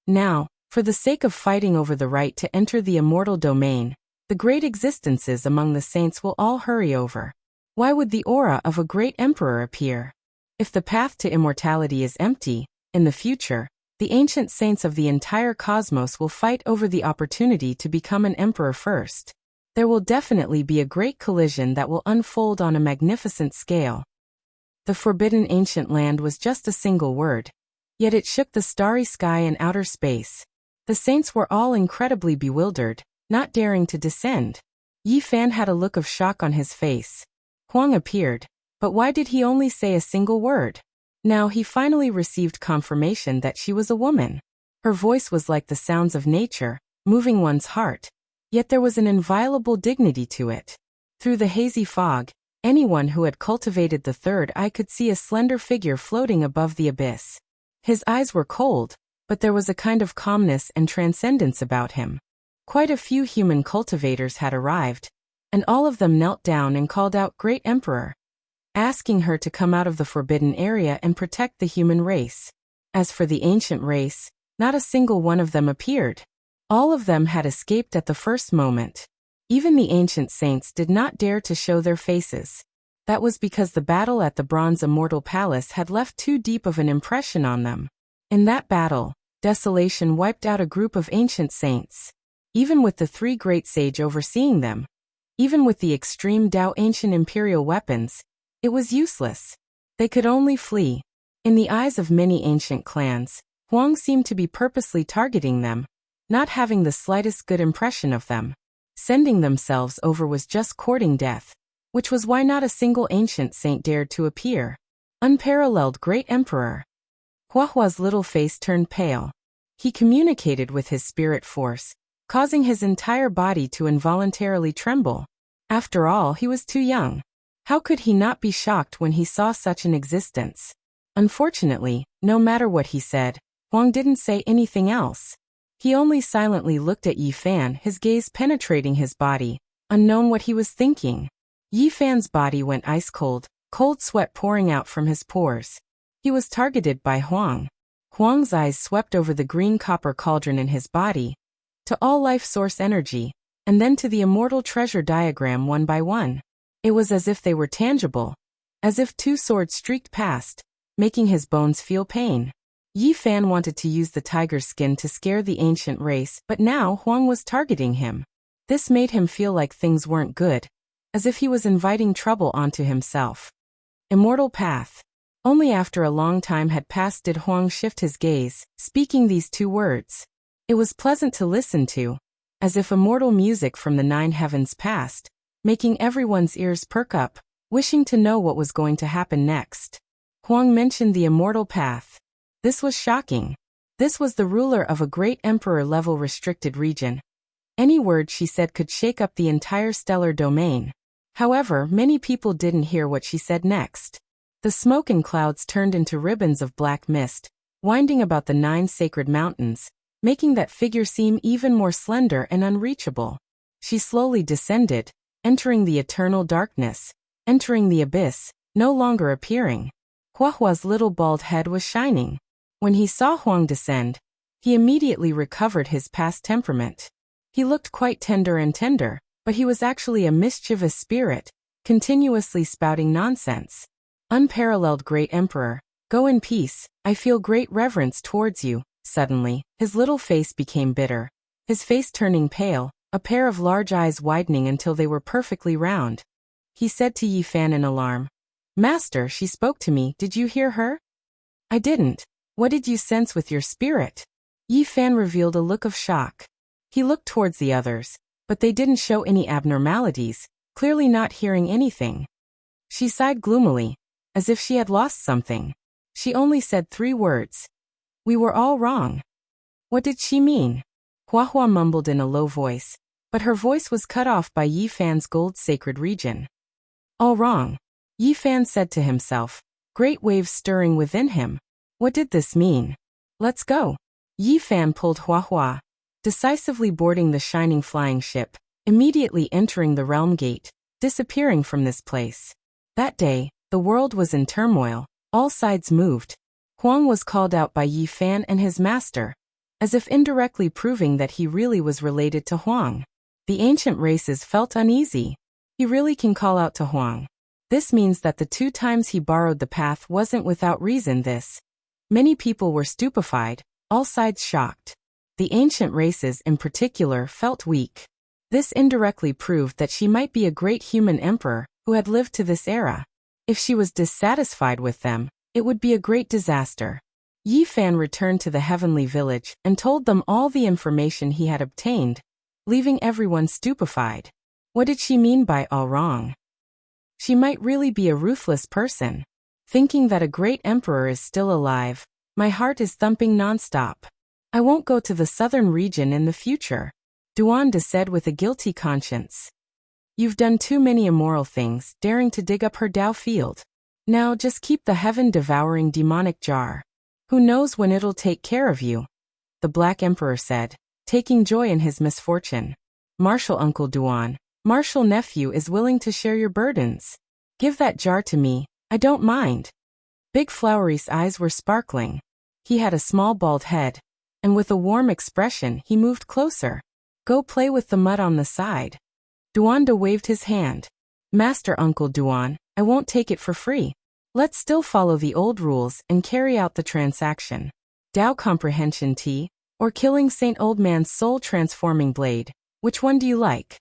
Now, for the sake of fighting over the right to enter the immortal domain, the great existences among the saints will all hurry over. Why would the aura of a great emperor appear? If the path to immortality is empty, in the future, the ancient saints of the entire cosmos will fight over the opportunity to become an emperor first. There will definitely be a great collision that will unfold on a magnificent scale. The forbidden ancient land was just a single word, yet it shook the starry sky and outer space. The saints were all incredibly bewildered, not daring to descend. Yi Fan had a look of shock on his face. Huang appeared, but why did he only say a single word? Now he finally received confirmation that she was a woman. Her voice was like the sounds of nature, moving one's heart, yet there was an inviolable dignity to it. Through the hazy fog, anyone who had cultivated the third eye could see a slender figure floating above the abyss. His eyes were cold, but there was a kind of calmness and transcendence about him. Quite a few human cultivators had arrived, and all of them knelt down and called out, "Great Emperor," asking her to come out of the forbidden area and protect the human race. As for the ancient race, not a single one of them appeared. All of them had escaped at the first moment. Even the ancient saints did not dare to show their faces. That was because the battle at the Bronze Immortal Palace had left too deep of an impression on them. In that battle, desolation wiped out a group of ancient saints. Even with the three great sage overseeing them, even with the extreme Dao ancient imperial weapons, it was useless. They could only flee. In the eyes of many ancient clans, Huang seemed to be purposely targeting them, not having the slightest good impression of them. Sending themselves over was just courting death, which was why not a single ancient saint dared to appear. Unparalleled Great Emperor. Huahua's little face turned pale. He communicated with his spirit force, causing his entire body to involuntarily tremble. After all, he was too young. How could he not be shocked when he saw such an existence? Unfortunately, no matter what he said, Huang didn't say anything else. He only silently looked at Yi Fan, his gaze penetrating his body, unknown what he was thinking. Yi Fan's body went ice cold, cold sweat pouring out from his pores. He was targeted by Huang. Huang's eyes swept over the green copper cauldron in his body, to all life source energy, and then to the immortal treasure diagram one by one. It was as if they were tangible, as if two swords streaked past, making his bones feel pain. Yi Fan wanted to use the tiger's skin to scare the ancient race, but now Huang was targeting him. This made him feel like things weren't good, as if he was inviting trouble onto himself. Immortal path. Only after a long time had passed did Huang shift his gaze, speaking these two words. It was pleasant to listen to, as if immortal music from the 9 heavens passed, making everyone's ears perk up, wishing to know what was going to happen next. Huang mentioned the immortal path. This was shocking. This was the ruler of a great emperor-level restricted region. Any word she said could shake up the entire stellar domain. However, many people didn't hear what she said next. The smoke and clouds turned into ribbons of black mist, winding about the 9 sacred mountains, making that figure seem even more slender and unreachable. She slowly descended, entering the eternal darkness, entering the abyss, no longer appearing. Huahua's little bald head was shining. When he saw Huang descend, he immediately recovered his past temperament. He looked quite tender, but he was actually a mischievous spirit, continuously spouting nonsense. Unparalleled Great Emperor, go in peace, I feel great reverence towards you. Suddenly, his little face became bitter, his face turning pale, a pair of large eyes widening until they were perfectly round. He said to Yi Fan in alarm, "Master, she spoke to me, did you hear her?" "I didn't. What did you sense with your spirit?" Yi Fan revealed a look of shock. He looked towards the others, but they didn't show any abnormalities, clearly not hearing anything. She sighed gloomily, as if she had lost something. She only said 3 words. "We were all wrong." What did she mean? Huahua mumbled in a low voice, but her voice was cut off by Yi Fan's gold sacred region. All wrong. Yi Fan said to himself, great waves stirring within him. What did this mean? Let's go. Yi Fan pulled Huahua, decisively boarding the shining flying ship, immediately entering the realm gate, disappearing from this place. That day, the world was in turmoil, all sides moved. Huang was called out by Yi Fan and his master, as if indirectly proving that he really was related to Huang. The ancient races felt uneasy. He really can call out to Huang. This means that the 2 times he borrowed the path wasn't without reason. Many people were stupefied, all sides shocked. The ancient races in particular felt weak. This indirectly proved that she might be a great human emperor who had lived to this era. If she was dissatisfied with them, it would be a great disaster. Yi Fan returned to the heavenly village and told them all the information he had obtained, leaving everyone stupefied. What did she mean by all wrong? She might really be a ruthless person. Thinking that a great emperor is still alive, my heart is thumping nonstop. I won't go to the southern region in the future, Duanda said with a guilty conscience. You've done too many immoral things, daring to dig up her Dao field. Now just keep the heaven-devouring demonic jar. Who knows when it'll take care of you? the Black Emperor said, taking joy in his misfortune. Martial Uncle Duan, Martial Nephew is willing to share your burdens. Give that jar to me, I don't mind. Big Flowery's eyes were sparkling. He had a small bald head, and with a warm expression he moved closer. Go play with the mud on the side. Duanda waved his hand. Master Uncle Duan, I won't take it for free. Let's still follow the old rules and carry out the transaction. Dao Comprehension Tea, or killing Saint Old Man's soul-transforming blade, which one do you like?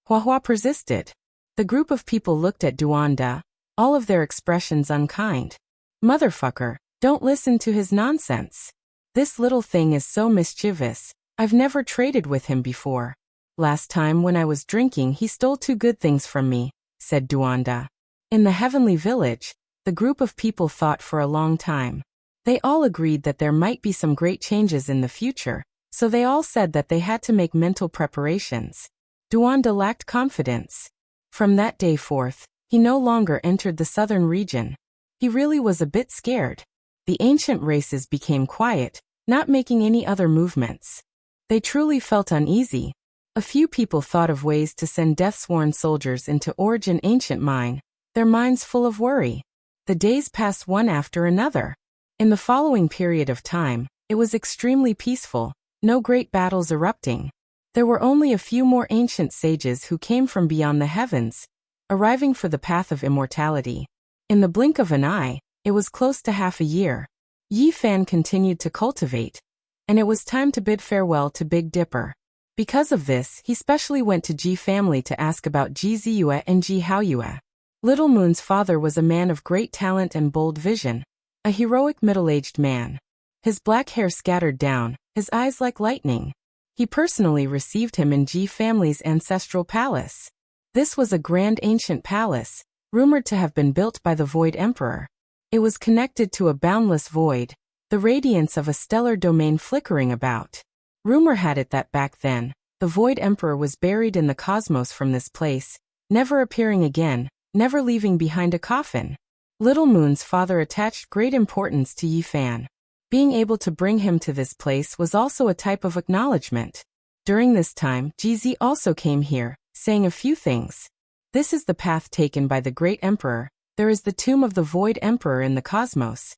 Huahua persisted. The group of people looked at Duanda, all of their expressions unkind. Motherfucker, don't listen to his nonsense. This little thing is so mischievous, I've never traded with him before. Last time when I was drinking he stole 2 good things from me, said Duanda. In the heavenly village, the group of people thought for a long time. They all agreed that there might be some great changes in the future, so they all said that they had to make mental preparations. Duanda lacked confidence. From that day forth, he no longer entered the southern region. He really was a bit scared. The ancient races became quiet, not making any other movements. They truly felt uneasy. A few people thought of ways to send death-sworn soldiers into Origin Ancient Mine, their minds full of worry. The days passed one after another. In the following period of time, it was extremely peaceful, no great battles erupting. There were only a few more ancient sages who came from beyond the heavens, arriving for the path of immortality. In the blink of an eye, it was close to half a year. Yi Fan continued to cultivate, and it was time to bid farewell to Big Dipper. Because of this, he specially went to Ji family to ask about Ji Ziyue and Ji Haoyue. Little Moon's father was a man of great talent and bold vision, a heroic middle-aged man. His black hair scattered down, his eyes like lightning. He personally received him in Ji family's ancestral palace. This was a grand ancient palace, rumored to have been built by the Void Emperor. It was connected to a boundless void, the radiance of a stellar domain flickering about. Rumor had it that back then, the Void Emperor was buried in the cosmos from this place, never appearing again, never leaving behind a coffin. Little Moon's father attached great importance to Yi Fan. Being able to bring him to this place was also a type of acknowledgement. During this time, Ji also came here, saying a few things. This is the path taken by the great emperor, there is the tomb of the Void Emperor in the cosmos.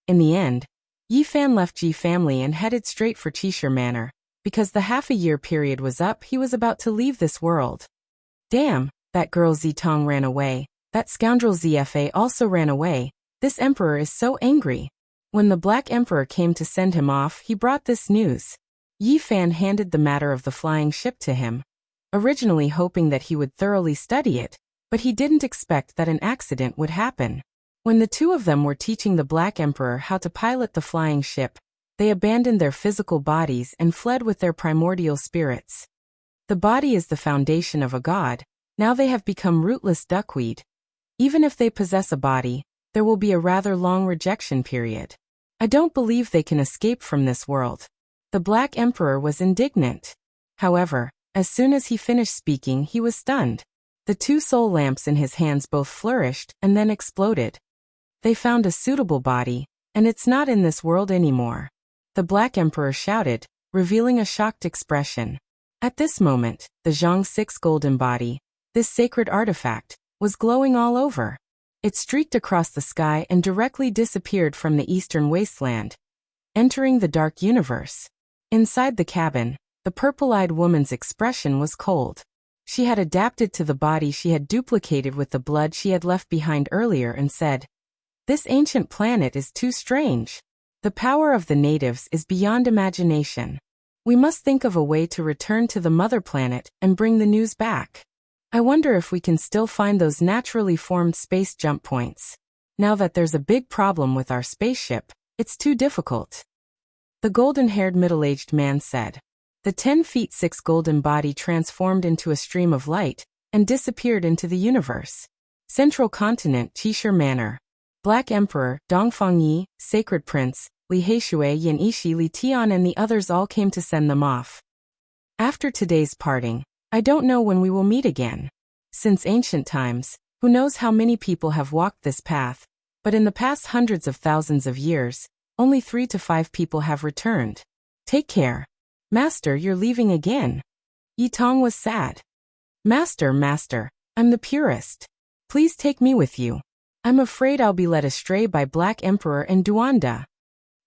In the end, Yi Fan left Ji family and headed straight for Qishir Manor. Because the half-a-year period was up, he was about to leave this world. Damn, that girl Zitong ran away, that scoundrel Zfa also ran away, this emperor is so angry. When the Black Emperor came to send him off, he brought this news. Yi Fan handed the matter of the flying ship to him, originally hoping that he would thoroughly study it, but he didn't expect that an accident would happen. When the two of them were teaching the Black Emperor how to pilot the flying ship, they abandoned their physical bodies and fled with their primordial spirits. The body is the foundation of a god, now they have become rootless duckweed. Even if they possess a body, there will be a rather long rejection period. I don't believe they can escape from this world. The Black Emperor was indignant. However, as soon as he finished speaking, he was stunned. The 2 soul lamps in his hands both flourished and then exploded. They found a suitable body, and it's not in this world anymore. The Black Emperor shouted, revealing a shocked expression. At this moment, the Zhang 6 golden body, this sacred artifact, was glowing all over. It streaked across the sky and directly disappeared from the eastern wasteland, entering the dark universe. Inside the cabin, the purple-eyed woman's expression was cold. She had adapted to the body she had duplicated with the blood she had left behind earlier and said, "This ancient planet is too strange. The power of the natives is beyond imagination. We must think of a way to return to the mother planet and bring the news back. I wonder if we can still find those naturally formed space jump points. Now that there's a big problem with our spaceship, it's too difficult." The golden-haired middle-aged man said. The 10 feet 6 golden body transformed into a stream of light and disappeared into the universe. Central Continent, Qishir Manor. Black Emperor, Dongfang Yi, Sacred Prince, Li Heishui, Yan Ishi, Li Tian and the others all came to send them off. After today's parting, I don't know when we will meet again. Since ancient times, who knows how many people have walked this path, but in the past hundreds of thousands of years, only 3 to 5 people have returned. Take care. Master, you're leaving again. Yi Tong was sad. Master, I'm the purest. Please take me with you. I'm afraid I'll be led astray by Black Emperor and Duanda.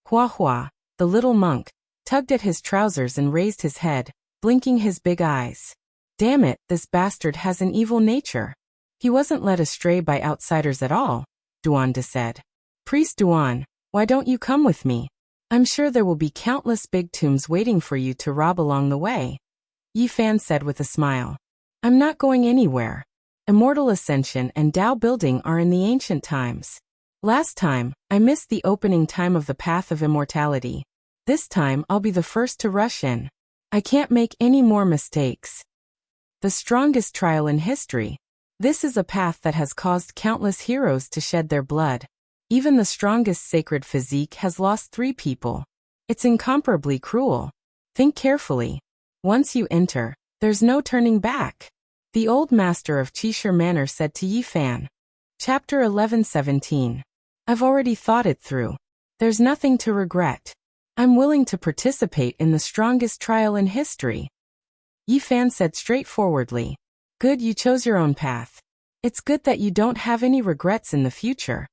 Hua Hua, the little monk, tugged at his trousers and raised his head, blinking his big eyes. Damn it, this bastard has an evil nature. He wasn't led astray by outsiders at all, Duanda said. Priest Duan, why don't you come with me? I'm sure there will be countless big tombs waiting for you to rob along the way. Yi Fan said with a smile. I'm not going anywhere. Immortal Ascension and Tao building are in the ancient times. Last time, I missed the opening time of the Path of Immortality. This time I'll be the first to rush in. I can't make any more mistakes. The strongest trial in history. This is a path that has caused countless heroes to shed their blood. Even the strongest sacred physique has lost 3 people. It's incomparably cruel. Think carefully. Once you enter, there's no turning back. The old master of Qishir Manor said to Yi Fan. Chapter 11:17. I've already thought it through. There's nothing to regret. I'm willing to participate in the strongest trial in history. Yi Fan said straightforwardly. Good, you chose your own path. It's good that you don't have any regrets in the future.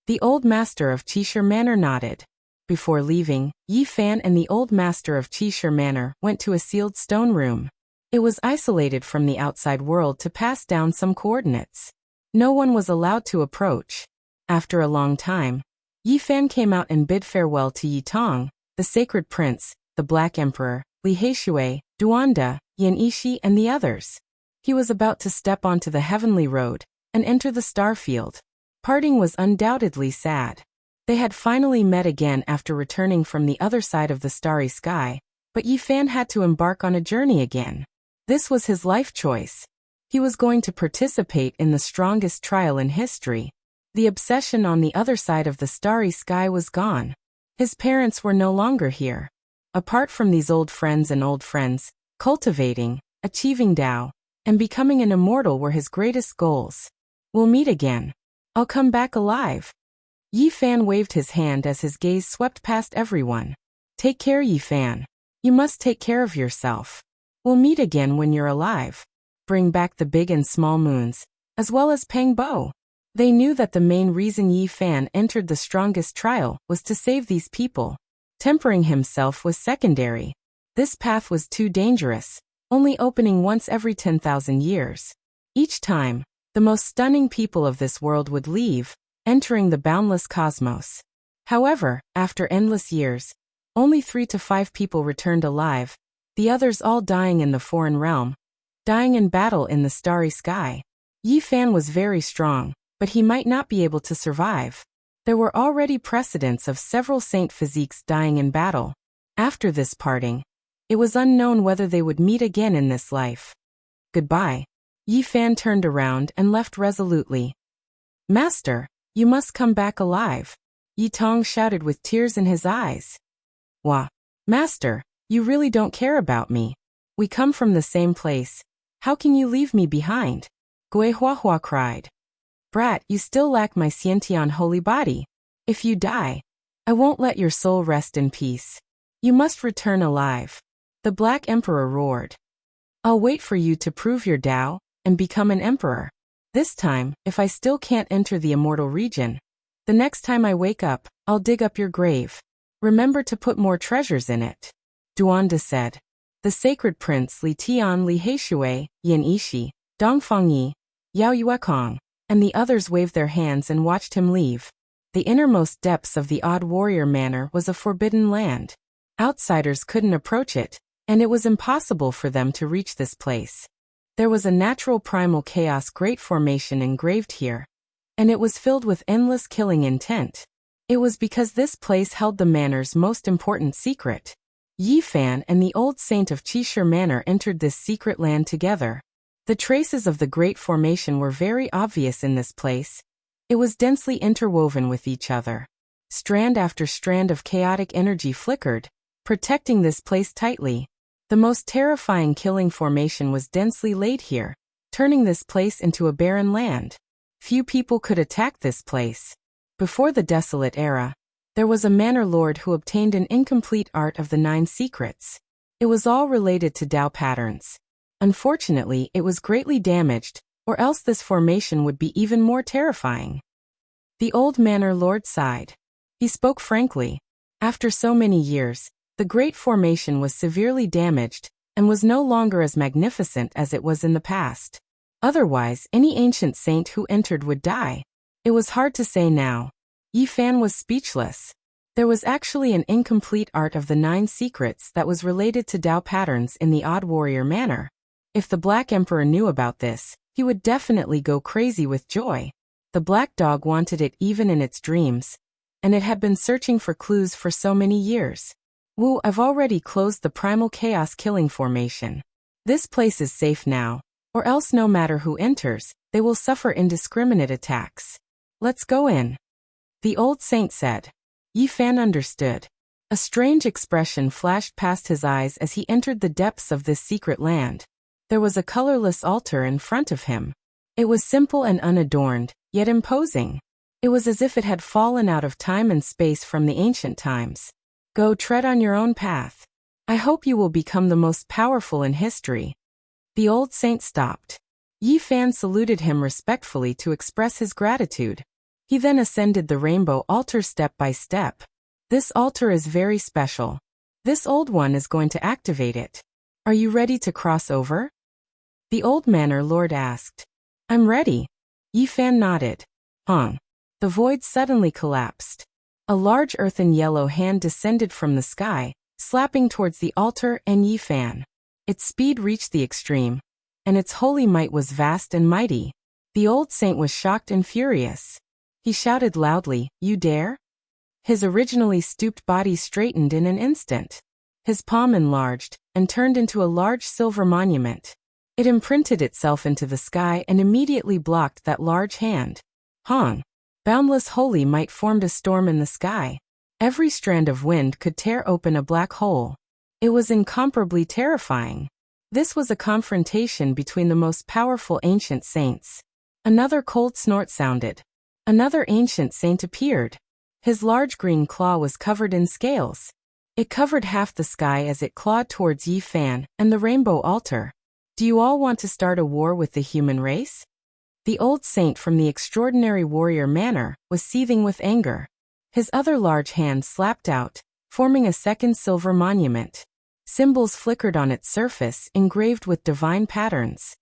The old master of Qishir Manor nodded. Before leaving, Yi Fan and the old master of Qishir Manor went to a sealed stone room. It was isolated from the outside world to pass down some coordinates. No one was allowed to approach. After a long time, Yi Fan came out and bid farewell to Yi Tong, the sacred prince, the Black Emperor, Li Heishui, Duanda, Yan Ishi and the others. He was about to step onto the heavenly road and enter the star field. Parting was undoubtedly sad. They had finally met again after returning from the other side of the starry sky, but Yi Fan had to embark on a journey again. This was his life choice. He was going to participate in the strongest trial in history. The obsession on the other side of the starry sky was gone. His parents were no longer here. Apart from these old friends, cultivating, achieving Tao, and becoming an immortal were his greatest goals. We'll meet again. I'll come back alive. Yi Fan waved his hand as his gaze swept past everyone. Take care, Yi Fan. You must take care of yourself. We'll meet again when you're alive. Bring back the big and small moons, as well as Peng Bo. They knew that the main reason Yi Fan entered the strongest trial was to save these people. Tempering himself was secondary. This path was too dangerous, only opening once every 10,000 years. Each time, the most stunning people of this world would leave, entering the boundless cosmos. However, after endless years, only 3 to 5 people returned alive, the others all dying in the foreign realm, dying in battle in the starry sky. Yi Fan was very strong, but he might not be able to survive. There were already precedents of several saint physiques dying in battle. After this parting, it was unknown whether they would meet again in this life. Goodbye. Yi Fan turned around and left resolutely. Master, you must come back alive. Yi Tong shouted with tears in his eyes. Wah. Master, you really don't care about me. We come from the same place. How can you leave me behind? Gui Hua Hua cried. Brat, you still lack my Xiantian holy body. If you die, I won't let your soul rest in peace. You must return alive. The Black Emperor roared. I'll wait for you to prove your Tao and become an emperor. This time, if I still can't enter the immortal region, the next time I wake up, I'll dig up your grave. Remember to put more treasures in it. Duanda said. The sacred prince Li Tian, Li Heishui, Yan Ishi, Dongfang Yi, Yao Yuekong, and the others waved their hands and watched him leave. The innermost depths of the Odd Warrior Manor was a forbidden land. Outsiders couldn't approach it, and it was impossible for them to reach this place. There was a natural primal chaos great formation engraved here, and it was filled with endless killing intent. It was because this place held the manor's most important secret. Yi Fan and the old saint of Qishir Manor entered this secret land together. The traces of the great formation were very obvious in this place. It was densely interwoven with each other. Strand after strand of chaotic energy flickered, protecting this place tightly. The most terrifying killing formation was densely laid here, turning this place into a barren land. Few people could attack this place. Before the Desolate Era, There was a manor lord who obtained an incomplete art of the 9 secrets. It was all related to Tao patterns. Unfortunately, it was greatly damaged, or else this formation would be even more terrifying. The old manor lord sighed. He spoke frankly. After so many years, the great formation was severely damaged, and was no longer as magnificent as it was in the past. Otherwise, any ancient saint who entered would die. It was hard to say now. Yi Fan was speechless. There was actually an incomplete art of the 9 secrets that was related to Tao patterns in the Odd Warrior manor. If the Black Emperor knew about this, he would definitely go crazy with joy. The black dog wanted it even in its dreams, and it had been searching for clues for so many years. Woo, I've already closed the primal chaos killing formation. This place is safe now, or else no matter who enters, they will suffer indiscriminate attacks. Let's go in. The old saint said. Yi Fan understood. A strange expression flashed past his eyes as he entered the depths of this secret land. There was a colorless altar in front of him. It was simple and unadorned, yet imposing. It was as if it had fallen out of time and space from the ancient times. Go tread on your own path. I hope you will become the most powerful in history. The old saint stopped. Yi Fan saluted him respectfully to express his gratitude. He then ascended the rainbow altar step by step. This altar is very special. This old one is going to activate it. Are you ready to cross over? The old manor lord asked. I'm ready. Yi Fan nodded. The void suddenly collapsed. A large earthen yellow hand descended from the sky, slapping towards the altar and Yi Fan. Its speed reached the extreme, and its holy might was vast and mighty. The old saint was shocked and furious. He shouted loudly, "You dare?" His originally stooped body straightened in an instant. His palm enlarged, and turned into a large silver monument. It imprinted itself into the sky and immediately blocked that large hand. Boundless holy might formed a storm in the sky. Every strand of wind could tear open a black hole. It was incomparably terrifying. This was a confrontation between the most powerful ancient saints. Another cold snort sounded. Another ancient saint appeared. His large green claw was covered in scales. It covered half the sky as it clawed towards Yi Fan and the rainbow altar. Do you all want to start a war with the human race? The old saint from the extraordinary warrior manor was seething with anger. His other large hand slapped out, forming a second silver monument. Symbols flickered on its surface, engraved with divine patterns.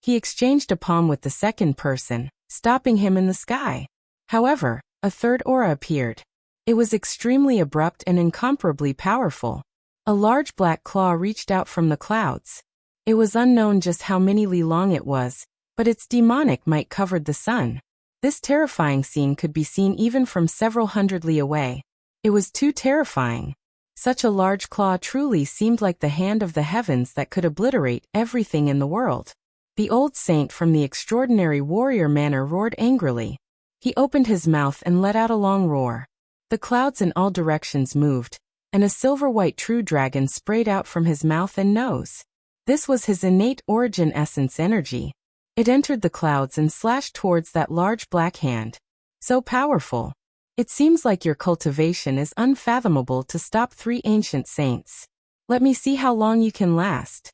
He exchanged a palm with the second person, stopping him in the sky. However, a third aura appeared. It was extremely abrupt and incomparably powerful. A large black claw reached out from the clouds. It was unknown just how many li long it was, but its demonic might covered the sun. This terrifying scene could be seen even from several hundred li away. It was too terrifying. Such a large claw truly seemed like the hand of the heavens that could obliterate everything in the world. The old saint from the extraordinary warrior manor roared angrily. He opened his mouth and let out a long roar. The clouds in all directions moved, and a silver-white true dragon sprayed out from his mouth and nose. This was his innate origin essence energy. It entered the clouds and slashed towards that large black hand. So powerful. It seems like your cultivation is unfathomable to stop 3 ancient saints. Let me see how long you can last.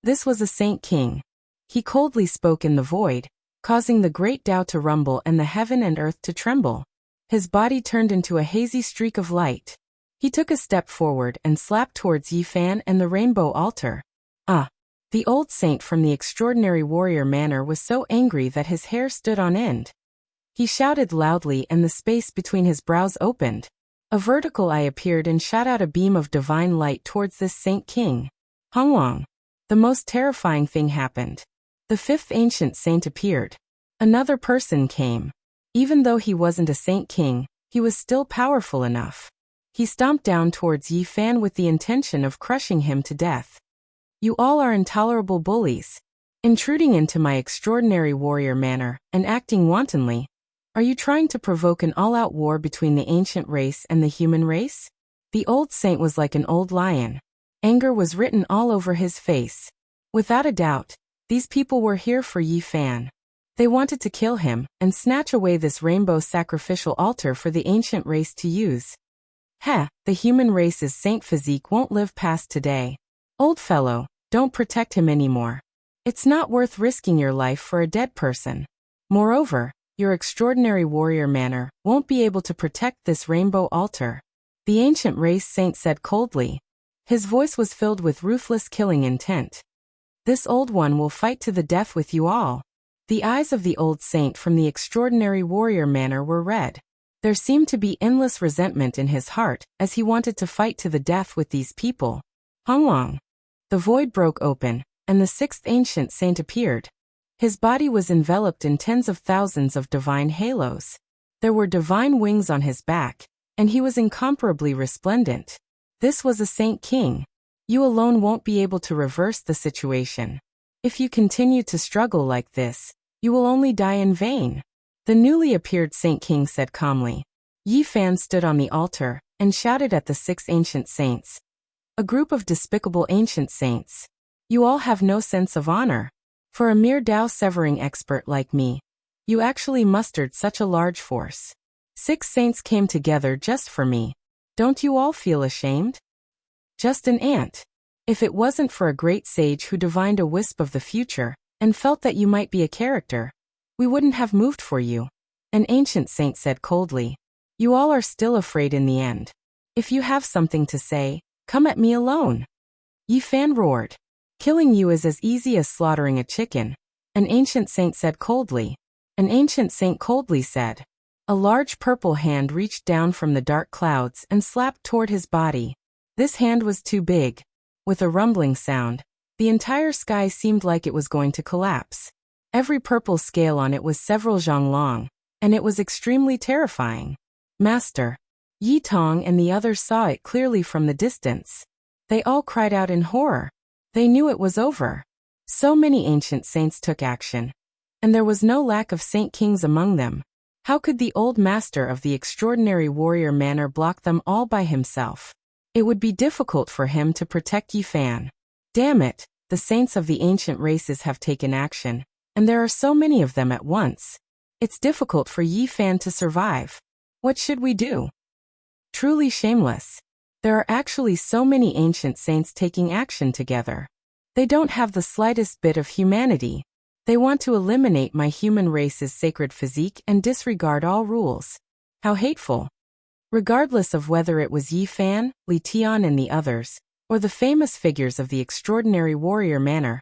This was a saint king. He coldly spoke in the void, causing the great Tao to rumble and the heaven and earth to tremble. His body turned into a hazy streak of light. He took a step forward and slapped towards Yi Fan and the rainbow altar. The old saint from the extraordinary warrior manor was so angry that his hair stood on end. He shouted loudly and the space between his brows opened. A vertical eye appeared and shot out a beam of divine light towards this saint king. The most terrifying thing happened. The 5th ancient saint appeared. Another person came. Even though he wasn't a saint king, he was still powerful enough. He stomped down towards Yi Fan with the intention of crushing him to death. You all are intolerable bullies. Intruding into my extraordinary warrior manor and acting wantonly. Are you trying to provoke an all-out war between the ancient race and the human race? The old saint was like an old lion. Anger was written all over his face. Without a doubt, these people were here for Yi Fan. They wanted to kill him and snatch away this rainbow sacrificial altar for the ancient race to use. Heh, the human race's saint physique won't live past today. Old fellow, don't protect him anymore. It's not worth risking your life for a dead person. Moreover, your extraordinary warrior manner won't be able to protect this rainbow altar. The ancient race saint said coldly. His voice was filled with ruthless killing intent. This old one will fight to the death with you all. The eyes of the old saint from the extraordinary warrior manner were red. There seemed to be endless resentment in his heart as he wanted to fight to the death with these people. Honglong. The void broke open, and the sixth ancient saint appeared. His body was enveloped in tens of thousands of divine halos. There were divine wings on his back, and he was incomparably resplendent. This was a saint king. You alone won't be able to reverse the situation. If you continue to struggle like this, you will only die in vain. The newly appeared Saint King said calmly. Yi Fan stood on the altar and shouted at the six ancient saints. A group of despicable ancient saints. You all have no sense of honor. For a mere Tao-severing expert like me, you actually mustered such a large force. 6 saints came together just for me. Don't you all feel ashamed? Just an ant. If it wasn't for a great sage who divined a wisp of the future and felt that you might be a character, we wouldn't have moved for you. An ancient saint said coldly. You all are still afraid in the end. If you have something to say, come at me alone. Yi Fan roared. Killing you is as easy as slaughtering a chicken. An ancient saint said coldly. An ancient saint coldly said. A large purple hand reached down from the dark clouds and slapped toward his body. This hand was too big. With a rumbling sound, the entire sky seemed like it was going to collapse. Every purple scale on it was several zhang long, and it was extremely terrifying. Master. Yi Tong and the others saw it clearly from the distance. They all cried out in horror. They knew it was over. So many ancient saints took action. And there was no lack of saint kings among them. How could the old master of the extraordinary warrior manner block them all by himself? It would be difficult for him to protect Yi Fan. Damn it, the saints of the ancient races have taken action, and there are so many of them at once. It's difficult for Yi Fan to survive. What should we do? Truly shameless. There are actually so many ancient saints taking action together. They don't have the slightest bit of humanity. They want to eliminate my human race's sacred physique and disregard all rules. How hateful. Regardless of whether it was Yi Fan, Li Tian and the others, or the famous figures of the extraordinary warrior manner,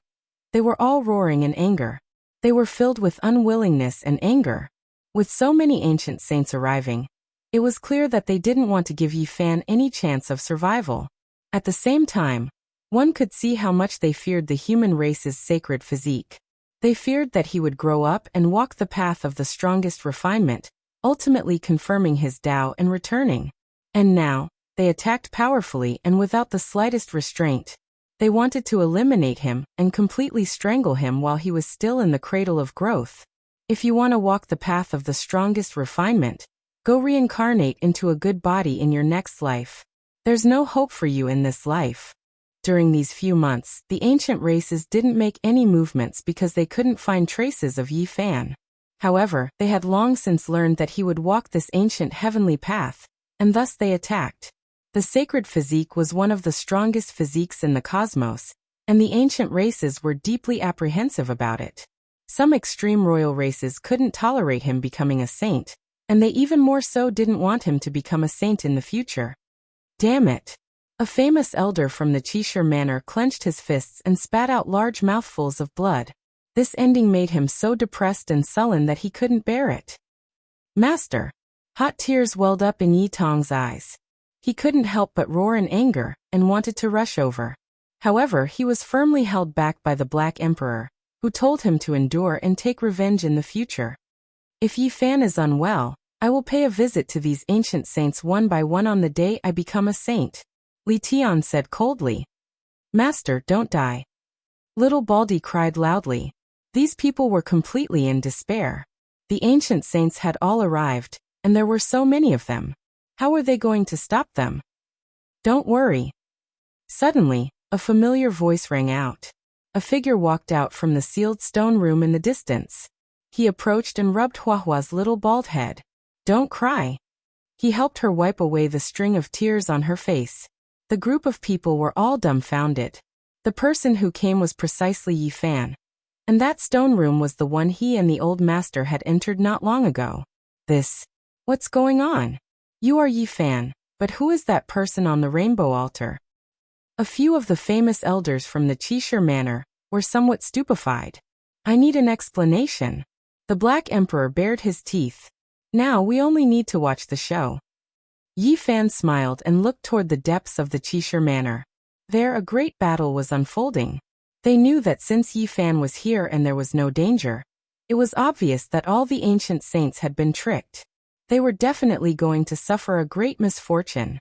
they were all roaring in anger. They were filled with unwillingness and anger. With so many ancient saints arriving, it was clear that they didn't want to give Yi Fan any chance of survival. At the same time, one could see how much they feared the human race's sacred physique. They feared that he would grow up and walk the path of the strongest refinement, ultimately confirming his Tao and returning. And now, they attacked powerfully and without the slightest restraint. They wanted to eliminate him and completely strangle him while he was still in the cradle of growth. If you want to walk the path of the strongest refinement, go reincarnate into a good body in your next life. There's no hope for you in this life. During these few months, the ancient races didn't make any movements because they couldn't find traces of Yi Fan. However, they had long since learned that he would walk this ancient heavenly path, and thus they attacked. The sacred physique was one of the strongest physiques in the cosmos, and the ancient races were deeply apprehensive about it. Some extreme royal races couldn't tolerate him becoming a saint, and they even more so didn't want him to become a saint in the future. Damn it! A famous elder from the Qishir manor clenched his fists and spat out large mouthfuls of blood. This ending made him so depressed and sullen that he couldn't bear it. Master! Hot tears welled up in Yi Tong's eyes. He couldn't help but roar in anger and wanted to rush over. However, he was firmly held back by the Black Emperor, who told him to endure and take revenge in the future. If Yi Fan is unwell, I will pay a visit to these ancient saints one by one on the day I become a saint. Li Tian said coldly. Master, don't die. Little Baldy cried loudly. These people were completely in despair. The ancient saints had all arrived, and there were so many of them. How were they going to stop them? Don't worry. Suddenly, a familiar voice rang out. A figure walked out from the sealed stone room in the distance. He approached and rubbed Huahua's little bald head. Don't cry. He helped her wipe away the string of tears on her face. The group of people were all dumbfounded. The person who came was precisely Yi Fan. And that stone room was the one he and the old master had entered not long ago. What's going on? You are Yi Fan, but who is that person on the rainbow altar? A few of the famous elders from the Qishir Manor were somewhat stupefied. I need an explanation. The Black Emperor bared his teeth. Now we only need to watch the show. Yi Fan smiled and looked toward the depths of the Qishir Manor. There a great battle was unfolding. They knew that since Yi Fan was here and there was no danger, it was obvious that all the ancient saints had been tricked. They were definitely going to suffer a great misfortune.